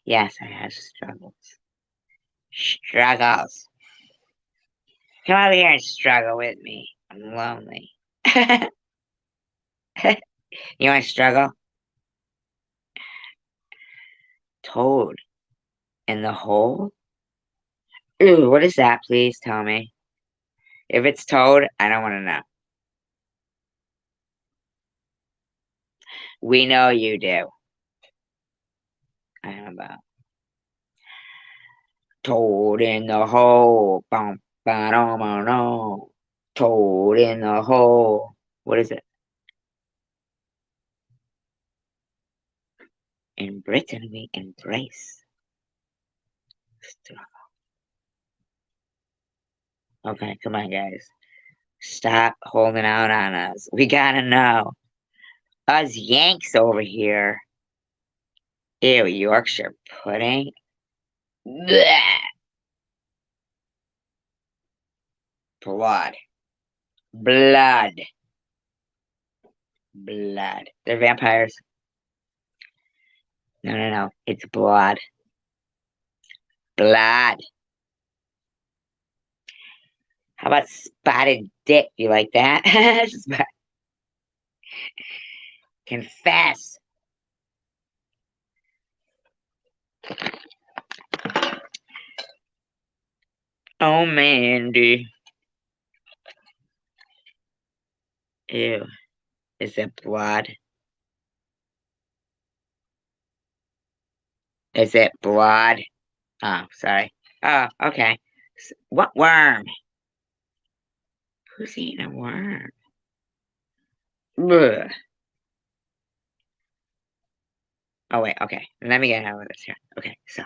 Yes, I have struggles. Struggles. Come over here and struggle with me. I'm lonely. You want to struggle? Toad in the hole? Ooh, what is that? Please tell me. If it's toad, I don't want to know. We know you do. I don't know. Toad in the hole. Bum, ba, dum, no. Toad in the hole. What is it? In Britain, we embrace struggle. Okay, come on, guys. Stop holding out on us. We gotta know. Us Yanks over here. Ew, Yorkshire pudding. Blech. Blood. Blood. Blood. They're vampires. No, no, no. It's blood. Blood. How about spotted dick? You like that? Confess. Oh, Mandy. Ew. Is it blood? Is it blood? Oh, sorry. Oh, okay. What worm? Who's eating a worm? Ugh. Oh, wait, okay. Let me get out of this here. Okay, so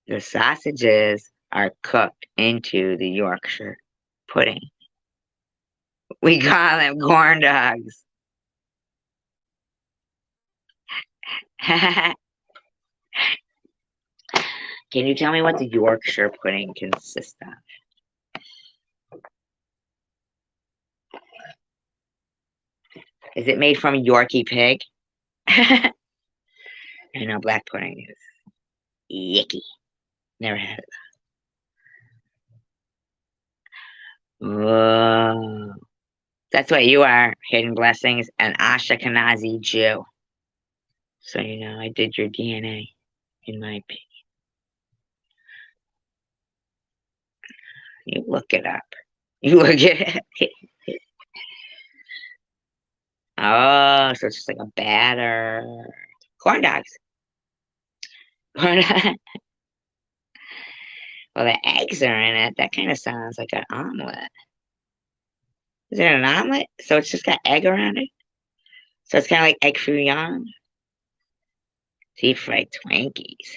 the sausages are cooked into the Yorkshire pudding. We call them corn dogs. Can you tell me what the Yorkshire pudding consists of? Is it made from Yorkie pig? I know black pudding is yicky. Never had it. Whoa. That's what you are, Hidden Blessings, an Ashkenazi Jew. So you know, I did your DNA, in my opinion. You look it up. You look it. Oh, so it's just like a batter. Corn dogs. Corn Well, the eggs are in it. That kind of sounds like an omelet. Is it an omelet? So it's just got egg around it? So it's kind of like egg foo young? Deep fried Twinkies.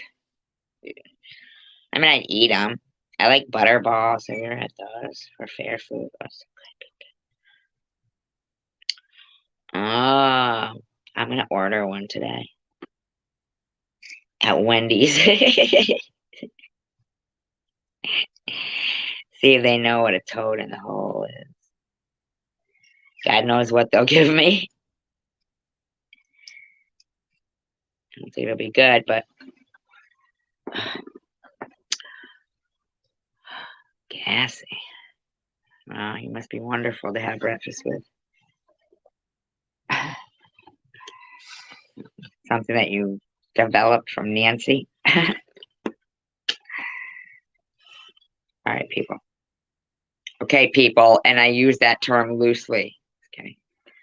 I mean, I'd eat them. I like butter balls. Have you ever had those for fair food? Oh, I'm gonna order one today at Wendy's. See if they know what a toad in the hole is. God knows what they'll give me. I don't think it'll be good, but gassy. Oh, you must be wonderful to have breakfast with. Something that you developed from Nancy. All right, people. Okay, people, and I use that term loosely. Okay.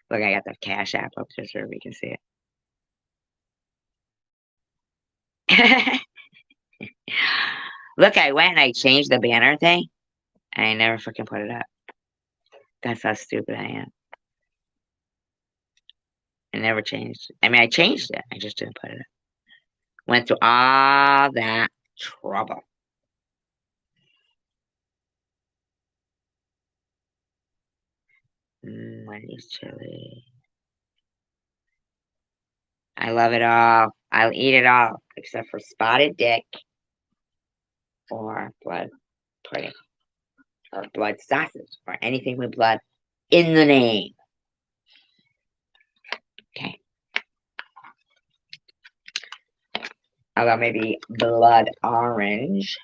Look, I got the Cash App up there so we can see it. Look, I went and I changed the banner thing, and I never freaking put it up. That's how stupid I am. I never changed it. I mean, I changed it. I just didn't put it up. Went through all that trouble. Wendy's chili. I love it all. I'll eat it all, except for spotted dick or blood pudding or blood sausage or anything with blood in the name. Okay. Although maybe blood orange.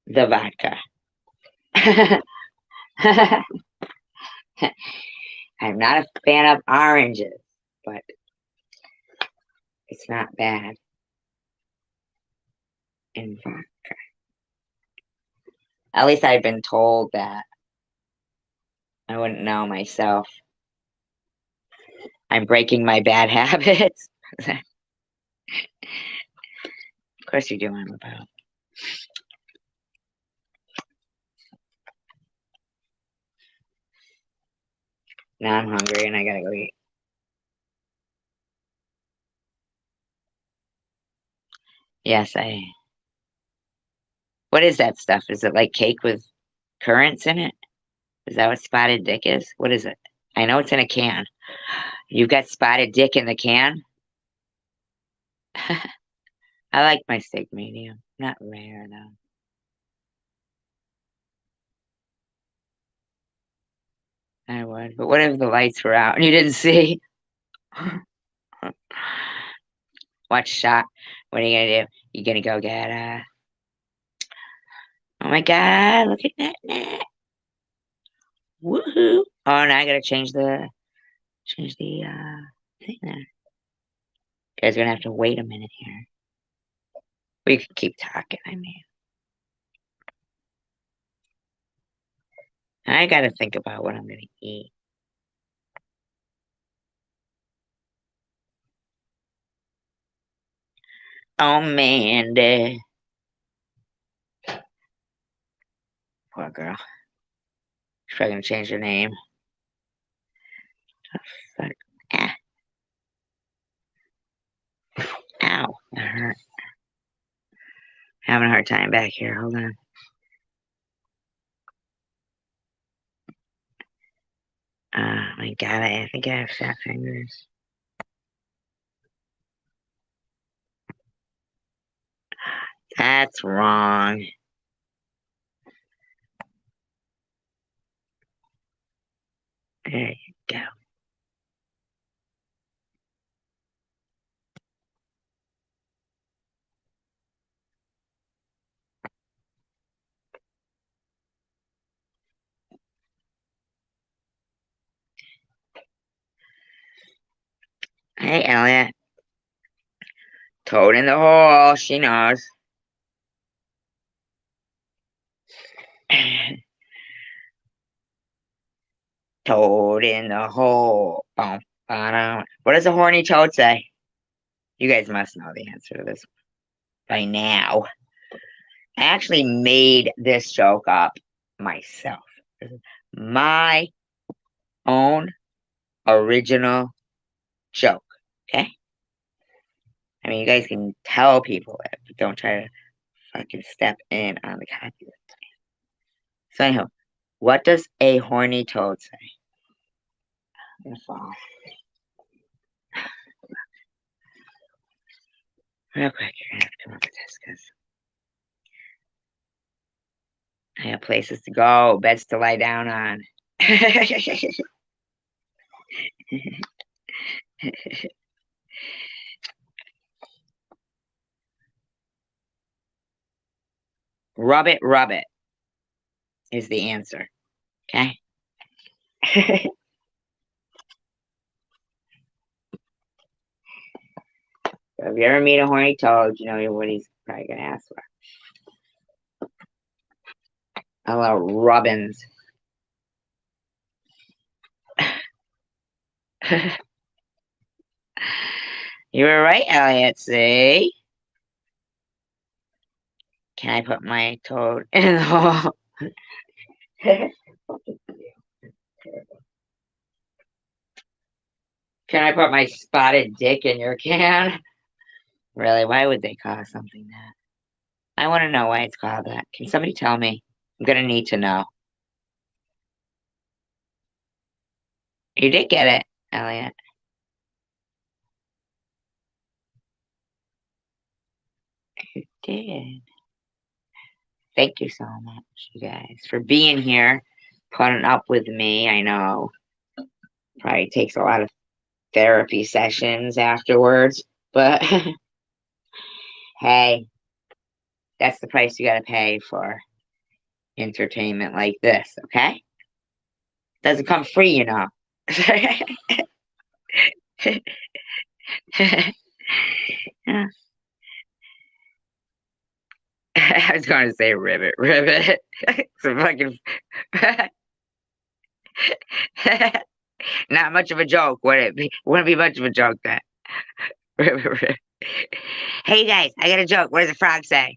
The vodka. I'm not a fan of oranges, but it's not bad in vodka. At least I've been told that. I wouldn't know myself. I'm breaking my bad habits. Of course you do, I'm about. Now I'm hungry and I gotta go eat. Yes, what is that stuff? Is it like cake with currants in it? Is that what spotted dick is? What is it? I know it's in a can. You've got spotted dick in the can? I like my steak medium. Not rare, though. I would. But what if the lights were out and you didn't see? Watch shot. What are you gonna do? You gonna go get oh my god, look at that net. Woohoo. Oh, now I gotta change the thing there. You guys are gonna have to wait a minute here. We can keep talking, I mean. I gotta think about what I'm gonna eat. Oh, Mandy. Poor girl. She's probably gonna change her name. Oh, fuck. Ah. Ow. That hurt. Having a hard time back here. Hold on. Oh my god, I think I have fat fingers. That's wrong. There you go. Hey, Elliot. Toad in the hole. She knows. Toad in the hole. Bum, ba-dum. What does a horny toad say? You guys must know the answer to this by now. I actually made this joke up myself. My own original joke. Okay? I mean, you guys can tell people it, but don't try to fucking step in on the copyright. So anyhow, what does a horny toad say? I'm gonna fall. Real quick, you're gonna have to come up with this because I have places to go, beds to lie down on. Rub it is the answer. Okay? So if you ever meet a horny toad, you know what he's probably gonna ask for. Hello, Robbins. You were right, Elliot. See? Can I put my toad in the hole? Can I put my spotted dick in your can? Really? Why would they call something that? I want to know why it's called that. Can somebody tell me? I'm gonna need to know. You did get it. Elliot. You did. Thank you so much, you guys, for being here, putting up with me. I know probably takes a lot of therapy sessions afterwards, but hey, that's the price you gotta pay for entertainment like this, okay? Doesn't come free, you know. Yeah. I was going to say ribbit, ribbit. It's a fucking not much of a joke, would it be? Wouldn't be much of a joke then. Ribbit, ribbit. Hey guys, I got a joke. What does a frog say?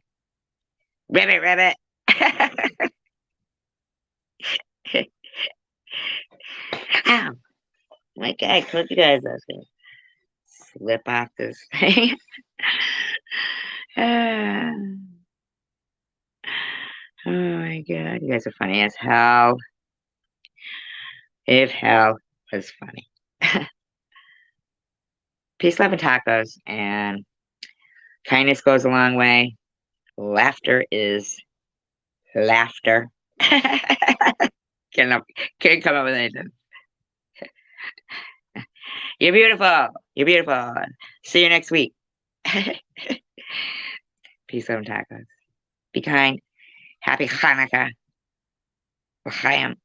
Ribbit, ribbit. Ow. My God, I told you guys I was gonna slip off this thing. Oh my God, you guys are funny as hell. If hell was funny. Peace, love, and tacos. And kindness goes a long way. Laughter is laughter. Can't come up with anything. You're beautiful. You're beautiful. See you next week. Peace, love, and tacos. Be kind. Happy Hanukkah. L'chaim.